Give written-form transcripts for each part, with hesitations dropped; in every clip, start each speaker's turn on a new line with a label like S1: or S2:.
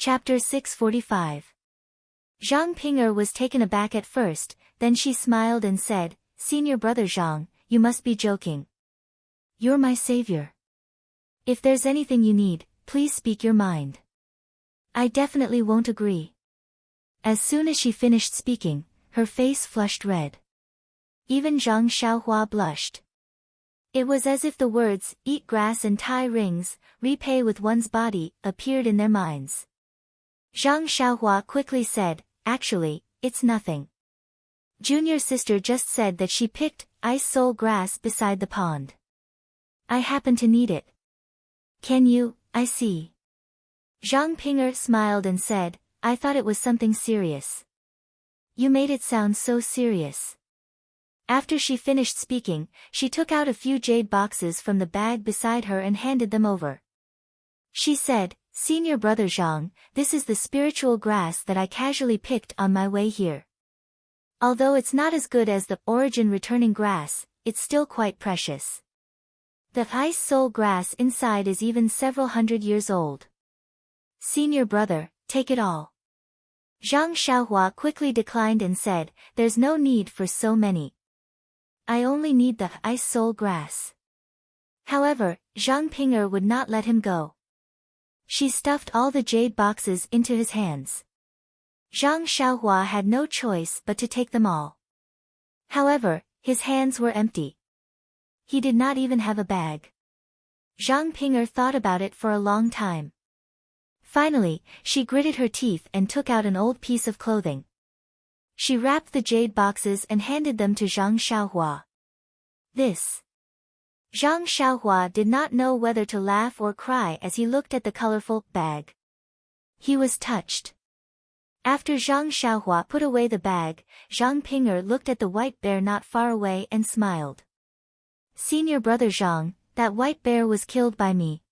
S1: Chapter 645. Zhang Ping'er was taken aback at first, then she smiled and said, "Senior brother Zhang, you must be joking. You're my savior. If there's anything you need, please speak your mind. I definitely won't agree." As soon as she finished speaking, her face flushed red. Even Zhang Xiaohua blushed. It was as if the words, "eat grass and tie rings, repay with one's body," appeared in their minds. Zhang Xiaohua quickly said, "Actually, it's nothing. Junior sister just said that she picked ice soul grass beside the pond. I happen to need it." "Can you? I see." Zhang Ping'er smiled and said, "I thought it was something serious." "You made it sound so serious." After she finished speaking, she took out a few jade boxes from the bag beside her and handed them over. She said, "Senior brother Zhang, this is the spiritual grass that I casually picked on my way here. Although it's not as good as the origin returning grass, it's still quite precious. The ice soul grass inside is even several hundred years old. Senior brother, take it all." Zhang Xiaohua quickly declined and said, "There's no need for so many. I only need the ice soul grass." However, Zhang Ping'er would not let him go. She stuffed all the jade boxes into his hands. Zhang Xiaohua had no choice but to take them all. However, his hands were empty. He did not even have a bag. Zhang Ping'er thought about it for a long time. Finally, she gritted her teeth and took out an old piece of clothing. She wrapped the jade boxes and handed them to Zhang Xiaohua. "This." Zhang Xiaohua did not know whether to laugh or cry as he looked at the colorful bag. He was touched. After Zhang Xiaohua put away the bag, Zhang Ping'er looked at the white bear not far away and smiled. "Senior brother Zhang, that white bear was killed by me.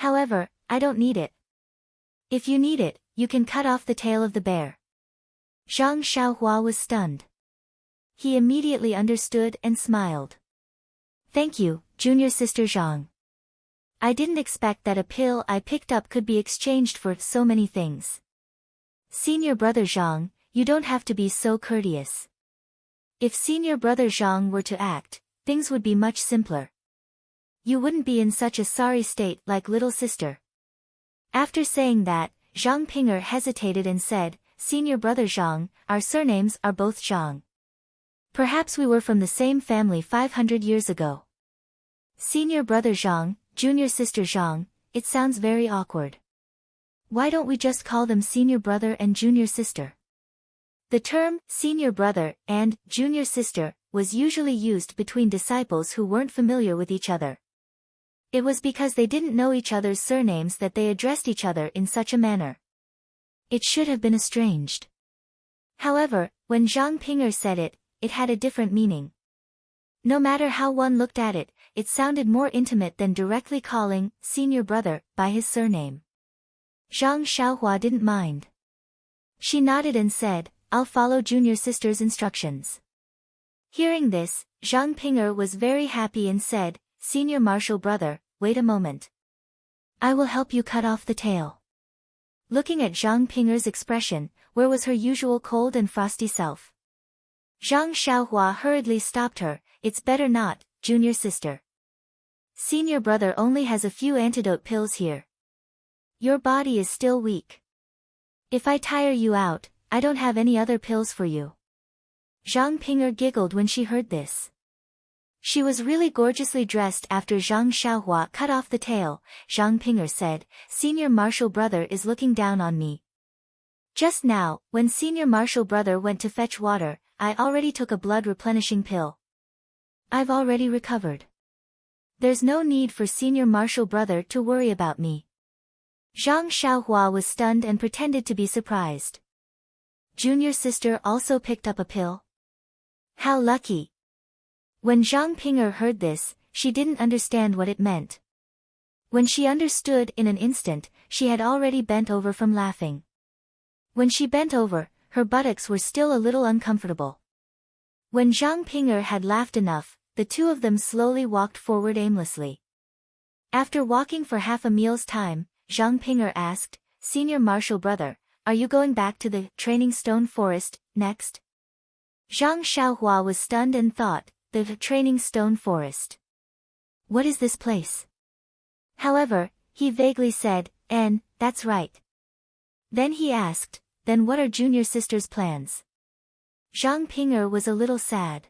S1: However, I don't need it. If you need it, you can cut off the tail of the bear." Zhang Xiaohua was stunned. He immediately understood and smiled. "Thank you, junior sister Zhang. I didn't expect that a pill I picked up could be exchanged for so many things. Senior brother Zhang, you don't have to be so courteous. If senior brother Zhang were to act, things would be much simpler. You wouldn't be in such a sorry state like little sister." After saying that, Zhang Ping'er hesitated and said, "Senior brother Zhang, our surnames are both Zhang. Perhaps we were from the same family 500 years ago. Senior brother Zhang, junior sister Zhang, it sounds very awkward. Why don't we just call them senior brother and junior sister?" The term, senior brother and junior sister, was usually used between disciples who weren't familiar with each other. It was because they didn't know each other's surnames that they addressed each other in such a manner. It should have been estranged. However, when Zhang Ping'er said it, it had a different meaning. No matter how one looked at it, it sounded more intimate than directly calling senior brother by his surname. Zhang Xiaohua didn't mind. She nodded and said, "I'll follow junior sister's instructions." Hearing this, Zhang Ping'er was very happy and said, "Senior martial brother, wait a moment. I will help you cut off the tail." Looking at Zhang Ping'er's expression, where was her usual cold and frosty self? Zhang Xiaohua hurriedly stopped her, "It's better not, junior sister. Senior brother only has a few antidote pills here. Your body is still weak. If I tire you out, I don't have any other pills for you." Zhang Ping'er giggled when she heard this. She was really gorgeously dressed after Zhang Xiaohua cut off the tail. Zhang Ping'er said, "Senior martial brother is looking down on me. Just now, when senior martial brother went to fetch water, I already took a blood replenishing pill. I've already recovered. There's no need for senior martial brother to worry about me." Zhang Xiaohua was stunned and pretended to be surprised. Junior sister also picked up a pill? How lucky. When Zhang Ping'er heard this, she didn't understand what it meant. When she understood in an instant, she had already bent over from laughing. When she bent over, her buttocks were still a little uncomfortable. When Zhang Ping'er had laughed enough, the two of them slowly walked forward aimlessly. After walking for half a meal's time, Zhang Ping'er asked, Senior Marshal Brother, are you going back to the Training Stone Forest next? Zhang Xiaohua was stunned and thought, the Training Stone Forest. What is this place? However, he vaguely said, that's right. Then he asked, then what are junior sister's plans? Zhang Ping'er was a little sad.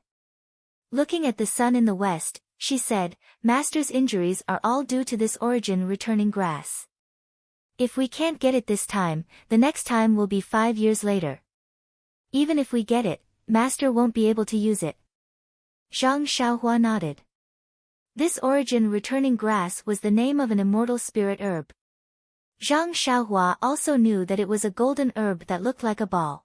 S1: Looking at the sun in the west, she said, Master's injuries are all due to this origin returning grass. If we can't get it this time, the next time will be 5 years later. Even if we get it, Master won't be able to use it. Zhang Xiaohua nodded. This origin returning grass was the name of an immortal spirit herb. Zhang Xiaohua also knew that it was a golden herb that looked like a ball.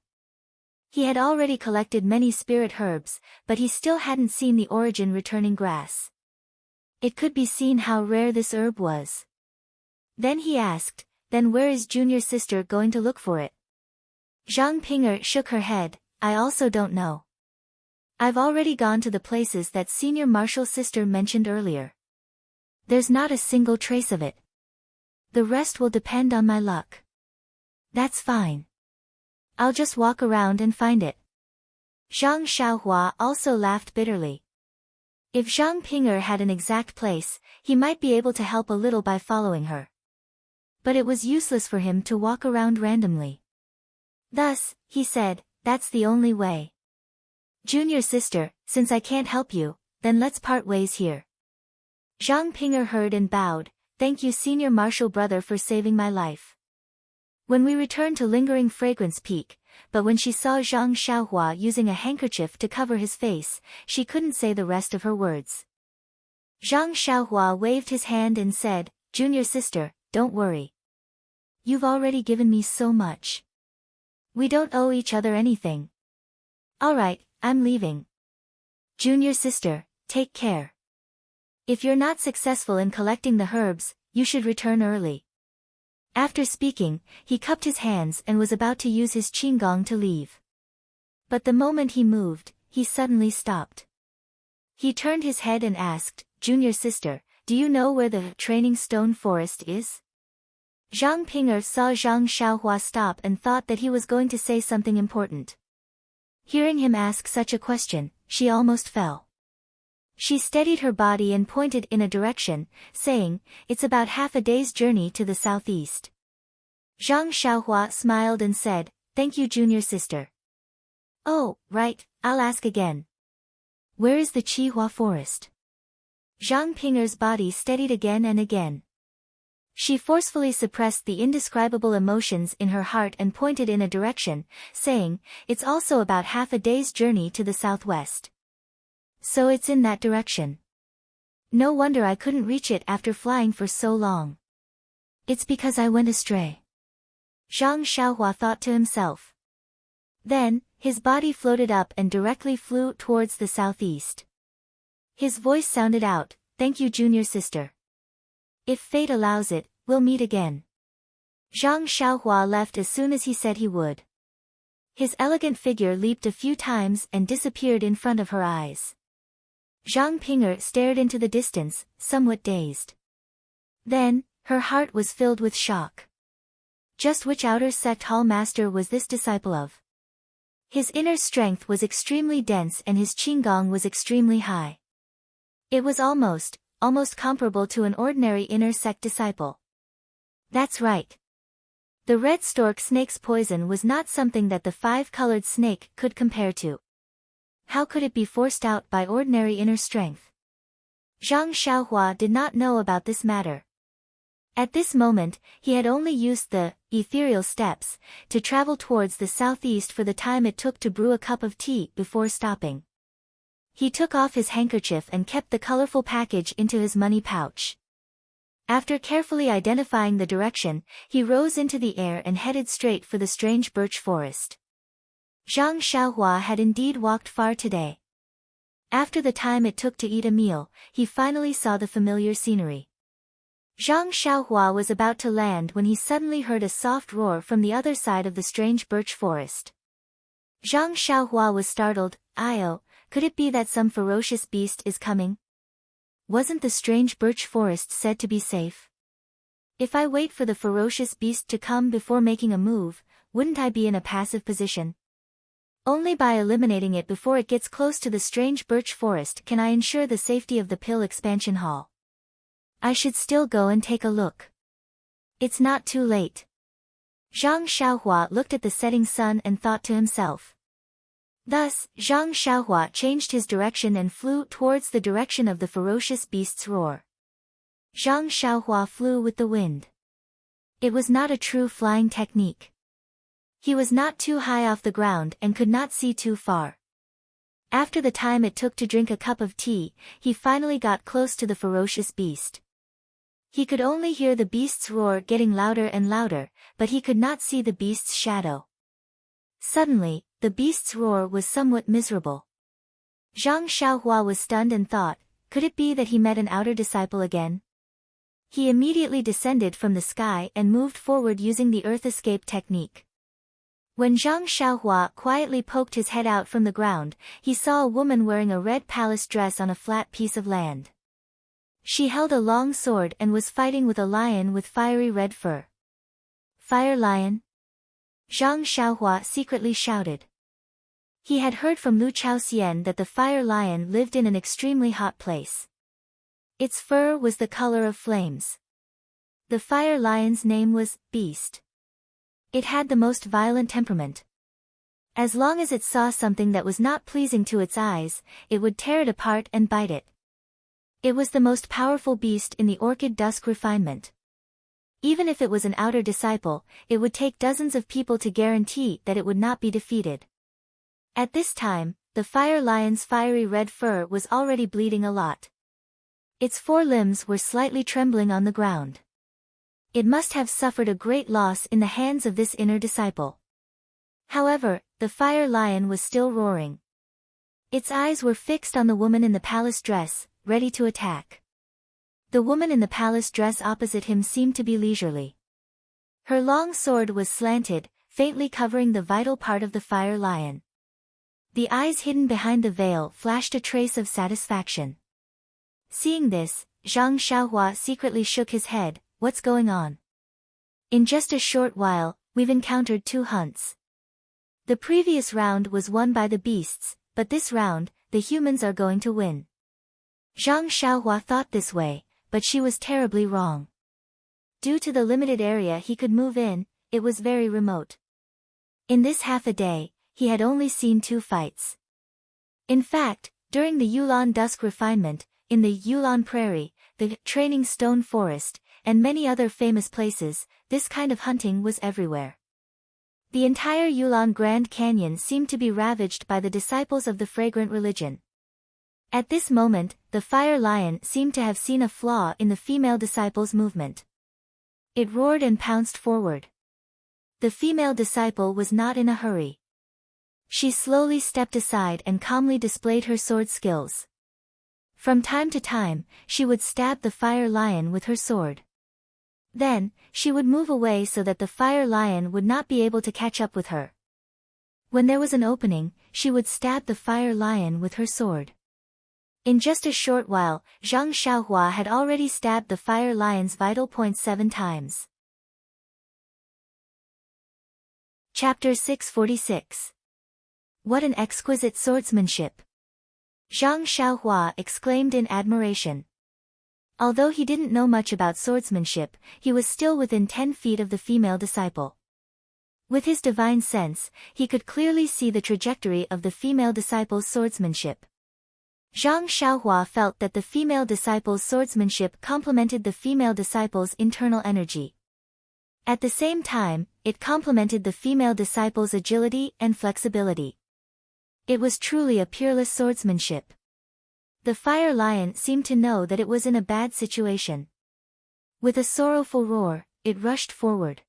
S1: He had already collected many spirit herbs, but he still hadn't seen the origin returning grass. It could be seen how rare this herb was. Then he asked, then where is junior sister going to look for it? Zhang Ping'er shook her head, I also don't know. I've already gone to the places that senior marshal sister mentioned earlier. There's not a single trace of it. The rest will depend on my luck. That's fine. I'll just walk around and find it. Zhang Xiaohua also laughed bitterly. If Zhang Ping'er had an exact place, he might be able to help a little by following her. But it was useless for him to walk around randomly. Thus, he said, that's the only way. Junior sister, since I can't help you, then let's part ways here. Zhang Ping'er heard and bowed, thank you Senior Marshal Brother for saving my life. When we returned to Lingering Fragrance Peak, but when she saw Zhang Xiaohua using a handkerchief to cover his face, she couldn't say the rest of her words. Zhang Xiaohua waved his hand and said, Junior sister, don't worry. You've already given me so much. We don't owe each other anything. Alright, I'm leaving. Junior sister, take care. If you're not successful in collecting the herbs, you should return early. After speaking, he cupped his hands and was about to use his qinggong to leave. But the moment he moved, he suddenly stopped. He turned his head and asked, Junior sister, do you know where the Training Stone Forest is? Zhang Ping'er saw Zhang Xiaohua stop and thought that he was going to say something important. Hearing him ask such a question, she almost fell. She steadied her body and pointed in a direction, saying, it's about half a day's journey to the southeast. Zhang Xiaohua smiled and said, thank you junior sister. Oh, right, I'll ask again. Where is the Qihua forest? Zhang Ping'er's body steadied again and again. She forcefully suppressed the indescribable emotions in her heart and pointed in a direction, saying, it's also about half a day's journey to the southwest. So it's in that direction. No wonder I couldn't reach it after flying for so long. It's because I went astray. Zhang Xiaohua thought to himself. Then, his body floated up and directly flew towards the southeast. His voice sounded out, thank you junior sister. If fate allows it, we'll meet again. Zhang Xiaohua left as soon as he said he would. His elegant figure leaped a few times and disappeared in front of her eyes. Zhang Ping'er stared into the distance, somewhat dazed. Then, her heart was filled with shock. Just which outer sect hall master was this disciple of? His inner strength was extremely dense and his qinggong was extremely high. It was almost comparable to an ordinary inner sect disciple. That's right. The red stork snake's poison was not something that the five-colored snake could compare to. How could it be forced out by ordinary inner strength? Zhang Xiaohua did not know about this matter. At this moment, he had only used the ethereal steps to travel towards the southeast for the time it took to brew a cup of tea before stopping. He took off his handkerchief and kept the colorful package into his money pouch. After carefully identifying the direction, he rose into the air and headed straight for the strange birch forest. Zhang Xiaohua had indeed walked far today. After the time it took to eat a meal, he finally saw the familiar scenery. Zhang Xiaohua was about to land when he suddenly heard a soft roar from the other side of the strange birch forest. Zhang Xiaohua was startled. "Io, could it be that some ferocious beast is coming? Wasn't the strange birch forest said to be safe?" If I wait for the ferocious beast to come before making a move, wouldn't I be in a passive position? Only by eliminating it before it gets close to the strange birch forest can I ensure the safety of the pill expansion hall. I should still go and take a look. It's not too late. Zhang Xiaohua looked at the setting sun and thought to himself. Thus, Zhang Xiaohua changed his direction and flew towards the direction of the ferocious beast's roar. Zhang Xiaohua flew with the wind. It was not a true flying technique. He was not too high off the ground and could not see too far. After the time it took to drink a cup of tea, he finally got close to the ferocious beast. He could only hear the beast's roar getting louder and louder, but he could not see the beast's shadow. Suddenly, the beast's roar was somewhat miserable. Zhang Xiaohua was stunned and thought, could it be that he met an outer disciple again? He immediately descended from the sky and moved forward using the earth escape technique. When Zhang Xiaohua quietly poked his head out from the ground, he saw a woman wearing a red palace dress on a flat piece of land. She held a long sword and was fighting with a lion with fiery red fur. Fire lion? Zhang Xiaohua secretly shouted. He had heard from Lu Chaoxian that the fire lion lived in an extremely hot place. Its fur was the color of flames. The fire lion's name was Beast. It had the most violent temperament. As long as it saw something that was not pleasing to its eyes, it would tear it apart and bite it. It was the most powerful beast in the Orchid Dusk refinement. Even if it was an outer disciple, it would take dozens of people to guarantee that it would not be defeated. At this time, the fire lion's fiery red fur was already bleeding a lot. Its four limbs were slightly trembling on the ground. It must have suffered a great loss in the hands of this inner disciple. However, the fire lion was still roaring. Its eyes were fixed on the woman in the palace dress, ready to attack. The woman in the palace dress opposite him seemed to be leisurely. Her long sword was slanted, faintly covering the vital part of the fire lion. The eyes hidden behind the veil flashed a trace of satisfaction. Seeing this, Zhang Xiaohua secretly shook his head. What's going on? In just a short while, we've encountered 2 hunts. The previous round was won by the beasts, but this round, the humans are going to win. Zhang Xiaohua thought this way, but she was terribly wrong. Due to the limited area he could move in, it was very remote. In this half a day, he had only seen 2 fights. In fact, during the Yulan Dusk refinement, in the Yulan Prairie, the Training Stone Forest, and many other famous places, this kind of hunting was everywhere. The entire Yulan Grand Canyon seemed to be ravaged by the disciples of the fragrant religion. At this moment, the fire lion seemed to have seen a flaw in the female disciple's movement. It roared and pounced forward. The female disciple was not in a hurry. She slowly stepped aside and calmly displayed her sword skills. From time to time, she would stab the fire lion with her sword. Then, she would move away so that the fire lion would not be able to catch up with her. When there was an opening, she would stab the fire lion with her sword. In just a short while, Zhang Xiaohua had already stabbed the fire lion's vital point 7 times. Chapter 646. What an exquisite swordsmanship! Zhang Xiaohua exclaimed in admiration. Although he didn't know much about swordsmanship, he was still within 10 feet of the female disciple. With his divine sense, he could clearly see the trajectory of the female disciple's swordsmanship. Zhang Xiaohua felt that the female disciple's swordsmanship complemented the female disciple's internal energy. At the same time, it complemented the female disciple's agility and flexibility. It was truly a peerless swordsmanship. The fire lion seemed to know that it was in a bad situation. With a sorrowful roar, it rushed forward.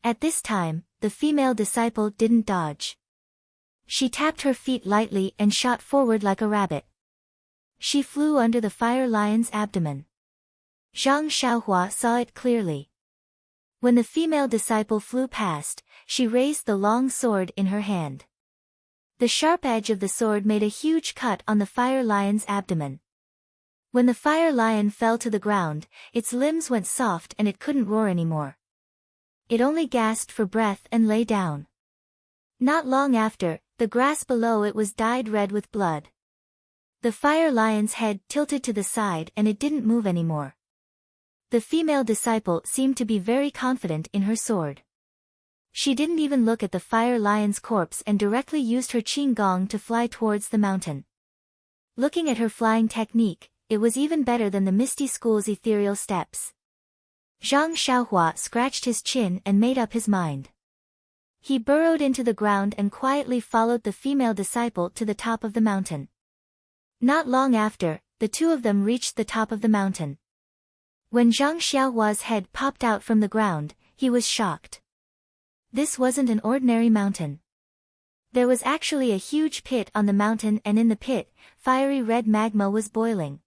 S1: At this time, the female disciple didn't dodge. She tapped her feet lightly and shot forward like a rabbit. She flew under the fire lion's abdomen. Zhang Xiaohua saw it clearly. When the female disciple flew past, she raised the long sword in her hand. The sharp edge of the sword made a huge cut on the fire lion's abdomen. When the fire lion fell to the ground, its limbs went soft and it couldn't roar anymore. It only gasped for breath and lay down. Not long after, the grass below it was dyed red with blood. The fire lion's head tilted to the side and it didn't move anymore. The female disciple seemed to be very confident in her sword. She didn't even look at the fire lion's corpse and directly used her qing gong to fly towards the mountain. Looking at her flying technique, it was even better than the Misty School's ethereal steps. Zhang Xiaohua scratched his chin and made up his mind. He burrowed into the ground and quietly followed the female disciple to the top of the mountain. Not long after, the two of them reached the top of the mountain. When Zhang Xiaohua's head popped out from the ground, he was shocked. This wasn't an ordinary mountain. There was actually a huge pit on the mountain, and in the pit, fiery red magma was boiling.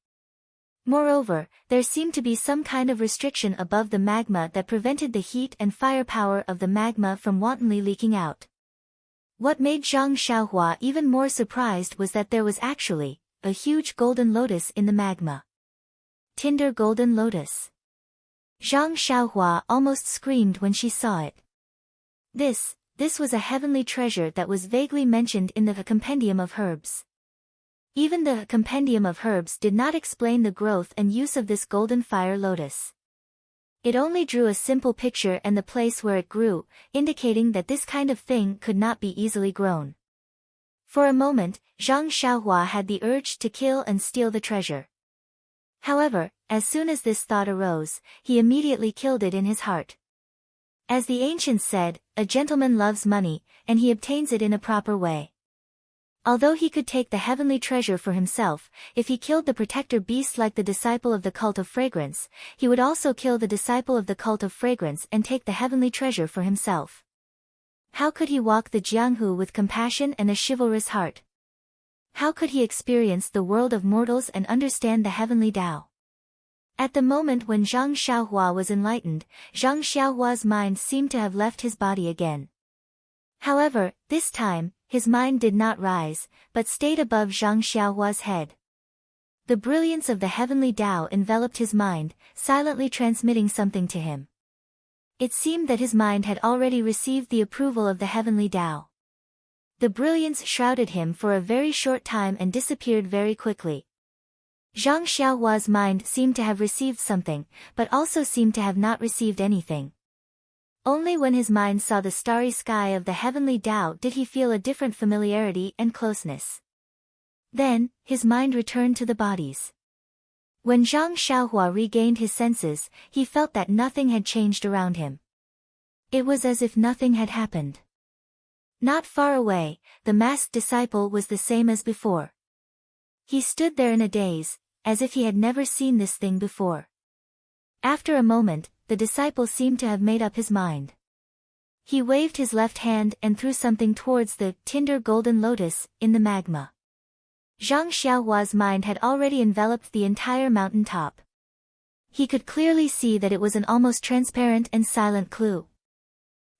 S1: Moreover, there seemed to be some kind of restriction above the magma that prevented the heat and firepower of the magma from wantonly leaking out. What made Zhang Xiaohua even more surprised was that there was actually a huge golden lotus in the magma. Tinder golden lotus. Zhang Xiaohua almost screamed when she saw it. This was a heavenly treasure that was vaguely mentioned in the Compendium of Herbs. Even the Compendium of Herbs did not explain the growth and use of this golden fire lotus. It only drew a simple picture and the place where it grew, indicating that this kind of thing could not be easily grown. For a moment, Zhang Xiaohua had the urge to kill and steal the treasure. However, as soon as this thought arose, he immediately killed it in his heart. As the ancients said, a gentleman loves money, and he obtains it in a proper way. Although he could take the heavenly treasure for himself, if he killed the protector beast like the disciple of the cult of fragrance, he would also kill the disciple of the cult of fragrance and take the heavenly treasure for himself. How could he walk the Jianghu with compassion and a chivalrous heart? How could he experience the world of mortals and understand the heavenly Tao? At the moment when Zhang Xiaohua was enlightened, Zhang Xiaohua's mind seemed to have left his body again. However, this time, his mind did not rise, but stayed above Zhang Xiaohua's head. The brilliance of the heavenly Tao enveloped his mind, silently transmitting something to him. It seemed that his mind had already received the approval of the heavenly Tao. The brilliance shrouded him for a very short time and disappeared very quickly. Zhang Xiaohua's mind seemed to have received something, but also seemed to have not received anything. Only when his mind saw the starry sky of the heavenly Tao did he feel a different familiarity and closeness. Then, his mind returned to the bodies. When Zhang Xiaohua regained his senses, he felt that nothing had changed around him. It was as if nothing had happened. Not far away, the masked disciple was the same as before. He stood there in a daze, as if he had never seen this thing before. After a moment, the disciple seemed to have made up his mind. He waved his left hand and threw something towards the tinder golden lotus in the magma. Zhang Xiaohua's mind had already enveloped the entire mountain top. He could clearly see that it was an almost transparent and silent clue.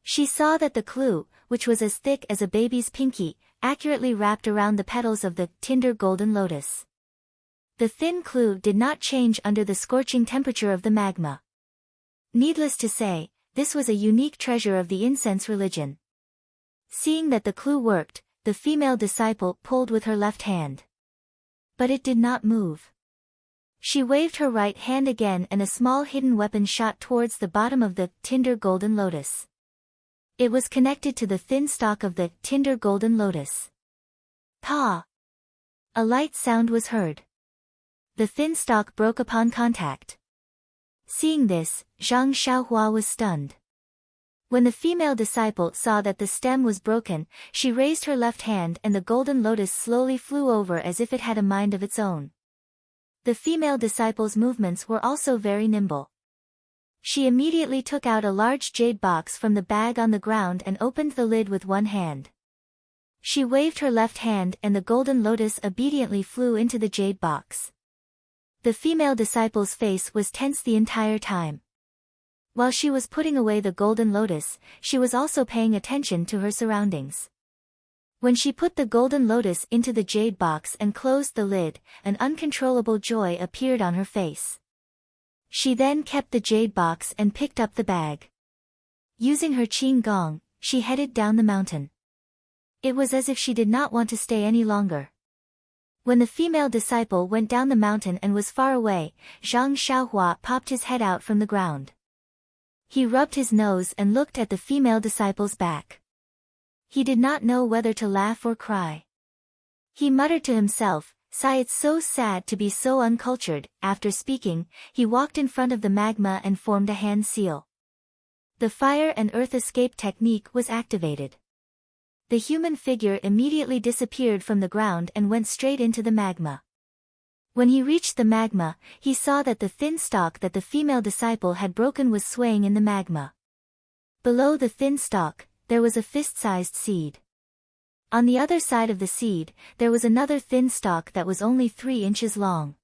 S1: She saw that the clue, which was as thick as a baby's pinky, accurately wrapped around the petals of the tinder golden lotus. The thin clue did not change under the scorching temperature of the magma. Needless to say, this was a unique treasure of the incense religion. Seeing that the clue worked, the female disciple pulled with her left hand. But it did not move. She waved her right hand again and a small hidden weapon shot towards the bottom of the tinder golden lotus. It was connected to the thin stalk of the tinder golden lotus. Pa! A light sound was heard. The thin stalk broke upon contact. Seeing this, Zhang Xiaohua was stunned. When the female disciple saw that the stem was broken, she raised her left hand and the golden lotus slowly flew over as if it had a mind of its own. The female disciple's movements were also very nimble. She immediately took out a large jade box from the bag on the ground and opened the lid with one hand. She waved her left hand and the golden lotus obediently flew into the jade box. The female disciple's face was tense the entire time. While she was putting away the golden lotus, she was also paying attention to her surroundings. When she put the golden lotus into the jade box and closed the lid, an uncontrollable joy appeared on her face. She then kept the jade box and picked up the bag. Using her qin gong, she headed down the mountain. It was as if she did not want to stay any longer. When the female disciple went down the mountain and was far away, Zhang Xiaohua popped his head out from the ground. He rubbed his nose and looked at the female disciple's back. He did not know whether to laugh or cry. He muttered to himself, "Sigh, it's so sad to be so uncultured." After speaking, he walked in front of the magma and formed a hand seal. The fire and earth escape technique was activated. The human figure immediately disappeared from the ground and went straight into the magma. When he reached the magma, he saw that the thin stalk that the female disciple had broken was swaying in the magma. Below the thin stalk, there was a fist-sized seed. On the other side of the seed, there was another thin stalk that was only 3 inches long.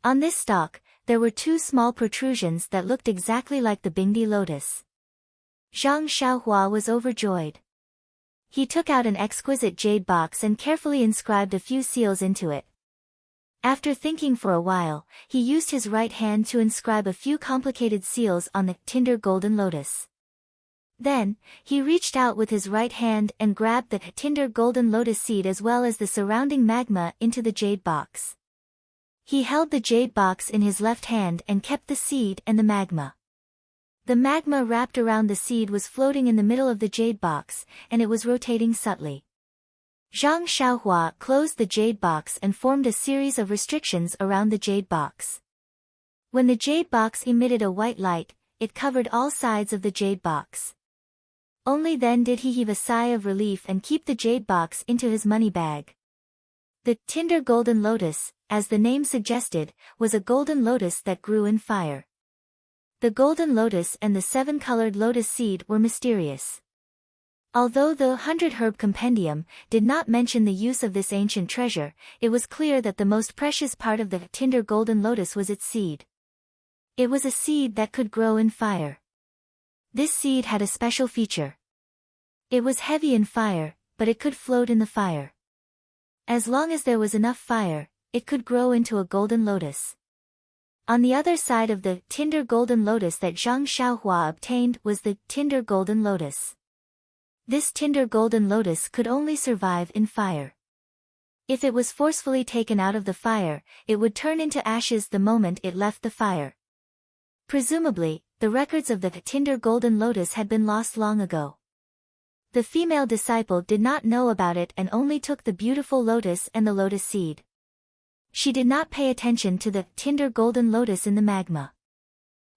S1: On this stalk, there were 2 small protrusions that looked exactly like the Bingdi lotus. Zhang Xiaohua was overjoyed. He took out an exquisite jade box and carefully inscribed a few seals into it. After thinking for a while, he used his right hand to inscribe a few complicated seals on the tinder golden lotus. Then, he reached out with his right hand and grabbed the tinder golden lotus seed as well as the surrounding magma into the jade box. He held the jade box in his left hand and kept the seed and the magma. The magma wrapped around the seed was floating in the middle of the jade box, and it was rotating subtly. Zhang Xiaohua closed the jade box and formed a series of restrictions around the jade box. When the jade box emitted a white light, it covered all sides of the jade box. Only then did he heave a sigh of relief and keep the jade box into his money bag. The tinder golden lotus, as the name suggested, was a golden lotus that grew in fire. The golden lotus and the 7-colored lotus seed were mysterious. Although the 100 Herb Compendium did not mention the use of this ancient treasure, it was clear that the most precious part of the tinder golden lotus was its seed. It was a seed that could grow in fire. This seed had a special feature. It was heavy in fire, but it could float in the fire. As long as there was enough fire, it could grow into a golden lotus. On the other side of the tinder golden lotus that Zhang Xiaohua obtained was the tinder golden lotus. This tinder golden lotus could only survive in fire. If it was forcefully taken out of the fire, it would turn into ashes the moment it left the fire. Presumably, the records of the tinder golden lotus had been lost long ago. The female disciple did not know about it and only took the beautiful lotus and the lotus seed. She did not pay attention to the tinder golden lotus in the magma.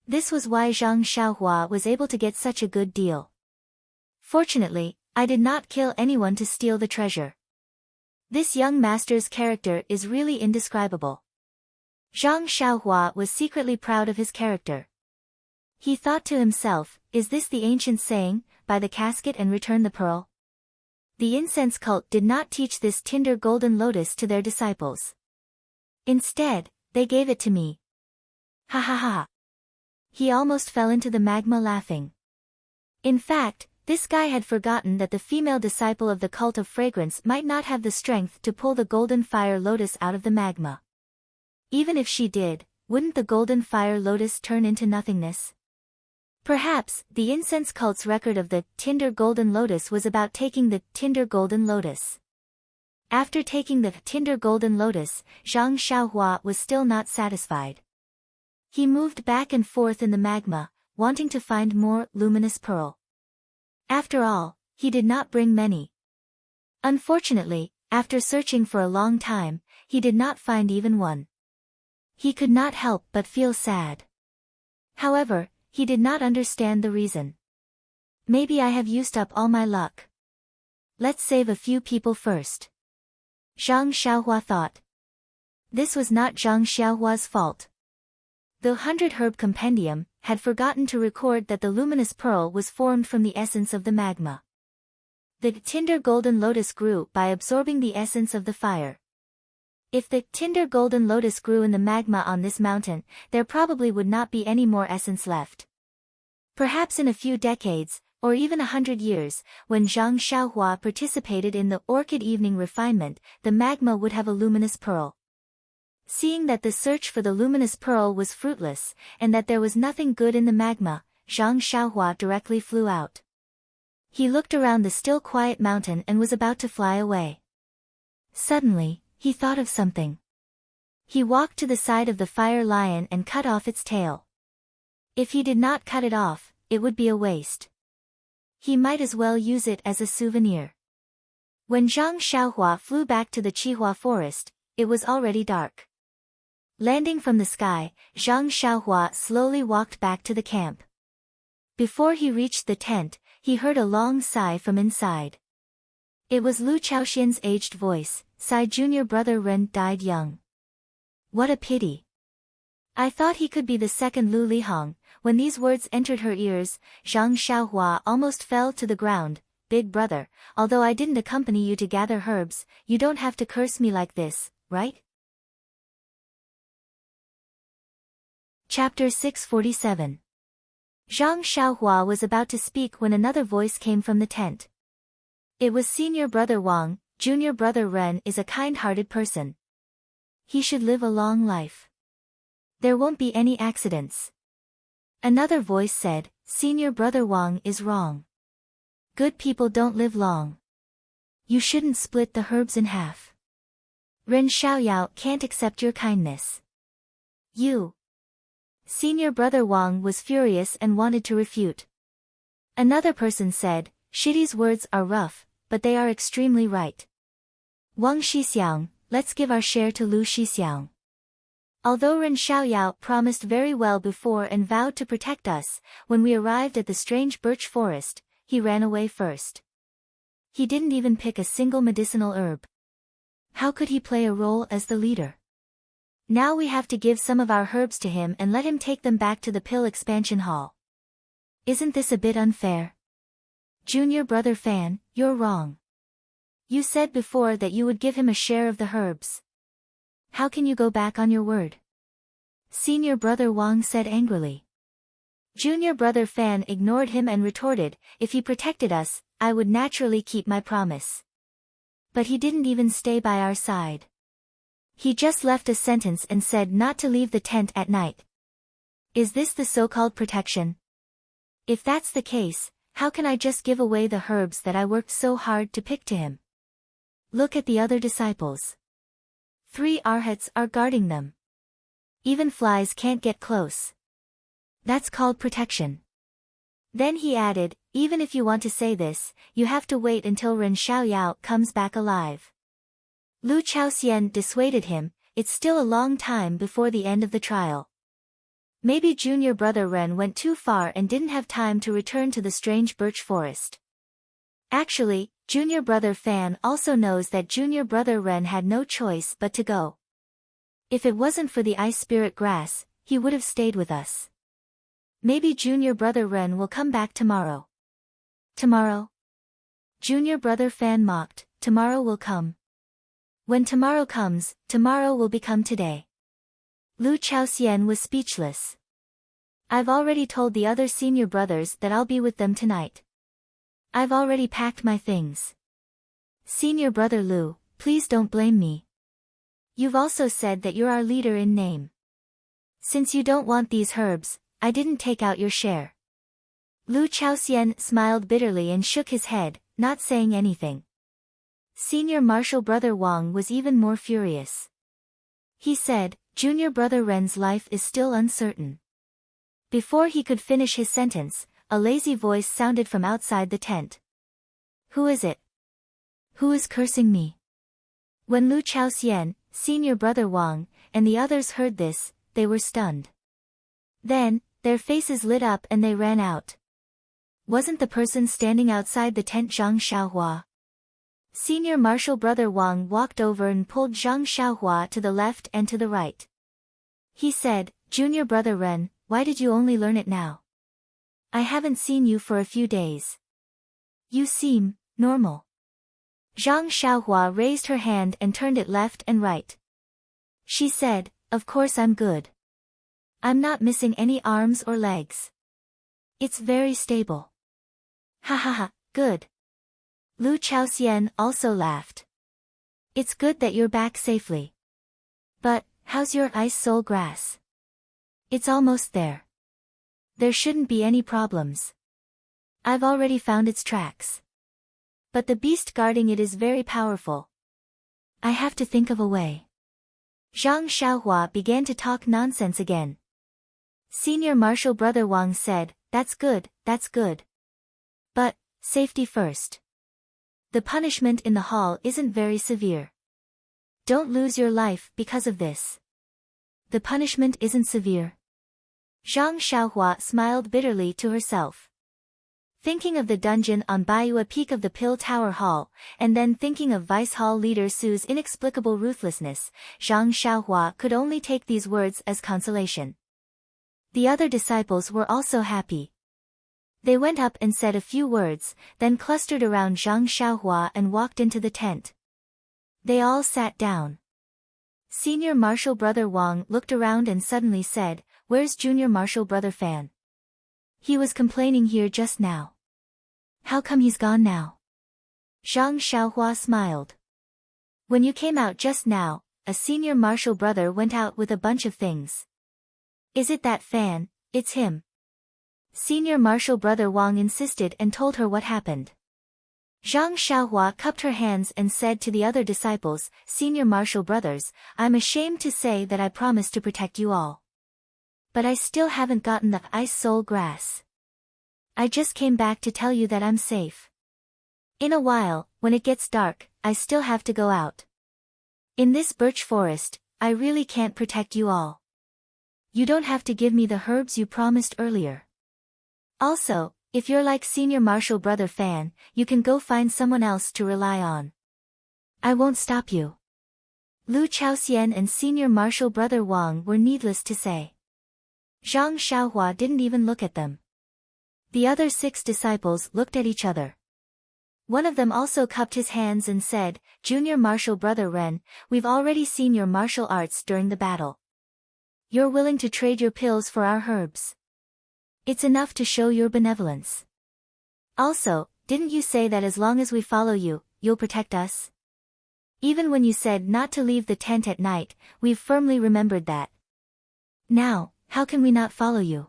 S1: This was why Zhang Xiaohua was able to get such a good deal. Fortunately, I did not kill anyone to steal the treasure. This young master's character is really indescribable. Zhang Xiaohua was secretly proud of his character. He thought to himself, is this the ancient saying, buy the casket and return the pearl? The incense cult did not teach this tinder golden lotus to their disciples. Instead, they gave it to me. Ha ha ha. He almost fell into the magma laughing. In fact, this guy had forgotten that the female disciple of the cult of fragrance might not have the strength to pull the golden fire lotus out of the magma. Even if she did, wouldn't the golden fire lotus turn into nothingness? Perhaps, the incense cult's record of the tinder golden lotus was about taking the tinder golden lotus. After taking the tinder golden lotus, Zhang Xiaohua was still not satisfied. He moved back and forth in the magma, wanting to find more luminous pearl. After all, he did not bring many. Unfortunately, after searching for a long time, he did not find even one. He could not help but feel sad. However, he did not understand the reason. Maybe I have used up all my luck. Let's save a few people first. Zhang Xiaohua thought. This was not Zhang Xiaohua's fault. The 100 Herb Compendium had forgotten to record that the luminous pearl was formed from the essence of the magma. The tinder golden lotus grew by absorbing the essence of the fire. If the tinder golden lotus grew in the magma on this mountain, there probably would not be any more essence left. Perhaps in a few decades, or even 100 years, when Zhang Xiaohua participated in the orchid evening refinement, the magma would have a luminous pearl. Seeing that the search for the luminous pearl was fruitless, and that there was nothing good in the magma, Zhang Xiaohua directly flew out. He looked around the still quiet mountain and was about to fly away. Suddenly, he thought of something. He walked to the side of the fire lion and cut off its tail. If he did not cut it off, it would be a waste. He might as well use it as a souvenir. When Zhang Xiaohua flew back to the Qihua forest, it was already dark. Landing from the sky, Zhang Xiaohua slowly walked back to the camp. Before he reached the tent, he heard a long sigh from inside. It was Lu Chaoxian's aged voice. Sighed, junior brother Ren died young. What a pity. I thought he could be the second Lu Lihong. When these words entered her ears, Zhang Xiaohua almost fell to the ground. Big brother, although I didn't accompany you to gather herbs, you don't have to curse me like this, right? Chapter 647. Zhang Xiaohua was about to speak when another voice came from the tent. It was senior brother Wang. Junior brother Ren is a kind-hearted person. He should live a long life. There won't be any accidents. Another voice said, senior brother Wang is wrong. Good people don't live long. You shouldn't split the herbs in half. Ren Xiaoyao can't accept your kindness. You. Senior brother Wang was furious and wanted to refute. Another person said, Shidi's words are rough, but they are extremely right. Wang Shixiang, let's give our share to Lu Shixiang. Although Ren Xiaoyao promised very well before and vowed to protect us, when we arrived at the strange birch forest, he ran away first. He didn't even pick a single medicinal herb. How could he play a role as the leader? Now we have to give some of our herbs to him and let him take them back to the pill expansion hall. Isn't this a bit unfair? Junior brother Fan, you're wrong. You said before that you would give him a share of the herbs. How can you go back on your word? Senior brother Wang said angrily. Junior brother Fan ignored him and retorted, if he protected us, I would naturally keep my promise. But he didn't even stay by our side. He just left a sentence and said not to leave the tent at night. Is this the so-called protection? If that's the case, how can I just give away the herbs that I worked so hard to pick to him? Look at the other disciples. 3 arhats are guarding them. Even flies can't get close. That's called protection. Then he added, even if you want to say this, you have to wait until Ren Xiaoyao comes back alive. Lu Chaoxian dissuaded him, it's still a long time before the end of the trial. Maybe junior brother Ren went too far and didn't have time to return to the strange birch forest. Actually, junior brother Fan also knows that junior brother Ren had no choice but to go. If it wasn't for the ice spirit grass, he would have stayed with us. Maybe junior brother Ren will come back tomorrow. Tomorrow? Junior brother Fan mocked, tomorrow will come. When tomorrow comes, tomorrow will become today. Lu Chaoxian was speechless. I've already told the other senior brothers that I'll be with them tonight. I've already packed my things. Senior brother Lu, please don't blame me. You've also said that you're our leader in name. Since you don't want these herbs, I didn't take out your share. Lu Chaoxian smiled bitterly and shook his head, not saying anything. Senior marshal brother Wang was even more furious. He said, junior brother Ren's life is still uncertain. Before he could finish his sentence, a lazy voice sounded from outside the tent. Who is it? Who is cursing me? When Lu Chaoxian, senior brother Wang, and the others heard this, they were stunned. Then, their faces lit up and they ran out. Wasn't the person standing outside the tent Zhang Xiaohua? Senior marshal brother Wang walked over and pulled Zhang Xiaohua to the left and to the right. He said, junior brother Ren, why did you only learn it now? I haven't seen you for a few days. You seem normal. Zhang Xiaohua raised her hand and turned it left and right. She said, of course I'm good. I'm not missing any arms or legs. It's very stable. Ha ha ha, good. Lu Chaoxian also laughed. It's good that you're back safely. But, how's your ice soul grass? It's almost there. There shouldn't be any problems. I've already found its tracks. But the beast guarding it is very powerful. I have to think of a way. Zhang Xiaohua began to talk nonsense again. Senior Marshal Brother Wang said, that's good, that's good. But, safety first. The punishment in the hall isn't very severe. Don't lose your life because of this. The punishment isn't severe. Zhang Xiaohua smiled bitterly to herself. Thinking of the dungeon on Baiyu Peak of the Pill Tower Hall, and then thinking of Vice Hall leader Su's inexplicable ruthlessness, Zhang Xiaohua could only take these words as consolation. The other disciples were also happy. They went up and said a few words, then clustered around Zhang Xiaohua and walked into the tent. They all sat down. Senior Marshal Brother Wang looked around and suddenly said, where's Junior Marshal Brother Fan? He was complaining here just now. How come he's gone now? Zhang Xiaohua smiled. When you came out just now, a Senior Marshal Brother went out with a bunch of things. Is it that Fan? It's him. Senior Marshal Brother Wang insisted and told her what happened. Zhang Xiaohua cupped her hands and said to the other disciples, Senior Marshal Brothers, I'm ashamed to say that I promised to protect you all. But I still haven't gotten the ice soul grass. I just came back to tell you that I'm safe. In a while, when it gets dark, I still have to go out. In this birch forest, I really can't protect you all. You don't have to give me the herbs you promised earlier. Also, if you're like Senior Marshal Brother Fan, you can go find someone else to rely on. I won't stop you. Lu Chaoxian and Senior Marshal Brother Wang were needless to say. Zhang Xiaohua didn't even look at them. The other 6 disciples looked at each other. One of them also cupped his hands and said, Junior Marshal Brother Ren, we've already seen your martial arts during the battle. You're willing to trade your pills for our herbs. It's enough to show your benevolence. Also, didn't you say that as long as we follow you, you'll protect us? Even when you said not to leave the tent at night, we've firmly remembered that. Now, how can we not follow you?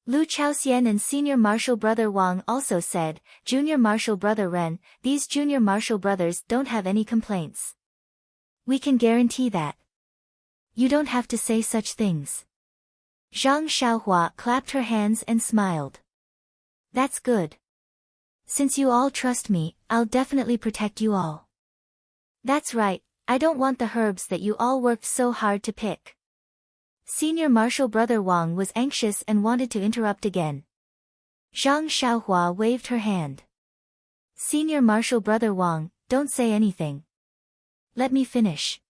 S1: Lu Chaoxian and Senior Marshal Brother Wang also said, Junior Marshal Brother Ren, these Junior Marshal Brothers don't have any complaints. We can guarantee that. You don't have to say such things. Zhang Xiaohua clapped her hands and smiled. That's good. Since you all trust me, I'll definitely protect you all. That's right, I don't want the herbs that you all worked so hard to pick. Senior Marshal Brother Wang was anxious and wanted to interrupt again. Zhang Xiaohua waved her hand. Senior Marshal Brother Wang, don't say anything. Let me finish.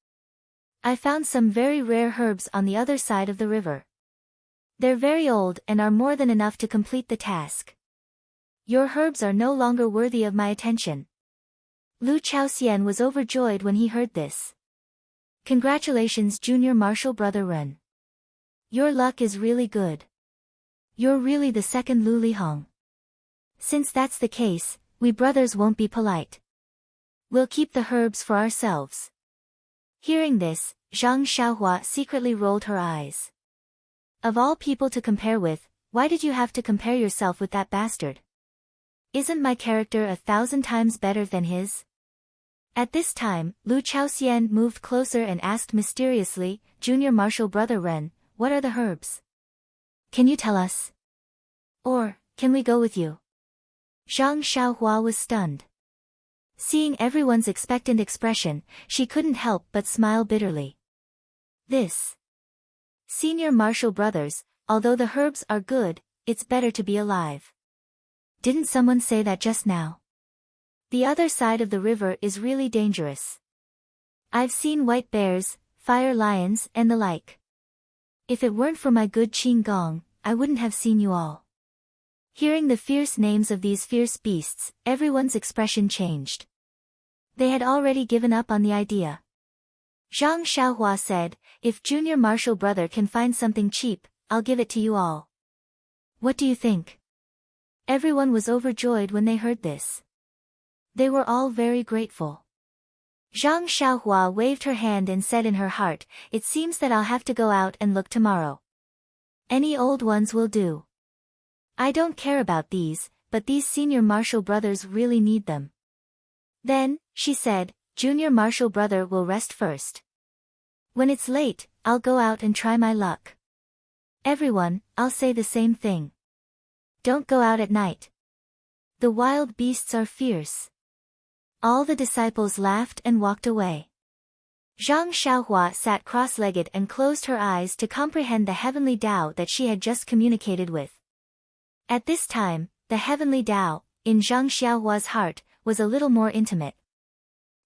S1: I found some very rare herbs on the other side of the river. They're very old and are more than enough to complete the task. Your herbs are no longer worthy of my attention. Lu Chaoxian was overjoyed when he heard this. Congratulations Junior Marshal Brother Ren. Your luck is really good. You're really the second Lu Lihong. Since that's the case, we brothers won't be polite. We'll keep the herbs for ourselves. Hearing this, Zhang Xiaohua secretly rolled her eyes. Of all people to compare with, why did you have to compare yourself with that bastard? Isn't my character 1,000 times better than his? At this time, Lu Chaoxian moved closer and asked mysteriously, Junior Marshal Brother Ren, what are the herbs? Can you tell us? Or, can we go with you? Zhang Xiaohua was stunned. Seeing everyone's expectant expression, she couldn't help but smile bitterly. This. Senior Marshal Brothers, although the herbs are good, it's better to be alive. Didn't someone say that just now? The other side of the river is really dangerous. I've seen white bears, fire lions and the like. If it weren't for my good Qing Gong, I wouldn't have seen you all. Hearing the fierce names of these fierce beasts, everyone's expression changed. They had already given up on the idea. Zhang Xiaohua said, if Junior Marshal Brother can find something cheap, I'll give it to you all. What do you think? Everyone was overjoyed when they heard this. They were all very grateful. Zhang Xiaohua waved her hand and said in her heart, "It seems that I'll have to go out and look tomorrow. Any old ones will do. I don't care about these, but these senior martial brothers really need them." Then, she said, "Junior martial brother will rest first. When it's late, I'll go out and try my luck." "Everyone, I'll say the same thing. Don't go out at night. The wild beasts are fierce." All the disciples laughed and walked away. Zhang Xiaohua sat cross-legged and closed her eyes to comprehend the heavenly Tao that she had just communicated with. At this time, the heavenly Tao, in Zhang Xiaohua's heart, was a little more intimate.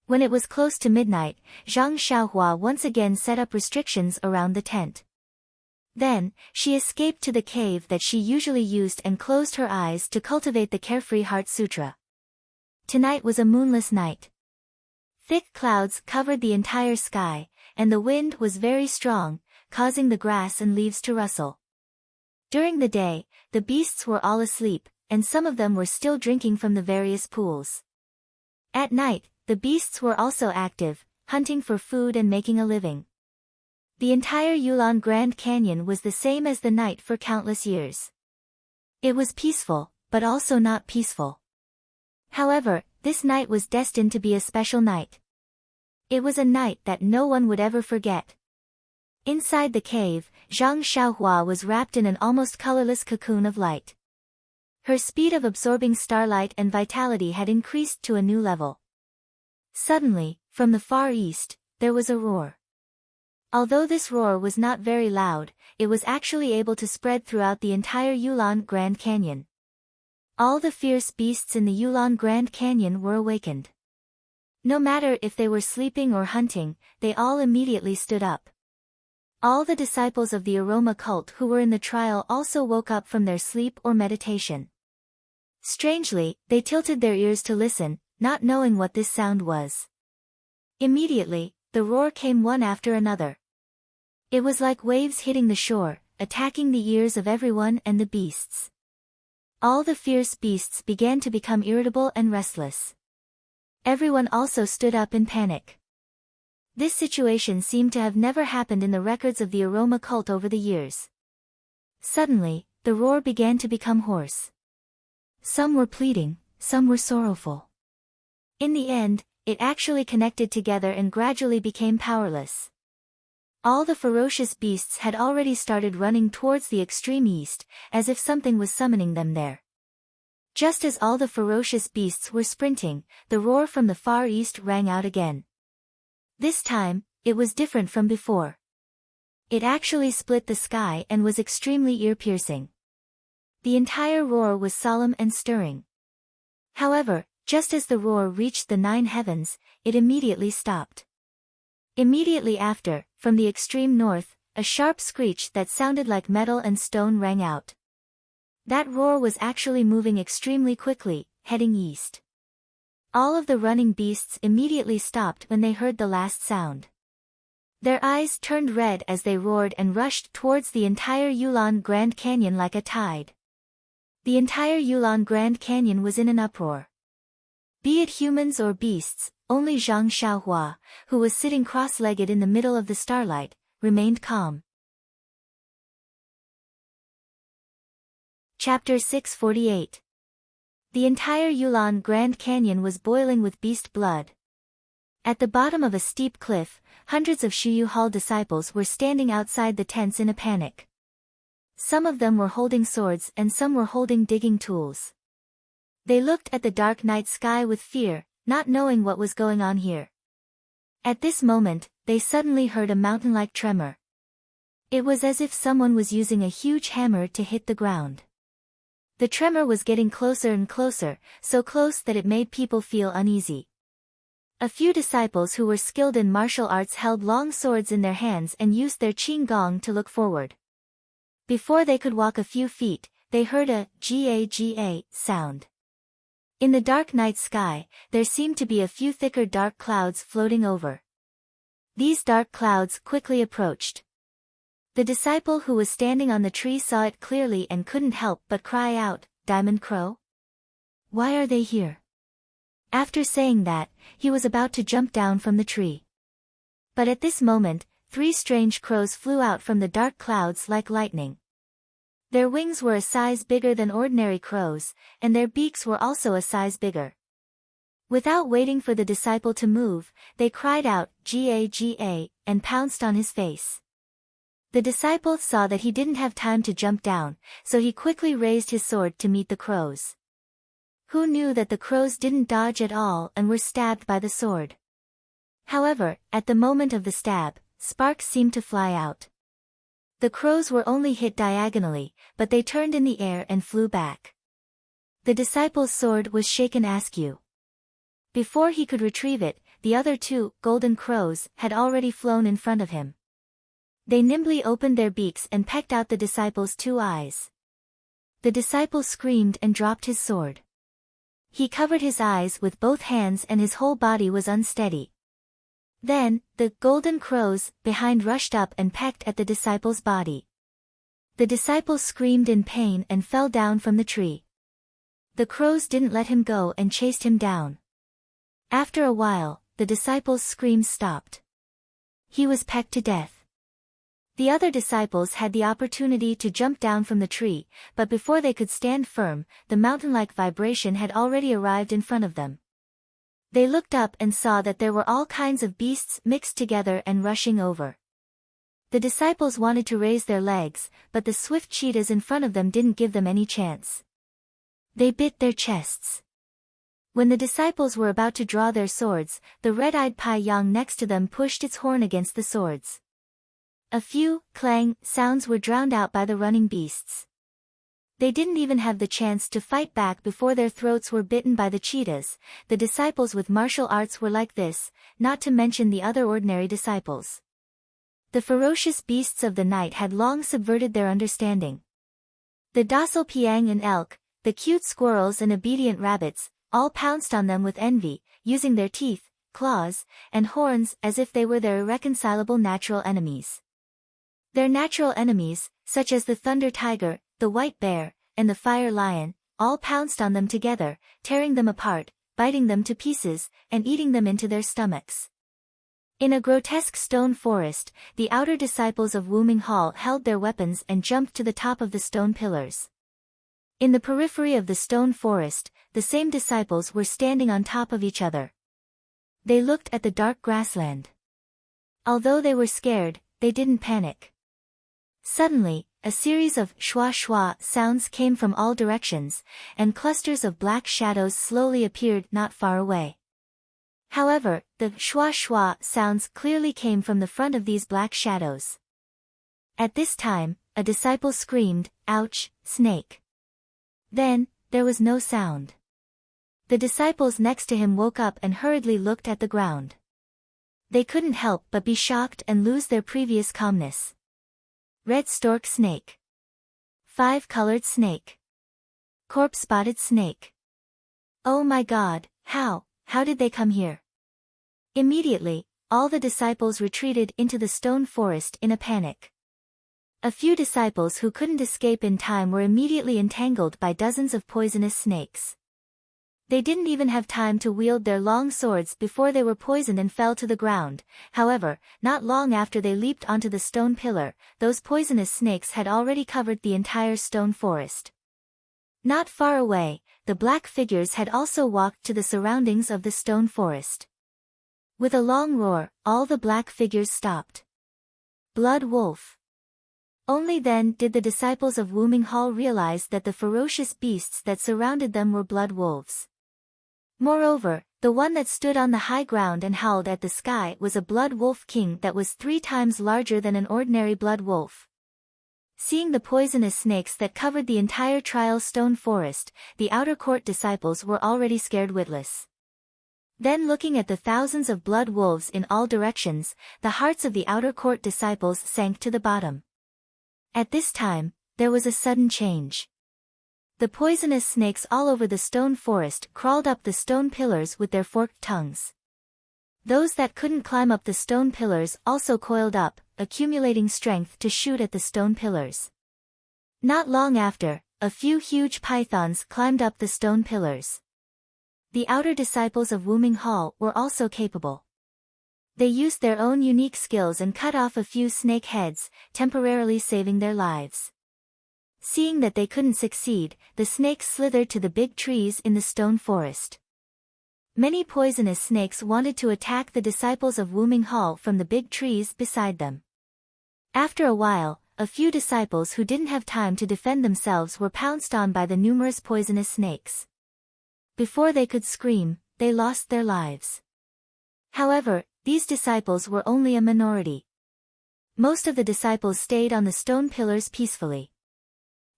S1: When it was close to midnight, Zhang Xiaohua once again set up restrictions around the tent. Then, she escaped to the cave that she usually used and closed her eyes to cultivate the Carefree Heart Sutra. Tonight was a moonless night. Thick clouds covered the entire sky, and the wind was very strong, causing the grass and leaves to rustle. During the day, the beasts were all asleep, and some of them were still drinking from the various pools. At night, the beasts were also active, hunting for food and making a living. The entire Yulon Grand Canyon was the same as the night for countless years. It was peaceful, but also not peaceful. However, this night was destined to be a special night. It was a night that no one would ever forget. Inside the cave, Zhang Xiaohua was wrapped in an almost colorless cocoon of light. Her speed of absorbing starlight and vitality had increased to a new level. Suddenly, from the far east, there was a roar. Although this roar was not very loud, it was actually able to spread throughout the entire Yulon Grand Canyon. All the fierce beasts in the Yulon Grand Canyon were awakened. No matter if they were sleeping or hunting, they all immediately stood up. All the disciples of the aroma cult who were in the trial also woke up from their sleep or meditation. Strangely, they tilted their ears to listen, not knowing what this sound was. Immediately, the roar came one after another. It was like waves hitting the shore, attacking the ears of everyone and the beasts. All the fierce beasts began to become irritable and restless. Everyone also stood up in panic. This situation seemed to have never happened in the records of the aroma cult over the years. Suddenly, the roar began to become hoarse. Some were pleading, some were sorrowful. In the end, it actually connected together and gradually became powerless. All the ferocious beasts had already started running towards the extreme east, as if something was summoning them there. Just as all the ferocious beasts were sprinting, the roar from the far east rang out again. This time, it was different from before. It actually split the sky and was extremely ear-piercing. The entire roar was solemn and stirring. However, just as the roar reached the 9 heavens, it immediately stopped. Immediately after, from the extreme north, a sharp screech that sounded like metal and stone rang out. That roar was actually moving extremely quickly, heading east. All of the running beasts immediately stopped when they heard the last sound. Their eyes turned red as they roared and rushed towards the entire Yulon Grand Canyon like a tide. The entire Yulon Grand Canyon was in an uproar. Be it humans or beasts, only Zhang Xiaohua, who was sitting cross-legged in the middle of the starlight, remained calm. Chapter 648. The entire Yulon Grand Canyon was boiling with beast blood. At the bottom of a steep cliff, hundreds of Shuyu Hall disciples were standing outside the tents in a panic. Some of them were holding swords and some were holding digging tools. They looked at the dark night sky with fear, not knowing what was going on here. At this moment, they suddenly heard a mountain-like tremor. It was as if someone was using a huge hammer to hit the ground. The tremor was getting closer and closer, so close that it made people feel uneasy. A few disciples who were skilled in martial arts held long swords in their hands and used their qing gong to look forward. Before they could walk a few feet, they heard a ga sound. In the dark night sky, there seemed to be a few thicker dark clouds floating over. These dark clouds quickly approached. The disciple who was standing on the tree saw it clearly and couldn't help but cry out, Diamond Crow? Why are they here? After saying that, he was about to jump down from the tree. But at this moment, 3 strange crows flew out from the dark clouds like lightning. Their wings were a size bigger than ordinary crows, and their beaks were also a size bigger. Without waiting for the disciple to move, they cried out, "Ga, Ga," and pounced on his face. The disciple saw that he didn't have time to jump down, so he quickly raised his sword to meet the crows. Who knew that the crows didn't dodge at all and were stabbed by the sword? However, at the moment of the stab, sparks seemed to fly out. The crows were only hit diagonally, but they turned in the air and flew back. The disciple's sword was shaken askew. Before he could retrieve it, the other 2 golden crows had already flown in front of him. They nimbly opened their beaks and pecked out the disciple's 2 eyes. The disciple screamed and dropped his sword. He covered his eyes with both hands and his whole body was unsteady. Then, the golden crows behind rushed up and pecked at the disciple's body. The disciple screamed in pain and fell down from the tree. The crows didn't let him go and chased him down. After a while, the disciple's screams stopped. He was pecked to death. The other disciples had the opportunity to jump down from the tree, but before they could stand firm, the mountain-like vibration had already arrived in front of them. They looked up and saw that there were all kinds of beasts mixed together and rushing over. The disciples wanted to raise their legs, but the swift cheetahs in front of them didn't give them any chance. They bit their chests. When the disciples were about to draw their swords, the red-eyed Pai-yang next to them pushed its horn against the swords. A few clang sounds were drowned out by the running beasts. They didn't even have the chance to fight back before their throats were bitten by the cheetahs. The disciples with martial arts were like this, not to mention the other ordinary disciples. The ferocious beasts of the night had long subverted their understanding. The docile piang and elk, the cute squirrels and obedient rabbits, all pounced on them with envy, using their teeth, claws, and horns as if they were their irreconcilable natural enemies. Their natural enemies, such as the thunder tiger, the white bear, and the fire lion, all pounced on them together, tearing them apart, biting them to pieces, and eating them into their stomachs. In a grotesque stone forest, the outer disciples of Wuming Hall held their weapons and jumped to the top of the stone pillars. In the periphery of the stone forest, the same disciples were standing on top of each other. They looked at the dark grassland. Although they were scared, they didn't panic. Suddenly, a series of shwa-shwa sounds came from all directions, and clusters of black shadows slowly appeared not far away. However, the shwa-shwa sounds clearly came from the front of these black shadows. At this time, a disciple screamed, "Ouch, snake!" Then, there was no sound. The disciples next to him woke up and hurriedly looked at the ground. They couldn't help but be shocked and lose their previous calmness. Red stork snake. 5-colored snake. Corpse-spotted snake. Oh my God, how did they come here? Immediately, all the disciples retreated into the stone forest in a panic. A few disciples who couldn't escape in time were immediately entangled by dozens of poisonous snakes. They didn't even have time to wield their long swords before they were poisoned and fell to the ground. However, not long after they leaped onto the stone pillar, those poisonous snakes had already covered the entire stone forest. Not far away, the black figures had also walked to the surroundings of the stone forest. With a long roar, all the black figures stopped. Blood wolf. Only then did the disciples of Wuming Hall realize that the ferocious beasts that surrounded them were blood wolves. Moreover, the one that stood on the high ground and howled at the sky was a blood wolf king that was 3 times larger than an ordinary blood wolf. Seeing the poisonous snakes that covered the entire trial stone forest, the outer court disciples were already scared witless. Then looking at the thousands of blood wolves in all directions, the hearts of the outer court disciples sank to the bottom. At this time, there was a sudden change. The poisonous snakes all over the stone forest crawled up the stone pillars with their forked tongues. Those that couldn't climb up the stone pillars also coiled up, accumulating strength to shoot at the stone pillars. Not long after, a few huge pythons climbed up the stone pillars. The outer disciples of Wuming Hall were also capable. They used their own unique skills and cut off a few snake heads, temporarily saving their lives. Seeing that they couldn't succeed, the snakes slithered to the big trees in the stone forest. Many poisonous snakes wanted to attack the disciples of Wuming Hall from the big trees beside them. After a while, a few disciples who didn't have time to defend themselves were pounced on by the numerous poisonous snakes. Before they could scream, they lost their lives. However, these disciples were only a minority. Most of the disciples stayed on the stone pillars peacefully.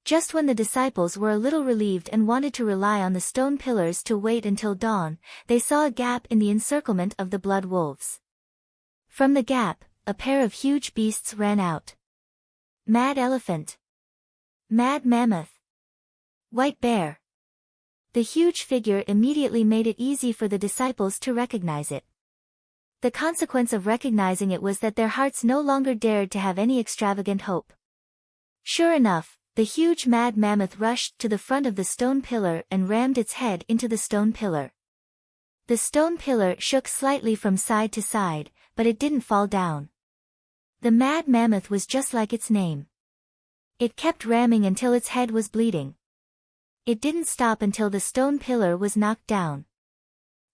S1: Just when the disciples were a little relieved and wanted to rely on the stone pillars to wait until dawn, they saw a gap in the encirclement of the blood wolves. From the gap, a pair of huge beasts ran out. Mad elephant. Mad mammoth. White bear. The huge figure immediately made it easy for the disciples to recognize it. The consequence of recognizing it was that their hearts no longer dared to have any extravagant hope. Sure enough, the huge mad mammoth rushed to the front of the stone pillar and rammed its head into the stone pillar. The stone pillar shook slightly from side to side, but it didn't fall down. The mad mammoth was just like its name. It kept ramming until its head was bleeding. It didn't stop until the stone pillar was knocked down.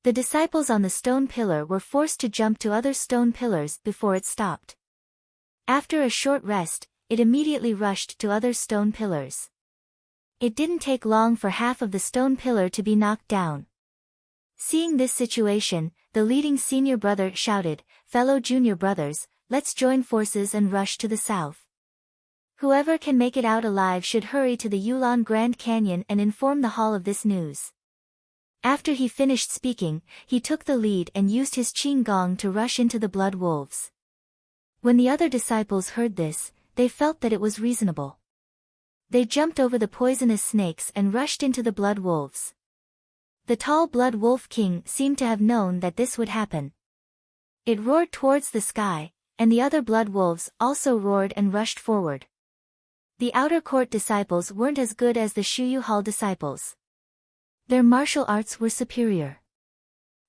S1: The disciples on the stone pillar were forced to jump to other stone pillars before it stopped. After a short rest, it immediately rushed to other stone pillars. It didn't take long for half of the stone pillar to be knocked down. Seeing this situation, the leading senior brother shouted, "Fellow junior brothers, let's join forces and rush to the south. Whoever can make it out alive should hurry to the Yulon Grand Canyon and inform the hall of this news." After he finished speaking, he took the lead and used his qing gong to rush into the blood wolves. When the other disciples heard this, they felt that it was reasonable. They jumped over the poisonous snakes and rushed into the blood wolves. The tall blood wolf king seemed to have known that this would happen. It roared towards the sky, and the other blood wolves also roared and rushed forward. The outer court disciples weren't as good as the Shuyu Hall disciples. Their martial arts were superior.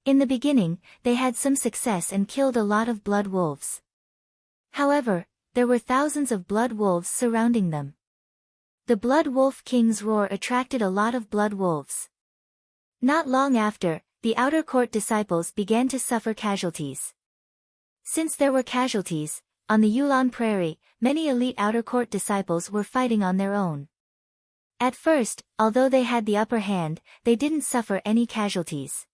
S1: In the beginning, they had some success and killed a lot of blood wolves. However, there were thousands of blood wolves surrounding them. The blood wolf king's roar attracted a lot of blood wolves. Not long after, the outer court disciples began to suffer casualties. Since there were casualties, on the Yulon Prairie, many elite outer court disciples were fighting on their own. At first, although they had the upper hand, they didn't suffer any casualties.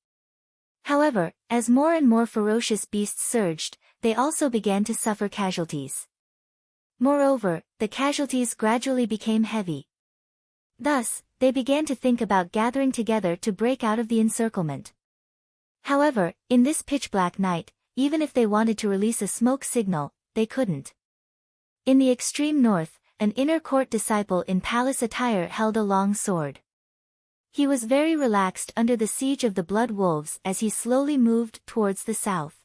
S1: However, as more and more ferocious beasts surged, they also began to suffer casualties. Moreover, the casualties gradually became heavy. Thus, they began to think about gathering together to break out of the encirclement. However, in this pitch-black night, even if they wanted to release a smoke signal, they couldn't. In the extreme north, an inner court disciple in palace attire held a long sword. He was very relaxed under the siege of the blood wolves as he slowly moved towards the south.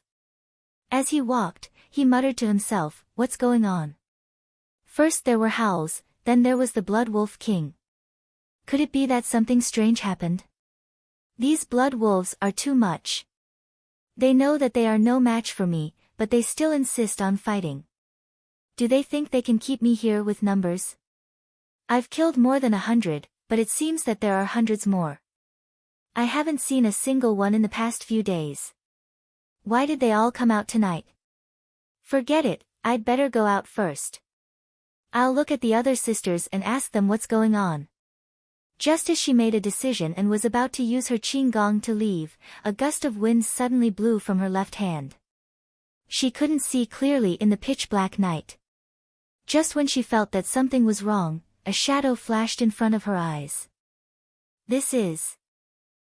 S1: As he walked, he muttered to himself, "What's going on?" First there were howls, then there was the blood wolf king. Could it be that something strange happened? These blood wolves are too much. They know that they are no match for me, but they still insist on fighting. Do they think they can keep me here with numbers? I've killed more than 100, but it seems that there are hundreds more. I haven't seen a single one in the past few days. Why did they all come out tonight? Forget it, I'd better go out first. I'll look at the other sisters and ask them what's going on. Just as she made a decision and was about to use her qing gong to leave, a gust of wind suddenly blew from her left hand. She couldn't see clearly in the pitch-black night. Just when she felt that something was wrong, a shadow flashed in front of her eyes. This is...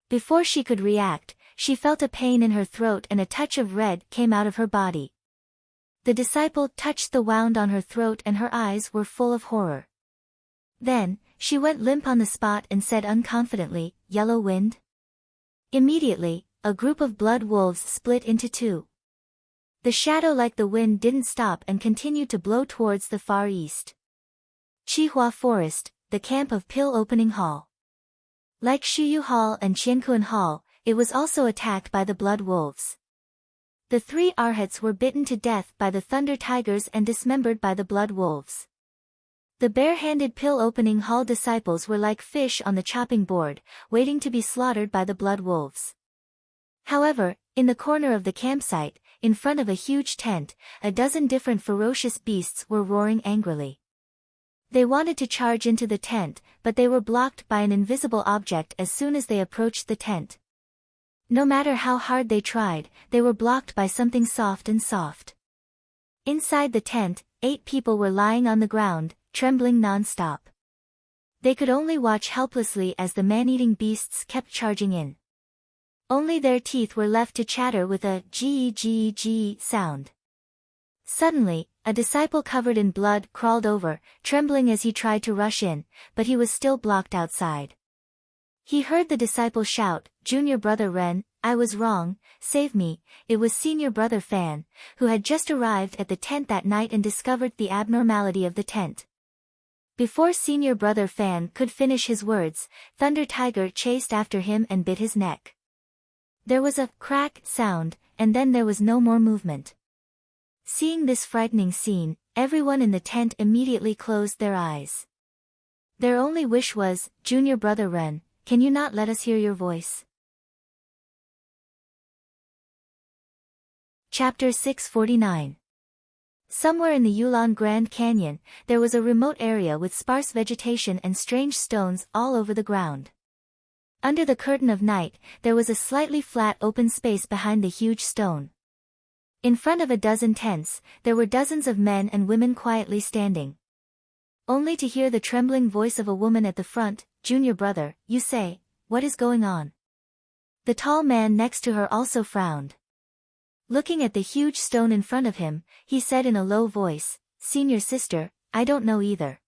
S1: Before she could react, she felt a pain in her throat and a touch of red came out of her body. The disciple touched the wound on her throat and her eyes were full of horror. Then, she went limp on the spot and said unconfidently, "Yellow wind?" Immediately, a group of blood wolves split into two. The shadow like the wind didn't stop and continued to blow towards the far east. Chihua Forest, the camp of Pill Opening Hall. Like Shuyu Hall and Qiankuan Hall, it was also attacked by the blood wolves. The 3 arhats were bitten to death by the thunder tigers and dismembered by the blood wolves. The bare-handed Pill Opening Hall disciples were like fish on the chopping board, waiting to be slaughtered by the blood wolves. However, in the corner of the campsite, in front of a huge tent, a dozen different ferocious beasts were roaring angrily. They wanted to charge into the tent, but they were blocked by an invisible object as soon as they approached the tent. No matter how hard they tried, they were blocked by something soft and soft. Inside the tent, 8 people were lying on the ground, trembling non-stop. They could only watch helplessly as the man-eating beasts kept charging in. Only their teeth were left to chatter with a gee sound. Suddenly, a disciple covered in blood crawled over, trembling as he tried to rush in, but he was still blocked outside. He heard the disciple shout, "Junior brother Ren, I was wrong, save me." It was senior brother Fan, who had just arrived at the tent that night and discovered the abnormality of the tent. Before senior brother Fan could finish his words, Thunder Tiger chased after him and bit his neck. There was a crack sound, and then there was no more movement. Seeing this frightening scene, everyone in the tent immediately closed their eyes. Their only wish was, "Junior brother Ren, can you not let us hear your voice?" Chapter 649. Somewhere in the Yulon Grand Canyon, there was a remote area with sparse vegetation and strange stones all over the ground. Under the curtain of night, there was a slightly flat open space behind the huge stone. In front of a dozen tents, there were dozens of men and women quietly standing. Only to hear the trembling voice of a woman at the front, "Junior brother, you say, what is going on?" The tall man next to her also frowned. Looking at the huge stone in front of him, he said in a low voice, "Senior sister, I don't know either."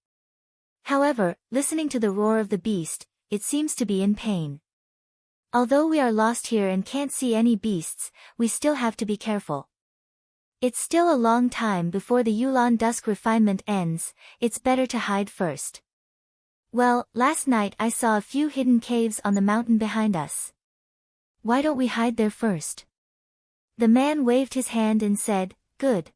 S1: However, listening to the roar of the beast, it seems to be in pain. Although we are lost here and can't see any beasts, we still have to be careful. It's still a long time before the Yulon dusk refinement ends, it's better to hide first. Well, last night I saw a few hidden caves on the mountain behind us. Why don't we hide there first? The man waved his hand and said, "Good.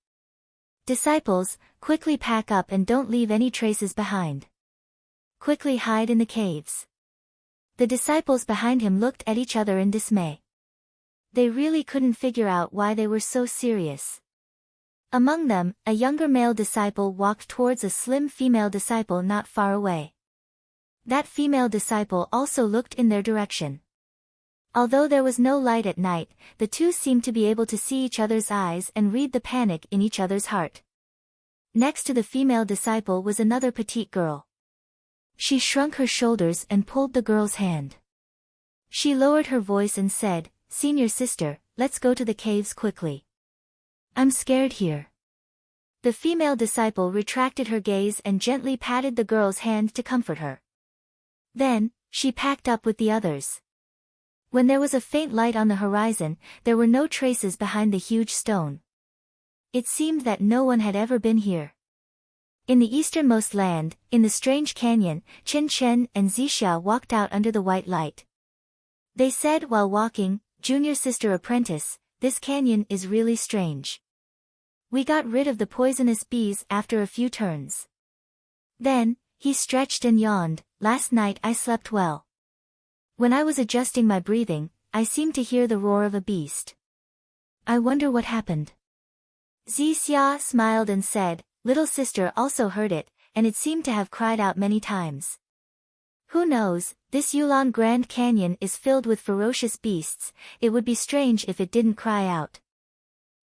S1: Disciples, quickly pack up and don't leave any traces behind. Quickly hide in the caves." The disciples behind him looked at each other in dismay. They really couldn't figure out why they were so serious. Among them, a younger male disciple walked towards a slim female disciple not far away. That female disciple also looked in their direction. Although there was no light at night, the two seemed to be able to see each other's eyes and read the panic in each other's heart. Next to the female disciple was another petite girl. She shrunk her shoulders and pulled the girl's hand. She lowered her voice and said, "Senior sister, let's go to the caves quickly. I'm scared here." The female disciple retracted her gaze and gently patted the girl's hand to comfort her. Then, she packed up with the others. When there was a faint light on the horizon, there were no traces behind the huge stone. It seemed that no one had ever been here. In the easternmost land, in the strange canyon, Chen Chen and Zixia walked out under the white light. They said while walking, "Junior sister apprentice, this canyon is really strange. We got rid of the poisonous bees after a few turns." Then, he stretched and yawned, "Last night I slept well. When I was adjusting my breathing, I seemed to hear the roar of a beast. I wonder what happened." Zixia smiled and said, "Little sister also heard it, and it seemed to have cried out many times. Who knows, this Yulon Grand Canyon is filled with ferocious beasts, it would be strange if it didn't cry out."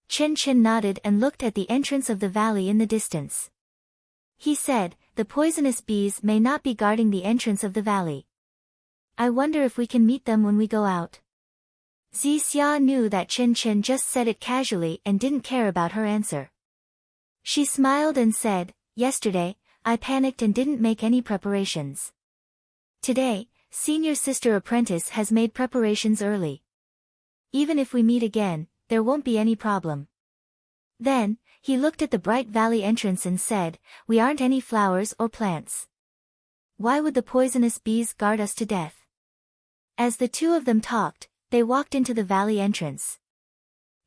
S1: Chen Chen nodded and looked at the entrance of the valley in the distance. He said, "The poisonous bees may not be guarding the entrance of the valley. I wonder if we can meet them when we go out." Zixia knew that Chen Chen just said it casually and didn't care about her answer. She smiled and said, "Yesterday, I panicked and didn't make any preparations. Today, senior sister apprentice has made preparations early. Even if we meet again, there won't be any problem." Then, he looked at the bright valley entrance and said, "We aren't any flowers or plants. why would the poisonous bees guard us to death? As the two of them talked, they walked into the valley entrance.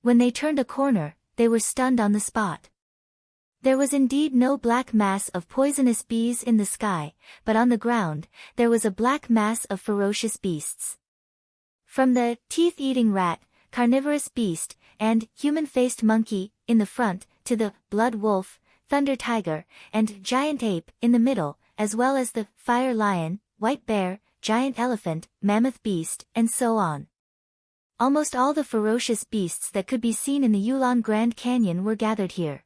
S1: When they turned a corner, they were stunned on the spot. There was indeed no black mass of poisonous bees in the sky, but on the ground, there was a black mass of ferocious beasts. From the teeth-eating rat, carnivorous beast, and human-faced monkey, in the front, to the blood wolf, thunder tiger, and giant ape, in the middle, as well as the fire lion, white bear, giant elephant, mammoth beast, and so on. Almost all the ferocious beasts that could be seen in the Yulon Grand Canyon were gathered here.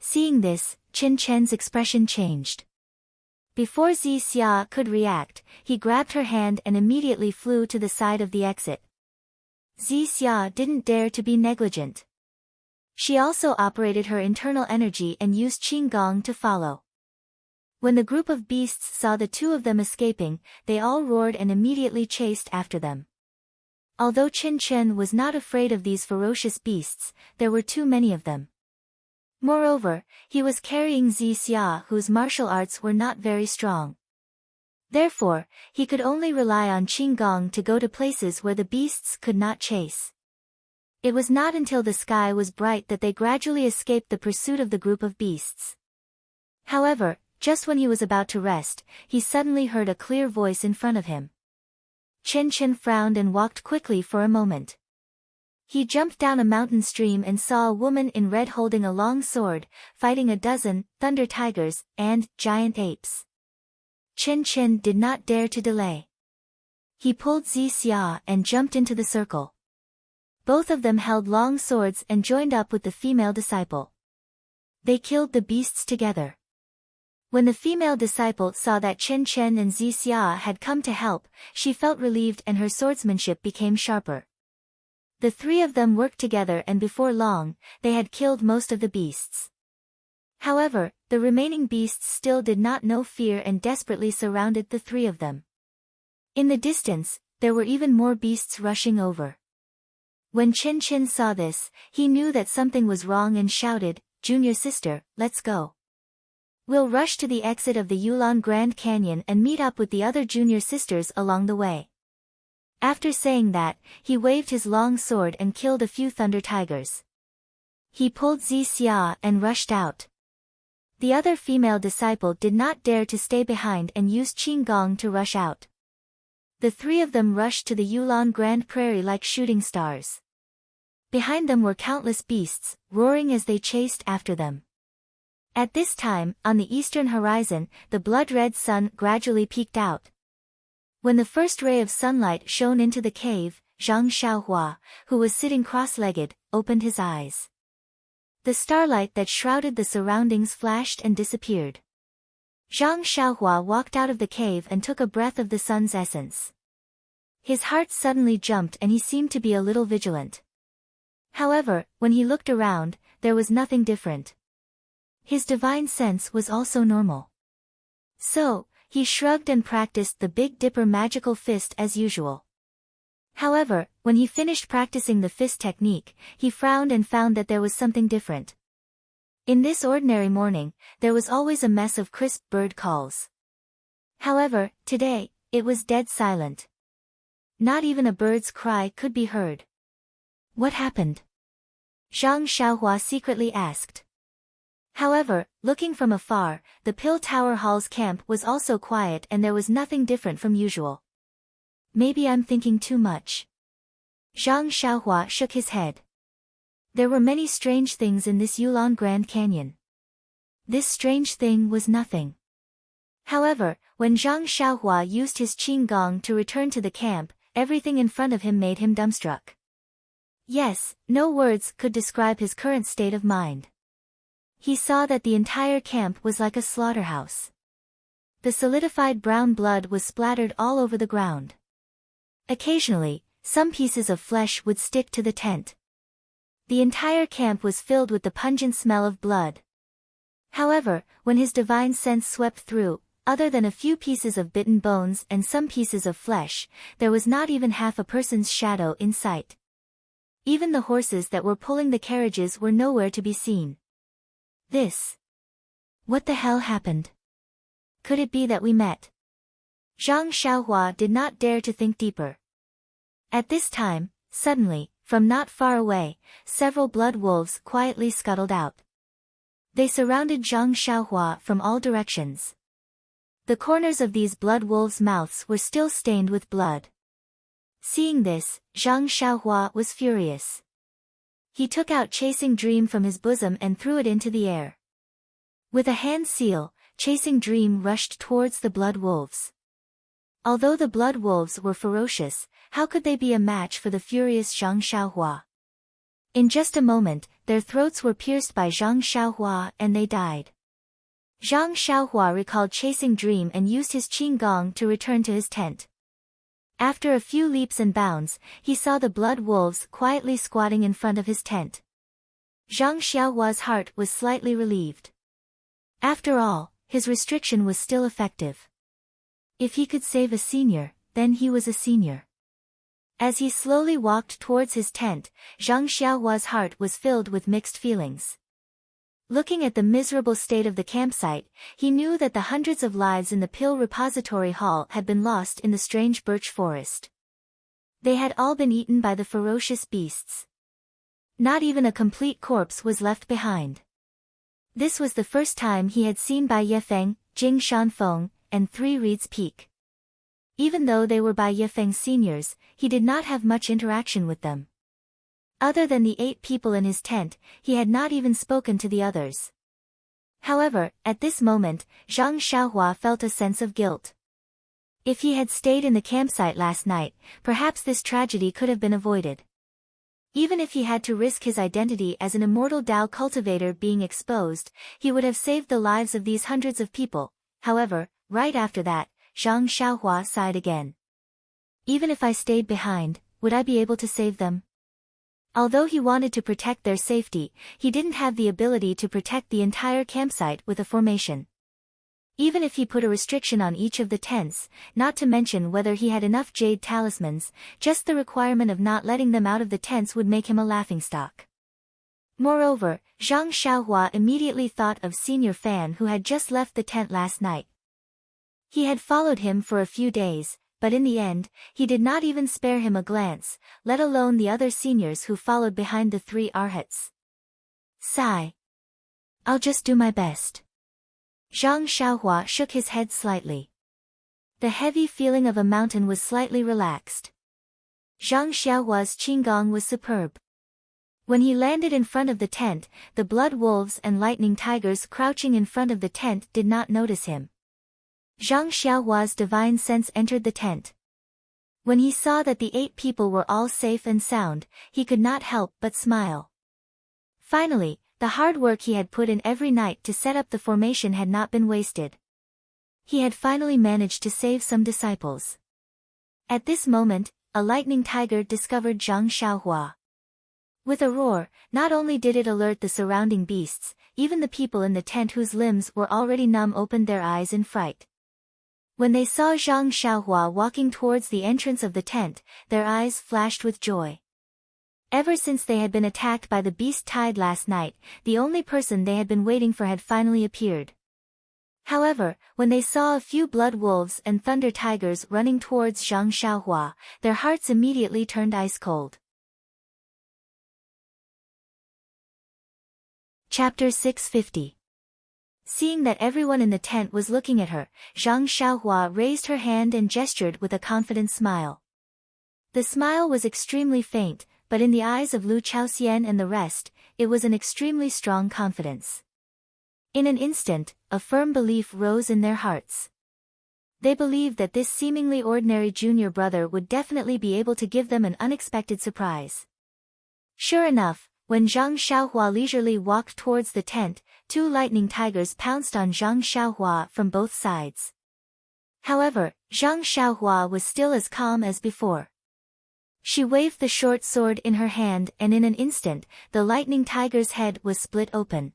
S1: Seeing this, Qin Chen's expression changed. Before Xia could react, he grabbed her hand and immediately flew to the side of the exit. Xia didn't dare to be negligent. She also operated her internal energy and used Qinggong to follow. When the group of beasts saw the two of them escaping, they all roared and immediately chased after them. Although Qin Chen was not afraid of these ferocious beasts, there were too many of them. Moreover, he was carrying Xia, whose martial arts were not very strong. Therefore, he could only rely on Qinggong to go to places where the beasts could not chase. It was not until the sky was bright that they gradually escaped the pursuit of the group of beasts. However, just when he was about to rest, he suddenly heard a clear voice in front of him. Qin Chen frowned and walked quickly for a moment. He jumped down a mountain stream and saw a woman in red holding a long sword, fighting a dozen thunder tigers and giant apes. Qin Chen did not dare to delay. He pulled Xia and jumped into the circle. Both of them held long swords and joined up with the female disciple. They killed the beasts together. When the female disciple saw that Qin Chen and Xia had come to help, she felt relieved and her swordsmanship became sharper. The three of them worked together and before long, they had killed most of the beasts. However, the remaining beasts still did not know fear and desperately surrounded the three of them. In the distance, there were even more beasts rushing over. When Qin Chen saw this, he knew that something was wrong and shouted, "Junior sister, let's go. We'll rush to the exit of the Yulon Grand Canyon and meet up with the other junior sisters along the way." After saying that, he waved his long sword and killed a few thunder tigers. He pulled Xia and rushed out. The other female disciple did not dare to stay behind and used Qinggong to rush out. The three of them rushed to the Yulon Grand Prairie like shooting stars. Behind them were countless beasts, roaring as they chased after them. At this time, on the eastern horizon, the blood-red sun gradually peeked out. When the first ray of sunlight shone into the cave, Zhang Xiaohua, who was sitting cross-legged, opened his eyes. The starlight that shrouded the surroundings flashed and disappeared. Zhang Xiaohua walked out of the cave and took a breath of the sun's essence. His heart suddenly jumped and he seemed to be a little vigilant. However, when he looked around, there was nothing different. His divine sense was also normal. So, he shrugged and practiced the Big Dipper magical fist as usual. However, when he finished practicing the fist technique, he frowned and found that there was something different. In this ordinary morning, there was always a mess of crisp bird calls. However, today, it was dead silent. Not even a bird's cry could be heard. What happened? Zhang Xiaohua secretly asked. However, looking from afar, the Pill Tower Hall's camp was also quiet and there was nothing different from usual. Maybe I'm thinking too much. Zhang Xiaohua shook his head. There were many strange things in this Yulon Grand Canyon. This strange thing was nothing. However, when Zhang Xiaohua used his Qinggong to return to the camp, everything in front of him made him dumbstruck. Yes, no words could describe his current state of mind. He saw that the entire camp was like a slaughterhouse. The solidified brown blood was splattered all over the ground. Occasionally, some pieces of flesh would stick to the tent. The entire camp was filled with the pungent smell of blood. However, when his divine sense swept through, other than a few pieces of bitten bones and some pieces of flesh, there was not even half a person's shadow in sight. Even the horses that were pulling the carriages were nowhere to be seen. What the hell happened? could it be that we met? Zhang Xiaohua did not dare to think deeper. At this time, suddenly, from not far away, several blood wolves quietly scuttled out. They surrounded Zhang Xiaohua from all directions. The corners of these blood wolves' mouths were still stained with blood. Seeing this, Zhang Xiaohua was furious. He took out Chasing Dream from his bosom and threw it into the air. With a hand seal, Chasing Dream rushed towards the blood wolves. Although the blood wolves were ferocious, how could they be a match for the furious Zhang Xiaohua? In just a moment, their throats were pierced by Zhang Xiaohua and they died. Zhang Xiaohua recalled Chasing Dream and used his qinggong to return to his tent. After a few leaps and bounds, he saw the blood wolves quietly squatting in front of his tent. Zhang Xiaohua's heart was slightly relieved. After all, his restriction was still effective. If he could save a senior, then he was a senior. As he slowly walked towards his tent, Zhang Xiaohua's heart was filled with mixed feelings. Looking at the miserable state of the campsite, he knew that the hundreds of lives in the pill repository hall had been lost in the strange birch forest. They had all been eaten by the ferocious beasts. Not even a complete corpse was left behind. This was the first time he had seen Bai Yefeng, Jing Shanfeng, and Three Reeds Peak. Even though they were Bai Yefeng's seniors, he did not have much interaction with them. Other than the 8 people in his tent, he had not even spoken to the others. However, at this moment, Zhang Xiaohua felt a sense of guilt. If he had stayed in the campsite last night, perhaps this tragedy could have been avoided. Even if he had to risk his identity as an immortal Dao cultivator being exposed, he would have saved the lives of these hundreds of people. However, right after that, Zhang Xiaohua sighed again. Even if I stayed behind, would I be able to save them? Although he wanted to protect their safety, he didn't have the ability to protect the entire campsite with a formation. Even if he put a restriction on each of the tents, not to mention whether he had enough jade talismans, just the requirement of not letting them out of the tents would make him a laughingstock. Moreover, Zhang Xiaohua immediately thought of Senior Fan who had just left the tent last night. He had followed him for a few days, but in the end, he did not even spare him a glance, let alone the other seniors who followed behind the 3 arhats. Sigh. I'll just do my best. Zhang Xiaohua shook his head slightly. The heavy feeling of a mountain was slightly relaxed. Zhang Xiaohua's qinggong was superb. When he landed in front of the tent, the blood wolves and lightning tigers crouching in front of the tent did not notice him. Zhang Xiaohua's divine sense entered the tent. When he saw that the 8 people were all safe and sound, he could not help but smile. Finally, the hard work he had put in every night to set up the formation had not been wasted. He had finally managed to save some disciples. At this moment, a lightning tiger discovered Zhang Xiaohua. With a roar, not only did it alert the surrounding beasts, even the people in the tent whose limbs were already numb opened their eyes in fright. When they saw Zhang Xiaohua walking towards the entrance of the tent, their eyes flashed with joy. Ever since they had been attacked by the beast tide last night, the only person they had been waiting for had finally appeared. However, when they saw a few blood wolves and thunder tigers running towards Zhang Xiaohua, their hearts immediately turned ice cold. Chapter 650. Seeing that everyone in the tent was looking at her, Zhang Xiaohua raised her hand and gestured with a confident smile. The smile was extremely faint, but in the eyes of Lu Chaoxian and the rest, it was an extremely strong confidence. In an instant, a firm belief rose in their hearts. They believed that this seemingly ordinary junior brother would definitely be able to give them an unexpected surprise. Sure enough, when Zhang Xiaohua leisurely walked towards the tent, 2 lightning tigers pounced on Zhang Xiaohua from both sides. However, Zhang Xiaohua was still as calm as before. She waved the short sword in her hand and in an instant, the lightning tiger's head was split open.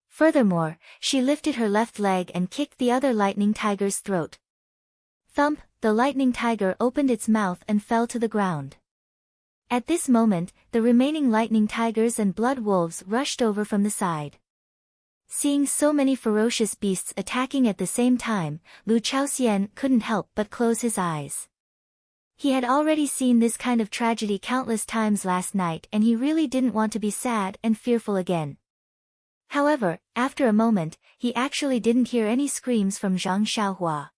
S1: Furthermore, she lifted her left leg and kicked the other lightning tiger's throat. Thump, the lightning tiger opened its mouth and fell to the ground. At this moment, the remaining lightning tigers and blood wolves rushed over from the side. Seeing so many ferocious beasts attacking at the same time, Lu Chaoxian couldn't help but close his eyes. He had already seen this kind of tragedy countless times last night and he really didn't want to be sad and fearful again. However, after a moment, he actually didn't hear any screams from Zhang Xiaohua.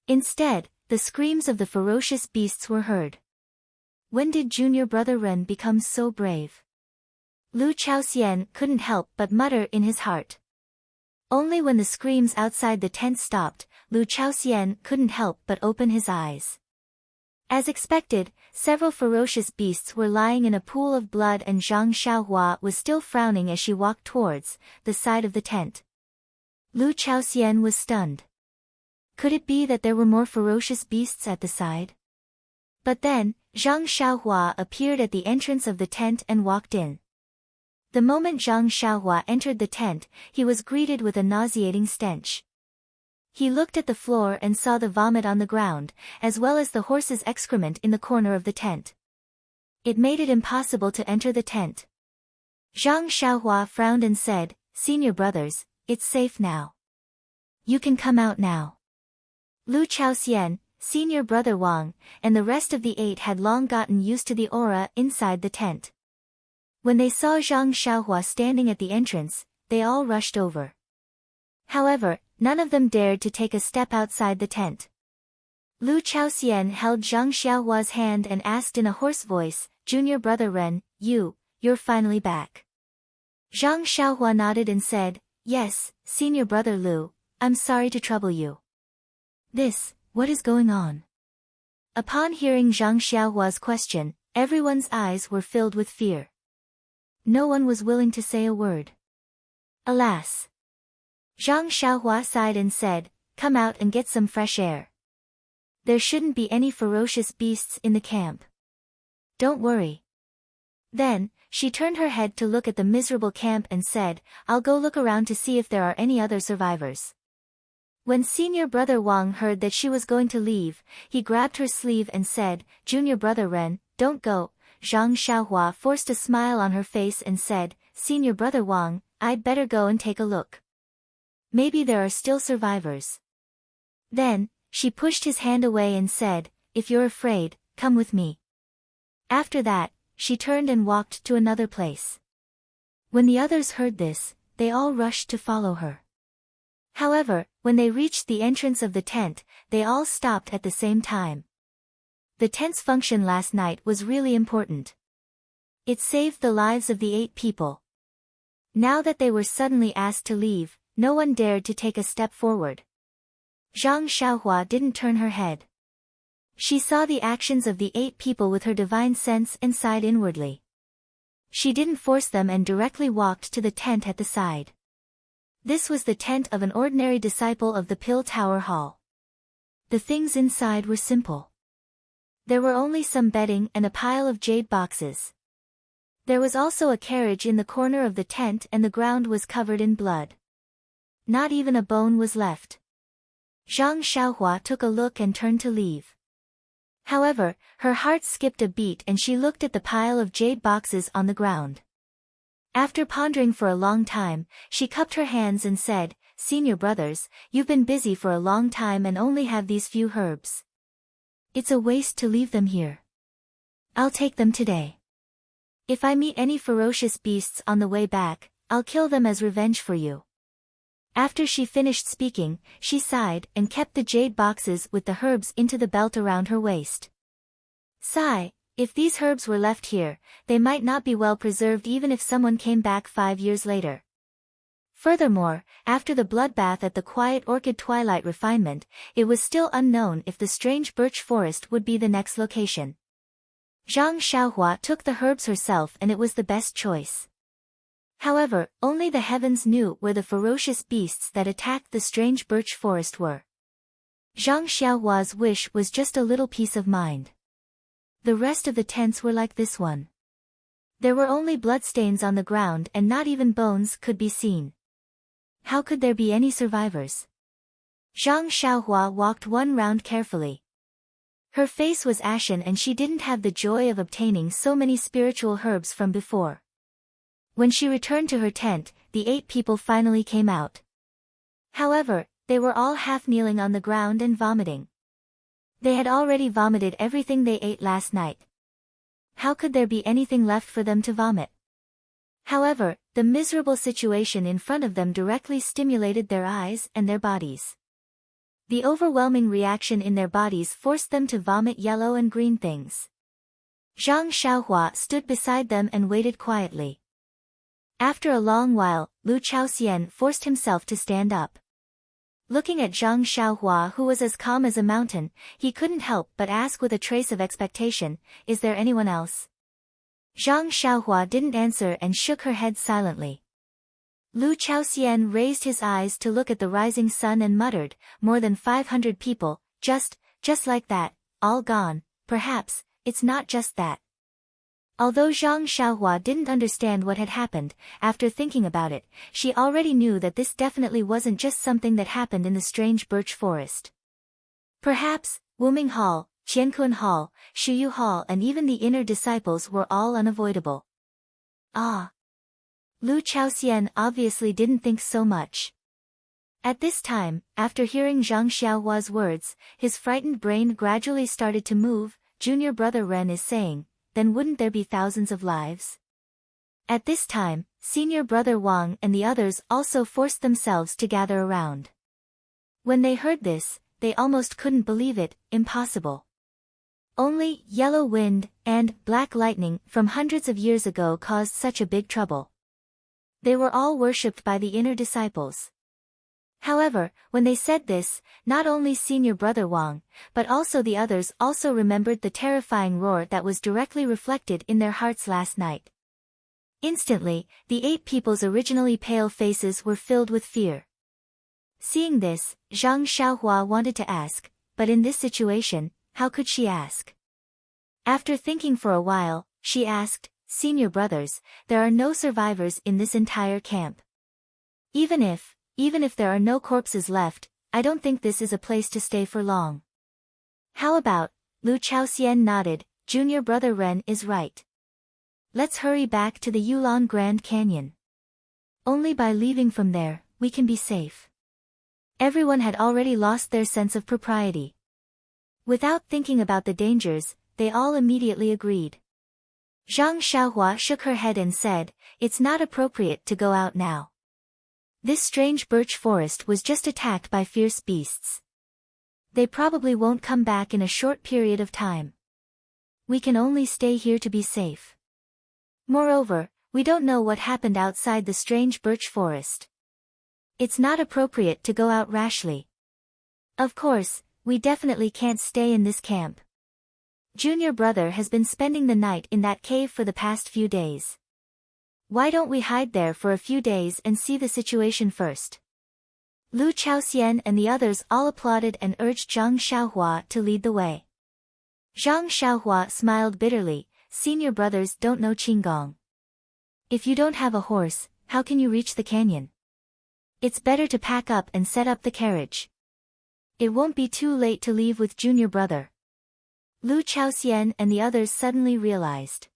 S1: Instead, the screams of the ferocious beasts were heard. When did junior brother Ren become so brave? Lu Chaoxian couldn't help but mutter in his heart. Only when the screams outside the tent stopped, Lu Chaoxian couldn't help but open his eyes. As expected, several ferocious beasts were lying in a pool of blood and Zhang Xiaohua was still frowning as she walked towards the side of the tent. Lu Chaoxian was stunned. Could it be that there were more ferocious beasts at the side? But then, Zhang Xiaohua appeared at the entrance of the tent and walked in. The moment Zhang Xiaohua entered the tent, he was greeted with a nauseating stench. He looked at the floor and saw the vomit on the ground, as well as the horse's excrement in the corner of the tent. It made it impossible to enter the tent. Zhang Xiaohua frowned and said, "Senior brothers, it's safe now. You can come out now." Lu Chaoxian, senior brother Wang, and the rest of the 8 had long gotten used to the aura inside the tent. When they saw Zhang Xiaohua standing at the entrance, they all rushed over. However, none of them dared to take a step outside the tent. Lu Chaoxian held Zhang Xiaohua's hand and asked in a hoarse voice, "Junior brother Ren, you're finally back." Zhang Xiaohua nodded and said, "Yes, senior brother Lu, I'm sorry to trouble you." What is going on? Upon hearing Zhang Xiaohua's question, everyone's eyes were filled with fear. No one was willing to say a word. Alas! Zhang Xiaohua sighed and said, "Come out and get some fresh air. There shouldn't be any ferocious beasts in the camp. Don't worry." Then, she turned her head to look at the miserable camp and said, "I'll go look around to see if there are any other survivors." When senior brother Wang heard that she was going to leave, he grabbed her sleeve and said, "Junior brother Ren, don't go." Zhang Xiaohua forced a smile on her face and said, "Senior brother Wang, I'd better go and take a look. Maybe there are still survivors." Then, she pushed his hand away and said, "If you're afraid, come with me." After that, she turned and walked to another place. When the others heard this, they all rushed to follow her. However, when they reached the entrance of the tent, they all stopped at the same time. The tent's function last night was really important. It saved the lives of the 8 people. Now that they were suddenly asked to leave, no one dared to take a step forward. Zhang Xiaohua didn't turn her head. She saw the actions of the 8 people with her divine sense and sighed inwardly. She didn't force them and directly walked to the tent at the side. This was the tent of an ordinary disciple of the Pill Tower Hall. The things inside were simple. There were only some bedding and a pile of jade boxes. There was also a carriage in the corner of the tent and the ground was covered in blood. Not even a bone was left. Zhang Xiaohua took a look and turned to leave. However, her heart skipped a beat and she looked at the pile of jade boxes on the ground. After pondering for a long time, she cupped her hands and said, "Senior brothers, you've been busy for a long time and only have these few herbs. It's a waste to leave them here. I'll take them today. If I meet any ferocious beasts on the way back, I'll kill them as revenge for you." After she finished speaking, she sighed and kept the jade boxes with the herbs into the belt around her waist. Sigh, if these herbs were left here, they might not be well preserved even if someone came back 5 years later. Furthermore, after the bloodbath at the Quiet Orchid Twilight Refinement, it was still unknown if the strange birch forest would be the next location. Zhang Xiaohua took the herbs herself and it was the best choice. However, only the heavens knew where the ferocious beasts that attacked the strange birch forest were. Zhang Xiaohua's wish was just a little peace of mind. The rest of the tents were like this one. There were only bloodstains on the ground and not even bones could be seen. How could there be any survivors? Zhang Xiaohua walked one round carefully. Her face was ashen and she didn't have the joy of obtaining so many spiritual herbs from before. When she returned to her tent, the 8 people finally came out. However, they were all half kneeling on the ground and vomiting. They had already vomited everything they ate last night. How could there be anything left for them to vomit? However, the miserable situation in front of them directly stimulated their eyes and their bodies. The overwhelming reaction in their bodies forced them to vomit yellow and green things. Zhang Xiaohua stood beside them and waited quietly. After a long while, Lu Chaoxian forced himself to stand up. Looking at Zhang Xiaohua, who was as calm as a mountain, he couldn't help but ask with a trace of expectation, "Is there anyone else?" Zhang Xiaohua didn't answer and shook her head silently. Lu Chaoxian raised his eyes to look at the rising sun and muttered, "More than 500 people, just like that, all gone. Perhaps, it's not just that." Although Zhang Xiaohua didn't understand what had happened, after thinking about it, she already knew that this definitely wasn't just something that happened in the strange birch forest. Perhaps, Wuming Hall, Qiankuan Hall, Shuyu Hall and even the inner disciples were all unavoidable. Ah! Lu Chaoxian obviously didn't think so much. At this time, after hearing Zhang Xiaohua's words, his frightened brain gradually started to move. Junior brother Ren is saying, then wouldn't there be thousands of lives? At this time, senior brother Wang and the others also forced themselves to gather around. When they heard this, they almost couldn't believe it. Impossible. Only yellow wind and black lightning from hundreds of years ago caused such a big trouble. They were all worshipped by the inner disciples. However, when they said this, not only senior brother Wang, but also the others also remembered the terrifying roar that was directly reflected in their hearts last night. Instantly, the 8 people's originally pale faces were filled with fear. Seeing this, Zhang Xiaohua wanted to ask, but in this situation, how could she ask? After thinking for a while, she asked, "Senior brothers, there are no survivors in this entire camp. Even if there are no corpses left, I don't think this is a place to stay for long." "How about?" Lu Chaoxian nodded, "Junior brother Ren is right. Let's hurry back to the Yulon Grand Canyon. Only by leaving from there, we can be safe." Everyone had already lost their sense of propriety. Without thinking about the dangers, they all immediately agreed. Zhang Xiaohua shook her head and said, "It's not appropriate to go out now. This strange birch forest was just attacked by fierce beasts. They probably won't come back in a short period of time. We can only stay here to be safe. Moreover, we don't know what happened outside the strange birch forest. It's not appropriate to go out rashly. Of course, we definitely can't stay in this camp. Junior brother has been spending the night in that cave for the past few days. Why don't we hide there for a few days and see the situation first?" Lu Chaoxian and the others all applauded and urged Zhang Xiaohua to lead the way. Zhang Xiaohua smiled bitterly, "Senior brothers don't know Qinggong. If you don't have a horse, how can you reach the canyon? It's better to pack up and set up the carriage. It won't be too late to leave with junior brother." Lu Chaoxian and the others suddenly realized.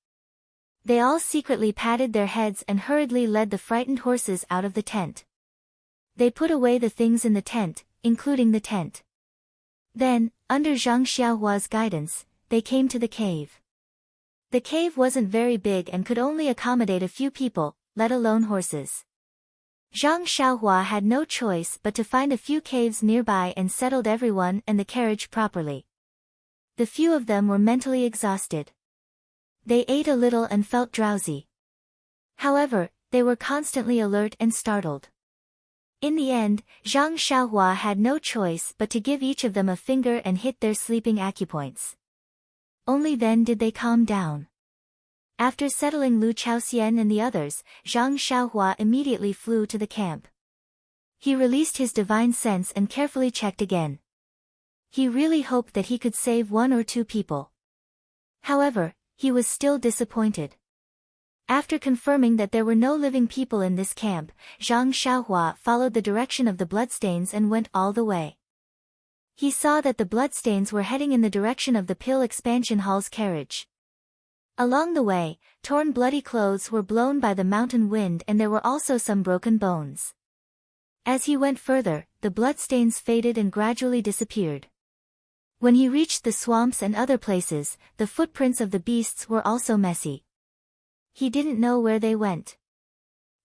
S1: They all secretly patted their heads and hurriedly led the frightened horses out of the tent. They put away the things in the tent, including the tent. Then, under Zhang Xiaohua's guidance, they came to the cave. The cave wasn't very big and could only accommodate a few people, let alone horses. Zhang Xiaohua had no choice but to find a few caves nearby and settled everyone and the carriage properly. The few of them were mentally exhausted. They ate a little and felt drowsy. However, they were constantly alert and startled. In the end, Zhang Xiaohua had no choice but to give each of them a finger and hit their sleeping acupoints. Only then did they calm down. After settling Lu Chaoxian and the others, Zhang Xiaohua immediately flew to the camp. He released his divine sense and carefully checked again. He really hoped that he could save 1 or 2 people. However, he was still disappointed. After confirming that there were no living people in this camp, Zhang Xiaohua followed the direction of the bloodstains and went all the way. He saw that the bloodstains were heading in the direction of the Pill Expansion Hall's carriage. Along the way, torn bloody clothes were blown by the mountain wind and there were also some broken bones. As he went further, the bloodstains faded and gradually disappeared. When he reached the swamps and other places, the footprints of the beasts were also messy. He didn't know where they went.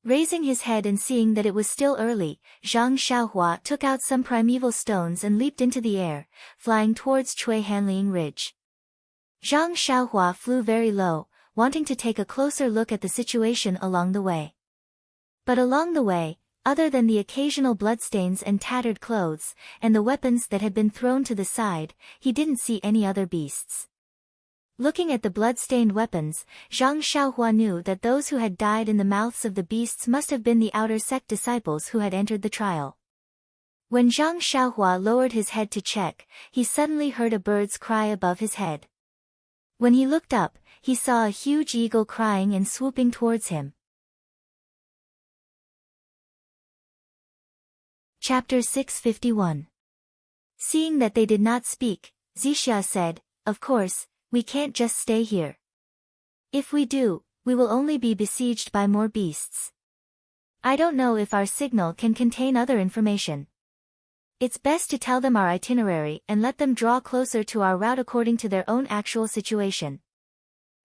S1: Raising his head and seeing that it was still early, Zhang Xiaohua took out some primeval stones and leaped into the air, flying towards Cui Hanliang Ridge. Zhang Xiaohua flew very low, wanting to take a closer look at the situation along the way. But along the way, other than the occasional bloodstains and tattered clothes, and the weapons that had been thrown to the side, he didn't see any other beasts. Looking at the blood-stained weapons, Zhang Xiaohua knew that those who had died in the mouths of the beasts must have been the outer sect disciples who had entered the trial. When Zhang Xiaohua lowered his head to check, he suddenly heard a bird's cry above his head. When he looked up, he saw a huge eagle crying and swooping towards him. Chapter 651. Seeing that they did not speak, Zixia said, "Of course, we can't just stay here. If we do, we will only be besieged by more beasts. I don't know if our signal can contain other information. It's best to tell them our itinerary and let them draw closer to our route according to their own actual situation.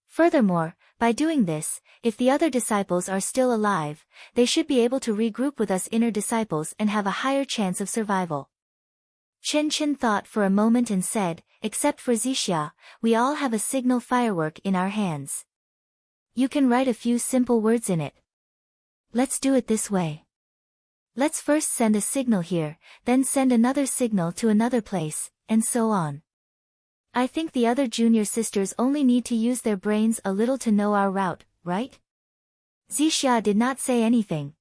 S1: Furthermore, by doing this, if the other disciples are still alive, they should be able to regroup with us inner disciples and have a higher chance of survival." Chen Chen thought for a moment and said, "Except for Zixia, we all have a signal firework in our hands. You can write a few simple words in it. Let's do it this way. Let's first send a signal here, then send another signal to another place, and so on. I think the other junior sisters only need to use their brains a little to know our route, right?" Zixia did not say anything.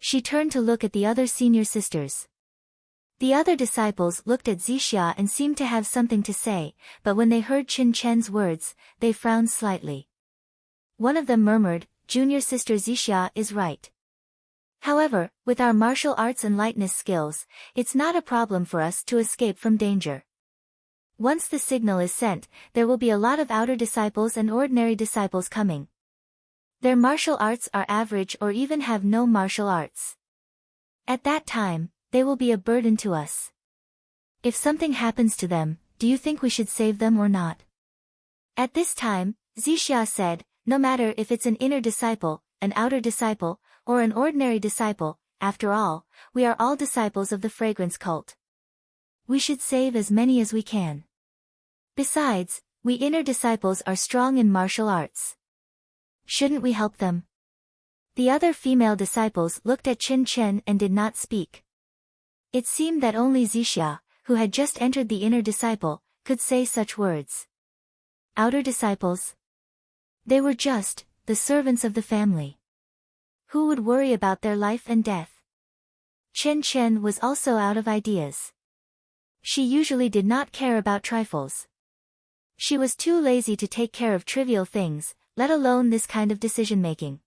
S1: She turned to look at the other senior sisters. The other disciples looked at Zixia and seemed to have something to say, but when they heard Chen Chen's words, they frowned slightly. One of them murmured, "Junior sister Zixia is right. However, with our martial arts and lightness skills, it's not a problem for us to escape from danger. Once the signal is sent, there will be a lot of outer disciples and ordinary disciples coming. Their martial arts are average or even have no martial arts. At that time, they will be a burden to us. If something happens to them, do you think we should save them or not?" At this time, Zixia said, "No matter if it's an inner disciple, an outer disciple, or an ordinary disciple, after all, we are all disciples of the fragrance cult. We should save as many as we can. Besides, we inner disciples are strong in martial arts. Shouldn't we help them?" The other female disciples looked at Chen Chen and did not speak. It seemed that only Zixia, who had just entered the inner disciple, could say such words. Outer disciples? They were just the servants of the family. Who would worry about their life and death? Chen Chen was also out of ideas. She usually did not care about trifles. She was too lazy to take care of trivial things, let alone this kind of decision-making.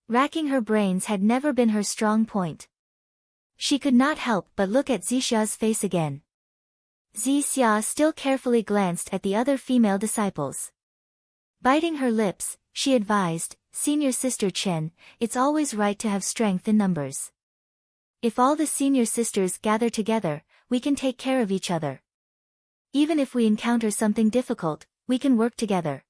S1: Racking her brains had never been her strong point. She could not help but look at Zixia's face again. Zixia still carefully glanced at the other female disciples. Biting her lips, she advised, "Senior sister Chen, it's always right to have strength in numbers. If all the senior sisters gather together, we can take care of each other. Even if we encounter something difficult, we can work together.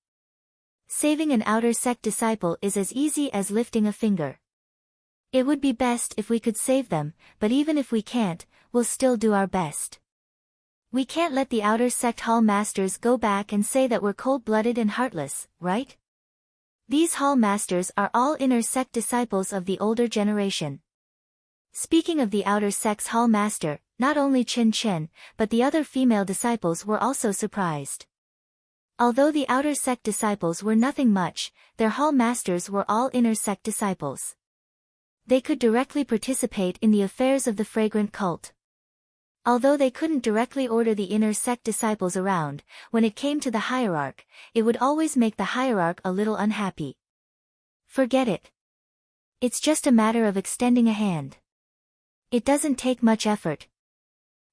S1: Saving an outer sect disciple is as easy as lifting a finger. It would be best if we could save them, but even if we can't, we'll still do our best. We can't let the outer sect hall masters go back and say that we're cold-blooded and heartless, right? These hall masters are all inner sect disciples of the older generation." Speaking of the outer sect's hall master, not only Chen Chen, but the other female disciples were also surprised. Although the outer sect disciples were nothing much, their hall masters were all inner sect disciples. They could directly participate in the affairs of the fragrant cult. Although they couldn't directly order the inner sect disciples around, when it came to the hierarch, it would always make the hierarch a little unhappy. Forget it. It's just a matter of extending a hand. It doesn't take much effort.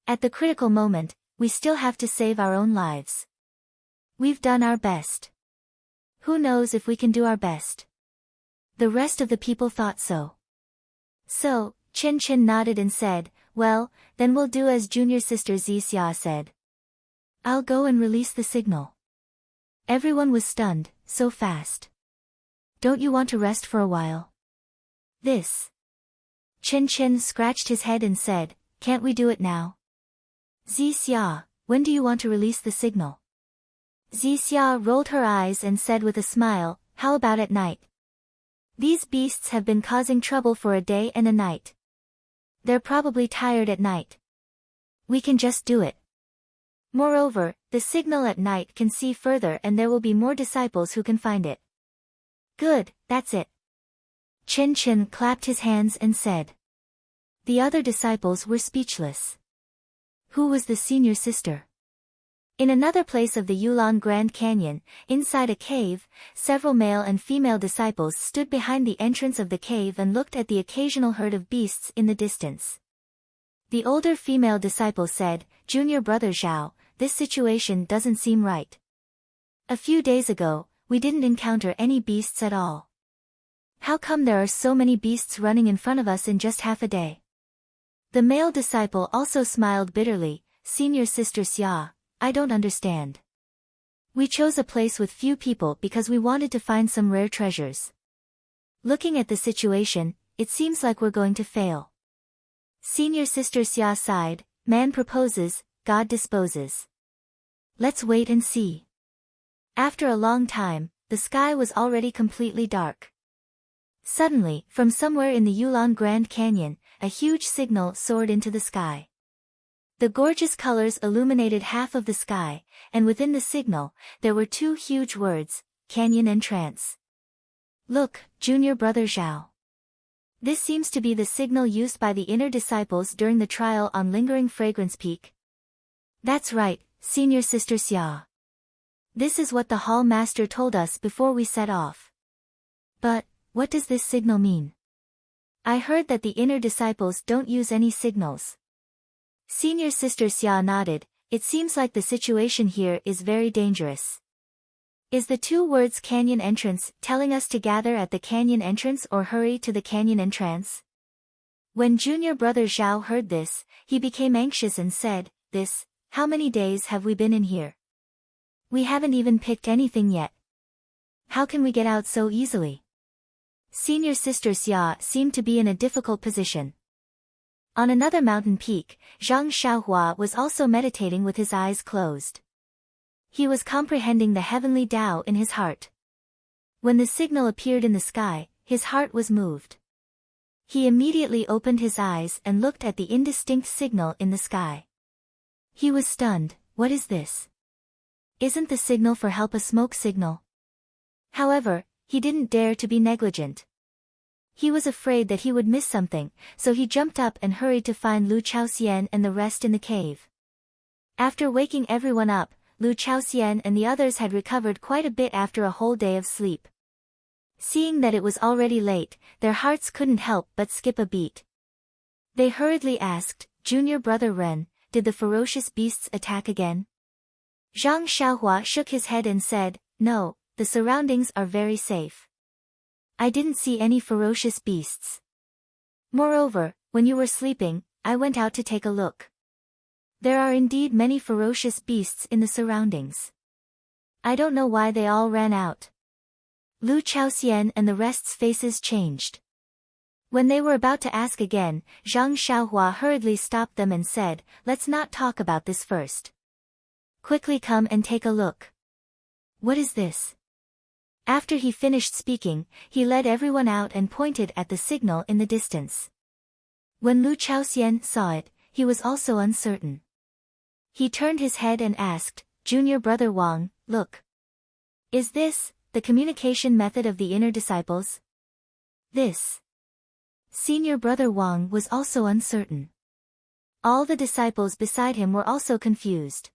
S1: At the critical moment, we still have to save our own lives. We've done our best. Who knows if we can do our best? The rest of the people thought so. So, Chen Chen nodded and said, well, then we'll do as junior sister Xia said. I'll go and release the signal. Everyone was stunned, so fast. Don't you want to rest for a while? This. Chen Chen scratched his head and said, can't we do it now? Xia, when do you want to release the signal? Xia rolled her eyes and said with a smile, how about at night? These beasts have been causing trouble for a day and a night. They're probably tired at night. We can just do it. Moreover, the signal at night can see further and there will be more disciples who can find it. Good, that's it. Chen Chen clapped his hands and said. The other disciples were speechless. Who was the senior sister? In another place of the Yulon Grand Canyon, inside a cave, several male and female disciples stood behind the entrance of the cave and looked at the occasional herd of beasts in the distance. The older female disciple said, Junior brother Zhao, this situation doesn't seem right. A few days ago, we didn't encounter any beasts at all. How come there are so many beasts running in front of us in just half a day? The male disciple also smiled bitterly, Senior Sister Xia, I don't understand. We chose a place with few people because we wanted to find some rare treasures. Looking at the situation, it seems like we're going to fail. Senior Sister Xia sighed, man proposes, God disposes. Let's wait and see. After a long time, the sky was already completely dark. Suddenly, from somewhere in the Yulon Grand Canyon, a huge signal soared into the sky. The gorgeous colors illuminated half of the sky, and within the signal, there were two huge words, Canyon Entrance. Look, Junior Brother Zhao. This seems to be the signal used by the inner disciples during the trial on Lingering Fragrance Peak. That's right, Senior Sister Xia. This is what the Hall Master told us before we set off. But, what does this signal mean? I heard that the inner disciples don't use any signals. Senior Sister Xia nodded, it seems like the situation here is very dangerous. Is the two words canyon entrance telling us to gather at the canyon entrance or hurry to the canyon entrance? When Junior Brother Zhao heard this, he became anxious and said, how many days have we been in here? We haven't even picked anything yet. How can we get out so easily? Senior Sister Xia seemed to be in a difficult position. On another mountain peak, Zhang Xiaohua was also meditating with his eyes closed. He was comprehending the heavenly Tao in his heart. When the signal appeared in the sky, his heart was moved. He immediately opened his eyes and looked at the indistinct signal in the sky. He was stunned, what is this? Isn't the signal for help a smoke signal? However, he didn't dare to be negligent. He was afraid that he would miss something, so he jumped up and hurried to find Lu Chaoxian and the rest in the cave. After waking everyone up, Lu Chaoxian and the others had recovered quite a bit after a whole day of sleep. Seeing that it was already late, their hearts couldn't help but skip a beat. They hurriedly asked, Junior Brother Ren, did the ferocious beasts attack again? Zhang Xiaohua shook his head and said, no, the surroundings are very safe. I didn't see any ferocious beasts. Moreover, when you were sleeping, I went out to take a look. There are indeed many ferocious beasts in the surroundings. I don't know why they all ran out. Lu Chaoxian and the rest's faces changed. When they were about to ask again, Zhang Xiaohua hurriedly stopped them and said, let's not talk about this first. Quickly come and take a look. What is this? After he finished speaking, he led everyone out and pointed at the signal in the distance. When Lu Chaoxian saw it, he was also uncertain. He turned his head and asked, Junior Brother Wang, look. Is this the communication method of the inner disciples? This. Senior Brother Wang was also uncertain. All the disciples beside him were also confused.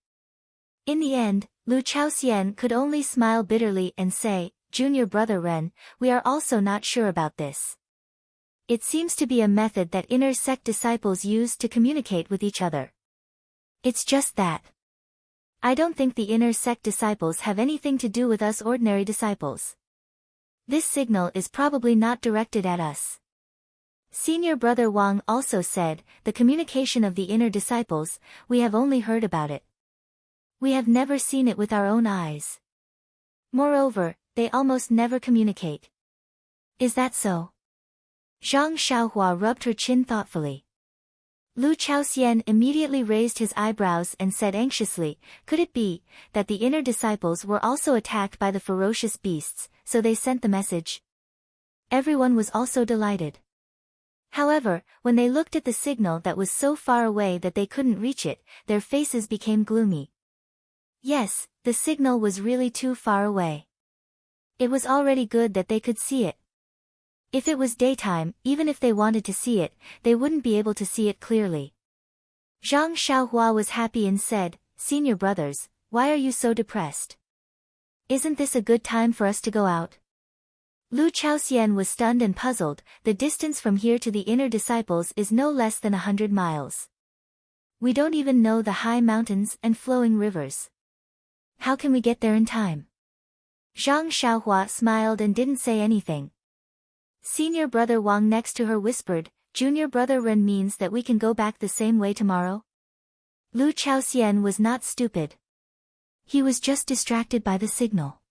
S1: In the end, Lu Chaoxian could only smile bitterly and say, Junior Brother Ren, we are also not sure about this. It seems to be a method that inner sect disciples use to communicate with each other. It's just that. I don't think the inner sect disciples have anything to do with us ordinary disciples. This signal is probably not directed at us. Senior Brother Wang also said, the communication of the inner disciples, we have only heard about it. We have never seen it with our own eyes. Moreover, they almost never communicate. Is that so? Zhang Xiaohua rubbed her chin thoughtfully. Lu Chaoxian immediately raised his eyebrows and said anxiously, could it be, that the inner disciples were also attacked by the ferocious beasts, so they sent the message? Everyone was also delighted. However, when they looked at the signal that was so far away that they couldn't reach it, their faces became gloomy. Yes, the signal was really too far away. It was already good that they could see it. If it was daytime, even if they wanted to see it, they wouldn't be able to see it clearly. Zhang Xiaohua was happy and said, Senior brothers, why are you so depressed? Isn't this a good time for us to go out? Lu Chaoxian was stunned and puzzled, the distance from here to the inner disciples is no less than 100 miles. We don't even know the high mountains and flowing rivers. How can we get there in time? Zhang Xiaohua smiled and didn't say anything. Senior Brother Wang next to her whispered, Junior Brother Ren means that we can go back the same way tomorrow? Lu Chaoxian was not stupid. He was just distracted by the signal.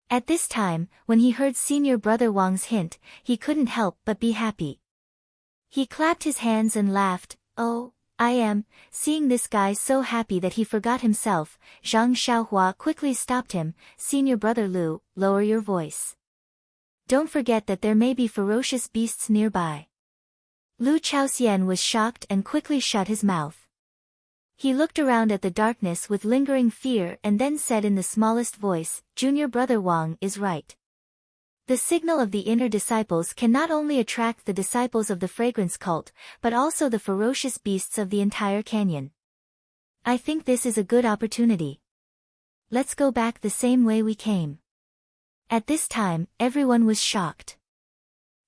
S1: At this time, when he heard Senior Brother Wang's hint, he couldn't help but be happy. He clapped his hands and laughed, oh, I am, seeing this guy so happy that he forgot himself. Zhang Xiaohua quickly stopped him, Senior Brother Lu, lower your voice. Don't forget that there may be ferocious beasts nearby. Lu Chaoxian was shocked and quickly shut his mouth. He looked around at the darkness with lingering fear and then said in the smallest voice, Junior Brother Wang is right. The signal of the inner disciples can not only attract the disciples of the fragrance cult, but also the ferocious beasts of the entire canyon. I think this is a good opportunity. Let's go back the same way we came. At this time, everyone was shocked.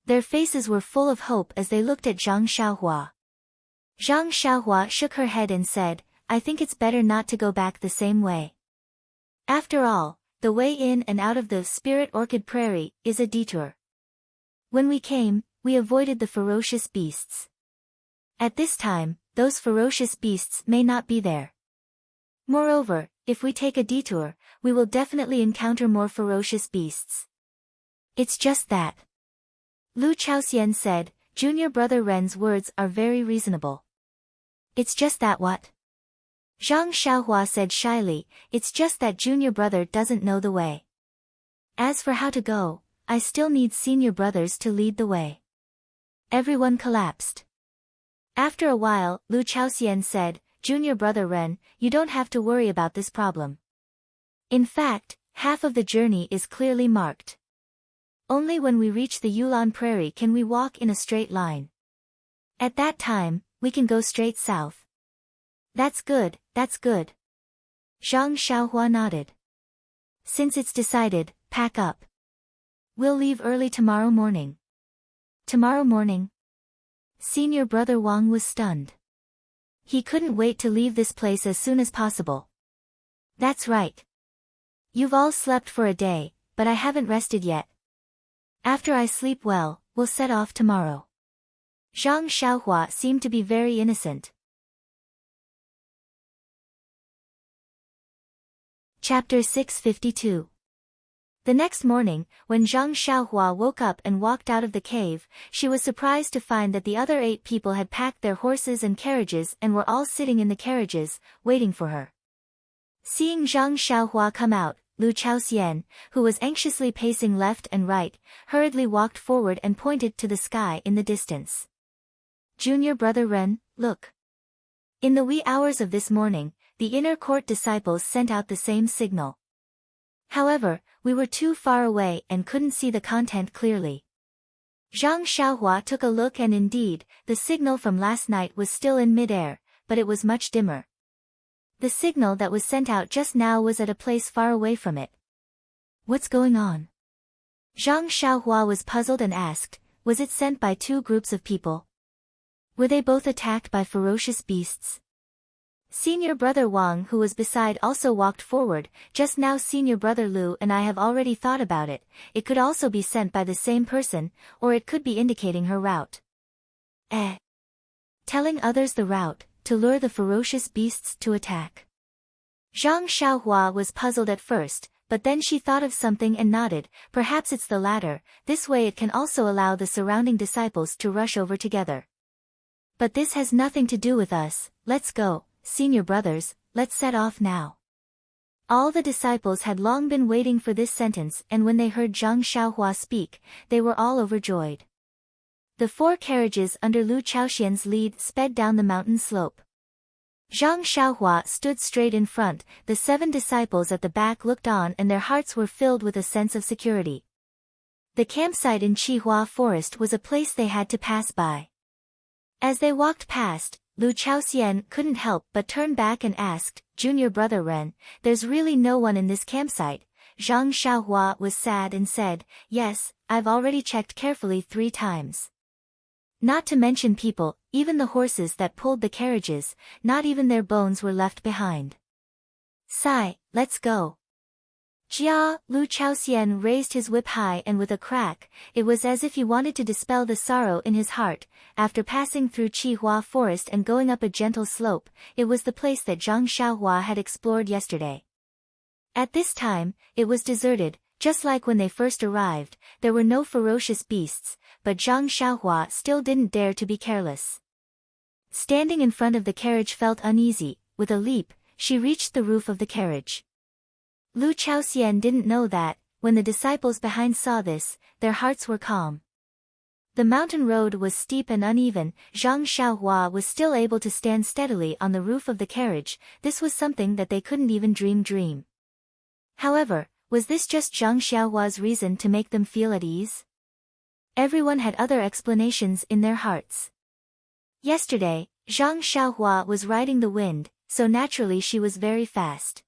S1: Their faces were full of hope as they looked at Zhang Xiaohua. Zhang Xiaohua shook her head and said, I think it's better not to go back the same way. After all, the way in and out of the Spirit Orchid Prairie is a detour. When we came, we avoided the ferocious beasts. At this time, those ferocious beasts may not be there. Moreover, if we take a detour, we will definitely encounter more ferocious beasts. It's just that. Lu Chaoxian said, Junior Brother Ren's words are very reasonable. It's just that what? Zhang Xiaohua said shyly, it's just that Junior Brother doesn't know the way. As for how to go, I still need Senior Brothers to lead the way. Everyone collapsed. After a while, Lu Chaoxian said, Junior Brother Ren, you don't have to worry about this problem. In fact, half of the journey is clearly marked. Only when we reach the Yulon Prairie can we walk in a straight line. At that time, we can go straight south. That's good, that's good. Zhang Xiaohua nodded. Since it's decided, pack up. We'll leave early tomorrow morning. Tomorrow morning? Senior Brother Wang was stunned. He couldn't wait to leave this place as soon as possible. That's right. You've all slept for a day, but I haven't rested yet. After I sleep well, we'll set off tomorrow. Zhang Xiaohua seemed to be very innocent. Chapter 652. The next morning, when Zhang Xiaohua woke up and walked out of the cave, she was surprised to find that the other 8 people had packed their horses and carriages and were all sitting in the carriages, waiting for her. Seeing Zhang Xiaohua come out, Lu Chaoxian, who was anxiously pacing left and right, hurriedly walked forward and pointed to the sky in the distance. Junior Brother Ren, look. In the wee hours of this morning, the inner court disciples sent out the same signal. However, we were too far away and couldn't see the content clearly. Zhang Xiaohua took a look and indeed, the signal from last night was still in mid-air, but it was much dimmer. The signal that was sent out just now was at a place far away from it. What's going on? Zhang Xiaohua was puzzled and asked, was it sent by 2 groups of people? Were they both attacked by ferocious beasts? Senior brother Wang, who was beside, also walked forward. Just now senior brother Lu and I have already thought about it. It could also be sent by the same person, or it could be indicating her route. Telling others the route, to lure the ferocious beasts to attack. Zhang Xiaohua was puzzled at first, but then she thought of something and nodded. Perhaps it's the latter. This way it can also allow the surrounding disciples to rush over together. But this has nothing to do with us. Let's go, senior brothers, let's set off now. All the disciples had long been waiting for this sentence, and when they heard Zhang Xiaohua speak, they were all overjoyed. The 4 carriages under Lu Chaoxian's lead sped down the mountain slope. Zhang Xiaohua stood straight in front, the 7 disciples at the back looked on and their hearts were filled with a sense of security. The campsite in Qihua Forest was a place they had to pass by. As they walked past, Lu Chaoxian couldn't help but turn back and asked, "Junior brother Ren, there's really no one in this campsite?" Zhang Xiaohua was sad and said, "Yes, I've already checked carefully 3 times. Not to mention people, even the horses that pulled the carriages, not even their bones were left behind. Sigh, let's go." Jia, Lu Chaoxian raised his whip high and with a crack, it was as if he wanted to dispel the sorrow in his heart. After passing through Qihua Forest and going up a gentle slope, it was the place that Zhang Xiaohua had explored yesterday. At this time, it was deserted, just like when they first arrived. There were no ferocious beasts, but Zhang Xiaohua still didn't dare to be careless. Standing in front of the carriage felt uneasy. With a leap, she reached the roof of the carriage. Lu Chaoxian didn't know that, when the disciples behind saw this, their hearts were calm. The mountain road was steep and uneven. Zhang Xiaohua was still able to stand steadily on the roof of the carriage. This was something that they couldn't even dream. However, was this just Zhang Xiaohua's reason to make them feel at ease? Everyone had other explanations in their hearts. Yesterday, Zhang Xiaohua was riding the wind, so naturally she was very fast.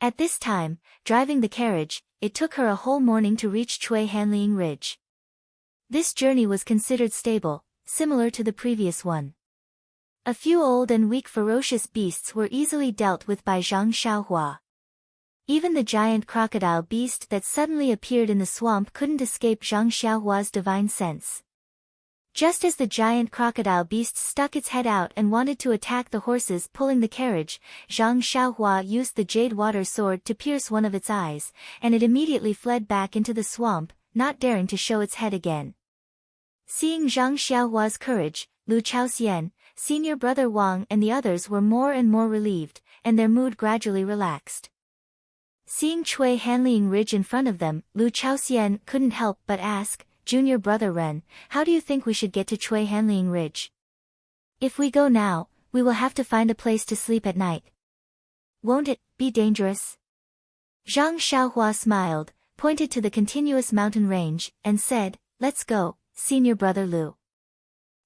S1: At this time, driving the carriage, it took her a whole morning to reach Chui Hanliang Ridge. This journey was considered stable, similar to the previous one. A few old and weak ferocious beasts were easily dealt with by Zhang Xiaohua. Even the giant crocodile beast that suddenly appeared in the swamp couldn't escape Zhang Xiaohua's divine sense. Just as the giant crocodile beast stuck its head out and wanted to attack the horses pulling the carriage, Zhang Xiaohua used the jade water sword to pierce one of its eyes, and it immediately fled back into the swamp, not daring to show its head again. Seeing Zhang Xiaohua's courage, Lu Chaoxian, senior brother Wang and the others were more and more relieved, and their mood gradually relaxed. Seeing Chui Hanliang Ridge in front of them, Lu Chaoxian couldn't help but ask, "Junior brother Ren, how do you think we should get to Chui Hanliang Ridge? If we go now, we will have to find a place to sleep at night. Won't it be dangerous?" Zhang Xiaohua smiled, pointed to the continuous mountain range, and said, "Let's go, senior brother Lu.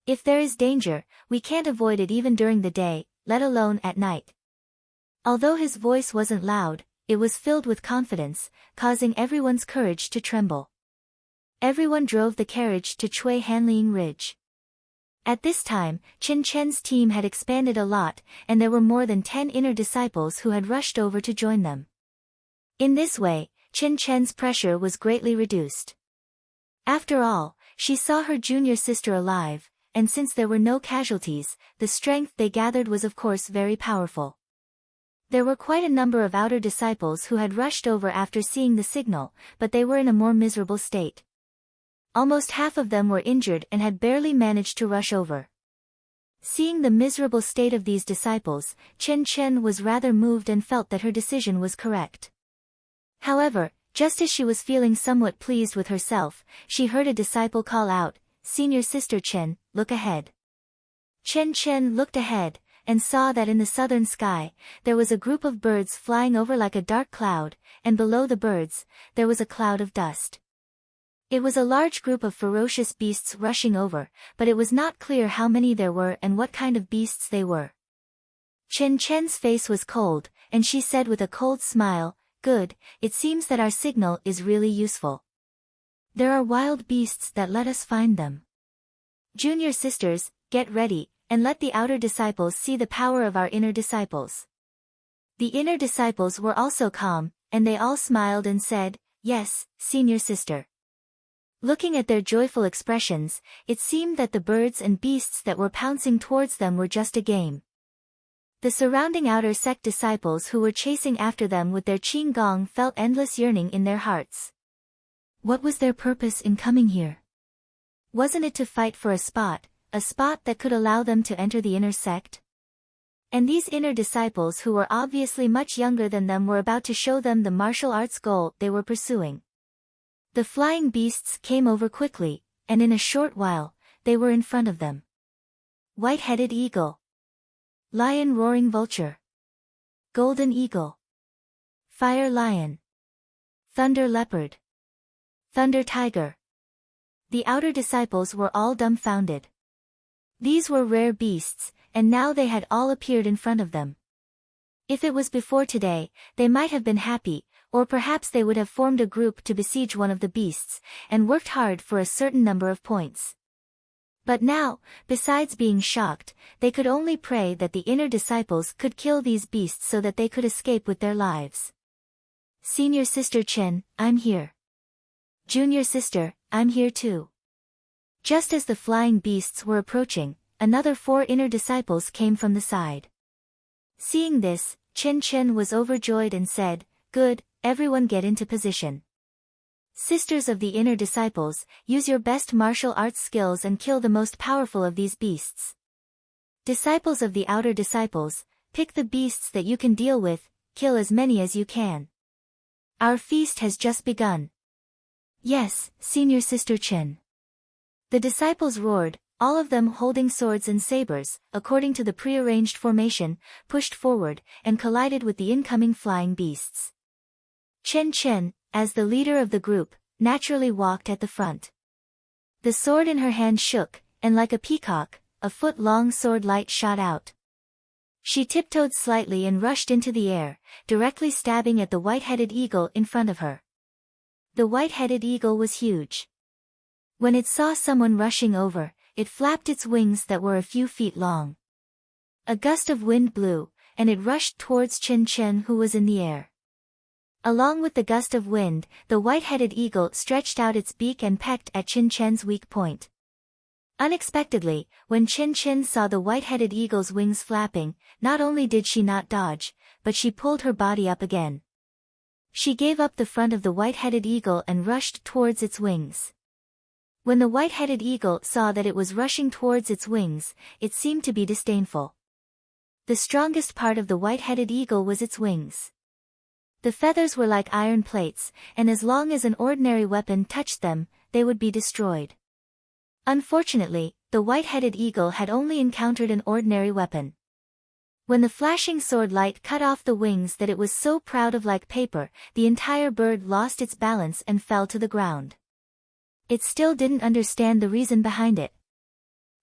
S1: If there is danger, we can't avoid it even during the day, let alone at night." Although his voice wasn't loud, it was filled with confidence, causing everyone's courage to tremble. Everyone drove the carriage to Chui Hanliang Ridge. At this time, Qin Chen's team had expanded a lot, and there were more than 10 inner disciples who had rushed over to join them. In this way, Qin Chen's pressure was greatly reduced. After all, she saw her junior sister alive, and since there were no casualties, the strength they gathered was of course very powerful. There were quite a number of outer disciples who had rushed over after seeing the signal, but they were in a more miserable state. Almost half of them were injured and had barely managed to rush over. Seeing the miserable state of these disciples, Qin Chen was rather moved and felt that her decision was correct. However, just as she was feeling somewhat pleased with herself, she heard a disciple call out, "Senior sister Chen, look ahead." Qin Chen looked ahead, and saw that in the southern sky, there was a group of birds flying over like a dark cloud, and below the birds, there was a cloud of dust. It was a large group of ferocious beasts rushing over, but it was not clear how many there were and what kind of beasts they were. Qin Chen's face was cold, and she said with a cold smile, "Good, it seems that our signal is really useful. There are wild beasts that let us find them. Junior sisters, get ready, and let the outer disciples see the power of our inner disciples." The inner disciples were also calm, and they all smiled and said, "Yes, senior sister." Looking at their joyful expressions, it seemed that the birds and beasts that were pouncing towards them were just a game. The surrounding outer sect disciples who were chasing after them with their qing gong felt endless yearning in their hearts. What was their purpose in coming here? Wasn't it to fight for a spot that could allow them to enter the inner sect? And these inner disciples who were obviously much younger than them were about to show them the martial arts goal they were pursuing. The flying beasts came over quickly, and in a short while, they were in front of them. White-headed eagle. Lion roaring vulture. Golden eagle. Fire lion. Thunder leopard. Thunder tiger. The outer disciples were all dumbfounded. These were rare beasts, and now they had all appeared in front of them. If it was before today, they might have been happy, or perhaps they would have formed a group to besiege one of the beasts, and worked hard for a certain number of points. But now, besides being shocked, they could only pray that the inner disciples could kill these beasts so that they could escape with their lives. "Senior sister Chen, I'm here." "Junior sister, I'm here too." Just as the flying beasts were approaching, another 4 inner disciples came from the side. Seeing this, Chen was overjoyed and said, "Good, everyone get into position. Sisters of the inner disciples, use your best martial arts skills and kill the most powerful of these beasts. Disciples of the outer disciples, pick the beasts that you can deal with, kill as many as you can. Our feast has just begun." "Yes, senior sister Chen." The disciples roared, all of them holding swords and sabers, according to the prearranged formation, pushed forward, and collided with the incoming flying beasts. Chen, as the leader of the group, naturally walked at the front. The sword in her hand shook, and like a peacock, a foot-long sword light shot out. She tiptoed slightly and rushed into the air, directly stabbing at the white-headed eagle in front of her. The white-headed eagle was huge. When it saw someone rushing over, it flapped its wings that were a few feet long. A gust of wind blew, and it rushed towards Chen who was in the air. Along with the gust of wind, the white-headed eagle stretched out its beak and pecked at Chen's weak point. Unexpectedly, when Chen saw the white-headed eagle's wings flapping, not only did she not dodge, but she pulled her body up again. She gave up the front of the white-headed eagle and rushed towards its wings. When the white-headed eagle saw that it was rushing towards its wings, it seemed to be disdainful. The strongest part of the white-headed eagle was its wings. The feathers were like iron plates, and as long as an ordinary weapon touched them, they would be destroyed. Unfortunately, the white-headed eagle had only encountered an ordinary weapon. When the flashing sword light cut off the wings that it was so proud of like paper, the entire bird lost its balance and fell to the ground. It still didn't understand the reason behind it.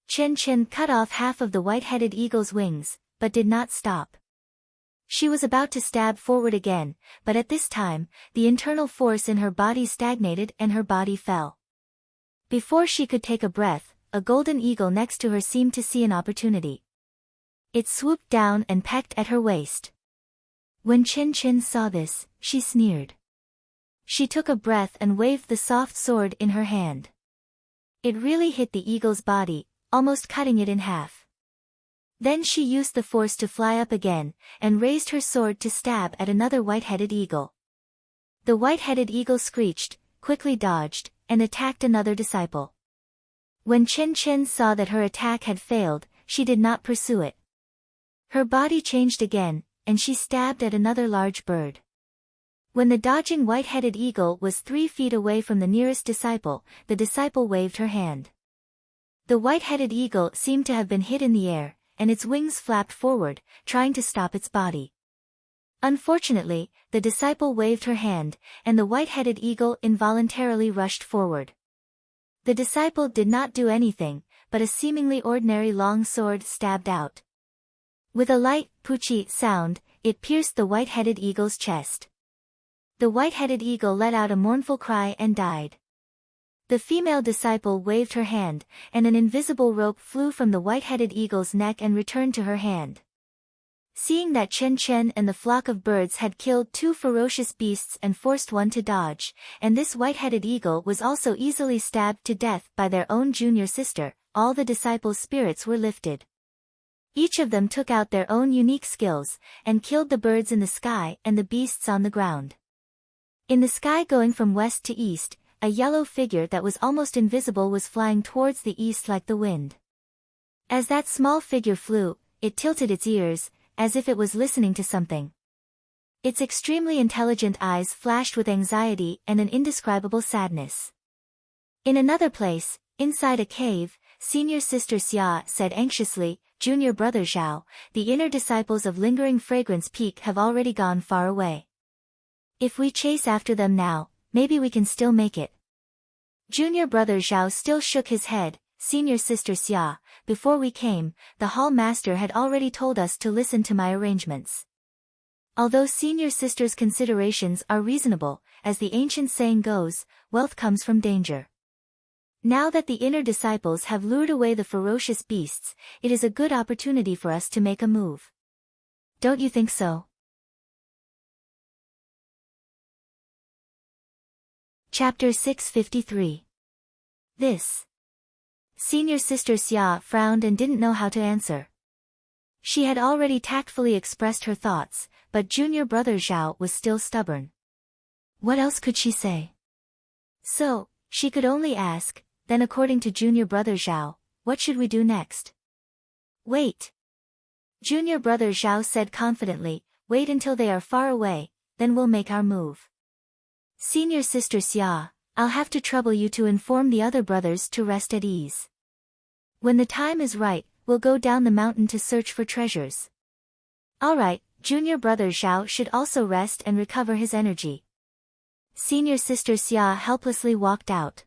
S1: Chen cut off half of the white-headed eagle's wings, but did not stop. She was about to stab forward again, but at this time, the internal force in her body stagnated and her body fell. Before she could take a breath, a golden eagle next to her seemed to see an opportunity. It swooped down and pecked at her waist. When Chen saw this, she sneered. She took a breath and waved the soft sword in her hand. It really hit the eagle's body, almost cutting it in half. Then she used the force to fly up again, and raised her sword to stab at another white-headed eagle. The white-headed eagle screeched, quickly dodged, and attacked another disciple. When Chen saw that her attack had failed, she did not pursue it. Her body changed again, and she stabbed at another large bird. When the dodging white-headed eagle was 3 feet away from the nearest disciple, the disciple waved her hand. The white-headed eagle seemed to have been hit in the air, and its wings flapped forward, trying to stop its body. Unfortunately, the disciple waved her hand, and the white-headed eagle involuntarily rushed forward. The disciple did not do anything, but a seemingly ordinary long sword stabbed out. With a light, poochie sound, it pierced the white-headed eagle's chest. The white-headed eagle let out a mournful cry and died. The female disciple waved her hand, and an invisible rope flew from the white-headed eagle's neck and returned to her hand. Seeing that Chen Chen and the flock of birds had killed 2 ferocious beasts and forced one to dodge, and this white-headed eagle was also easily stabbed to death by their own junior sister, all the disciples' spirits were lifted. Each of them took out their own unique skills, and killed the birds in the sky and the beasts on the ground. In the sky going from west to east, a yellow figure that was almost invisible was flying towards the east like the wind. As that small figure flew, it tilted its ears, as if it was listening to something. Its extremely intelligent eyes flashed with anxiety and an indescribable sadness. In another place, inside a cave, senior sister Xia said anxiously, "Junior brother Zhao, the inner disciples of Lingering Fragrance Peak have already gone far away. If we chase after them now, maybe we can still make it." Junior brother Zhao still shook his head. "Senior sister Xia, before we came, the hall master had already told us to listen to my arrangements. Although senior sister's considerations are reasonable, as the ancient saying goes, wealth comes from danger. Now that the inner disciples have lured away the ferocious beasts, it is a good opportunity for us to make a move. Don't you think so?" Chapter 653. This. Senior sister Xia frowned and didn't know how to answer. She had already tactfully expressed her thoughts, but junior brother Zhao was still stubborn. What else could she say? So, she could only ask, "Then according to junior brother Zhao, what should we do next?" "Wait." Junior brother Zhao said confidently, "Wait until they are far away, then we'll make our move." "Senior sister Xia, I'll have to trouble you to inform the other brothers to rest at ease. When the time is right, we'll go down the mountain to search for treasures." "All right." Junior brother Zhao should also rest and recover his energy. Senior sister Xia helplessly walked out.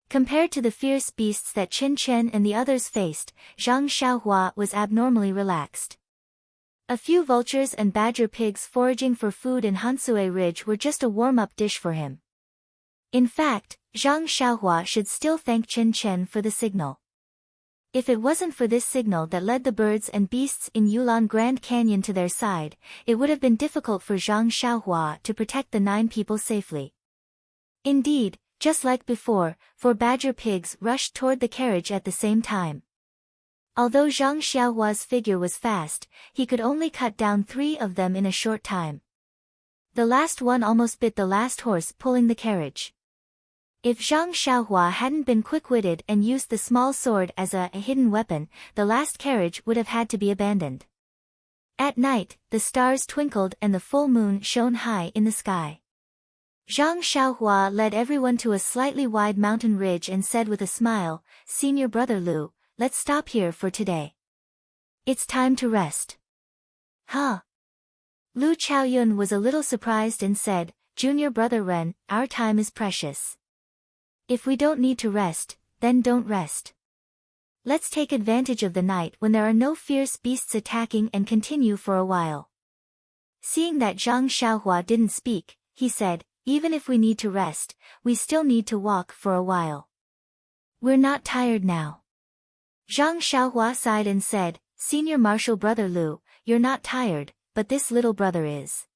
S1: Compared to the fierce beasts that Qin Chen and the others faced, Zhang Xiaohua was abnormally relaxed. A few vultures and badger pigs foraging for food in Hansue Ridge were just a warm-up dish for him. In fact, Zhang Xiaohua should still thank Chen Chen for the signal. If it wasn't for this signal that led the birds and beasts in Yulon Grand Canyon to their side, it would have been difficult for Zhang Xiaohua to protect the 9 people safely. Indeed, just like before, 4 badger pigs rushed toward the carriage at the same time. Although Zhang Xiaohua's figure was fast, he could only cut down 3 of them in a short time. The last one almost bit the last horse pulling the carriage. If Zhang Xiaohua hadn't been quick-witted and used the small sword as a hidden weapon, the last carriage would have had to be abandoned. At night, the stars twinkled and the full moon shone high in the sky. Zhang Xiaohua led everyone to a slightly wide mountain ridge and said with a smile, "Senior brother Lu, let's stop here for today. It's time to rest." "Huh?" Lu Chaoyun was a little surprised and said, "Junior brother Ren, our time is precious. If we don't need to rest, then don't rest. Let's take advantage of the night when there are no fierce beasts attacking and continue for a while." Seeing that Zhang Xiaohua didn't speak, he said, "Even if we need to rest, we still need to walk for a while. We're not tired now." Zhang Xiaohua sighed and said, "Senior martial brother Lu, you're not tired, but this little brother is.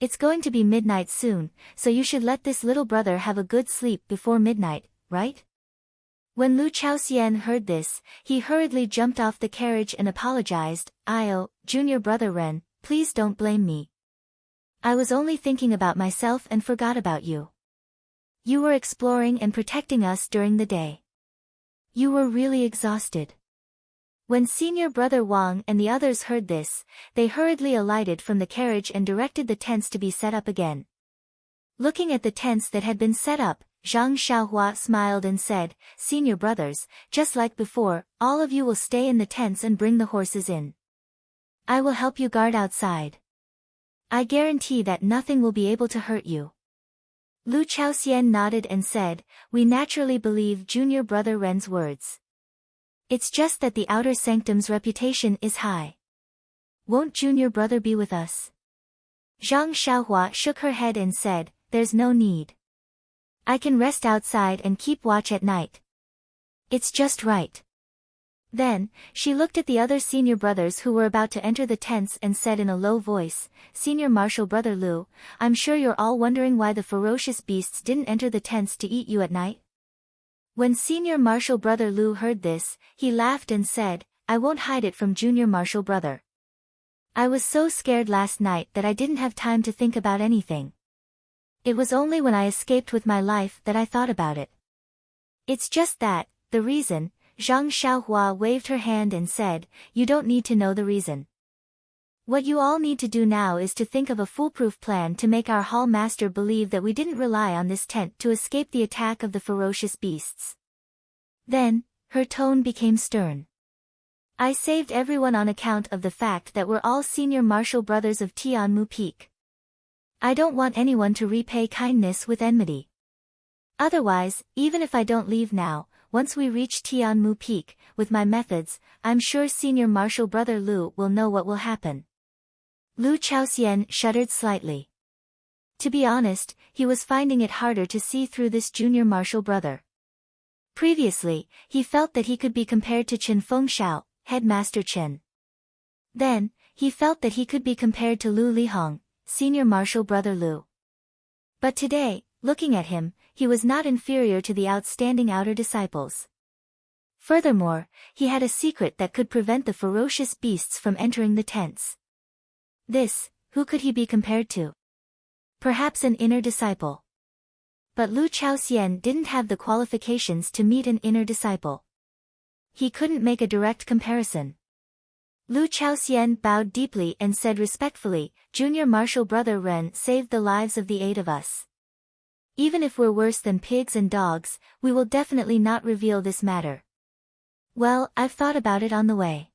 S1: It's going to be midnight soon, so you should let this little brother have a good sleep before midnight, right?" When Lu Chaoxian heard this, he hurriedly jumped off the carriage and apologized, Junior brother Ren, please don't blame me. I was only thinking about myself and forgot about you. You were exploring and protecting us during the day. You were really exhausted." When senior brother Wang and the others heard this, they hurriedly alighted from the carriage and directed the tents to be set up again. Looking at the tents that had been set up, Zhang Xiaohua smiled and said, "Senior brothers, just like before, all of you will stay in the tents and bring the horses in. I will help you guard outside. I guarantee that nothing will be able to hurt you." Lu Chaoxian nodded and said, "We naturally believe junior brother Ren's words. It's just that the outer sanctum's reputation is high. Won't junior brother be with us?" Zhang Xiaohua shook her head and said, "There's no need. I can rest outside and keep watch at night. It's just right. Then, she looked at the other senior brothers who were about to enter the tents and said in a low voice, Senior Marshal Brother Lu, I'm sure you're all wondering why the ferocious beasts didn't enter the tents to eat you at night. When Senior Marshal Brother Lu heard this, he laughed and said, I won't hide it from Junior Marshal Brother. I was so scared last night that I didn't have time to think about anything. It was only when I escaped with my life that I thought about it. It's just that, the reason. Zhang Xiaohua waved her hand and said, You don't need to know the reason. What you all need to do now is to think of a foolproof plan to make our hall master believe that we didn't rely on this tent to escape the attack of the ferocious beasts. Then, her tone became stern. I saved everyone on account of the fact that we're all senior martial brothers of Tianmu Peak. I don't want anyone to repay kindness with enmity. Otherwise, even if I don't leave now, once we reach Tianmu Peak, with my methods, I'm sure Senior Marshal Brother Lu will know what will happen. Lu Chaoxian shuddered slightly. To be honest, he was finding it harder to see through this junior marshal brother. Previously, he felt that he could be compared to Chen Fengxiao, Headmaster Chen. Then, he felt that he could be compared to Lu Lihong, Senior Marshal Brother Lu. But today, looking at him, he was not inferior to the outstanding outer disciples. Furthermore, he had a secret that could prevent the ferocious beasts from entering the tents. Who could he be compared to? Perhaps an inner disciple. But Lu Chaoxian didn't have the qualifications to meet an inner disciple. He couldn't make a direct comparison. Lu Chaoxian bowed deeply and said respectfully, Junior Marshal Brother Ren saved the lives of the 8 of us. Even if we're worse than pigs and dogs, we will definitely not reveal this matter. Well, I've thought about it on the way.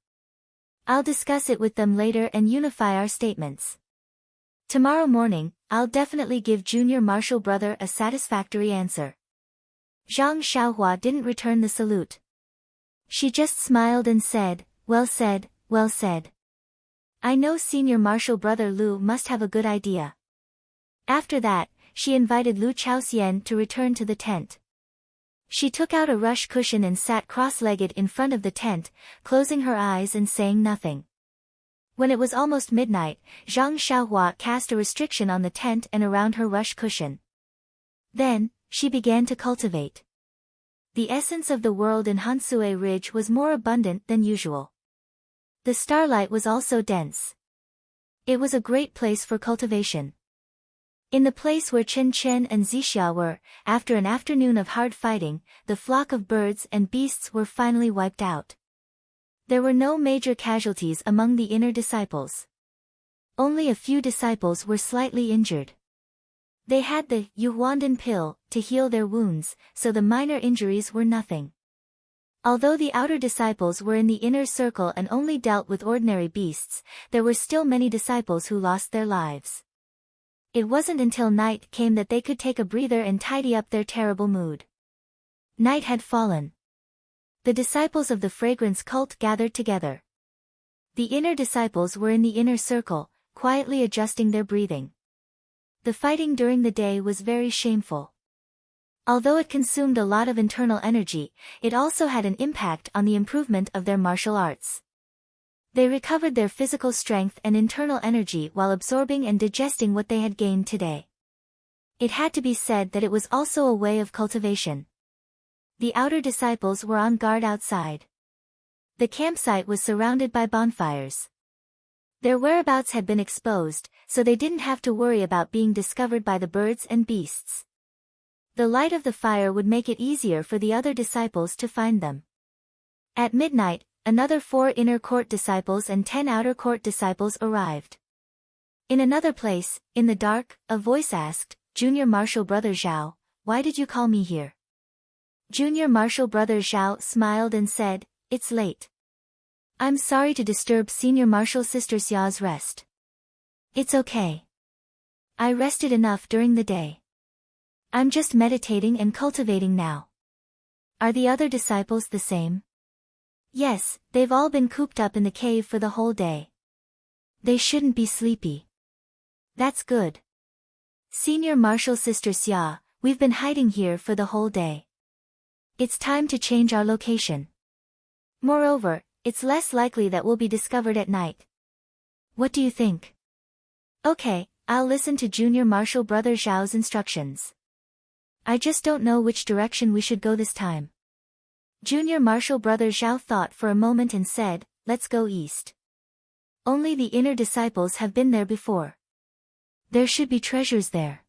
S1: I'll discuss it with them later and unify our statements. Tomorrow morning, I'll definitely give Junior Marshal Brother a satisfactory answer. Zhang Xiaohua didn't return the salute. She just smiled and said, Well said, well said. I know Senior Marshal Brother Lu must have a good idea. After that, she invited Lu Chaoxian to return to the tent. She took out a rush cushion and sat cross-legged in front of the tent, closing her eyes and saying nothing. When it was almost midnight, Zhang Xiaohua cast a restriction on the tent and around her rush cushion. Then, she began to cultivate. The essence of the world in Hansue Ridge was more abundant than usual. The starlight was also dense. It was a great place for cultivation. In the place where Chen Chen and Zixia were, after an afternoon of hard fighting, the flock of birds and beasts were finally wiped out. There were no major casualties among the inner disciples. Only a few disciples were slightly injured. They had the Yuhuandan pill to heal their wounds, so the minor injuries were nothing. Although the outer disciples were in the inner circle and only dealt with ordinary beasts, there were still many disciples who lost their lives. It wasn't until night came that they could take a breather and tidy up their terrible mood. Night had fallen. The disciples of the fragrance cult gathered together. The inner disciples were in the inner circle, quietly adjusting their breathing. The fighting during the day was very shameful. Although it consumed a lot of internal energy, it also had an impact on the improvement of their martial arts. They recovered their physical strength and internal energy while absorbing and digesting what they had gained today. It had to be said that it was also a way of cultivation. The outer disciples were on guard outside. The campsite was surrounded by bonfires. Their whereabouts had been exposed, so they didn't have to worry about being discovered by the birds and beasts. The light of the fire would make it easier for the other disciples to find them. At midnight, another 4 inner court disciples and 10 outer court disciples arrived. In another place, in the dark, a voice asked, Junior Marshal Brother Zhao, why did you call me here? Junior Marshal Brother Zhao smiled and said, It's late. I'm sorry to disturb Senior Marshal Sister Xia's rest. It's okay. I rested enough during the day. I'm just meditating and cultivating now. Are the other disciples the same? Yes, they've all been cooped up in the cave for the whole day. They shouldn't be sleepy. That's good. Senior Marshal Sister Xia, we've been hiding here for the whole day. It's time to change our location. Moreover, it's less likely that we'll be discovered at night. What do you think? Okay, I'll listen to Junior Marshall Brother Zhao's instructions. I just don't know which direction we should go this time. Junior Marshall Brother Zhao thought for a moment and said, let's go east. Only the inner disciples have been there before. There should be treasures there.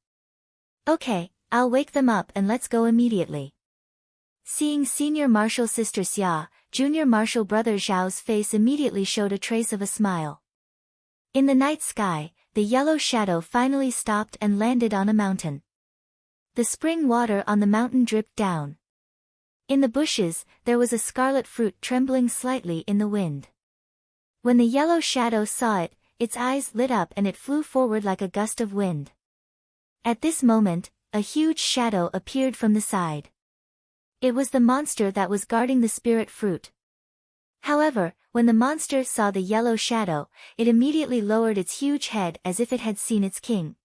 S1: Okay, I'll wake them up and let's go immediately. Seeing Senior Marshal Sister Xia, Junior Marshal Brother Zhao's face immediately showed a trace of a smile. In the night sky, the yellow shadow finally stopped and landed on a mountain. The spring water on the mountain dripped down. In the bushes, there was a scarlet fruit trembling slightly in the wind. When the yellow shadow saw it, its eyes lit up and it flew forward like a gust of wind. At this moment, a huge shadow appeared from the side. It was the monster that was guarding the spirit fruit. However, when the monster saw the yellow shadow, it immediately lowered its huge head as if it had seen its king.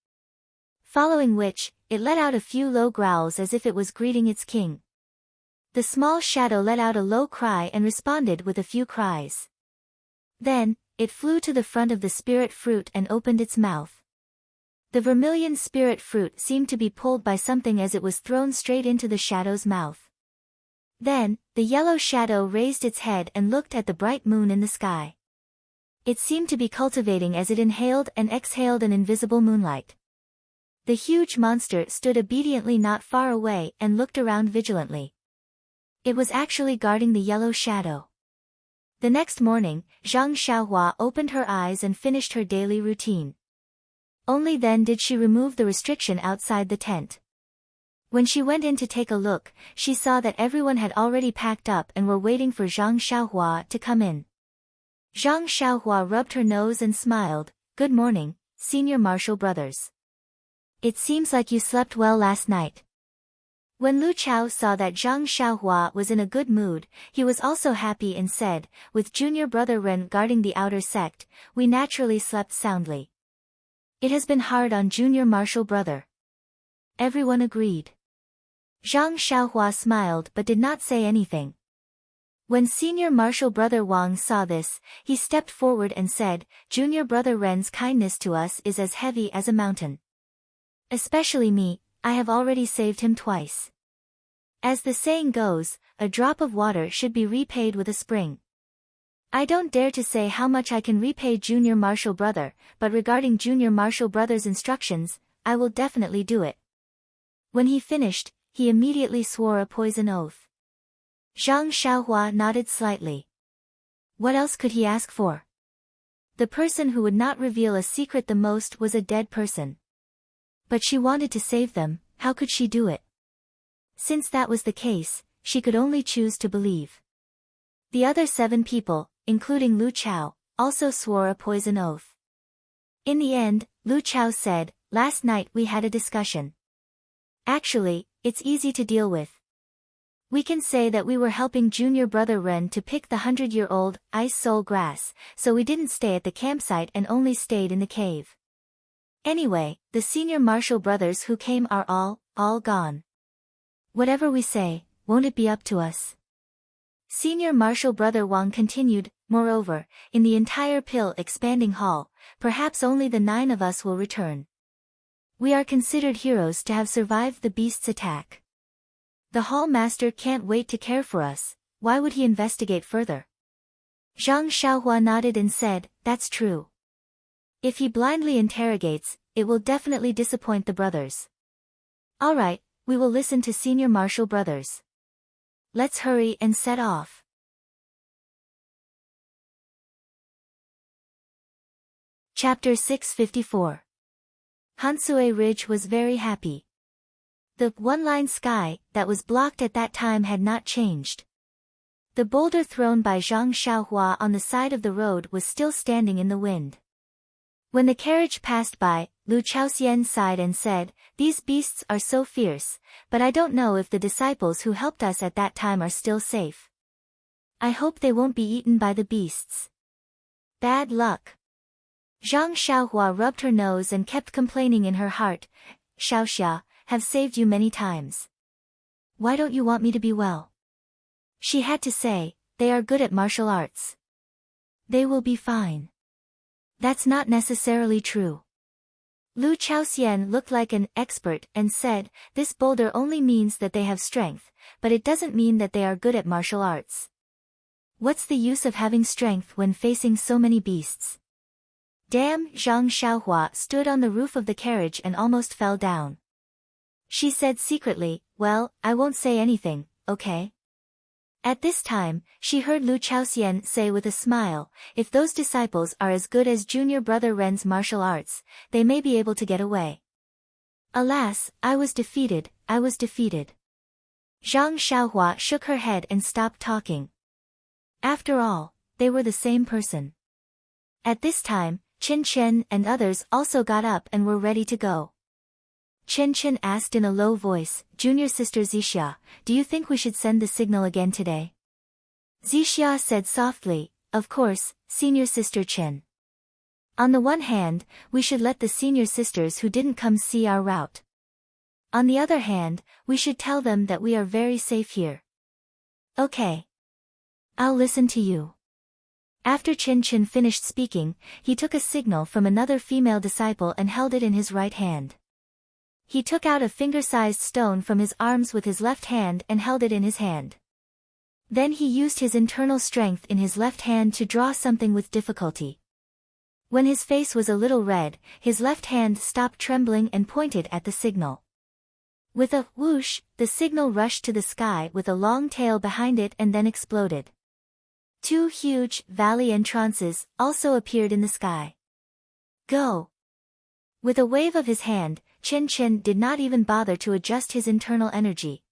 S1: Following which, it let out a few low growls as if it was greeting its king. The small shadow let out a low cry and responded with a few cries. Then, it flew to the front of the spirit fruit and opened its mouth. The vermilion spirit fruit seemed to be pulled by something as it was thrown straight into the shadow's mouth. Then, the yellow shadow raised its head and looked at the bright moon in the sky. It seemed to be cultivating as it inhaled and exhaled an invisible moonlight. The huge monster stood obediently not far away and looked around vigilantly. It was actually guarding the yellow shadow. The next morning, Zhang Xiaohua opened her eyes and finished her daily routine. Only then did she remove the restriction outside the tent. When she went in to take a look, she saw that everyone had already packed up and were waiting for Zhang Xiaohua to come in. Zhang Xiaohua rubbed her nose and smiled, "Good morning, Senior Marshal Brothers. It seems like you slept well last night." When Lu Chao saw that Zhang Xiaohua was in a good mood, he was also happy and said, "With Junior Brother Ren guarding the outer sect, we naturally slept soundly. It has been hard on Junior Marshal Brother." Everyone agreed. Zhang Xiaohua smiled but did not say anything. When Senior Marshal Brother Wang saw this, he stepped forward and said, "Junior Brother Ren's kindness to us is as heavy as a mountain. Especially me, I have already saved him twice. As the saying goes, a drop of water should be repaid with a spring. I don't dare to say how much I can repay Junior Marshal Brother, but regarding Junior Marshal Brother's instructions, I will definitely do it." When he finished, he immediately swore a poison oath. Zhang Xiaohua nodded slightly. What else could he ask for? The person who would not reveal a secret the most was a dead person. But she wanted to save them, how could she do it? Since that was the case, she could only choose to believe. The other 7 people, including Lu Chao, also swore a poison oath. In the end, Lu Chao said, "Last night we had a discussion. Actually, it's easy to deal with. We can say that we were helping Junior Brother Ren to pick the 100-year-old ice soul grass, so we didn't stay at the campsite and only stayed in the cave. Anyway, the Senior Marshal Brothers who came are all gone. Whatever we say, won't it be up to us?" Senior Marshal Brother Wang continued, "Moreover, in the entire pill expanding hall, perhaps only the 9 of us will return. We are considered heroes to have survived the beast's attack. The hall master can't wait to care for us, why would he investigate further?" Zhang Xiaohua nodded and said, "That's true. If he blindly interrogates, it will definitely disappoint the brothers. Alright, we will listen to Senior Marshal Brothers. Let's hurry and set off." Chapter 654. Hansue Ridge was very happy. The one-line sky that was blocked at that time had not changed. The boulder thrown by Zhang Xiaohua on the side of the road was still standing in the wind. When the carriage passed by, Lu Chaoxian sighed and said, "These beasts are so fierce, but I don't know if the disciples who helped us at that time are still safe. I hope they won't be eaten by the beasts. Bad luck." Zhang Xiaohua rubbed her nose and kept complaining in her heart, "Xiaoxia, have saved you many times. Why don't you want me to be well? She had to say, they are good at martial arts. They will be fine. That's not necessarily true. Lu Chaoxian looked like an expert and said, this boulder only means that they have strength, but it doesn't mean that they are good at martial arts. What's the use of having strength when facing so many beasts? Damn, Zhang Xiaohua stood on the roof of the carriage and almost fell down. She said secretly, well, I won't say anything, okay? At this time, she heard Lu Chaoxian say with a smile, if those disciples are as good as junior brother Ren's martial arts, they may be able to get away. Alas, I was defeated. Zhang Xiaohua shook her head and stopped talking. After all, they were the same person. At this time, Chen Chen and others also got up and were ready to go. Chen Chen asked in a low voice, Junior Sister Zixia, do you think we should send the signal again today? Zixia said softly, of course, Senior Sister Chen. On the one hand, we should let the senior sisters who didn't come see our route. On the other hand, we should tell them that we are very safe here. Okay. I'll listen to you. After Chen Chen finished speaking, he took a signal from another female disciple and held it in his right hand. He took out a finger-sized stone from his arms with his left hand and held it in his hand. Then he used his internal strength in his left hand to draw something with difficulty. When his face was a little red, his left hand stopped trembling and pointed at the signal. With a whoosh, the signal rushed to the sky with a long tail behind it and then exploded. Two huge valley entrances also appeared in the sky. Go! With a wave of his hand, Chen Chen did not even bother to adjust his internal energy.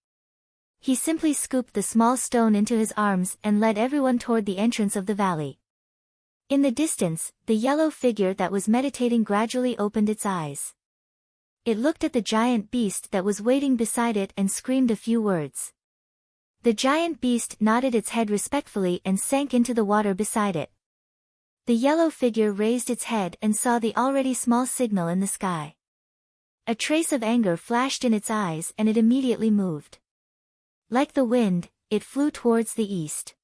S1: He simply scooped the small stone into his arms and led everyone toward the entrance of the valley. In the distance, the yellow figure that was meditating gradually opened its eyes. It looked at the giant beast that was waiting beside it and screamed a few words. The giant beast nodded its head respectfully and sank into the water beside it. The yellow figure raised its head and saw the already small signal in the sky. A trace of anger flashed in its eyes and it immediately moved. Like the wind, it flew towards the east.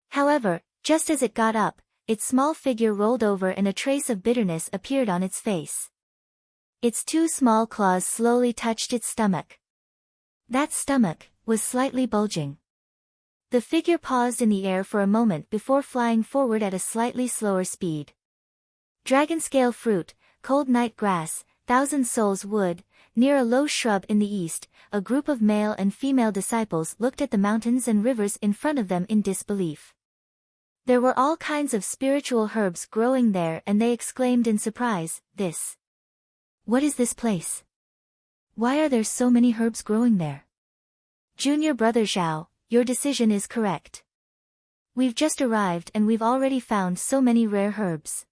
S1: However, just as it got up, its small figure rolled over and a trace of bitterness appeared on its face. Its two small claws slowly touched its stomach. That stomach was slightly bulging. The figure paused in the air for a moment before flying forward at a slightly slower speed. Dragonscale fruit, cold night grass, Thousand Souls wood, near a low shrub in the east, a group of male and female disciples looked at the mountains and rivers in front of them in disbelief. There were all kinds of spiritual herbs growing there and they exclaimed in surprise, this. What is this place? Why are there so many herbs growing there? Junior brother Zhao, your decision is correct. We've just arrived and we've already found so many rare herbs.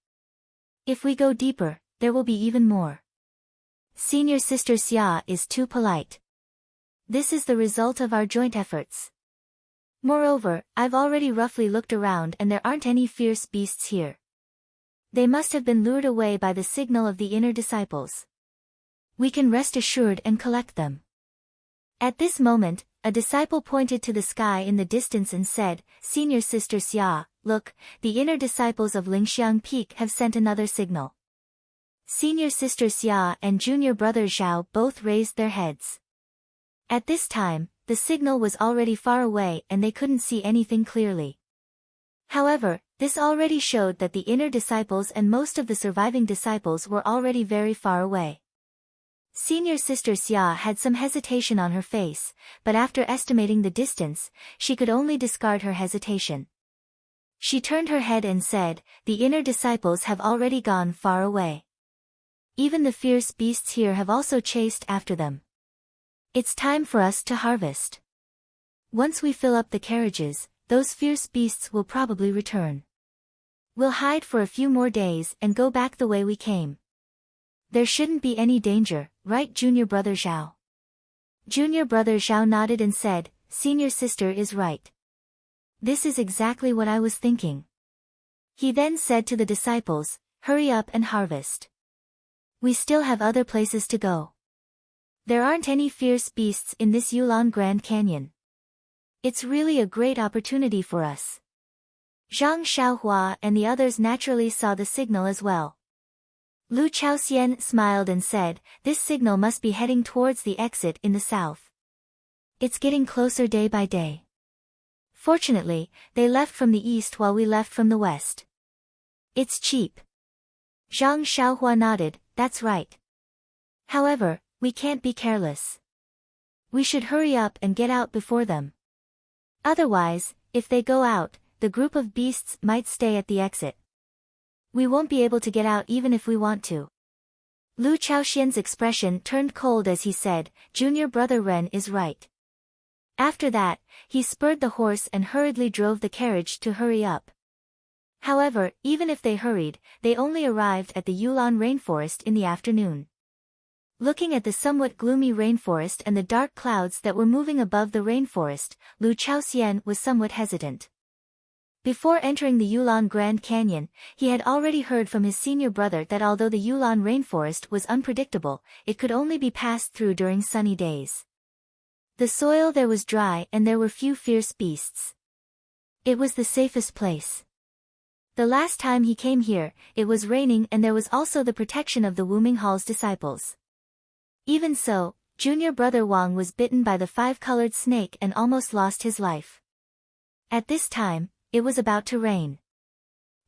S1: If we go deeper, there will be even more. Senior Sister Xia is too polite. This is the result of our joint efforts. Moreover, I've already roughly looked around and there aren't any fierce beasts here. They must have been lured away by the signal of the inner disciples. We can rest assured and collect them. At this moment, a disciple pointed to the sky in the distance and said, Senior Sister Xia, look, the inner disciples of Lingxiang Peak have sent another signal. Senior Sister Xia and Junior Brother Zhao both raised their heads. At this time, the signal was already far away and they couldn't see anything clearly. However, this already showed that the inner disciples and most of the surviving disciples were already very far away. Senior Sister Xia had some hesitation on her face, but after estimating the distance, she could only discard her hesitation. She turned her head and said, the inner disciples have already gone far away. Even the fierce beasts here have also chased after them. It's time for us to harvest. Once we fill up the carriages, those fierce beasts will probably return. We'll hide for a few more days and go back the way we came. There shouldn't be any danger, right, Junior Brother Zhao? Junior Brother Zhao nodded and said, Senior Sister is right. This is exactly what I was thinking. He then said to the disciples, hurry up and harvest. We still have other places to go. There aren't any fierce beasts in this Yulon Grand Canyon. It's really a great opportunity for us. Zhang Xiaohua and the others naturally saw the signal as well. Lu Chaoxian smiled and said, this signal must be heading towards the exit in the south. It's getting closer day by day. Fortunately, they left from the east while we left from the west. It's cheap. Zhang Xiaohua nodded, that's right. However, we can't be careless. We should hurry up and get out before them. Otherwise, if they go out, the group of beasts might stay at the exit. We won't be able to get out even if we want to. Lu Chaoxian's expression turned cold as he said, Junior Brother Ren is right. After that, he spurred the horse and hurriedly drove the carriage to hurry up. However, even if they hurried, they only arrived at the Yulon rainforest in the afternoon. Looking at the somewhat gloomy rainforest and the dark clouds that were moving above the rainforest, Lu Chaoxian was somewhat hesitant. Before entering the Yulon Grand Canyon, he had already heard from his senior brother that although the Yulon rainforest was unpredictable, it could only be passed through during sunny days. The soil there was dry and there were few fierce beasts. It was the safest place. The last time he came here, it was raining and there was also the protection of the Wuming Hall's disciples. Even so, Junior Brother Wang was bitten by the five-colored snake and almost lost his life. At this time, it was about to rain.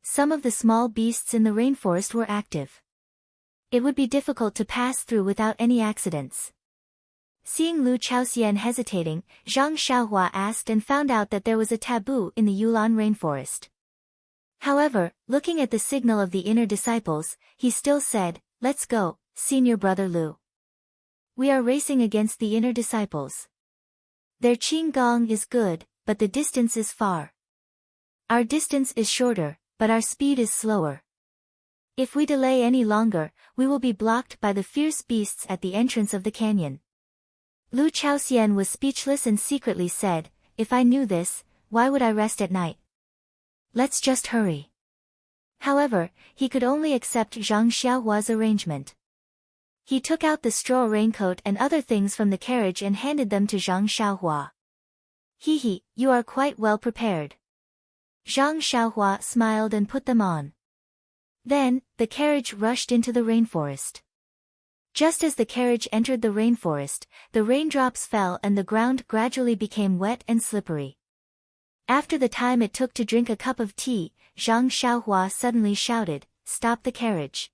S1: Some of the small beasts in the rainforest were active. It would be difficult to pass through without any accidents. Seeing Lu Chaoxian hesitating, Zhang Xiaohua asked and found out that there was a taboo in the Yulon rainforest. However, looking at the signal of the inner disciples, he still said, let's go, Senior Brother Lu. We are racing against the inner disciples. Their qing gong is good, but the distance is far. Our distance is shorter, but our speed is slower. If we delay any longer, we will be blocked by the fierce beasts at the entrance of the canyon. Lu Chaoxian was speechless and secretly said, if I knew this, why would I rest at night? Let's just hurry. However, he could only accept Zhang Xiaohua's arrangement. He took out the straw raincoat and other things from the carriage and handed them to Zhang Xiaohua. He, you are quite well prepared. Zhang Xiaohua smiled and put them on. Then, the carriage rushed into the rainforest. Just as the carriage entered the rainforest, the raindrops fell and the ground gradually became wet and slippery. After the time it took to drink a cup of tea, Zhang Xiaohua suddenly shouted, stop the carriage.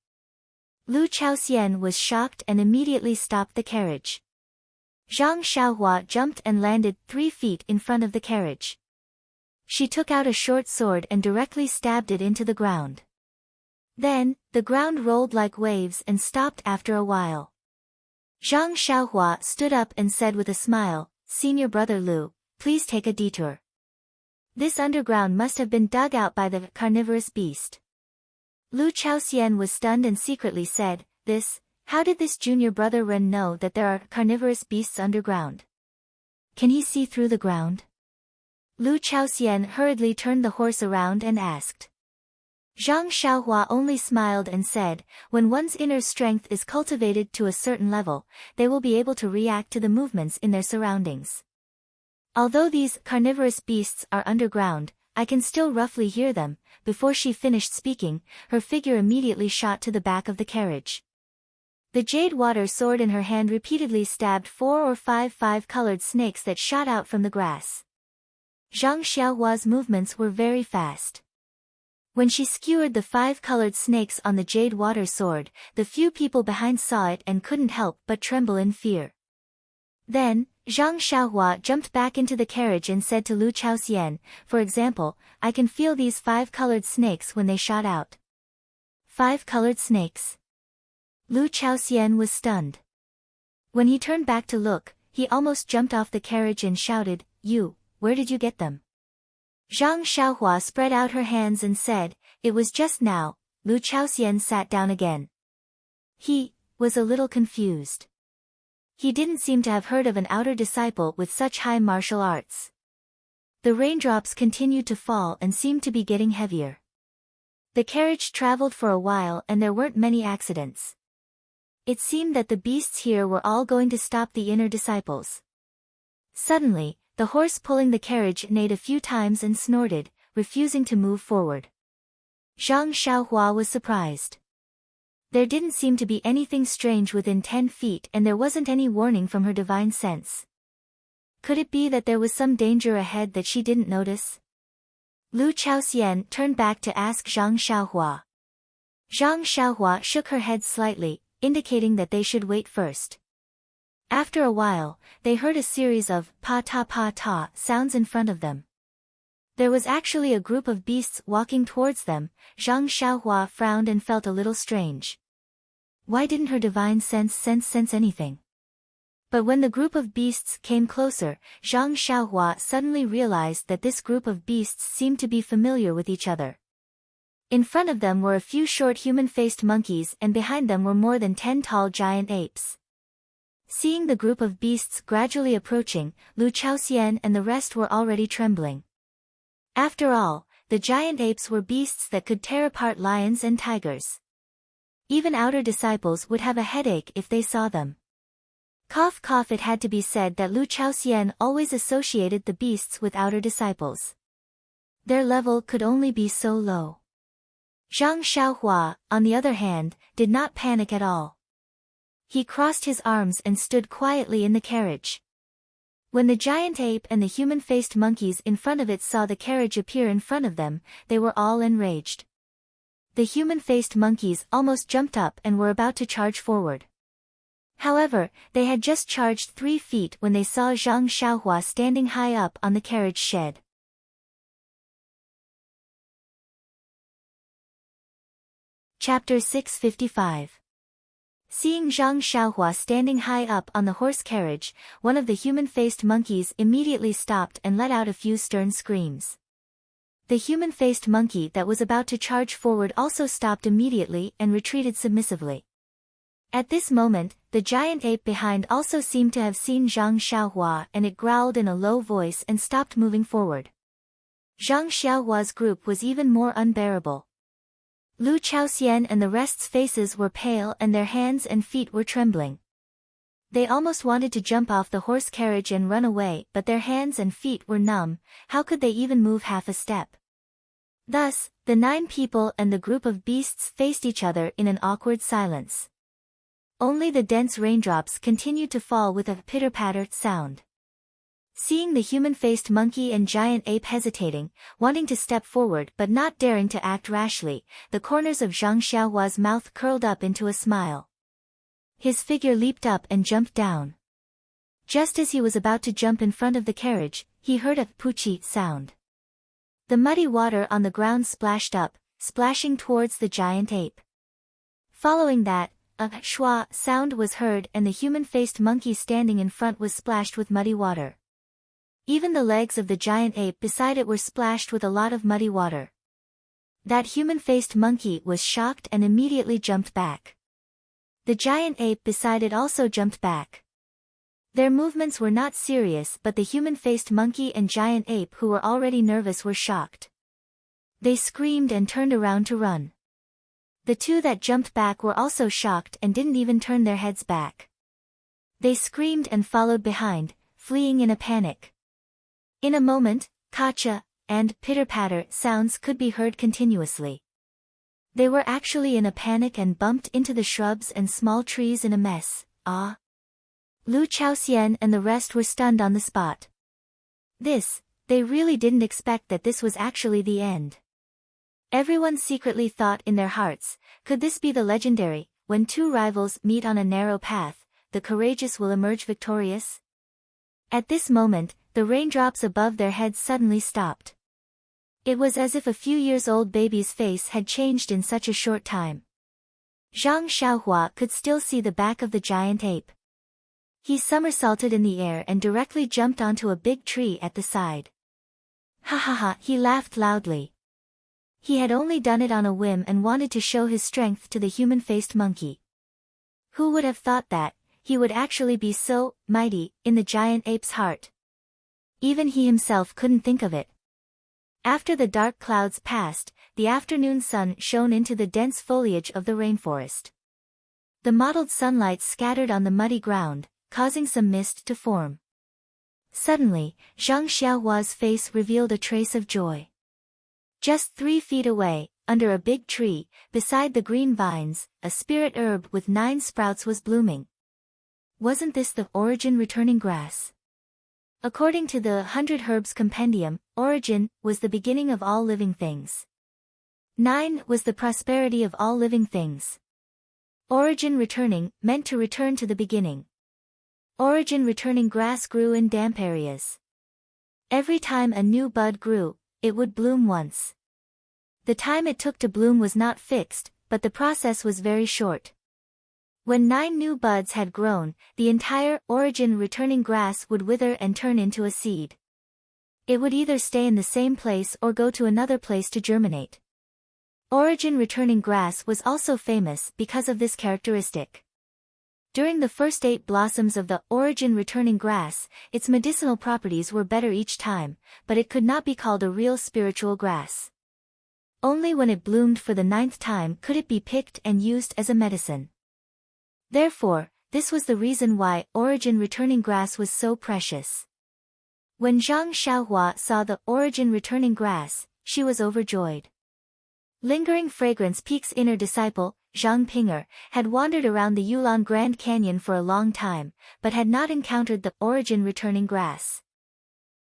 S1: Lu Chaoxian was shocked and immediately stopped the carriage. Zhang Xiaohua jumped and landed 3 feet in front of the carriage. She took out a short sword and directly stabbed it into the ground. Then, the ground rolled like waves and stopped after a while. Zhang Xiaohua stood up and said with a smile, Senior Brother Lu, please take a detour. This underground must have been dug out by the carnivorous beast. Lu Chaoxian was stunned and secretly said, how did this junior brother Ren know that there are carnivorous beasts underground? Can he see through the ground? Lu Chaoxian hurriedly turned the horse around and asked. Zhang Xiaohua only smiled and said, when one's inner strength is cultivated to a certain level, they will be able to react to the movements in their surroundings. Although these carnivorous beasts are underground, I can still roughly hear them. Before she finished speaking, her figure immediately shot to the back of the carriage. The jade water sword in her hand repeatedly stabbed 4 or 5 five-colored snakes that shot out from the grass. Zhang Xiaohua's movements were very fast. When she skewered the 5-colored snakes on the jade water sword, the few people behind saw it and couldn't help but tremble in fear. Then, Zhang Xiaohua jumped back into the carriage and said to Lu Chaoxian, for example, I can feel these 5-colored snakes when they shot out. 5-colored snakes. Lu Chaoxian was stunned. When he turned back to look, he almost jumped off the carriage and shouted, where did you get them? Zhang Xiaohua spread out her hands and said, it was just now. Lu Chaoxian sat down again. He was a little confused. He didn't seem to have heard of an outer disciple with such high martial arts. The raindrops continued to fall and seemed to be getting heavier. The carriage traveled for a while and there weren't many accidents. It seemed that the beasts here were all going to stop the inner disciples. Suddenly, the horse pulling the carriage neighed a few times and snorted, refusing to move forward. Zhang Xiaohua was surprised. There didn't seem to be anything strange within 10 feet and there wasn't any warning from her divine sense. Could it be that there was some danger ahead that she didn't notice? Lu Chaoxian turned back to ask Zhang Xiaohua. Zhang Xiaohua shook her head slightly, indicating that they should wait first. After a while, they heard a series of pa-ta sounds in front of them. There was actually a group of beasts walking towards them. Zhang Xiaohua frowned and felt a little strange. Why didn't her divine sense anything? But when the group of beasts came closer, Zhang Xiaohua suddenly realized that this group of beasts seemed to be familiar with each other. In front of them were a few short human-faced monkeys and behind them were more than 10 tall giant apes. Seeing the group of beasts gradually approaching, Lu Chaoxian and the rest were already trembling. After all, the giant apes were beasts that could tear apart lions and tigers. Even outer disciples would have a headache if they saw them. Cough cough, it had to be said that Lu Chaoxian always associated the beasts with outer disciples. Their level could only be so low. Zhang Xiaohua, on the other hand, did not panic at all. He crossed his arms and stood quietly in the carriage. When the giant ape and the human-faced monkeys in front of it saw the carriage appear in front of them, they were all enraged. The human-faced monkeys almost jumped up and were about to charge forward. However, they had just charged 3 feet when they saw Zhang Xiaohua standing high up on the carriage shed. Chapter 655. Seeing Zhang Xiaohua standing high up on the horse carriage, one of the human-faced monkeys immediately stopped and let out a few stern screams. The human-faced monkey that was about to charge forward also stopped immediately and retreated submissively. At this moment, the giant ape behind also seemed to have seen Zhang Xiaohua and it growled in a low voice and stopped moving forward. Zhang Xiaohua's group was even more unbearable. Lu Chaoxian and the rest's faces were pale and their hands and feet were trembling. They almost wanted to jump off the horse carriage and run away, but their hands and feet were numb. How could they even move half a step? Thus, the 9 people and the group of beasts faced each other in an awkward silence. Only the dense raindrops continued to fall with a pitter-patter sound. Seeing the human-faced monkey and giant ape hesitating, wanting to step forward but not daring to act rashly, the corners of Zhang Xiaohua's mouth curled up into a smile. His figure leaped up and jumped down. Just as he was about to jump in front of the carriage, he heard a poochie sound. The muddy water on the ground splashed up, splashing towards the giant ape. Following that, a schwa sound was heard and the human-faced monkey standing in front was splashed with muddy water. Even the legs of the giant ape beside it were splashed with a lot of muddy water. That human-faced monkey was shocked and immediately jumped back. The giant ape beside it also jumped back. Their movements were not serious, but the human-faced monkey and giant ape who were already nervous were shocked. They screamed and turned around to run. The 2 that jumped back were also shocked and didn't even turn their heads back. They screamed and followed behind, fleeing in a panic. In a moment, kacha and pitter-patter sounds could be heard continuously. They were actually in a panic and bumped into the shrubs and small trees in a mess. Lu Chaoxian and the rest were stunned on the spot. They really didn't expect that this was actually the end. Everyone secretly thought in their hearts, could this be the legendary, when 2 rivals meet on a narrow path, the courageous will emerge victorious? At this moment, the raindrops above their heads suddenly stopped. It was as if a few years old baby's face had changed in such a short time. Zhang Xiaohua could still see the back of the giant ape. He somersaulted in the air and directly jumped onto a big tree at the side. Ha ha ha, he laughed loudly. He had only done it on a whim and wanted to show his strength to the human-faced monkey. Who would have thought that he would actually be so mighty in the giant ape's heart? Even he himself couldn't think of it. After the dark clouds passed, the afternoon sun shone into the dense foliage of the rainforest. The mottled sunlight scattered on the muddy ground, causing some mist to form. Suddenly, Zhang Xiaohua's face revealed a trace of joy. Just 3 feet away, under a big tree, beside the green vines, a spirit herb with 9 sprouts was blooming. Wasn't this the origin returning grass? According to the 100 Herbs Compendium, origin was the beginning of all living things. 9 was the prosperity of all living things. Origin returning meant to return to the beginning. Origin returning grass grew in damp areas. Every time a new bud grew, it would bloom once. The time it took to bloom was not fixed, but the process was very short. When 9 new buds had grown, the entire origin returning grass would wither and turn into a seed. It would either stay in the same place or go to another place to germinate. Origin returning grass was also famous because of this characteristic. During the first 8 blossoms of the origin returning grass, its medicinal properties were better each time, but it could not be called a real spiritual grass. Only when it bloomed for the 9th time could it be picked and used as a medicine. Therefore, this was the reason why origin returning grass was so precious. When Zhang Xiaohua saw the origin returning grass, she was overjoyed. Lingering Fragrance Peak's inner disciple, Zhang Ping'er, had wandered around the Yulin Grand Canyon for a long time, but had not encountered the origin returning grass.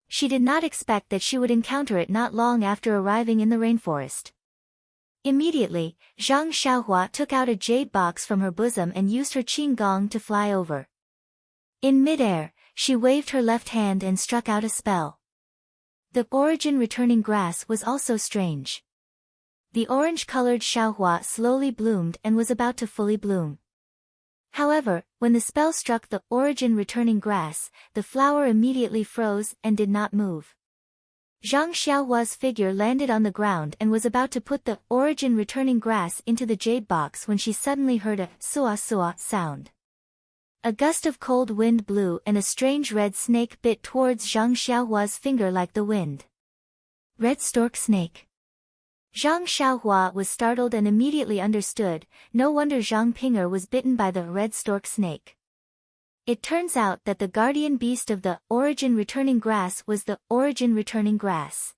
S1: She did not expect that she would encounter it not long after arriving in the rainforest. Immediately, Zhang Xiaohua took out a jade box from her bosom and used her qing gong to fly over. In midair, she waved her left hand and struck out a spell. The origin returning grass was also strange. The orange-colored Xiaohua slowly bloomed and was about to fully bloom. However, when the spell struck the origin returning grass, the flower immediately froze and did not move. Zhang Xiaohua's figure landed on the ground and was about to put the origin returning grass into the jade box when she suddenly heard a "suah-suah" sound. A gust of cold wind blew and a strange red snake bit towards Zhang Xiaohua's finger like the wind. Red stork snake. Zhang Xiaohua was startled and immediately understood, no wonder Zhang Ping'er was bitten by the red stork snake. It turns out that the guardian beast of the origin returning grass was the origin returning grass.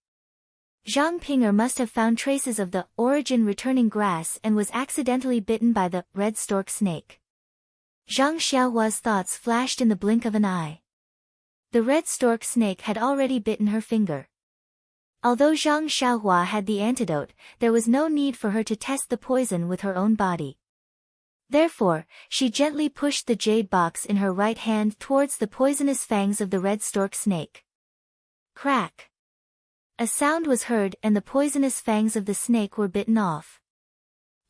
S1: Zhang Ping'er must have found traces of the origin returning grass and was accidentally bitten by the red stork snake. Zhang Xiaohua's thoughts flashed in the blink of an eye. The red stork snake had already bitten her finger. Although Zhang Xiaohua had the antidote, there was no need for her to test the poison with her own body. Therefore, she gently pushed the jade box in her right hand towards the poisonous fangs of the red stork snake. Crack! A sound was heard and the poisonous fangs of the snake were bitten off.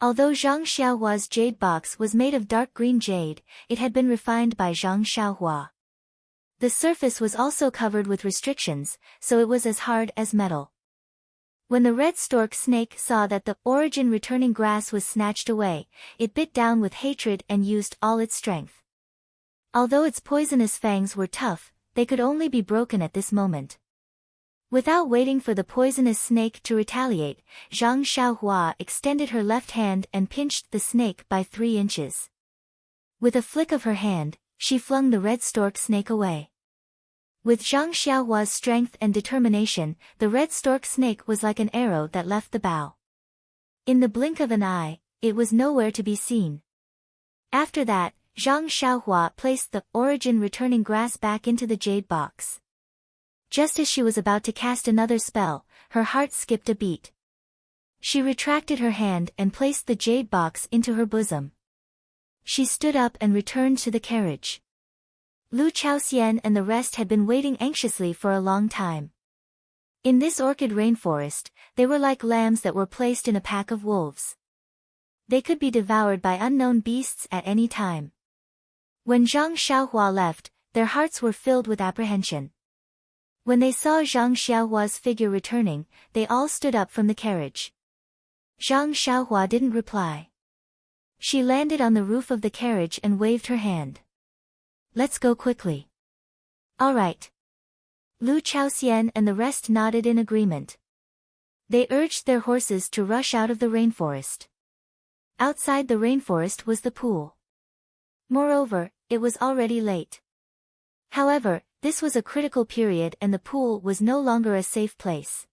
S1: Although Zhang Xiaohua's jade box was made of dark green jade, it had been refined by Zhang Xiaohua. The surface was also covered with restrictions, so it was as hard as metal. When the red stork snake saw that the origin returning grass was snatched away, it bit down with hatred and used all its strength. Although its poisonous fangs were tough, they could only be broken at this moment. Without waiting for the poisonous snake to retaliate, Zhang Xiaohua extended her left hand and pinched the snake by 3 inches. With a flick of her hand, she flung the red stork snake away. With Zhang Xiaohua's strength and determination, the red stork snake was like an arrow that left the bow. In the blink of an eye, it was nowhere to be seen. After that, Zhang Xiaohua placed the origin returning grass back into the jade box. Just as she was about to cast another spell, her heart skipped a beat. She retracted her hand and placed the jade box into her bosom. She stood up and returned to the carriage. Lu Chaoxian and the rest had been waiting anxiously for a long time. In this orchid rainforest, they were like lambs that were placed in a pack of wolves. They could be devoured by unknown beasts at any time. When Zhang Xiaohua left, their hearts were filled with apprehension. When they saw Zhang Xiaohua's figure returning, they all stood up from the carriage. Zhang Xiaohua didn't reply. She landed on the roof of the carriage and waved her hand. Let's go quickly. All right. Lu Chaoxian and the rest nodded in agreement. They urged their horses to rush out of the rainforest. Outside the rainforest was the pool. Moreover, it was already late. However, this was a critical period and the pool was no longer a safe place.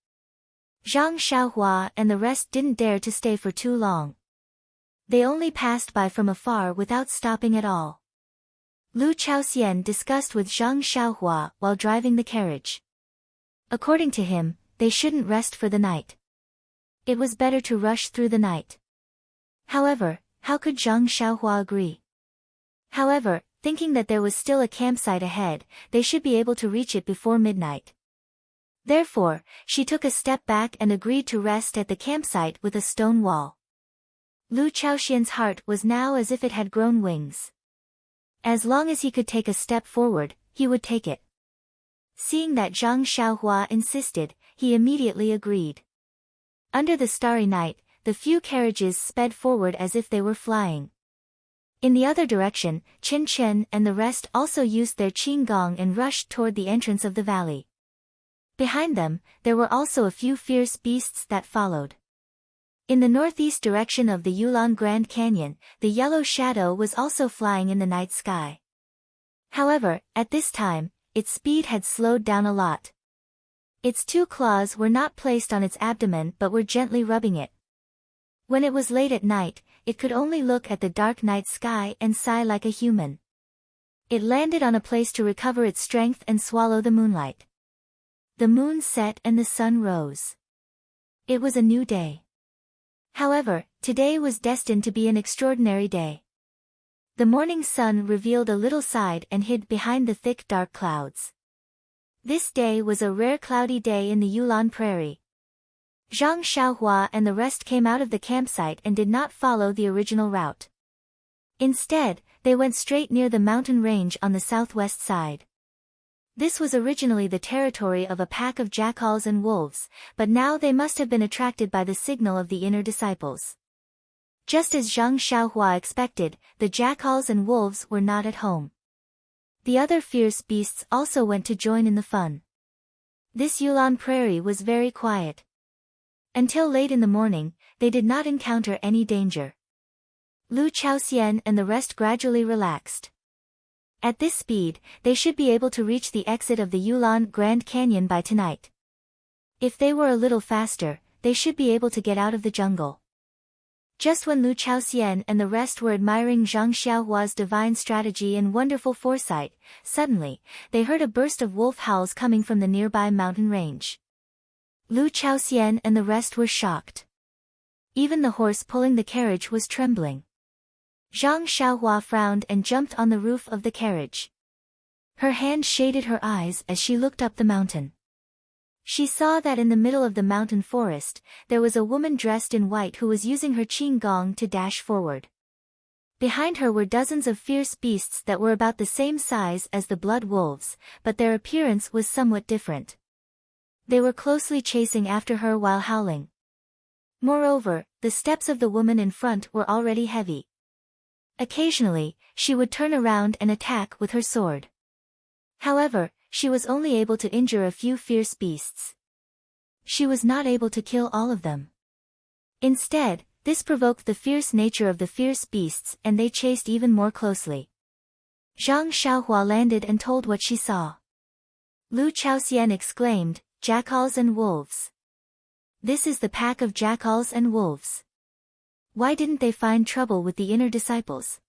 S1: Zhang Xiaohua and the rest didn't dare to stay for too long. They only passed by from afar without stopping at all. Lu Chaoxian discussed with Zhang Xiaohua while driving the carriage. According to him, they shouldn't rest for the night. It was better to rush through the night. However, how could Zhang Xiaohua agree? However, thinking that there was still a campsite ahead, they should be able to reach it before midnight. Therefore, she took a step back and agreed to rest at the campsite with a stone wall. Lu Chaoxian's heart was now as if it had grown wings. As long as he could take a step forward, he would take it. Seeing that Zhang Xiaohua insisted, he immediately agreed. Under the starry night, the few carriages sped forward as if they were flying. In the other direction, Chen Chen and the rest also used their qinggong and rushed toward the entrance of the valley. Behind them, there were also a few fierce beasts that followed. In the northeast direction of the Yulon Grand Canyon, the yellow shadow was also flying in the night sky. However, at this time, its speed had slowed down a lot. Its two claws were not placed on its abdomen but were gently rubbing it. When it was late at night, it could only look at the dark night sky and sigh like a human. It landed on a place to recover its strength and swallow the moonlight. The moon set and the sun rose. It was a new day. However, today was destined to be an extraordinary day. The morning sun revealed a little side and hid behind the thick dark clouds. This day was a rare cloudy day in the Yulon Prairie. Zhang Xiaohua and the rest came out of the campsite and did not follow the original route. Instead, they went straight near the mountain range on the southwest side. This was originally the territory of a pack of jackals and wolves, but now they must have been attracted by the signal of the inner disciples. Just as Zhang Xiaohua expected, the jackals and wolves were not at home. The other fierce beasts also went to join in the fun. This Yulon Prairie was very quiet. Until late in the morning, they did not encounter any danger. Lu Chaoxian and the rest gradually relaxed. At this speed, they should be able to reach the exit of the Yulon Grand Canyon by tonight. If they were a little faster, they should be able to get out of the jungle. Just when Lu Chaoxian and the rest were admiring Zhang Xiaohua's divine strategy and wonderful foresight, suddenly, they heard a burst of wolf howls coming from the nearby mountain range. Lu Chaoxian and the rest were shocked. Even the horse pulling the carriage was trembling. Zhang Xiaohua frowned and jumped on the roof of the carriage. Her hand shaded her eyes as she looked up the mountain. She saw that in the middle of the mountain forest, there was a woman dressed in white who was using her qinggong to dash forward. Behind her were dozens of fierce beasts that were about the same size as the blood wolves, but their appearance was somewhat different. They were closely chasing after her while howling. Moreover, the steps of the woman in front were already heavy. Occasionally, she would turn around and attack with her sword. However, she was only able to injure a few fierce beasts. She was not able to kill all of them. Instead, this provoked the fierce nature of the fierce beasts and they chased even more closely. Zhang Xiaohua landed and told what she saw. Lu Chaoxian exclaimed, "Jackals and wolves. This is the pack of jackals and wolves. Why didn't they find trouble with the inner disciples?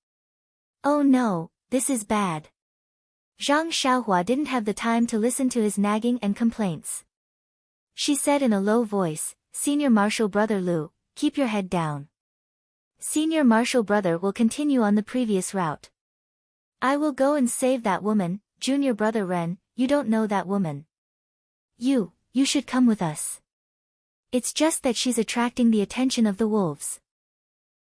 S1: Oh no, this is bad." Zhang Xiaohua didn't have the time to listen to his nagging and complaints. She said in a low voice, "Senior Marshal Brother Lu, keep your head down. Senior Marshal Brother will continue on the previous route. I will go and save that woman. Junior Brother Ren, you don't know that woman. You should come with us. It's just that she's attracting the attention of the wolves."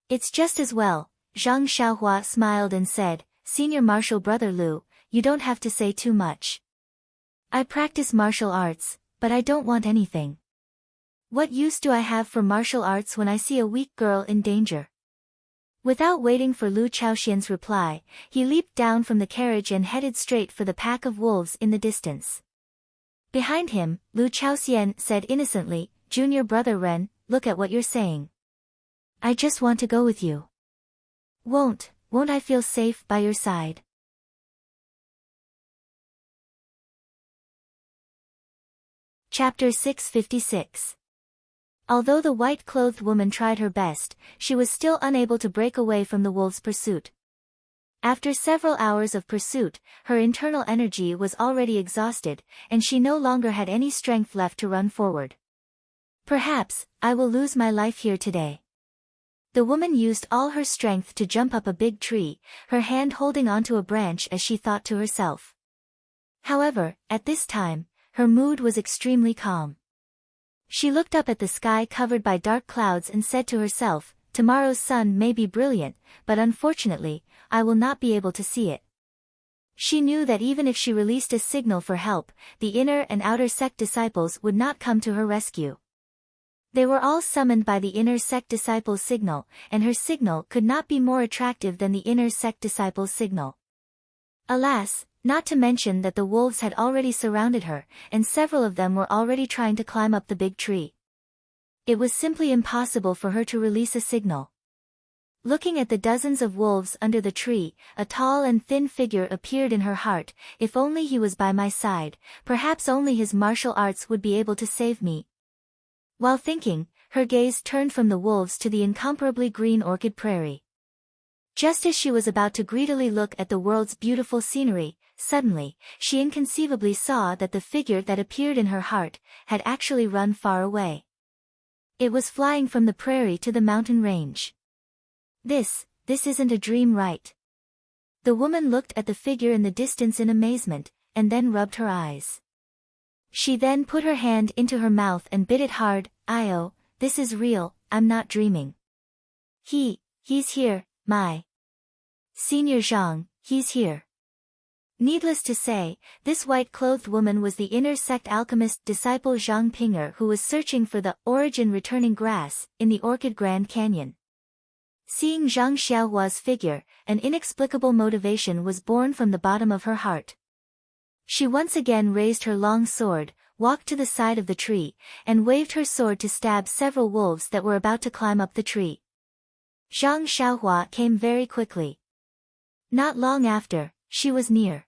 S1: "It's just as well," Zhang Xiaohua smiled and said, "Senior Marshal Brother Lu, you don't have to say too much. I practice martial arts, but I don't want anything. What use do I have for martial arts when I see a weak girl in danger?" Without waiting for Lu Chaoxian's reply, he leaped down from the carriage and headed straight for the pack of wolves in the distance. Behind him, Lu Chaoxian said innocently, "Junior Brother Ren, look at what you're saying. I just want to go with you." Won't won't I feel safe by your side? Chapter 656. Although the white-clothed woman tried her best, she was still unable to break away from the wolves' pursuit. After several hours of pursuit, her internal energy was already exhausted, and she no longer had any strength left to run forward. Perhaps, I will lose my life here today. The woman used all her strength to jump up a big tree, her hand holding onto a branch as she thought to herself. However, at this time, her mood was extremely calm. She looked up at the sky covered by dark clouds and said to herself, tomorrow's sun may be brilliant, but unfortunately, I will not be able to see it. She knew that even if she released a signal for help, the inner and outer sect disciples would not come to her rescue. They were all summoned by the inner sect disciples' signal, and her signal could not be more attractive than the inner sect disciples' signal. Alas, not to mention that the wolves had already surrounded her, and several of them were already trying to climb up the big tree. It was simply impossible for her to release a signal. Looking at the dozens of wolves under the tree, a tall and thin figure appeared in her heart. If only he was by my side, perhaps only his martial arts would be able to save me. While thinking, her gaze turned from the wolves to the incomparably green orchid prairie. Just as she was about to greedily look at the world's beautiful scenery, suddenly, she inconceivably saw that the figure that appeared in her heart had actually run far away. It was flying from the prairie to the mountain range. This isn't a dream, right? The woman looked at the figure in the distance in amazement, and then rubbed her eyes. She then put her hand into her mouth and bit it hard. "Oh, this is real, I'm not dreaming. He's here, my Senior Zhang, he's here." Needless to say, this white-clothed woman was the inner sect alchemist disciple Zhang Ping'er, who was searching for the origin returning grass in the Orchid Grand Canyon. Seeing Zhang Xiaohua's figure, an inexplicable motivation was born from the bottom of her heart. She once again raised her long sword, walked to the side of the tree, and waved her sword to stab several wolves that were about to climb up the tree. Zhang Xiaohua came very quickly. Not long after, she was near.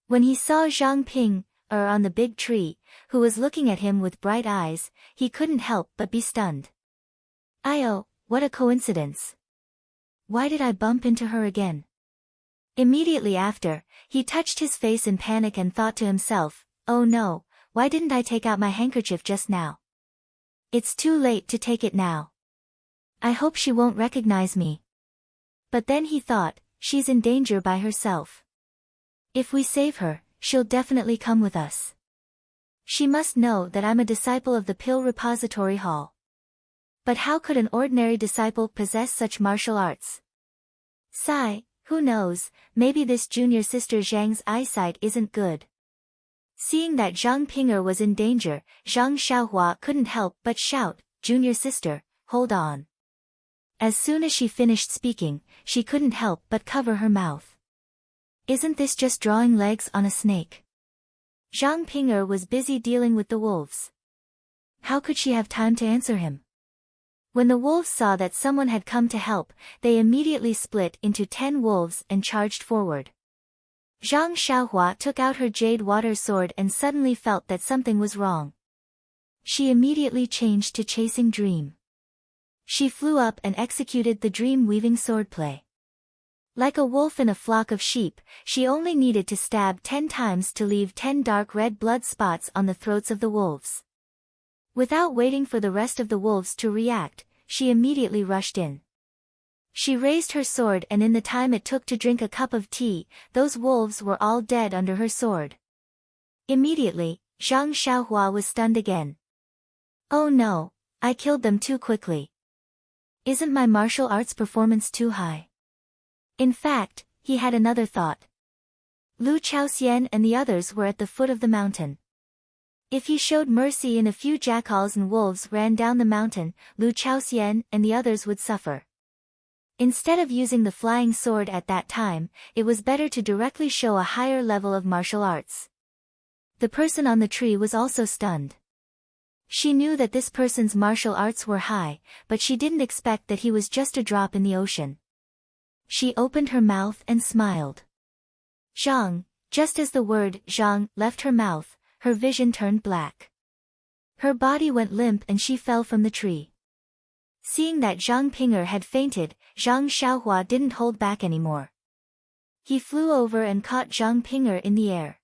S1: When he saw Zhang Ping'er on the big tree, who was looking at him with bright eyes, he couldn't help but be stunned. "Oh, what a coincidence. Why did I bump into her again?" Immediately after, he touched his face in panic and thought to himself, "Oh no, why didn't I take out my handkerchief just now? It's too late to take it now. I hope she won't recognize me." But then he thought, she's in danger by herself. If we save her, she'll definitely come with us. She must know that I'm a disciple of the Pill Repository Hall. But how could an ordinary disciple possess such martial arts? Sigh, who knows, maybe this junior sister Zhang's eyesight isn't good. Seeing that Zhang Ping'er was in danger, Zhang Xiaohua couldn't help but shout, "Junior sister, hold on." As soon as she finished speaking, she couldn't help but cover her mouth. Isn't this just drawing legs on a snake? Zhang Ping'er was busy dealing with the wolves. How could she have time to answer him? When the wolves saw that someone had come to help, they immediately split into 10 wolves and charged forward. Zhang Xiaohua took out her jade water sword and suddenly felt that something was wrong. She immediately changed to chasing dream. She flew up and executed the dream-weaving swordplay. Like a wolf in a flock of sheep, she only needed to stab 10 times to leave 10 dark red blood spots on the throats of the wolves. Without waiting for the rest of the wolves to react, she immediately rushed in. She raised her sword, and in the time it took to drink a cup of tea, those wolves were all dead under her sword. Immediately, Zhang Xiaohua was stunned again. "Oh no, I killed them too quickly. Isn't my martial arts performance too high?" In fact, he had another thought. Lu Chaoxian and the others were at the foot of the mountain. If he showed mercy and a few jackals and wolves ran down the mountain, Lu Chaoxian and the others would suffer. Instead of using the flying sword at that time, it was better to directly show a higher level of martial arts. The person on the tree was also stunned. She knew that this person's martial arts were high, but she didn't expect that he was just a drop in the ocean. She opened her mouth and smiled. Zhang, just as the word Zhang left her mouth, her vision turned black. Her body went limp and she fell from the tree. Seeing that Zhang Ping'er had fainted, Zhang Xiaohua didn't hold back anymore. He flew over and caught Zhang Ping'er in the air.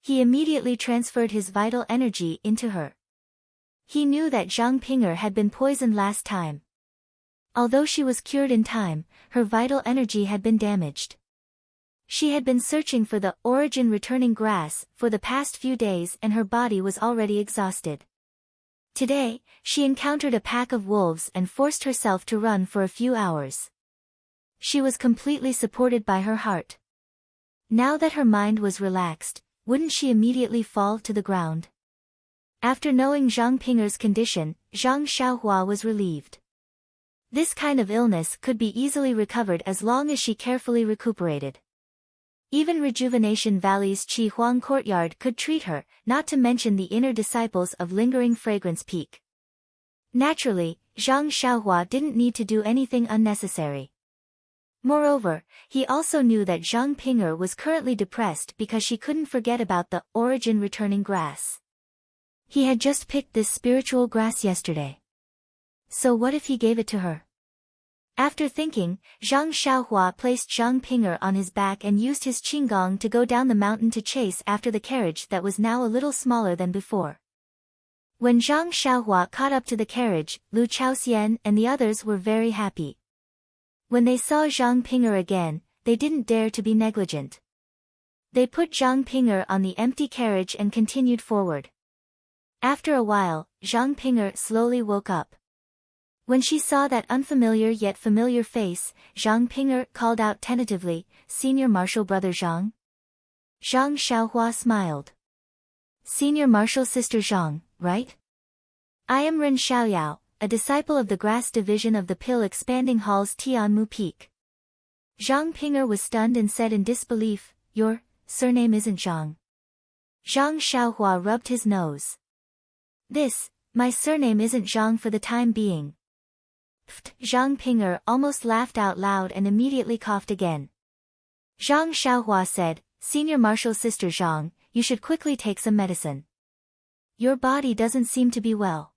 S1: He immediately transferred his vital energy into her. He knew that Zhang Ping'er had been poisoned last time. Although she was cured in time, her vital energy had been damaged. She had been searching for the origin returning grass for the past few days and her body was already exhausted. Today, she encountered a pack of wolves and forced herself to run for a few hours. She was completely supported by her heart. Now that her mind was relaxed, wouldn't she immediately fall to the ground? After knowing Zhang Ping'er's condition, Zhang Xiaohua was relieved. This kind of illness could be easily recovered as long as she carefully recuperated. Even Rejuvenation Valley's Qi Huang courtyard could treat her, not to mention the inner disciples of Lingering Fragrance Peak. Naturally, Zhang Xiaohua didn't need to do anything unnecessary. Moreover, he also knew that Zhang Ping'er was currently depressed because she couldn't forget about the origin returning grass. He had just picked this spiritual grass yesterday. So what if he gave it to her? After thinking, Zhang Xiaohua placed Zhang Ping'er on his back and used his qinggong to go down the mountain to chase after the carriage that was now a little smaller than before. When Zhang Xiaohua caught up to the carriage, Lu Chaoxian and the others were very happy. When they saw Zhang Ping'er again, they didn't dare to be negligent. They put Zhang Ping'er on the empty carriage and continued forward. After a while, Zhang Ping'er slowly woke up. When she saw that unfamiliar yet familiar face, Zhang Ping'er called out tentatively, "Senior Marshal Brother Zhang?" Zhang Xiaohua smiled. "Senior Marshal Sister Zhang, right? I am Ren Xiaoyao, a disciple of the Grass Division of the Pill Expanding Hall's Tianmu Peak." Zhang Ping'er was stunned and said in disbelief, "Your surname isn't Zhang." Zhang Xiaohua rubbed his nose. My surname isn't Zhang for the time being." Zhang Ping'er almost laughed out loud and immediately coughed again. Zhang Xiaohua said, "Senior Marshal Sister Zhang, you should quickly take some medicine. Your body doesn't seem to be well."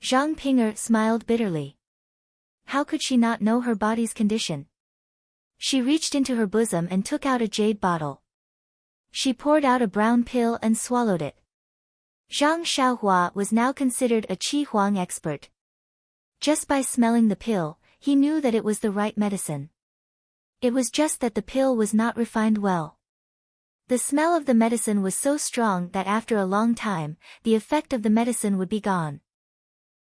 S1: Zhang Ping'er smiled bitterly. How could she not know her body's condition? She reached into her bosom and took out a jade bottle. She poured out a brown pill and swallowed it. Zhang Xiaohua was now considered a Qi Huang expert. Just by smelling the pill, he knew that it was the right medicine. It was just that the pill was not refined well. The smell of the medicine was so strong that after a long time, the effect of the medicine would be gone.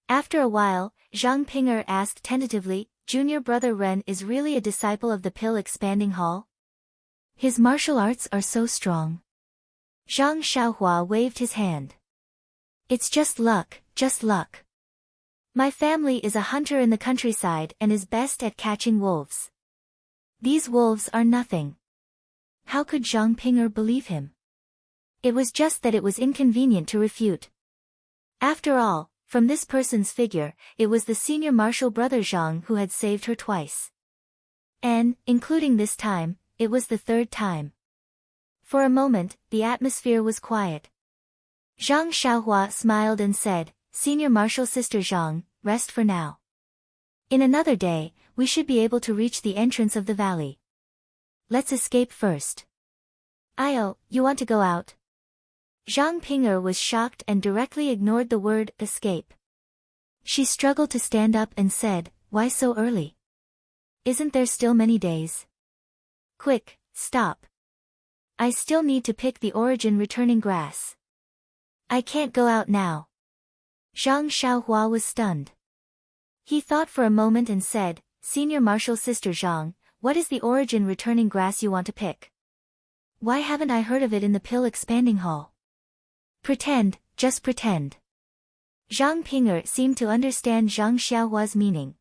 S1: After a while, Zhang Ping'er asked tentatively, "Junior brother Ren is really a disciple of the Pill Expanding Hall? His martial arts are so strong." Zhang Xiaohua waved his hand. "It's just luck, just luck. My family is a hunter in the countryside and is best at catching wolves. These wolves are nothing." How could Zhang Ping'er believe him? It was just that it was inconvenient to refute. After all, from this person's figure, it was the senior martial brother Zhang who had saved her twice. And, including this time, it was the third time. For a moment, the atmosphere was quiet. Zhang Xiaohua smiled and said, "Senior Marshal Sister Zhang, rest for now. In another day, we should be able to reach the entrance of the valley. Let's escape first." "Io, you want to go out?" Zhang Ping'er was shocked and directly ignored the word escape. She struggled to stand up and said, "Why so early? Isn't there still many days?" "Quick, stop. I still need to pick the origin returning grass. I can't go out now." Zhang Xiaohua was stunned. He thought for a moment and said, "Senior Marshal Sister Zhang, what is the origin returning grass you want to pick? Why haven't I heard of it in the Pill Expanding Hall?" "Pretend, just pretend." Zhang Ping'er seemed to understand Zhang Xiaohua's meaning.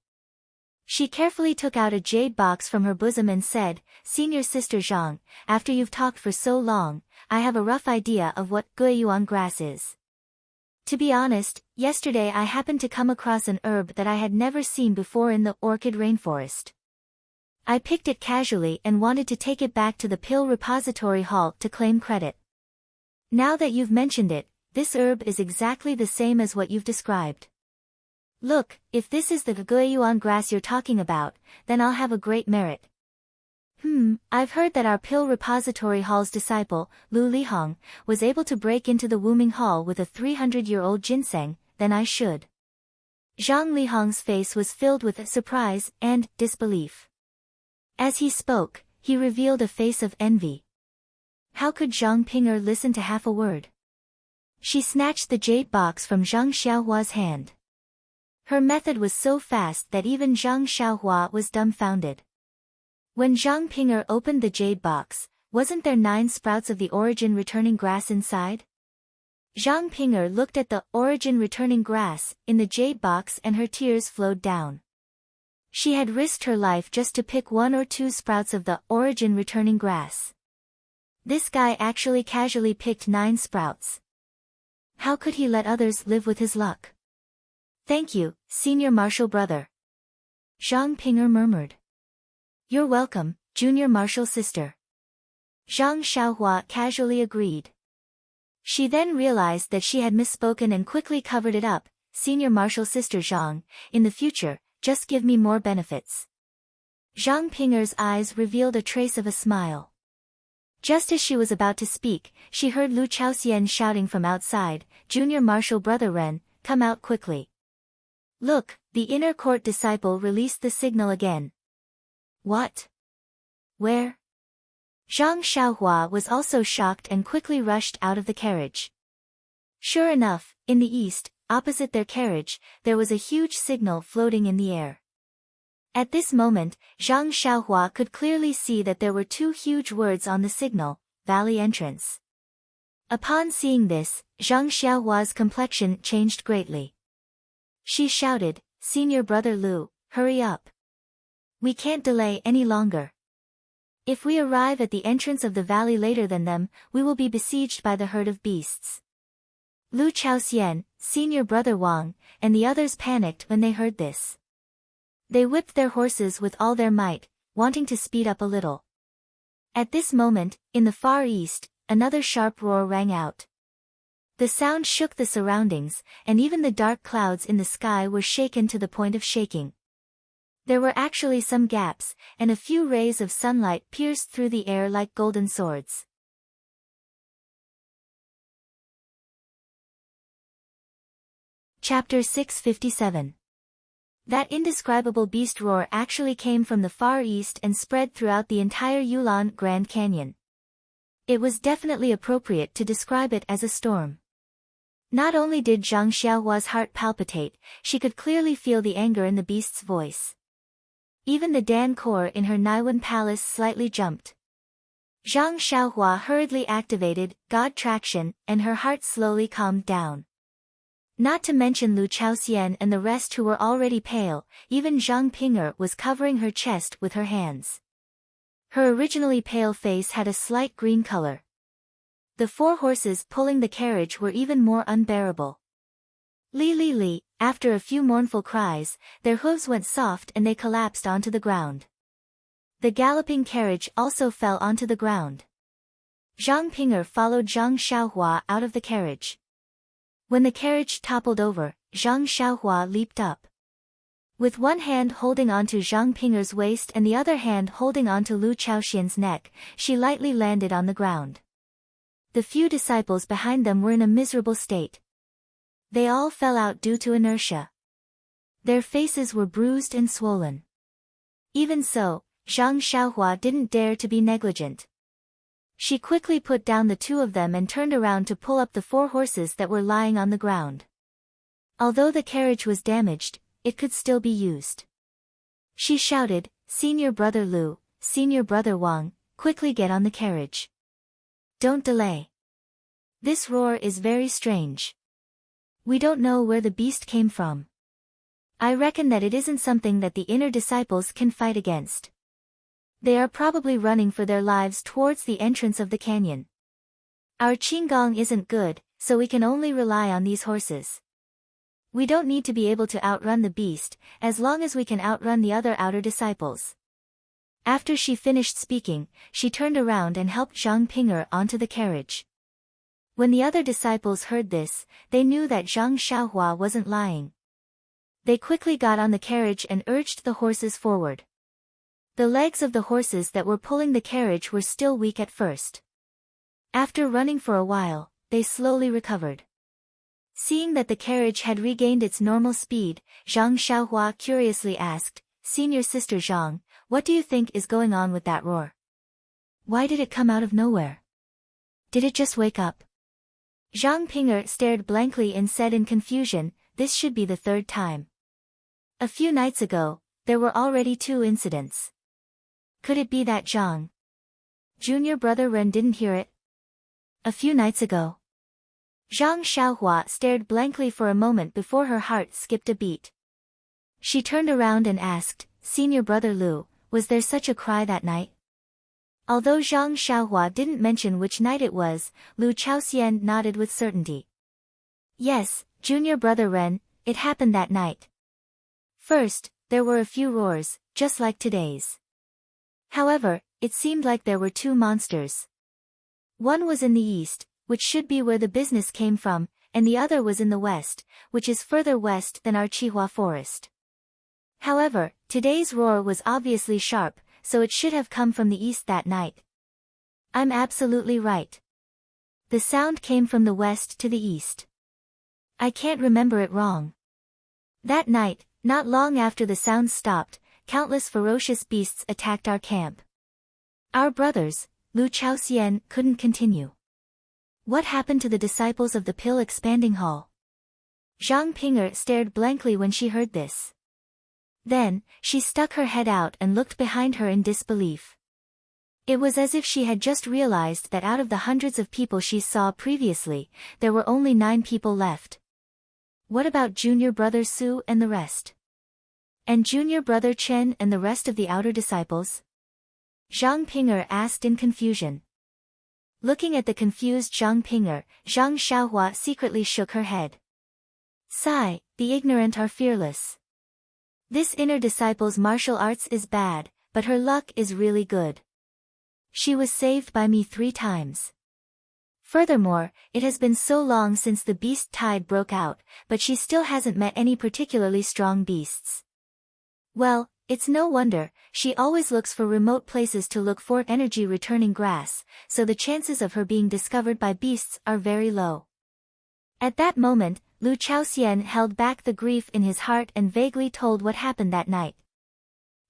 S1: She carefully took out a jade box from her bosom and said, "Senior Sister Zhang, after you've talked for so long, I have a rough idea of what guiyuan grass is. To be honest, yesterday I happened to come across an herb that I had never seen before in the orchid rainforest. I picked it casually and wanted to take it back to the pill repository hall to claim credit. Now that you've mentioned it, this herb is exactly the same as what you've described. Look, if this is the Guiyuan grass you're talking about, then I'll have a great merit. I've heard that our pill repository hall's disciple, Lu Lihong, was able to break into the Wuming Hall with a 300-year-old ginseng, then I should. Zhang Lihong's face was filled with surprise and disbelief. As he spoke, he revealed a face of envy. How could Zhang Ping'er listen to half a word? She snatched the jade box from Zhang Xiaohua's hand. Her method was so fast that even Zhang Xiaohua was dumbfounded. When Zhang Ping'er opened the jade box, wasn't there 9 sprouts of the origin returning grass inside? Zhang Ping'er looked at the origin returning grass in the jade box and her tears flowed down. She had risked her life just to pick 1 or 2 sprouts of the origin returning grass. This guy actually casually picked 9 sprouts. How could he let others live with his luck? Thank you, senior marshal brother. Zhang Ping'er murmured. You're welcome, junior marshal sister. Zhang Xiaohua casually agreed. She then realized that she had misspoken and quickly covered it up. Senior marshal sister Zhang, in the future, just give me more benefits. Zhang Ping'er's eyes revealed a trace of a smile. Just as she was about to speak, she heard Lu Chaoxian shouting from outside, Junior Marshal Brother Ren, come out quickly. Look, the inner court disciple released the signal again. What? Where? Zhang Xiaohua was also shocked and quickly rushed out of the carriage. Sure enough, in the east, opposite their carriage, there was a huge signal floating in the air. At this moment, Zhang Xiaohua could clearly see that there were 2 huge words on the signal, Valley Entrance. Upon seeing this, Zhang Xiaohua's complexion changed greatly. She shouted, Senior Brother Lu, hurry up. We can't delay any longer. If we arrive at the entrance of the valley later than them, we will be besieged by the herd of beasts. Lu Chaoxian, Senior Brother Wang, and the others panicked when they heard this. They whipped their horses with all their might, wanting to speed up a little. At this moment, in the far east, another sharp roar rang out. The sound shook the surroundings, and even the dark clouds in the sky were shaken to the point of shaking. There were actually some gaps, and a few rays of sunlight pierced through the air like golden swords. Chapter 657. That indescribable beast roar actually came from the far east and spread throughout the entire Yulon Grand Canyon. It was definitely appropriate to describe it as a storm. Not only did Zhang Xiaohua's heart palpitate, she could clearly feel the anger in the beast's voice. Even the Dan core in her Naiwan palace slightly jumped. Zhang Xiaohua hurriedly activated God Traction, and her heart slowly calmed down. Not to mention Lu Chaoxian and the rest who were already pale, even Zhang Ping'er was covering her chest with her hands. Her originally pale face had a slight green color. The 4 horses pulling the carriage were even more unbearable. Li li li, after a few mournful cries, their hooves went soft and they collapsed onto the ground. The galloping carriage also fell onto the ground. Zhang Ping'er followed Zhang Xiaohua out of the carriage. When the carriage toppled over, Zhang Xiaohua leaped up. With one hand holding onto Zhang Ping'er's waist and the other hand holding onto Lu Chaoxian's neck, she lightly landed on the ground. The few disciples behind them were in a miserable state. They all fell out due to inertia. Their faces were bruised and swollen. Even so, Zhang Xiaohua didn't dare to be negligent. She quickly put down the 2 of them and turned around to pull up the 4 horses that were lying on the ground. Although the carriage was damaged, it could still be used. She shouted, Senior Brother Lu, Senior Brother Wang, quickly get on the carriage. Don't delay. This roar is very strange. We don't know where the beast came from. I reckon that it isn't something that the inner disciples can fight against. They are probably running for their lives towards the entrance of the canyon. Our Qinggong isn't good, so we can only rely on these horses. We don't need to be able to outrun the beast, as long as we can outrun the other outer disciples. After she finished speaking, she turned around and helped Zhang Ping'er onto the carriage. When the other disciples heard this, they knew that Zhang Xiaohua wasn't lying. They quickly got on the carriage and urged the horses forward. The legs of the horses that were pulling the carriage were still weak at first. After running for a while, they slowly recovered. Seeing that the carriage had regained its normal speed, Zhang Xiaohua curiously asked, "Senior Sister Zhang, what do you think is going on with that roar? Why did it come out of nowhere? Did it just wake up?" Zhang Ping'er stared blankly and said in confusion, "This should be the third time. A few nights ago, there were already 2 incidents. Could it be that Zhang Junior brother Ren didn't hear it? A few nights ago?" Zhang Xiaohua stared blankly for a moment before her heart skipped a beat. She turned around and asked, "Senior brother Lu, was there such a cry that night?" Although Zhang Xiaohua didn't mention which night it was, Lu Chaoxian nodded with certainty. "Yes, junior brother Ren, it happened that night. First, there were a few roars, just like today's. However, it seemed like there were 2 monsters. One was in the east, which should be where the business came from, and the other was in the west, which is further west than our Qihua forest. However, today's roar was obviously sharp, so it should have come from the east that night. I'm absolutely right. The sound came from the west to the east. I can't remember it wrong. That night, not long after the sound stopped, countless ferocious beasts attacked our camp. Our brothers, Lu Chaoxian, couldn't continue. What happened to the disciples of the Pill Expanding Hall?" Zhang Ping'er stared blankly when she heard this. Then, she stuck her head out and looked behind her in disbelief. It was as if she had just realized that out of the hundreds of people she saw previously, there were only 9 people left. What about junior brother Su and the rest? And junior brother Chen and the rest of the outer disciples? Zhang Ping'er asked in confusion. Looking at the confused Zhang Ping'er, Zhang Xiaohua secretly shook her head. "Sigh, the ignorant are fearless. This inner disciple's martial arts is bad, but her luck is really good. She was saved by me 3 times. Furthermore, it has been so long since the beast tide broke out, but she still hasn't met any particularly strong beasts. Well, it's no wonder, she always looks for remote places to look for energy-returning grass, so the chances of her being discovered by beasts are very low." At that moment, Lu Chaoxian held back the grief in his heart and vaguely told what happened that night.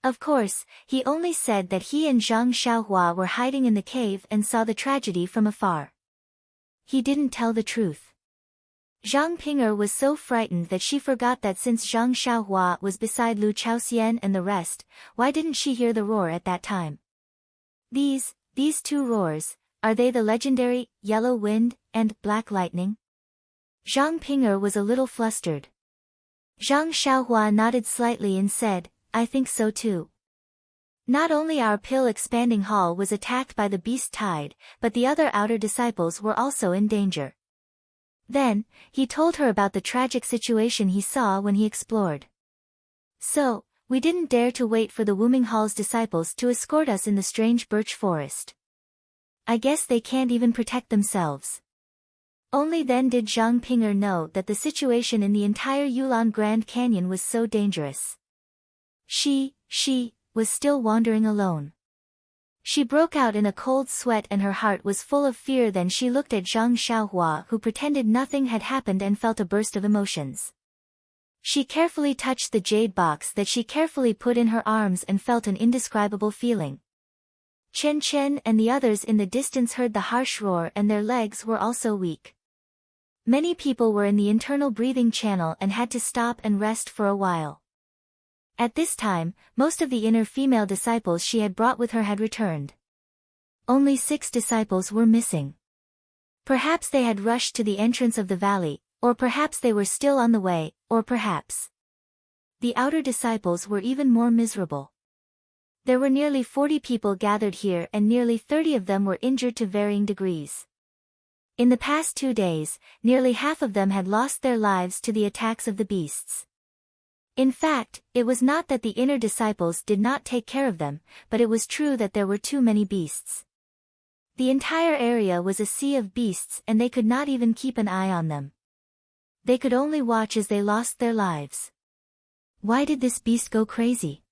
S1: Of course, he only said that he and Zhang Xiaohua were hiding in the cave and saw the tragedy from afar. He didn't tell the truth. Zhang Ping'er was so frightened that she forgot that since Zhang Xiaohua was beside Lu Chaoxian and the rest, why didn't she hear the roar at that time? These 2 roars, are they the legendary, Yellow Wind, and Black Lightning? Zhang Ping'er was a little flustered. Zhang Xiaohua nodded slightly and said, "I think so too. Not only our Pill Expanding Hall was attacked by the beast tide, but the other outer disciples were also in danger." Then, he told her about the tragic situation he saw when he explored. "So, we didn't dare to wait for the Wuming Hall's disciples to escort us in the strange birch forest. I guess they can't even protect themselves." Only then did Zhang Ping'er know that the situation in the entire Yulan Grand Canyon was so dangerous. She was still wandering alone. She broke out in a cold sweat and her heart was full of fear. Then she looked at Zhang Xiaohua, who pretended nothing had happened, and felt a burst of emotions. She carefully touched the jade box that she carefully put in her arms and felt an indescribable feeling. Chen and the others in the distance heard the harsh roar and their legs were also weak. Many people were in the internal breathing channel and had to stop and rest for a while. At this time, most of the inner female disciples she had brought with her had returned. Only 6 disciples were missing. Perhaps they had rushed to the entrance of the valley, or perhaps they were still on the way, or perhaps the outer disciples were even more miserable. There were nearly 40 people gathered here and nearly 30 of them were injured to varying degrees. In the past 2 days, nearly half of them had lost their lives to the attacks of the beasts. In fact, it was not that the inner disciples did not take care of them, but it was true that there were too many beasts. The entire area was a sea of beasts and they could not even keep an eye on them. They could only watch as they lost their lives. Why did this beast go crazy?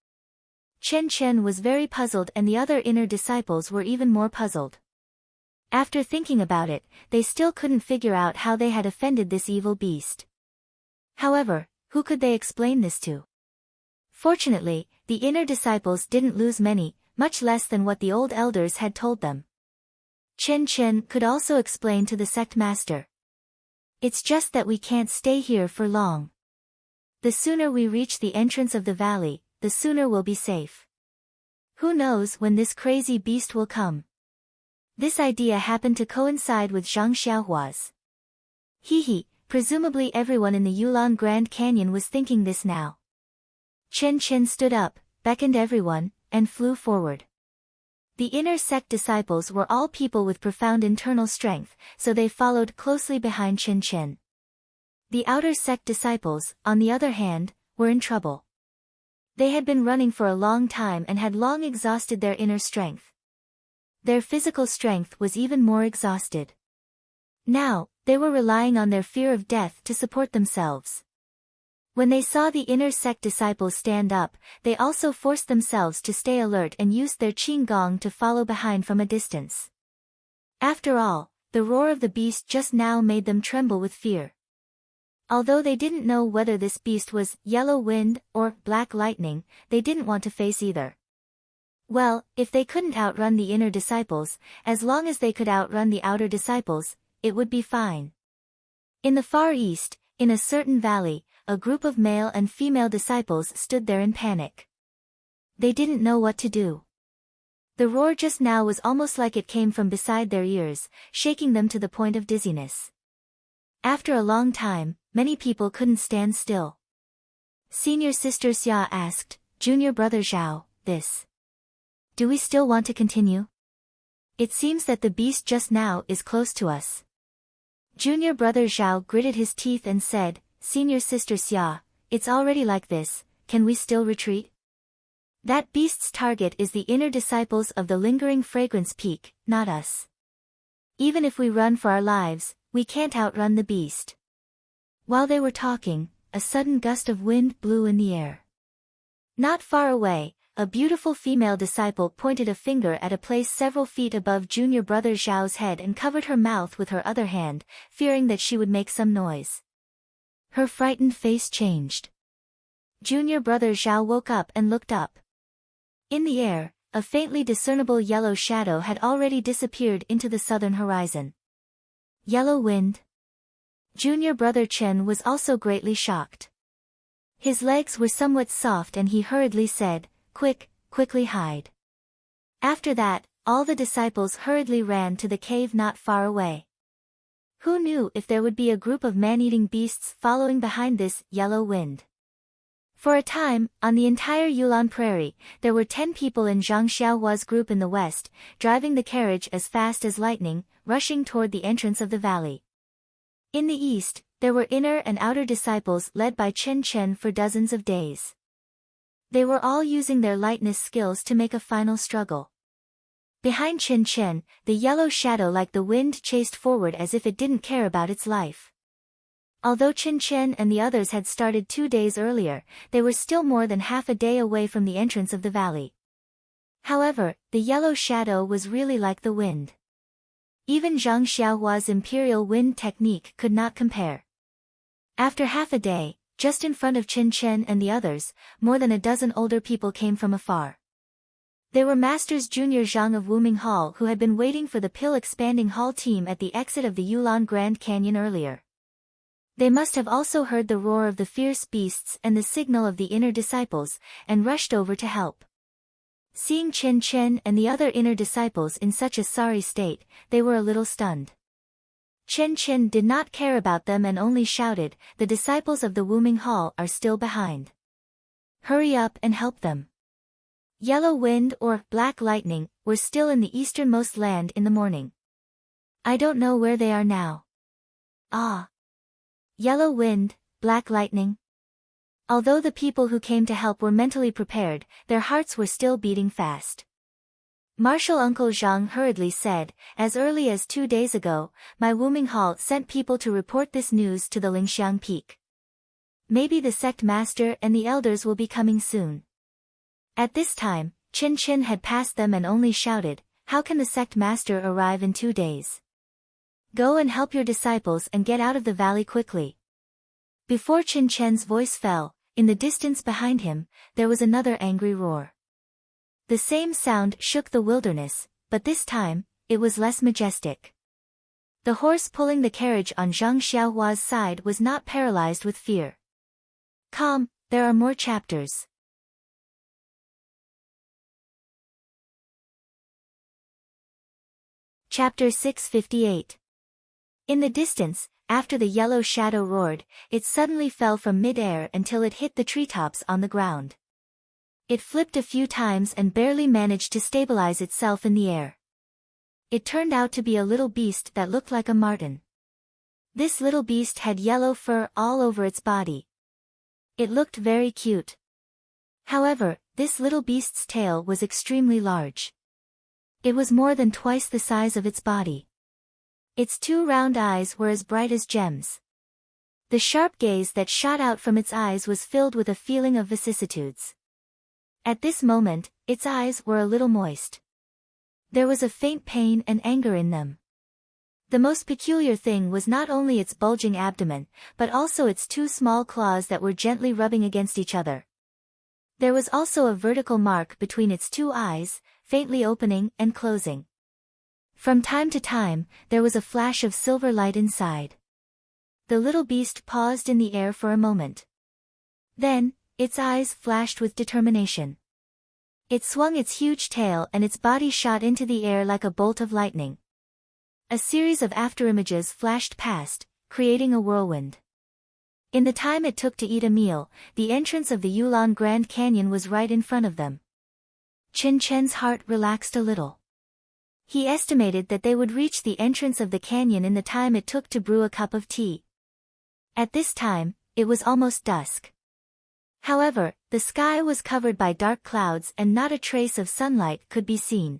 S1: Chen Chen was very puzzled and the other inner disciples were even more puzzled. After thinking about it, they still couldn't figure out how they had offended this evil beast. However, who could they explain this to? Fortunately, the inner disciples didn't lose many, much less than what the old elders had told them. Chen Chen could also explain to the sect master. It's just that we can't stay here for long. The sooner we reach the entrance of the valley, the sooner we'll be safe. Who knows when this crazy beast will come? This idea happened to coincide with Zhang Xiaohua's. He, presumably everyone in the Yulon Grand Canyon was thinking this now. Chen Chen stood up, beckoned everyone, and flew forward. The inner sect disciples were all people with profound internal strength, so they followed closely behind Chen Chen. The outer sect disciples, on the other hand, were in trouble. They had been running for a long time and had long exhausted their inner strength. Their physical strength was even more exhausted. Now, they were relying on their fear of death to support themselves. When they saw the inner sect disciples stand up, they also forced themselves to stay alert and used their qing gong to follow behind from a distance. After all, the roar of the beast just now made them tremble with fear. Although they didn't know whether this beast was yellow wind or black lightning, they didn't want to face either. Well, if they couldn't outrun the inner disciples, as long as they could outrun the outer disciples, it would be fine. In the Far East, in a certain valley, a group of male and female disciples stood there in panic. They didn't know what to do. The roar just now was almost like it came from beside their ears, shaking them to the point of dizziness. After a long time, many people couldn't stand still. Senior Sister Xia asked, Junior Brother Zhao, this. Do we still want to continue? It seems that the beast just now is close to us. Junior Brother Zhao gritted his teeth and said, Senior Sister Xia, it's already like this, can we still retreat? That beast's target is the inner disciples of the lingering fragrance peak, not us. Even if we run for our lives, we can't outrun the beast. While they were talking, a sudden gust of wind blew in the air. Not far away, a beautiful female disciple pointed a finger at a place several feet above Junior Brother Zhao's head and covered her mouth with her other hand, fearing that she would make some noise. Her frightened face changed. Junior Brother Zhao woke up and looked up. In the air, a faintly discernible yellow shadow had already disappeared into the southern horizon. Yellow wind? Junior Brother Chen was also greatly shocked. His legs were somewhat soft and he hurriedly said, quickly hide. After that, all the disciples hurriedly ran to the cave not far away. Who knew if there would be a group of man-eating beasts following behind this yellow wind? For a time, on the entire Yulon Prairie, there were 10 people in Zhang Xiaohua's group in the west, driving the carriage as fast as lightning, rushing toward the entrance of the valley. In the east, there were inner and outer disciples led by Chen Chen for dozens of days. They were all using their lightness skills to make a final struggle. Behind Chen Chen, the yellow shadow like the wind chased forward as if it didn't care about its life. Although Chen Chen and the others had started 2 days earlier, they were still more than half a day away from the entrance of the valley. However, the yellow shadow was really like the wind. Even Zhang Xiaohua's imperial wind technique could not compare. After half a day, just in front of Chen Chen and the others, more than a dozen older people came from afar. They were Masters Junior Zhang of Wuming Hall who had been waiting for the pill-expanding hall team at the exit of the Yulon Grand Canyon earlier. They must have also heard the roar of the fierce beasts and the signal of the inner disciples, and rushed over to help. Seeing Chen Chen and the other inner disciples in such a sorry state, they were a little stunned. Chen Chen did not care about them and only shouted, "The disciples of the Wuming Hall are still behind. Hurry up and help them." Yellow wind or black lightning were still in the easternmost land in the morning. I don't know where they are now. Ah. Yellow wind, black lightning. Although the people who came to help were mentally prepared, their hearts were still beating fast. Martial Uncle Zhang hurriedly said, "As early as 2 days ago, my Wuming Hall sent people to report this news to the Lingxiang Peak. Maybe the sect master and the elders will be coming soon." At this time, Qin Qin had passed them and only shouted, "How can the sect master arrive in 2 days? Go and help your disciples and get out of the valley quickly." Before Qin Qin's voice fell, in the distance behind him, there was another angry roar. The same sound shook the wilderness, but this time, it was less majestic. The horse pulling the carriage on Zhang Xiaohua's side was not paralyzed with fear. Calm, there are more chapters. Chapter 658. In the distance, after the yellow shadow roared, it suddenly fell from mid-air until it hit the treetops on the ground. It flipped a few times and barely managed to stabilize itself in the air. It turned out to be a little beast that looked like a marten. This little beast had yellow fur all over its body. It looked very cute. However, this little beast's tail was extremely large. It was more than twice the size of its body. Its 2 round eyes were as bright as gems. The sharp gaze that shot out from its eyes was filled with a feeling of vicissitudes. At this moment, its eyes were a little moist. There was a faint pain and anger in them. The most peculiar thing was not only its bulging abdomen, but also its 2 small claws that were gently rubbing against each other. There was also a vertical mark between its 2 eyes, faintly opening and closing. From time to time, there was a flash of silver light inside. The little beast paused in the air for a moment. Then, its eyes flashed with determination. It swung its huge tail and its body shot into the air like a bolt of lightning. A series of afterimages flashed past, creating a whirlwind. In the time it took to eat a meal, the entrance of the Yulon Grand Canyon was right in front of them. Qin Qin's heart relaxed a little. He estimated that they would reach the entrance of the canyon in the time it took to brew a cup of tea. At this time, it was almost dusk. However, the sky was covered by dark clouds and not a trace of sunlight could be seen.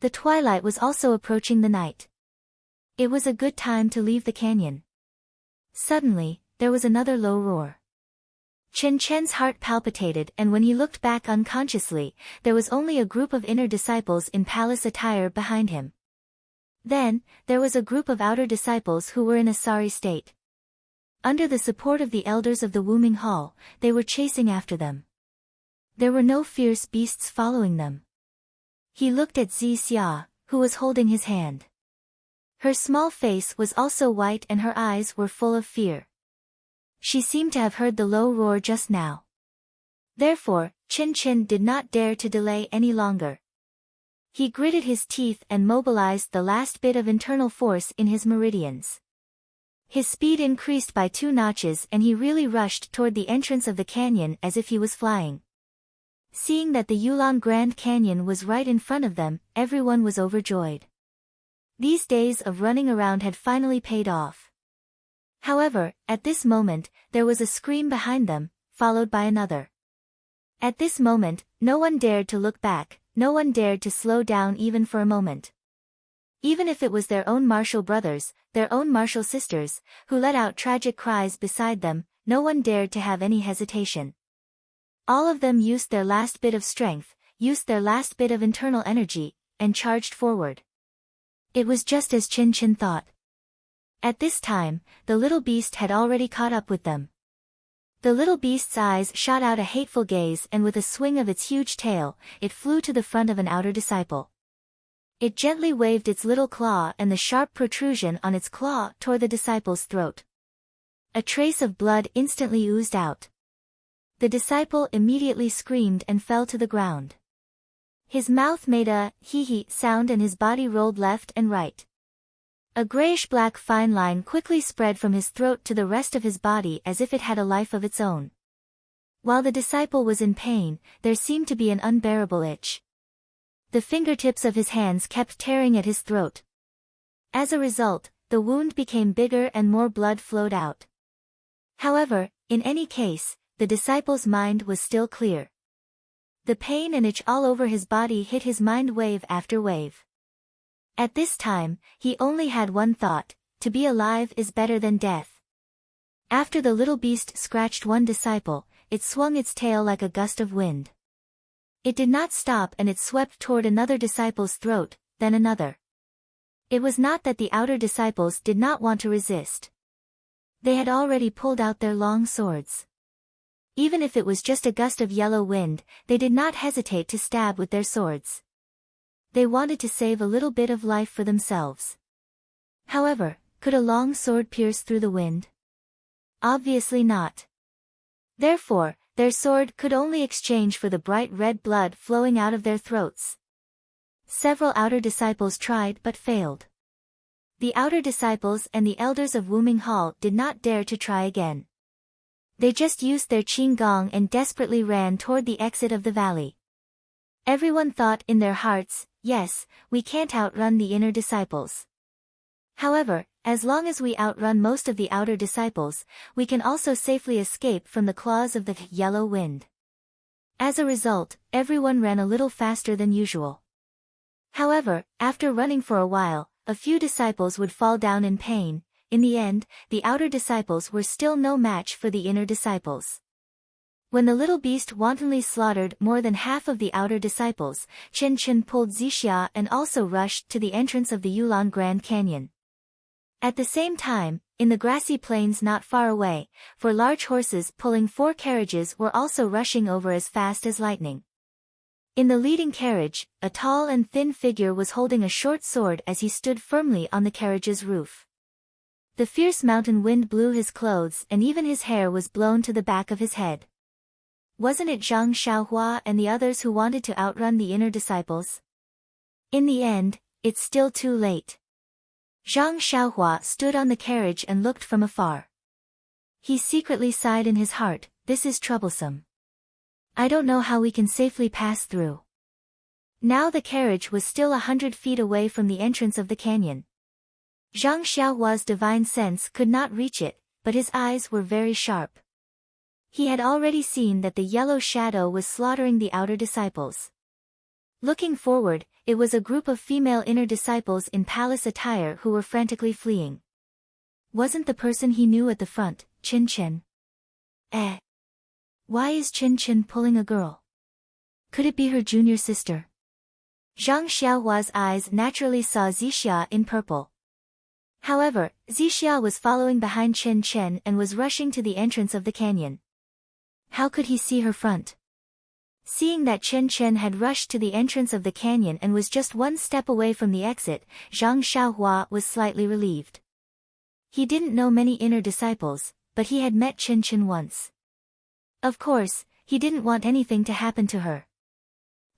S1: The twilight was also approaching the night. It was a good time to leave the canyon. Suddenly, there was another low roar. Qin Qin's heart palpitated, and when he looked back unconsciously, there was only a group of inner disciples in palace attire behind him. Then, there was a group of outer disciples who were in a sorry state. Under the support of the elders of the Wuming Hall, they were chasing after them. There were no fierce beasts following them. He looked at Zi Xia, who was holding his hand. Her small face was also white and her eyes were full of fear. She seemed to have heard the low roar just now. Therefore, Qin Qin did not dare to delay any longer. He gritted his teeth and mobilized the last bit of internal force in his meridians. His speed increased by 2 notches and he really rushed toward the entrance of the canyon as if he was flying. Seeing that the Yulon Grand Canyon was right in front of them, everyone was overjoyed. These days of running around had finally paid off. However, at this moment, there was a scream behind them, followed by another. At this moment, no one dared to look back, no one dared to slow down even for a moment. Even if it was their own martial brothers, their own martial sisters, who let out tragic cries beside them, no one dared to have any hesitation. All of them used their last bit of strength, used their last bit of internal energy, and charged forward. It was just as Qin Qin thought. At this time, the little beast had already caught up with them. The little beast's eyes shot out a hateful gaze and with a swing of its huge tail, it flew to the front of an outer disciple. It gently waved its little claw and the sharp protrusion on its claw tore the disciple's throat. A trace of blood instantly oozed out. The disciple immediately screamed and fell to the ground. His mouth made a hee-hee sound and his body rolled left and right. A grayish-black fine line quickly spread from his throat to the rest of his body as if it had a life of its own. While the disciple was in pain, there seemed to be an unbearable itch. The fingertips of his hands kept tearing at his throat. As a result, the wound became bigger and more blood flowed out. However, in any case, the disciple's mind was still clear. The pain and itch all over his body hit his mind wave after wave. At this time, he only had one thought: to be alive is better than death. After the little beast scratched one disciple, it swung its tail like a gust of wind. It did not stop, and it swept toward another disciple's throat, then another. It was not that the outer disciples did not want to resist. They had already pulled out their long swords. Even if it was just a gust of yellow wind, they did not hesitate to stab with their swords. They wanted to save a little bit of life for themselves. However, could a long sword pierce through the wind? Obviously not. Therefore, their sword could only exchange for the bright red blood flowing out of their throats. Several outer disciples tried but failed. The outer disciples and the elders of Wuming Hall did not dare to try again. They just used their qing gong and desperately ran toward the exit of the valley. Everyone thought in their hearts, yes, we can't outrun the inner disciples. However, as long as we outrun most of the outer disciples, we can also safely escape from the claws of the yellow wind. As a result, everyone ran a little faster than usual. However, after running for a while, a few disciples would fall down in pain. In the end, the outer disciples were still no match for the inner disciples. When the little beast wantonly slaughtered more than half of the outer disciples, Chen Chen pulled Zixia and also rushed to the entrance of the Yulon Grand Canyon. At the same time, in the grassy plains not far away, 4 large horses pulling 4 carriages were also rushing over as fast as lightning. In the leading carriage, a tall and thin figure was holding a short sword as he stood firmly on the carriage's roof. The fierce mountain wind blew his clothes, and even his hair was blown to the back of his head. Wasn't it Zhang Xiaohua and the others who wanted to outrun the inner disciples? In the end, it's still too late. Zhang Xiaohua stood on the carriage and looked from afar. He secretly sighed in his heart, this is troublesome. I don't know how we can safely pass through. Now the carriage was still 100 feet away from the entrance of the canyon. Zhang Xiaohua's divine sense could not reach it, but his eyes were very sharp. He had already seen that the yellow shadow was slaughtering the outer disciples. Looking forward, it was a group of female inner disciples in palace attire who were frantically fleeing. Wasn't the person he knew at the front, Chen Chen? Why is Chen Chen pulling a girl? Could it be her junior sister? Zhang Xiaohua's eyes naturally saw Zixia in purple. However, Zixia was following behind Chen Chen and was rushing to the entrance of the canyon. How could he see her front? Seeing that Chen Chen had rushed to the entrance of the canyon and was just 1 step away from the exit, Zhang Xiaohua was slightly relieved. He didn't know many inner disciples, but he had met Chen Chen once. Of course, he didn't want anything to happen to her.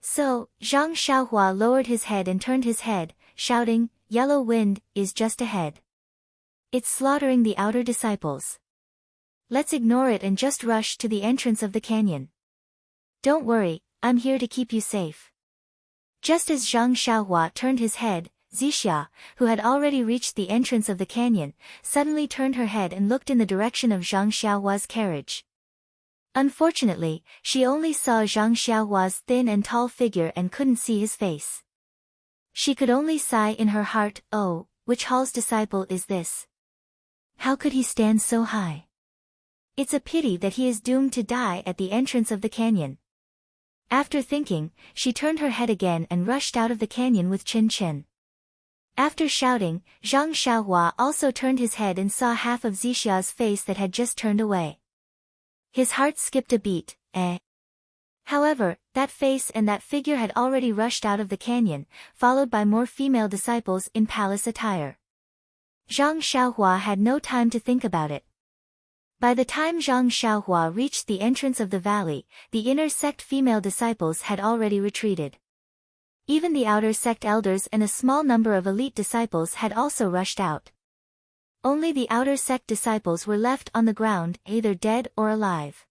S1: So, Zhang Xiaohua lowered his head and turned his head, shouting, "Yellow wind is just ahead. It's slaughtering the outer disciples. Let's ignore it and just rush to the entrance of the canyon. Don't worry, I'm here to keep you safe." Just as Zhang Xiaohua turned his head, Zixia, who had already reached the entrance of the canyon, suddenly turned her head and looked in the direction of Zhang Xiaohua's carriage. Unfortunately, she only saw Zhang Xiaohua's thin and tall figure and couldn't see his face. She could only sigh in her heart, oh, which hall's disciple is this? How could he stand so high? It's a pity that he is doomed to die at the entrance of the canyon. After thinking, she turned her head again and rushed out of the canyon with Chen Chen. After shouting, Zhang Xiaohua also turned his head and saw half of Zixia's face that had just turned away. His heart skipped a beat, However, that face and that figure had already rushed out of the canyon, followed by more female disciples in palace attire. Zhang Xiaohua had no time to think about it. By the time Zhang Xiaohua reached the entrance of the valley, the inner sect female disciples had already retreated. Even the outer sect elders and a small number of elite disciples had also rushed out. Only the outer sect disciples were left on the ground, either dead or alive.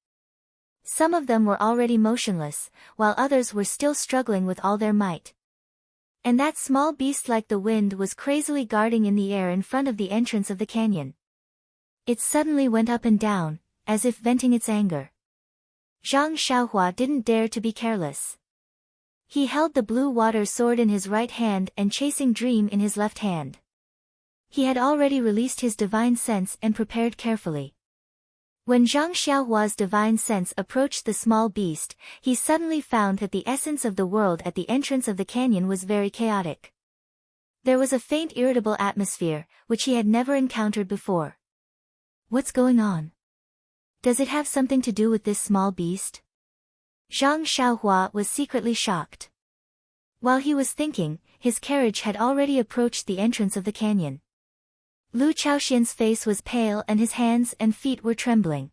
S1: Some of them were already motionless, while others were still struggling with all their might. And that small beast like the wind was crazily guarding in the air in front of the entrance of the canyon. It suddenly went up and down, as if venting its anger. Zhang Xiaohua didn't dare to be careless. He held the blue water sword in his right hand and Chasing Dream in his left hand. He had already released his divine sense and prepared carefully. When Zhang Xiaohua's divine sense approached the small beast, he suddenly found that the essence of the world at the entrance of the canyon was very chaotic. There was a faint irritable atmosphere, which he had never encountered before. What's going on? Does it have something to do with this small beast? Zhang Xiaohua was secretly shocked. While he was thinking, his carriage had already approached the entrance of the canyon. Lu Chaoxian's face was pale and his hands and feet were trembling.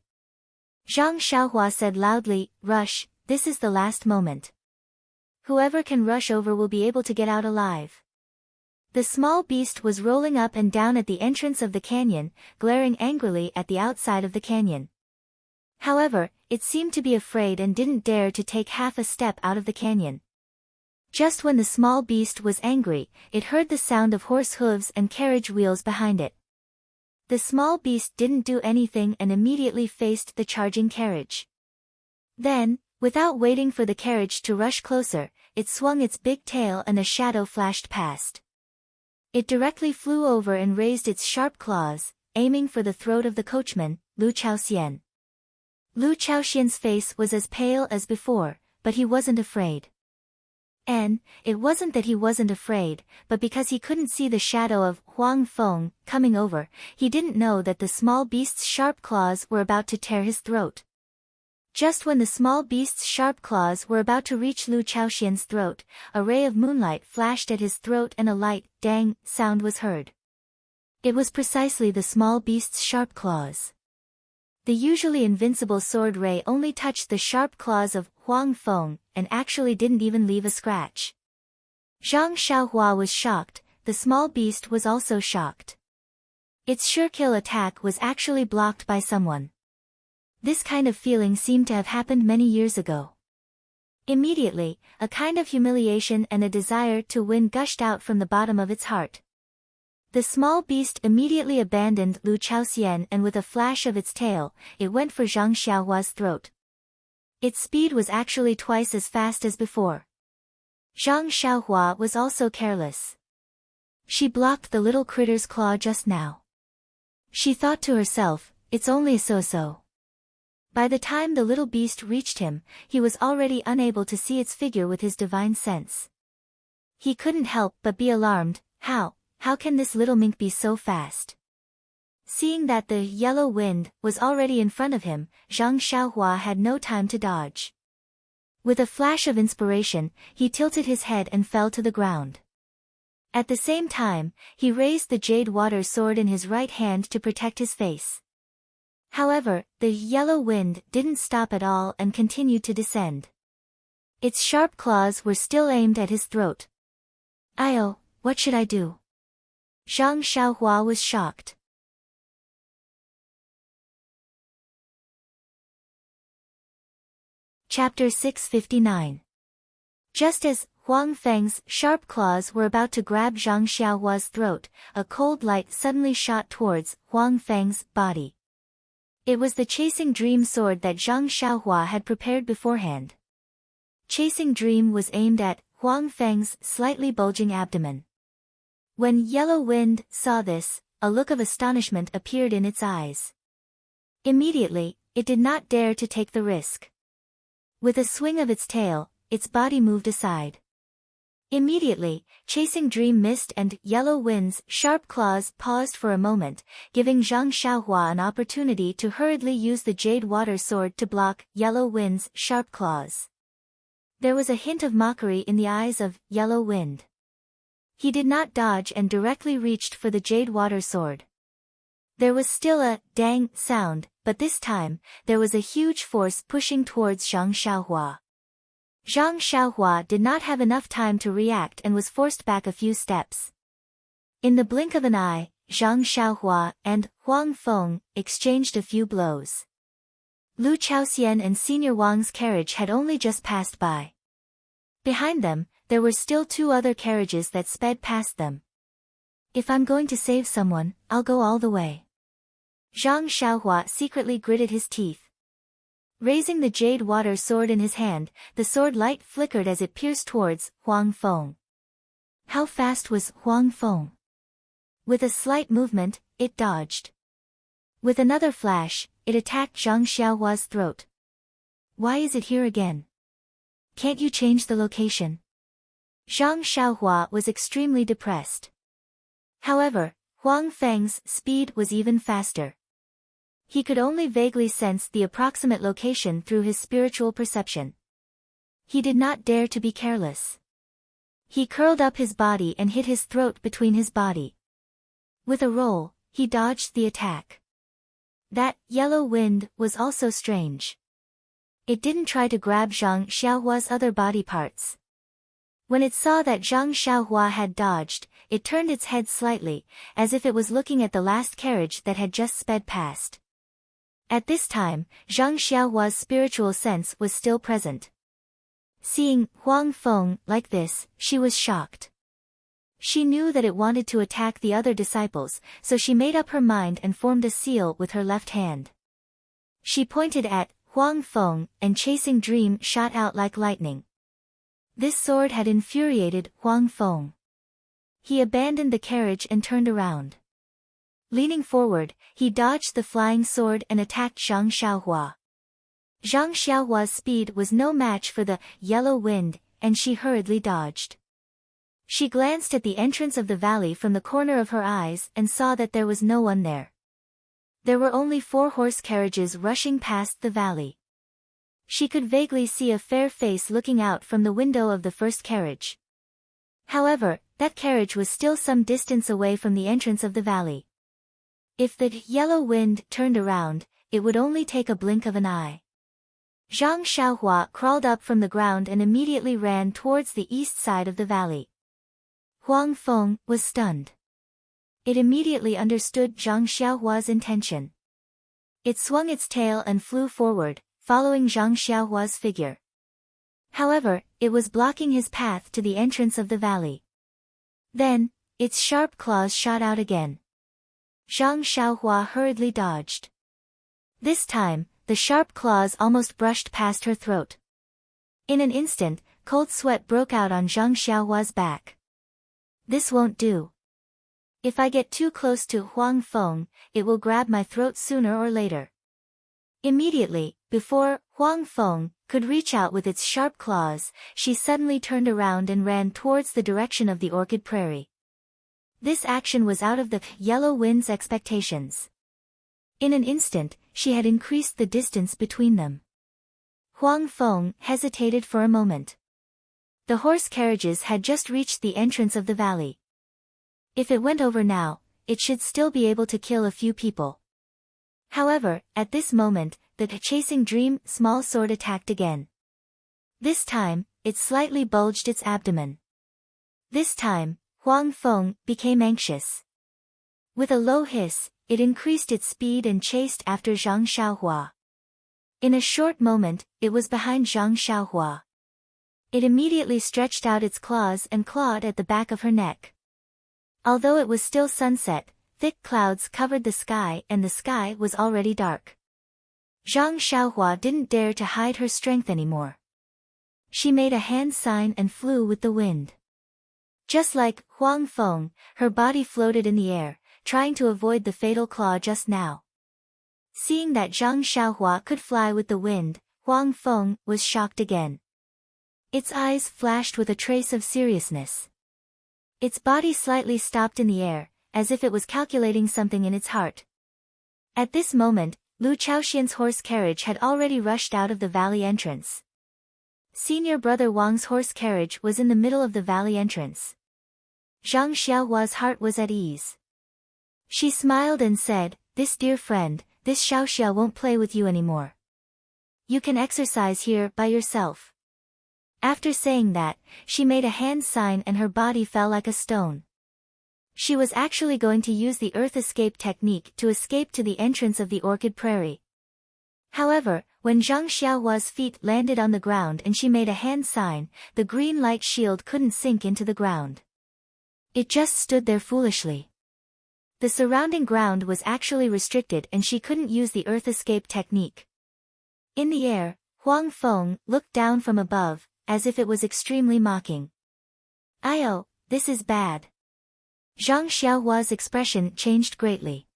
S1: Zhang Xiaohua said loudly, "Rush, this is the last moment. Whoever can rush over will be able to get out alive." The small beast was rolling up and down at the entrance of the canyon, glaring angrily at the outside of the canyon. However, it seemed to be afraid and didn't dare to take half a step out of the canyon. Just when the small beast was angry, it heard the sound of horse hooves and carriage wheels behind it. The small beast didn't do anything and immediately faced the charging carriage. Then, without waiting for the carriage to rush closer, it swung its big tail and a shadow flashed past. It directly flew over and raised its sharp claws, aiming for the throat of the coachman, Lu Chaoxian. Lu Chaoxian's face was as pale as before, but he wasn't afraid. And, it wasn't that he wasn't afraid, but because he couldn't see the shadow of Huang Feng coming over, he didn't know that the small beast's sharp claws were about to tear his throat. Just when the small beast's sharp claws were about to reach Lu Chaoxian's throat, a ray of moonlight flashed at his throat and a light, dang, sound was heard. It was precisely the small beast's sharp claws. The usually invincible sword ray only touched the sharp claws of Huang Feng, and actually didn't even leave a scratch. Zhang Xiaohua was shocked, the small beast was also shocked. Its sure-kill attack was actually blocked by someone. This kind of feeling seemed to have happened many years ago. Immediately, a kind of humiliation and a desire to win gushed out from the bottom of its heart. The small beast immediately abandoned Lu Chaoxian and with a flash of its tail, it went for Zhang Xiaohua's throat. Its speed was actually twice as fast as before. Zhang Xiaohua was also careless. She blocked the little critter's claw just now. She thought to herself, it's only a so-so. By the time the little beast reached him, he was already unable to see its figure with his divine sense. He couldn't help but be alarmed. How can this little mink be so fast? Seeing that the yellow wind was already in front of him, Zhang Xiaohua had no time to dodge. With a flash of inspiration, he tilted his head and fell to the ground. At the same time, he raised the jade water sword in his right hand to protect his face. However, the yellow wind didn't stop at all and continued to descend. Its sharp claws were still aimed at his throat. "Ayo, what should I do?" Zhang Xiaohua was shocked. Chapter 659. Just as Huang Feng's sharp claws were about to grab Zhang Xiaohua's throat, a cold light suddenly shot towards Huang Feng's body. It was the Chasing Dream sword that Zhang Xiaohua had prepared beforehand. Chasing Dream was aimed at Huang Feng's slightly bulging abdomen. When Yellow Wind saw this, a look of astonishment appeared in its eyes. Immediately, it did not dare to take the risk. With a swing of its tail, its body moved aside. Immediately, Chasing Dream missed and Yellow Wind's sharp claws paused for a moment, giving Zhang Xiaohua an opportunity to hurriedly use the jade water sword to block Yellow Wind's sharp claws. There was a hint of mockery in the eyes of Yellow Wind. He did not dodge and directly reached for the jade water sword. There was still a dang sound, but this time, there was a huge force pushing towards Zhang Xiaohua. Zhang Xiaohua did not have enough time to react and was forced back a few steps. In the blink of an eye, Zhang Xiaohua and Huang Feng exchanged a few blows. Lu Chaoxian and Senior Wang's carriage had only just passed by. Behind them, there were still two other carriages that sped past them. If I'm going to save someone, I'll go all the way. Zhang Xiaohua secretly gritted his teeth. Raising the jade water sword in his hand, the sword light flickered as it pierced towards Huang Feng. How fast was Huang Feng? With a slight movement, it dodged. With another flash, it attacked Zhang Xiaohua's throat. Why is it here again? Can't you change the location? Zhang Xiaohua was extremely depressed. However, Huang Feng's speed was even faster. He could only vaguely sense the approximate location through his spiritual perception. He did not dare to be careless. He curled up his body and hit his throat between his body. With a roll, he dodged the attack. That yellow wind was also strange. It didn't try to grab Zhang Xiaohua's other body parts. When it saw that Zhang Xiaohua had dodged, it turned its head slightly, as if it was looking at the last carriage that had just sped past. At this time, Zhang Xiaohua's spiritual sense was still present. Seeing Huang Feng like this, she was shocked. She knew that it wanted to attack the other disciples, so she made up her mind and formed a seal with her left hand. She pointed at Huang Feng, and chasing dream shot out like lightning. This sword had infuriated Huang Feng. He abandoned the carriage and turned around. Leaning forward, he dodged the flying sword and attacked Zhang Xiaohua. Zhang Xiaohua's speed was no match for the yellow wind, and she hurriedly dodged. She glanced at the entrance of the valley from the corner of her eyes and saw that there was no one there. There were only 4 horse carriages rushing past the valley. She could vaguely see a fair face looking out from the window of the first carriage. However, that carriage was still some distance away from the entrance of the valley. If the yellow wind turned around, it would only take a blink of an eye. Zhang Xiaohua crawled up from the ground and immediately ran towards the east side of the valley. Huang Feng was stunned. It immediately understood Zhang Xiaohua's intention. It swung its tail and flew forward, following Zhang Xiaohua's figure. However, it was blocking his path to the entrance of the valley. Then, its sharp claws shot out again. Zhang Xiaohua hurriedly dodged. This time, the sharp claws almost brushed past her throat. In an instant, cold sweat broke out on Zhang Xiaohua's back. This won't do. If I get too close to Huang Feng, it will grab my throat sooner or later. Immediately, before Huang Feng could reach out with its sharp claws, she suddenly turned around and ran towards the direction of the orchid prairie. This action was out of the yellow wind's expectations. In an instant, she had increased the distance between them. Huang Feng hesitated for a moment. The horse carriages had just reached the entrance of the valley. If it went over now, it should still be able to kill a few people. However, at this moment, the chasing dream small sword attacked again. This time, it slightly bulged its abdomen. This time, Huang Feng became anxious. With a low hiss, it increased its speed and chased after Zhang Xiaohua. In a short moment, it was behind Zhang Xiaohua. It immediately stretched out its claws and clawed at the back of her neck. Although it was still sunset, thick clouds covered the sky and the sky was already dark. Zhang Xiaohua didn't dare to hide her strength anymore. She made a hand sign and flew with the wind. Just like Huang Feng, her body floated in the air, trying to avoid the fatal claw just now. Seeing that Zhang Xiaohua could fly with the wind, Huang Feng was shocked again. Its eyes flashed with a trace of seriousness. Its body slightly stopped in the air, as if it was calculating something in its heart. At this moment, Lu Chaoxian's horse carriage had already rushed out of the valley entrance. Senior brother Wang's horse carriage was in the middle of the valley entrance. Zhang Xiaohua's heart was at ease. She smiled and said, "This dear friend, this Xiaoxia won't play with you anymore. You can exercise here by yourself." After saying that, she made a hand sign and her body fell like a stone. She was actually going to use the earth escape technique to escape to the entrance of the orchid prairie. However, when Zhang Xiaohua's feet landed on the ground and she made a hand sign, the green light shield couldn't sink into the ground. It just stood there foolishly. The surrounding ground was actually restricted and she couldn't use the earth escape technique. In the air, Huang Feng looked down from above, as if it was extremely mocking. "Io, this is bad." Zhang Xiaohua's expression changed greatly.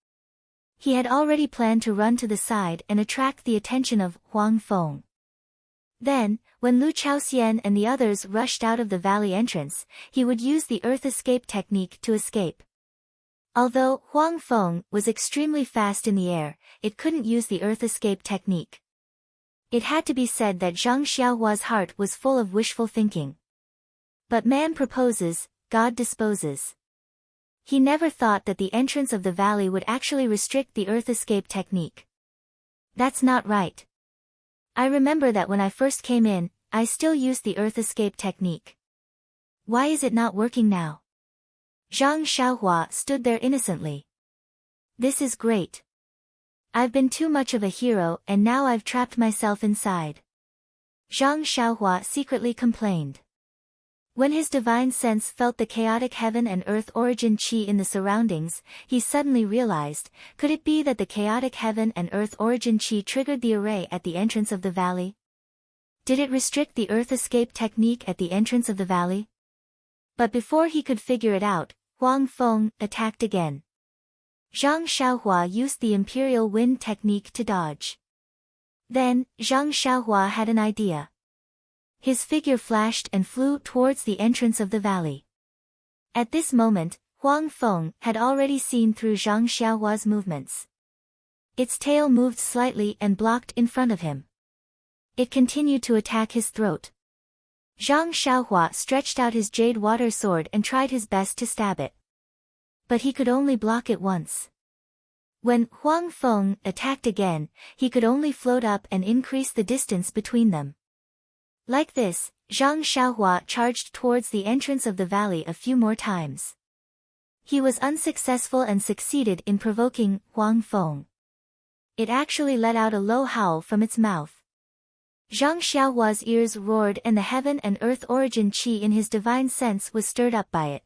S1: He had already planned to run to the side and attract the attention of Huang Feng. Then, when Lu Chaoxian and the others rushed out of the valley entrance, he would use the earth escape technique to escape. Although Huang Feng was extremely fast in the air, it couldn't use the earth escape technique. It had to be said that Zhang Xiaohua's heart was full of wishful thinking. But man proposes, God disposes. He never thought that the entrance of the valley would actually restrict the earth escape technique. That's not right. I remember that when I first came in, I still used the earth escape technique. Why is it not working now? Zhang Xiaohua stood there innocently. This is great. I've been too much of a hero and now I've trapped myself inside. Zhang Xiaohua secretly complained. When his divine sense felt the chaotic heaven and earth origin qi in the surroundings, he suddenly realized, could it be that the chaotic heaven and earth origin qi triggered the array at the entrance of the valley? Did it restrict the earth escape technique at the entrance of the valley? But before he could figure it out, Huang Feng attacked again. Zhang Xiaohua used the imperial wind technique to dodge. Then, Zhang Xiaohua had an idea. His figure flashed and flew towards the entrance of the valley. At this moment, Huang Feng had already seen through Zhang Xiaohua's movements. Its tail moved slightly and blocked in front of him. It continued to attack his throat. Zhang Xiaohua stretched out his jade water sword and tried his best to stab it. But he could only block it once. When Huang Feng attacked again, he could only float up and increase the distance between them. Like this, Zhang Xiaohua charged towards the entrance of the valley a few more times. He was unsuccessful and succeeded in provoking Huang Feng. It actually let out a low howl from its mouth. Zhang Xiaohua's ears roared and the heaven and earth origin qi in his divine sense was stirred up by it.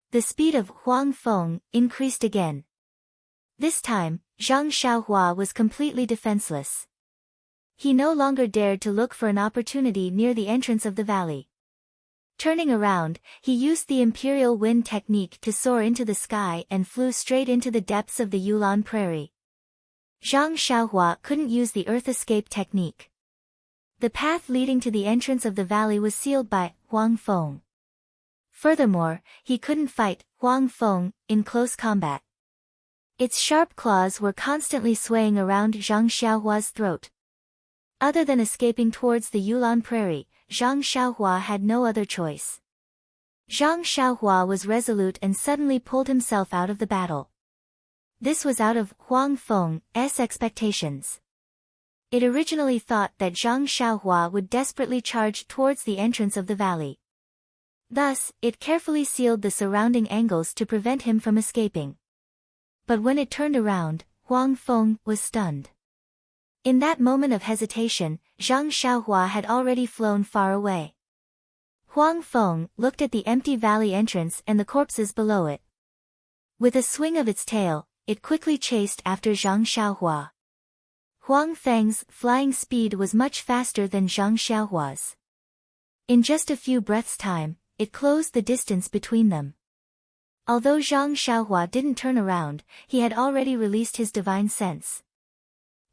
S1: The speed of Huang Feng increased again. This time, Zhang Xiaohua was completely defenseless. He no longer dared to look for an opportunity near the entrance of the valley. Turning around, he used the imperial wind technique to soar into the sky and flew straight into the depths of the Yulon Prairie. Zhang Xiaohua couldn't use the earth escape technique. The path leading to the entrance of the valley was sealed by Huang Feng. Furthermore, he couldn't fight Huang Feng in close combat. Its sharp claws were constantly swaying around Zhang Xiaohua's throat. Other than escaping towards the Yulon Prairie, Zhang Xiaohua had no other choice. Zhang Xiaohua was resolute and suddenly pulled himself out of the battle. This was out of Huang Feng's expectations. It originally thought that Zhang Xiaohua would desperately charge towards the entrance of the valley. Thus, it carefully sealed the surrounding angles to prevent him from escaping. But when it turned around, Huang Feng was stunned. In that moment of hesitation, Zhang Xiaohua had already flown far away. Huang Feng looked at the empty valley entrance and the corpses below it. With a swing of its tail, it quickly chased after Zhang Xiaohua. Huang Feng's flying speed was much faster than Zhang Xiaohua's. In just a few breaths' time, it closed the distance between them. Although Zhang Xiaohua didn't turn around, he had already released his divine sense.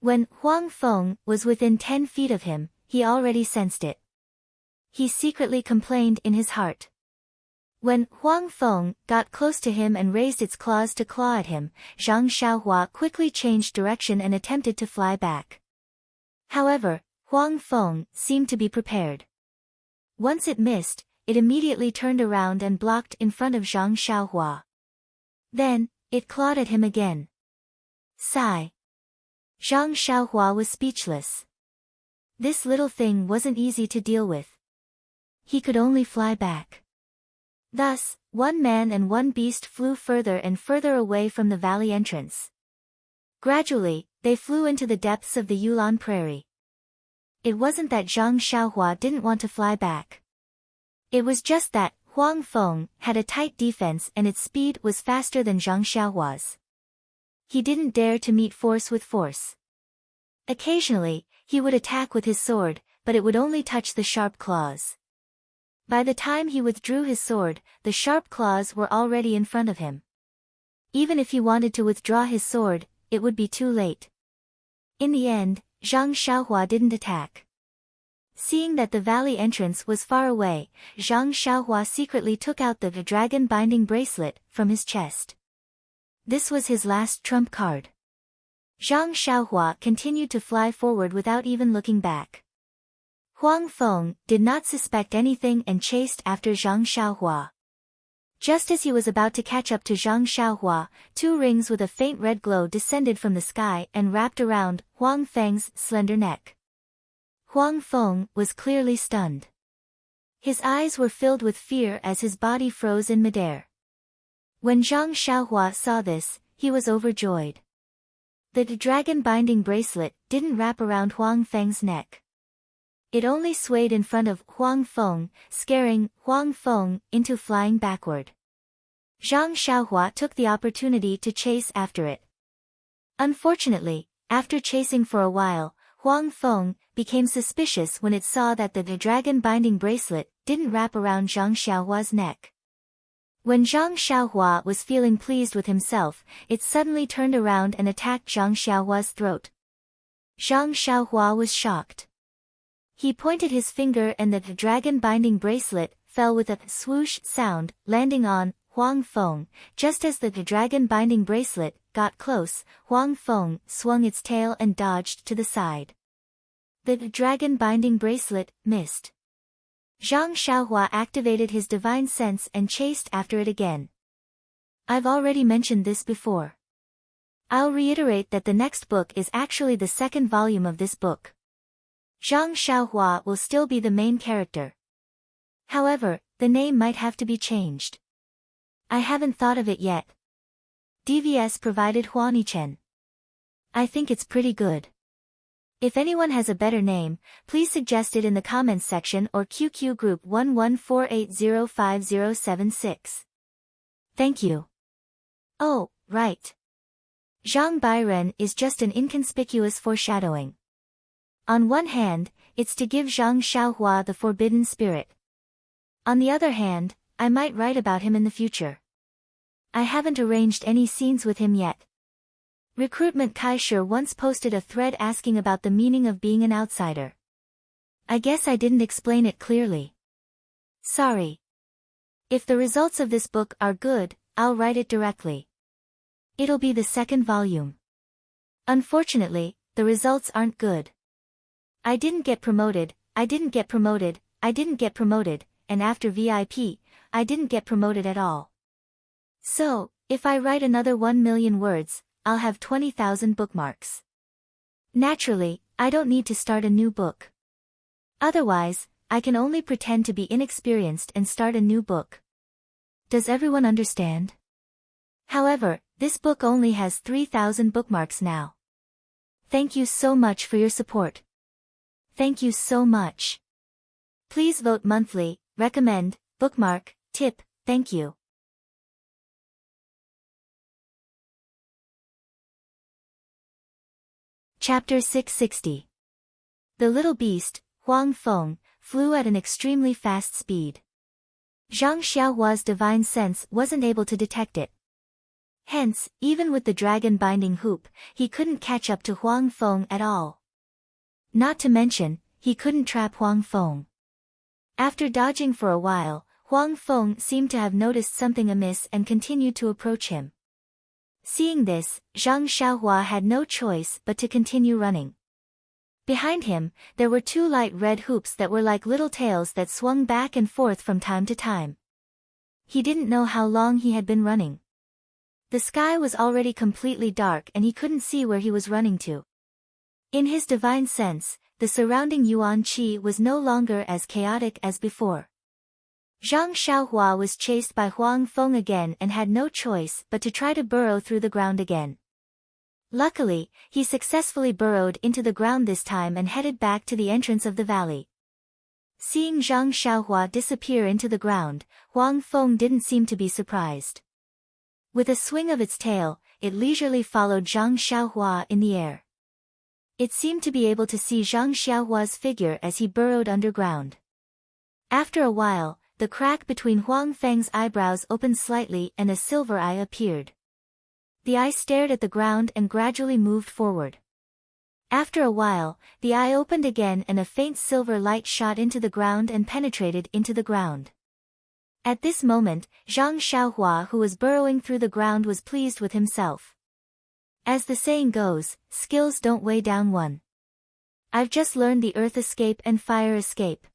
S1: When Huang Feng was within 10 feet of him, he already sensed it. He secretly complained in his heart. When Huang Feng got close to him and raised its claws to claw at him, Zhang Xiaohua quickly changed direction and attempted to fly back. However, Huang Feng seemed to be prepared. Once it missed, it immediately turned around and blocked in front of Zhang Xiaohua. Then, it clawed at him again. Sigh. Zhang Xiaohua was speechless. This little thing wasn't easy to deal with. He could only fly back. Thus, one man and one beast flew further and further away from the valley entrance. Gradually, they flew into the depths of the Yulon Prairie. It wasn't that Zhang Xiaohua didn't want to fly back. It was just that Huang Feng had a tight defense and its speed was faster than Zhang Xiaohua's. He didn't dare to meet force with force. Occasionally, He would attack with his sword, but it would only touch the sharp claws. By the time he withdrew his sword, the sharp claws were already in front of him. Even if he wanted to withdraw his sword, it would be too late. In the end, Zhang Xiaohua didn't attack. Seeing that the valley entrance was far away, Zhang Xiaohua secretly took out the dragon binding bracelet from his chest. This was his last trump card. Zhang Xiaohua continued to fly forward without even looking back. Huang Feng did not suspect anything and chased after Zhang Xiaohua. Just as he was about to catch up to Zhang Xiaohua, two rings with a faint red glow descended from the sky and wrapped around Huang Feng's slender neck. Huang Feng was clearly stunned. His eyes were filled with fear as his body froze in midair. When Zhang Xiaohua saw this, he was overjoyed. The dragon binding bracelet didn't wrap around Huang Feng's neck. It only swayed in front of Huang Feng, scaring Huang Feng into flying backward. Zhang Xiaohua took the opportunity to chase after it. Unfortunately, after chasing for a while, Huang Feng became suspicious when it saw that the dragon binding bracelet didn't wrap around Zhang Xiaohua's neck. When Zhang Xiaohua was feeling pleased with himself, it suddenly turned around and attacked Zhang Xiaohua's throat. Zhang Xiaohua was shocked. He pointed his finger and the dragon binding bracelet fell with a swoosh sound, landing on Huang Feng. Just as the dragon binding bracelet got close, Huang Feng swung its tail and dodged to the side. The dragon binding bracelet missed. Zhang Xiaohua activated his divine sense and chased after it again. I've already mentioned this before. I'll reiterate that the next book is actually the second volume of this book. Zhang Xiaohua will still be the main character. However, the name might have to be changed. I haven't thought of it yet. DVS provided Huanichen. I think it's pretty good. If anyone has a better name, please suggest it in the comments section or QQ group 1148050076. Thank you. Oh, right. Zhang Bairen is just an inconspicuous foreshadowing. On one hand, it's to give Zhang Xiaohua the forbidden spirit. On the other hand, I might write about him in the future. I haven't arranged any scenes with him yet. Recruitment Kaisher once posted a thread asking about the meaning of being an outsider. I guess I didn't explain it clearly. Sorry. If the results of this book are good, I'll write it directly. It'll be the second volume. Unfortunately, the results aren't good. I didn't get promoted, and after VIP, I didn't get promoted at all. So, if I write another 1 million words, I'll have 20,000 bookmarks. Naturally, I don't need to start a new book. Otherwise, I can only pretend to be inexperienced and start a new book. Does everyone understand? However, this book only has 3,000 bookmarks now. Thank you so much for your support. Thank you so much. Please vote monthly, recommend, bookmark, tip, thank you. Chapter 660. The little beast, Huang Feng, flew at an extremely fast speed. Zhang Xiaohua's divine sense wasn't able to detect it. Hence, even with the dragon binding hoop, he couldn't catch up to Huang Feng at all. Not to mention, he couldn't trap Huang Feng. After dodging for a while, Huang Feng seemed to have noticed something amiss and continued to approach him. Seeing this, Zhang Xiaohua had no choice but to continue running. Behind him, there were two light red hoops that were like little tails that swung back and forth from time to time. He didn't know how long he had been running. The sky was already completely dark and he couldn't see where he was running to. In his divine sense, the surrounding Yuan Qi was no longer as chaotic as before. Zhang Xiaohua was chased by Huang Feng again and had no choice but to try to burrow through the ground again. Luckily, he successfully burrowed into the ground this time and headed back to the entrance of the valley. Seeing Zhang Xiaohua disappear into the ground, Huang Feng didn't seem to be surprised. With a swing of its tail, it leisurely followed Zhang Xiaohua in the air. It seemed to be able to see Zhang Xiaohua's figure as he burrowed underground. After a while, the crack between Huang Feng's eyebrows opened slightly and a silver eye appeared. The eye stared at the ground and gradually moved forward. After a while, the eye opened again and a faint silver light shot into the ground and penetrated into the ground. At this moment, Zhang Xiaohua, who was burrowing through the ground, was pleased with himself. As the saying goes, skills don't weigh down one. I've just learned the earth escape and fire escape.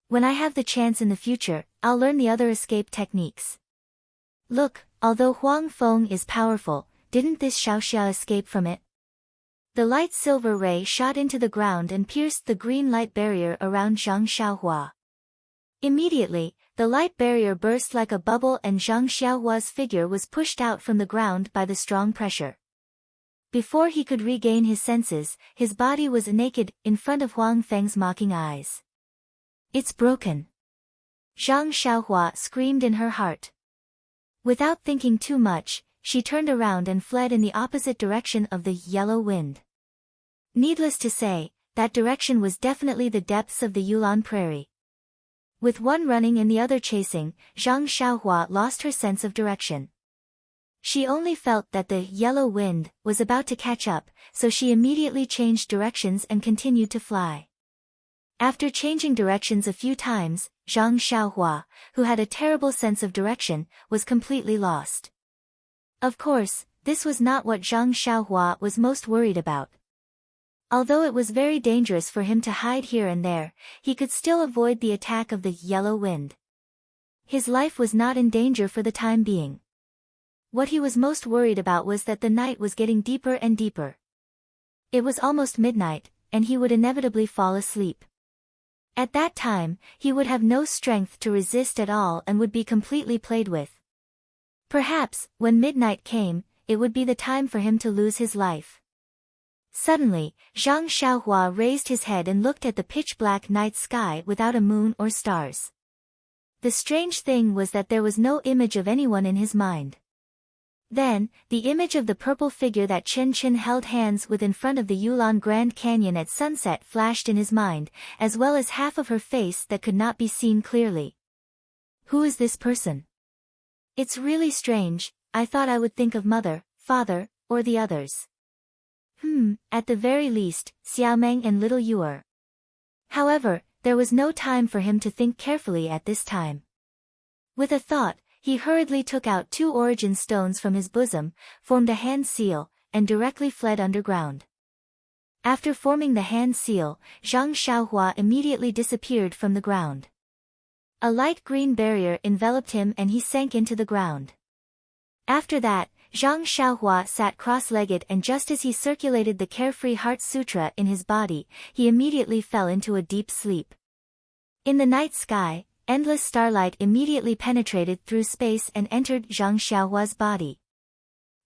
S1: When I have the chance in the future, I'll learn the other escape techniques. Look, although Huang Feng is powerful, didn't this Xiaoxia escape from it? The light silver ray shot into the ground and pierced the green light barrier around Zhang Xiaohua. Immediately, the light barrier burst like a bubble and Zhang Xiaohua's figure was pushed out from the ground by the strong pressure. Before he could regain his senses, his body was naked, in front of Huang Feng's mocking eyes. It's broken. Zhang Xiaohua screamed in her heart. Without thinking too much, she turned around and fled in the opposite direction of the yellow wind. Needless to say, that direction was definitely the depths of the Yulon Prairie. With one running and the other chasing, Zhang Xiaohua lost her sense of direction. She only felt that the yellow wind was about to catch up, so she immediately changed directions and continued to fly. After changing directions a few times, Zhang Xiaohua, who had a terrible sense of direction, was completely lost. Of course, this was not what Zhang Xiaohua was most worried about. Although it was very dangerous for him to hide here and there, he could still avoid the attack of the yellow wind. His life was not in danger for the time being. What he was most worried about was that the night was getting deeper and deeper. It was almost midnight, and he would inevitably fall asleep. At that time, he would have no strength to resist at all and would be completely played with. Perhaps, when midnight came, it would be the time for him to lose his life. Suddenly, Zhang Xiaohua raised his head and looked at the pitch-black night sky without a moon or stars. The strange thing was that there was no image of anyone in his mind. Then, the image of the purple figure that Chen Chen held hands with in front of the Yulon Grand Canyon at sunset flashed in his mind, as well as half of her face that could not be seen clearly. Who is this person? It's really strange. I thought I would think of mother, father, or the others. At the very least, Xiaomeng and little Yuer. However, there was no time for him to think carefully at this time. With a thought, he hurriedly took out 2 origin stones from his bosom, formed a hand seal, and directly fled underground. After forming the hand seal, Zhang Xiaohua immediately disappeared from the ground. A light green barrier enveloped him and he sank into the ground. After that, Zhang Xiaohua sat cross-legged, and just as he circulated the Carefree Heart Sutra in his body, he immediately fell into a deep sleep. In the night sky, endless starlight immediately penetrated through space and entered Zhang Xiaohua's body.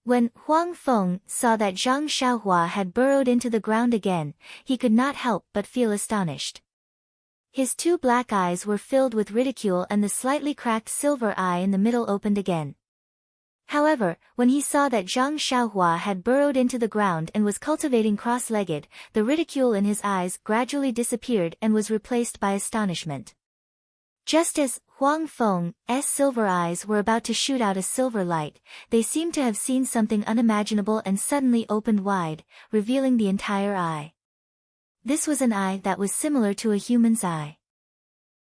S1: When Huang Feng saw that Zhang Xiaohua had burrowed into the ground again, he could not help but feel astonished. His 2 black eyes were filled with ridicule and the slightly cracked silver eye in the middle opened again. However, when he saw that Zhang Xiaohua had burrowed into the ground and was cultivating cross-legged, the ridicule in his eyes gradually disappeared and was replaced by astonishment. Just as Huang Feng's silver eyes were about to shoot out a silver light, they seemed to have seen something unimaginable and suddenly opened wide, revealing the entire eye. This was an eye that was similar to a human's eye.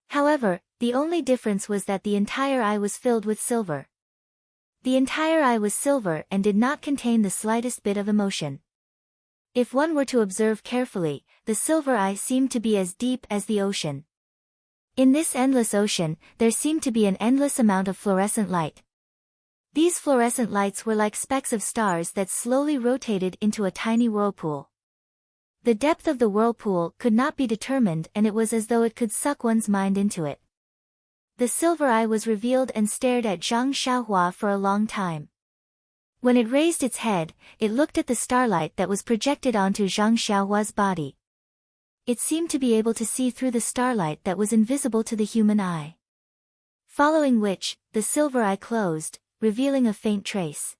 S1: However, the only difference was that the entire eye was filled with silver. The entire eye was silver and did not contain the slightest bit of emotion. If one were to observe carefully, the silver eye seemed to be as deep as the ocean. In this endless ocean, there seemed to be an endless amount of fluorescent light. These fluorescent lights were like specks of stars that slowly rotated into a tiny whirlpool. The depth of the whirlpool could not be determined, and it was as though it could suck one's mind into it. The silver eye was revealed and stared at Zhang Xiaohua for a long time. When it raised its head, it looked at the starlight that was projected onto Zhang Xiaohua's body. It seemed to be able to see through the starlight that was invisible to the human eye. Following which, the silver eye closed, revealing a faint trace.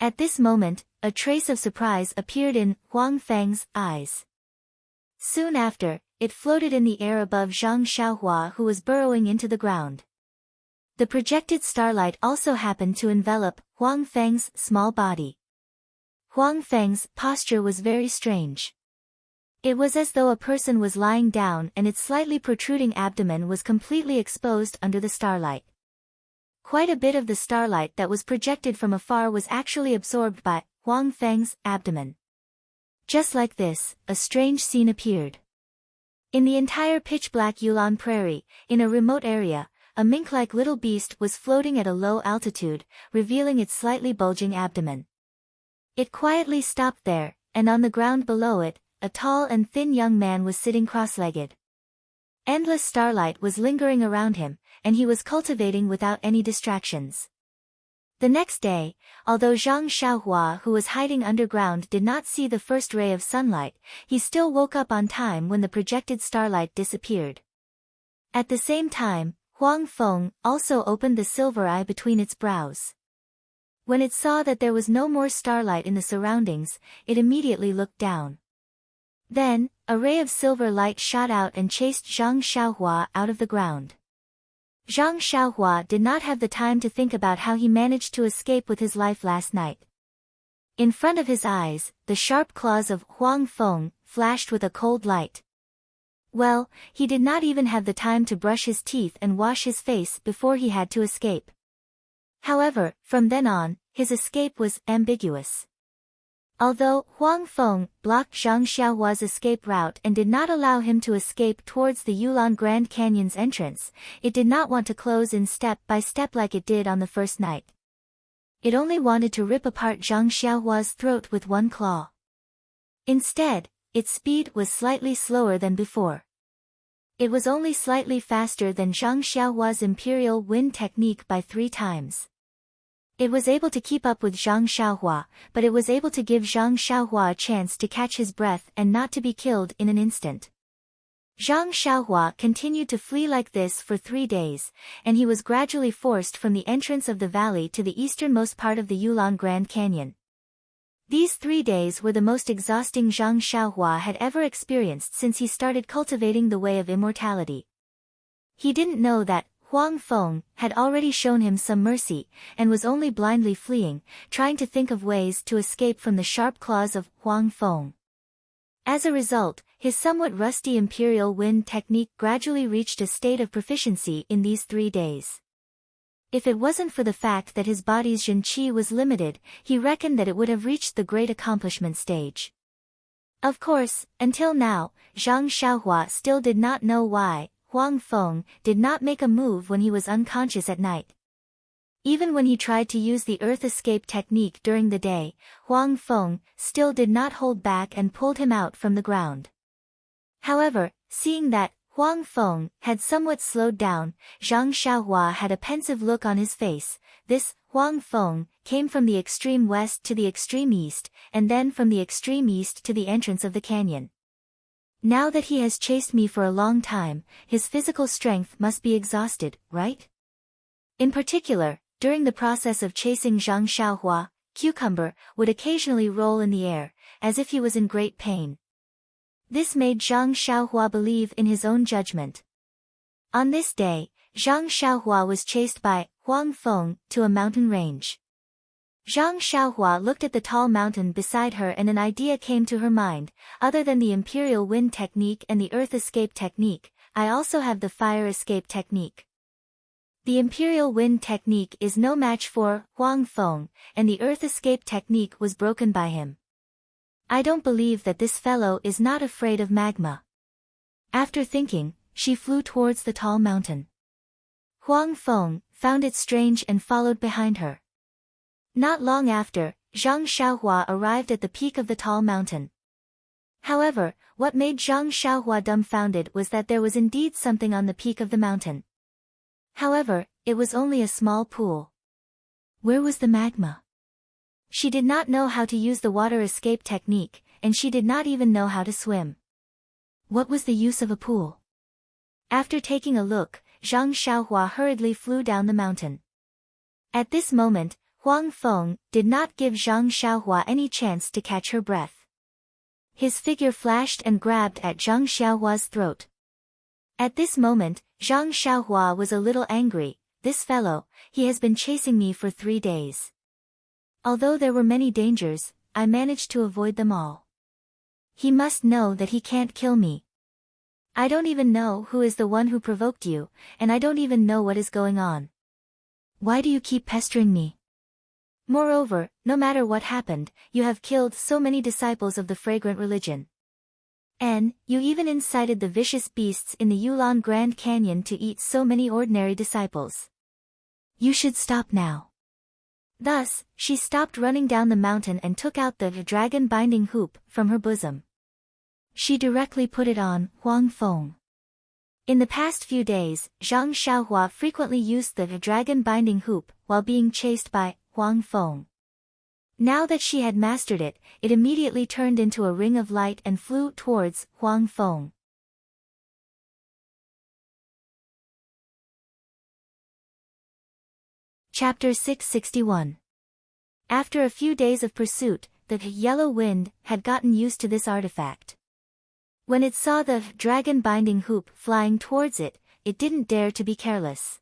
S1: At this moment, a trace of surprise appeared in Huang Feng's eyes. Soon after, it floated in the air above Zhang Xiaohua, who was burrowing into the ground. The projected starlight also happened to envelop Huang Feng's small body. Huang Feng's posture was very strange. It was as though a person was lying down and its slightly protruding abdomen was completely exposed under the starlight. Quite a bit of the starlight that was projected from afar was actually absorbed by Huang Feng's abdomen. Just like this, a strange scene appeared. In the entire pitch-black Yulon prairie, in a remote area, a mink-like little beast was floating at a low altitude, revealing its slightly bulging abdomen. It quietly stopped there, and on the ground below it, a tall and thin young man was sitting cross-legged. Endless starlight was lingering around him, and he was cultivating without any distractions. The next day, although Zhang Xiaohua, who was hiding underground, did not see the first ray of sunlight, he still woke up on time when the projected starlight disappeared. At the same time, Huang Feng also opened the silver eye between its brows. When it saw that there was no more starlight in the surroundings, it immediately looked down. Then, a ray of silver light shot out and chased Zhang Xiaohua out of the ground. Zhang Xiaohua did not have the time to think about how he managed to escape with his life last night. In front of his eyes, the sharp claws of Huang Feng flashed with a cold light. Well, he did not even have the time to brush his teeth and wash his face before he had to escape. However, from then on, his escape was ambiguous. Although Huang Feng blocked Zhang Xiaohua's escape route and did not allow him to escape towards the Yulon Grand Canyon's entrance, it did not want to close in step by step like it did on the first night. It only wanted to rip apart Zhang Xiaohua's throat with one claw. Instead, its speed was slightly slower than before. It was only slightly faster than Zhang Xiaohua's imperial wind technique by 3 times. It was able to keep up with Zhang Xiaohua, but it was able to give Zhang Xiaohua a chance to catch his breath and not to be killed in an instant. Zhang Xiaohua continued to flee like this for 3 days, and he was gradually forced from the entrance of the valley to the easternmost part of the Yulon Grand Canyon. These 3 days were the most exhausting Zhang Xiaohua had ever experienced since he started cultivating the way of immortality. He didn't know that Huang Feng had already shown him some mercy, and was only blindly fleeing, trying to think of ways to escape from the sharp claws of Huang Feng. As a result, his somewhat rusty imperial wind technique gradually reached a state of proficiency in these 3 days. If it wasn't for the fact that his body's Zhenqi was limited, he reckoned that it would have reached the great accomplishment stage. Of course, until now, Zhang Xiaohua still did not know why Huang Feng did not make a move when he was unconscious at night. Even when he tried to use the earth escape technique during the day, Huang Feng still did not hold back and pulled him out from the ground. However, seeing that Huang Feng had somewhat slowed down, Zhang Xiaohua had a pensive look on his face. This Huang Feng came from the extreme west to the extreme east, and then from the extreme east to the entrance of the canyon. Now that he has chased me for a long time, his physical strength must be exhausted, right? In particular, during the process of chasing Zhang Xiaohua, Cucumber would occasionally roll in the air, as if he was in great pain. This made Zhang Xiaohua believe in his own judgment. On this day, Zhang Xiaohua was chased by Huang Feng to a mountain range. Zhang Xiaohua looked at the tall mountain beside her and an idea came to her mind. Other than the imperial wind technique and the earth escape technique, I also have the fire escape technique. The imperial wind technique is no match for Huang Feng, and the earth escape technique was broken by him. I don't believe that this fellow is not afraid of magma. After thinking, she flew towards the tall mountain. Huang Feng found it strange and followed behind her. Not long after, Zhang Xiaohua arrived at the peak of the tall mountain. However, what made Zhang Xiaohua dumbfounded was that there was indeed something on the peak of the mountain. However, it was only a small pool. Where was the magma? She did not know how to use the water escape technique, and she did not even know how to swim. What was the use of a pool? After taking a look, Zhang Xiaohua hurriedly flew down the mountain. At this moment, Huang Feng, did not give Zhang Xiaohua any chance to catch her breath. His figure flashed and grabbed at Zhang Xiaohua's throat. At this moment, Zhang Xiaohua was a little angry. This fellow, he has been chasing me for 3 days. Although there were many dangers, I managed to avoid them all. He must know that he can't kill me. I don't even know who is the one who provoked you, and I don't even know what is going on. Why do you keep pestering me? Moreover, no matter what happened, you have killed so many disciples of the fragrant religion. And, you even incited the vicious beasts in the Yulon Grand Canyon to eat so many ordinary disciples. You should stop now. Thus, she stopped running down the mountain and took out the dragon binding hoop from her bosom. She directly put it on Huang Feng. In the past few days, Zhang Xiaohua frequently used the dragon binding hoop while being chased by Huang Feng. Now that she had mastered it, it immediately turned into a ring of light and flew towards Huang Feng. Chapter 661. After a few days of pursuit, the yellow wind had gotten used to this artifact. When it saw the dragon binding hoop flying towards it, it didn't dare to be careless.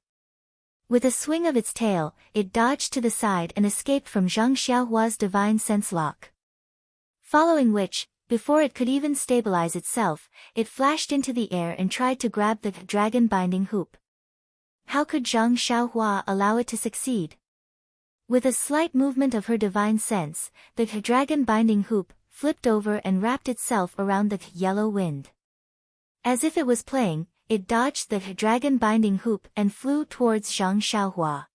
S1: With a swing of its tail, it dodged to the side and escaped from Zhang Xiaohua's divine sense lock. Following which, before it could even stabilize itself, it flashed into the air and tried to grab the dragon binding hoop. How could Zhang Xiaohua allow it to succeed? With a slight movement of her divine sense, the dragon binding hoop flipped over and wrapped itself around the yellow wind. As if it was playing, it dodged the dragon binding hoop and flew towards Zhang Xiaohua.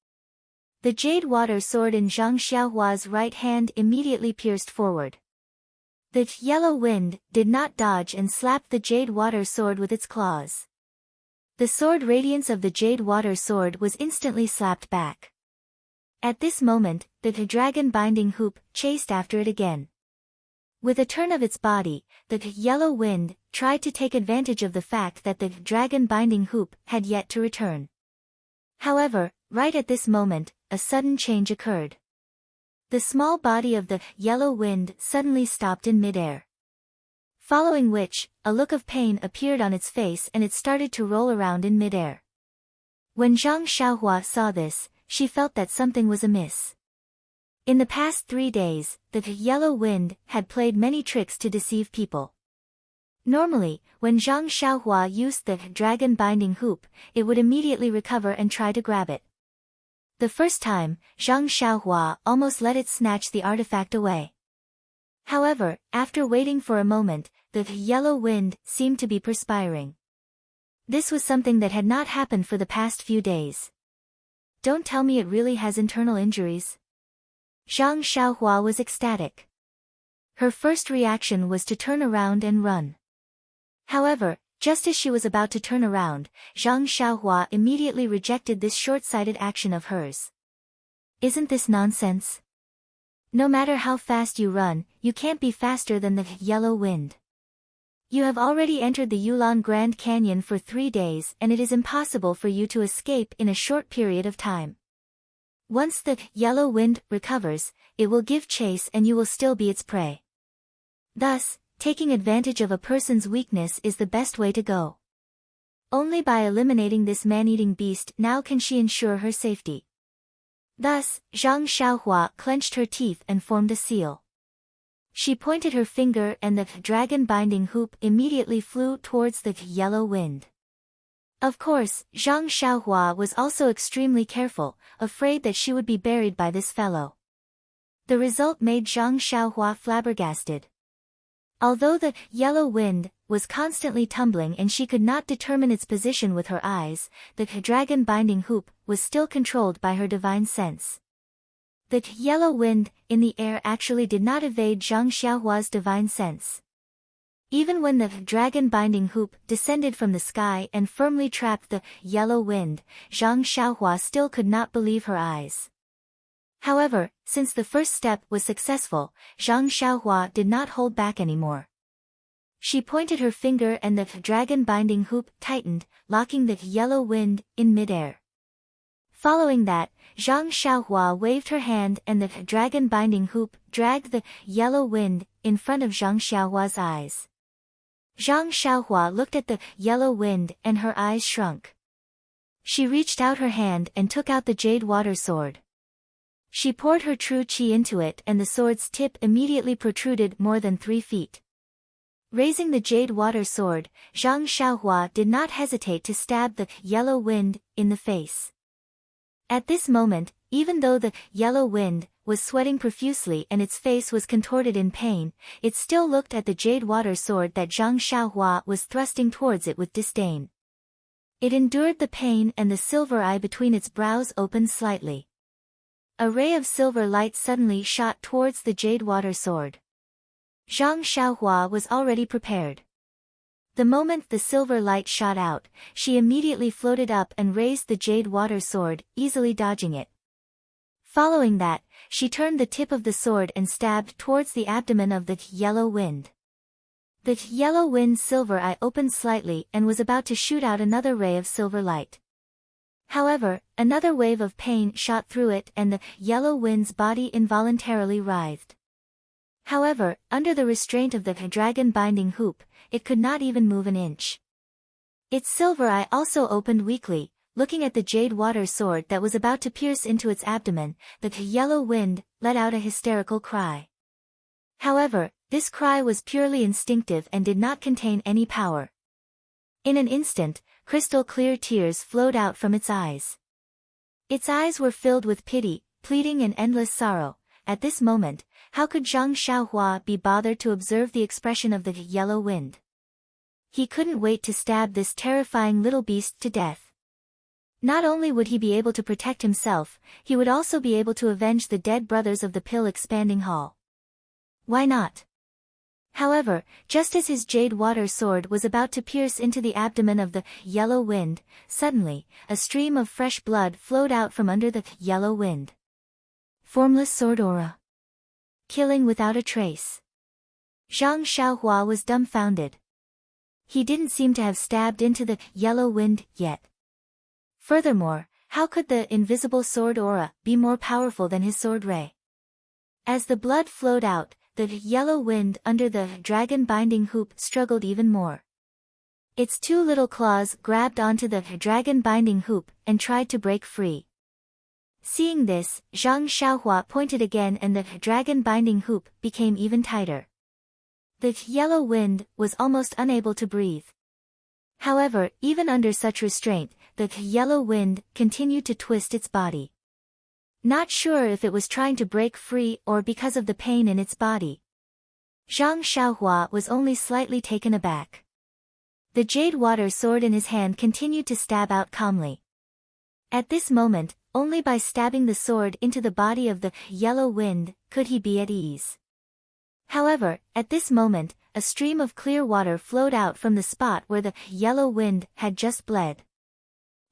S1: The jade water sword in Zhang Xiaohua's right hand immediately pierced forward. The yellow wind did not dodge and slapped the jade water sword with its claws. The sword radiance of the jade water sword was instantly slapped back. At this moment, the dragon binding hoop chased after it again. With a turn of its body, the yellow wind tried to take advantage of the fact that the dragon binding hoop had yet to return. However, right at this moment, a sudden change occurred. The small body of the yellow wind suddenly stopped in midair. Following which, a look of pain appeared on its face and it started to roll around in midair. When Zhang Xiaohua saw this, she felt that something was amiss. In the past 3 days, the yellow wind had played many tricks to deceive people. Normally, when Zhang Xiaohua used the dragon binding hoop, it would immediately recover and try to grab it. The first time, Zhang Xiaohua almost let it snatch the artifact away. However, after waiting for a moment, the yellow wind seemed to be perspiring. This was something that had not happened for the past few days. Don't tell me it really has internal injuries. Zhang Xiaohua was ecstatic. Her first reaction was to turn around and run. However, just as she was about to turn around, Zhang Xiaohua immediately rejected this short-sighted action of hers. Isn't this nonsense? No matter how fast you run, you can't be faster than the yellow wind. You have already entered the Yulon Grand Canyon for 3 days and it is impossible for you to escape in a short period of time. Once the yellow wind recovers, it will give chase and you will still be its prey. Thus, taking advantage of a person's weakness is the best way to go. Only by eliminating this man-eating beast now can she ensure her safety. Thus, Zhang Xiaohua clenched her teeth and formed a seal. She pointed her finger and the dragon binding hoop immediately flew towards the yellow wind. Of course, Zhang Xiaohua was also extremely careful, afraid that she would be buried by this fellow. The result made Zhang Xiaohua flabbergasted. Although the yellow wind was constantly tumbling and she could not determine its position with her eyes, the dragon binding hoop was still controlled by her divine sense. The yellow wind in the air actually did not evade Zhang Xiaohua's divine sense. Even when the dragon binding hoop descended from the sky and firmly trapped the yellow wind, Zhang Xiaohua still could not believe her eyes. However, since the first step was successful, Zhang Xiaohua did not hold back anymore. She pointed her finger and the dragon binding hoop tightened, locking the yellow wind in midair. Following that, Zhang Xiaohua waved her hand and the dragon binding hoop dragged the yellow wind in front of Zhang Xiaohua's eyes. Zhang Xiaohua looked at the yellow wind and her eyes shrunk. She reached out her hand and took out the jade water sword. She poured her true qi into it and the sword's tip immediately protruded more than 3 feet. Raising the jade water sword, Zhang Xiaohua did not hesitate to stab the yellow wind in the face. At this moment, even though the yellow wind was sweating profusely and its face was contorted in pain, it still looked at the jade water sword that Zhang Xiaohua was thrusting towards it with disdain. It endured the pain and the silver eye between its brows opened slightly. A ray of silver light suddenly shot towards the jade water sword. Zhang Xiaohua was already prepared. The moment the silver light shot out, she immediately floated up and raised the jade water sword, easily dodging it. Following that, she turned the tip of the sword and stabbed towards the abdomen of the yellow wind. The yellow wind's silver eye opened slightly and was about to shoot out another ray of silver light. However, another wave of pain shot through it and the yellow wind's body involuntarily writhed. However, under the restraint of the dragon binding hoop, it could not even move an inch. Its silver eye also opened weakly, looking at the jade water sword that was about to pierce into its abdomen. The yellow wind let out a hysterical cry. However, this cry was purely instinctive and did not contain any power. In an instant, crystal clear tears flowed out from its eyes. Its eyes were filled with pity, pleading and endless sorrow. At this moment, how could Zhang Xiaohua be bothered to observe the expression of the yellow wind? He couldn't wait to stab this terrifying little beast to death. Not only would he be able to protect himself, he would also be able to avenge the dead brothers of the Pill Expanding Hall. Why not? However, just as his jade water sword was about to pierce into the abdomen of the yellow wind, suddenly, a stream of fresh blood flowed out from under the yellow wind. Formless sword aura. Killing without a trace. Zhang Xiaohua was dumbfounded. He didn't seem to have stabbed into the yellow wind yet. Furthermore, how could the invisible sword aura be more powerful than his sword ray? As the blood flowed out, the yellow wind under the dragon binding hoop struggled even more. Its 2 little claws grabbed onto the dragon binding hoop and tried to break free. Seeing this, Zhang Xiaohua pointed again and the dragon binding hoop became even tighter. The yellow wind was almost unable to breathe. However, even under such restraint, the yellow wind continued to twist its body. Not sure if it was trying to break free or because of the pain in its body. Zhang Xiaohua was only slightly taken aback. The jade water sword in his hand continued to stab out calmly. At this moment, only by stabbing the sword into the body of the yellow wind could he be at ease. However, at this moment, a stream of clear water flowed out from the spot where the yellow wind had just bled.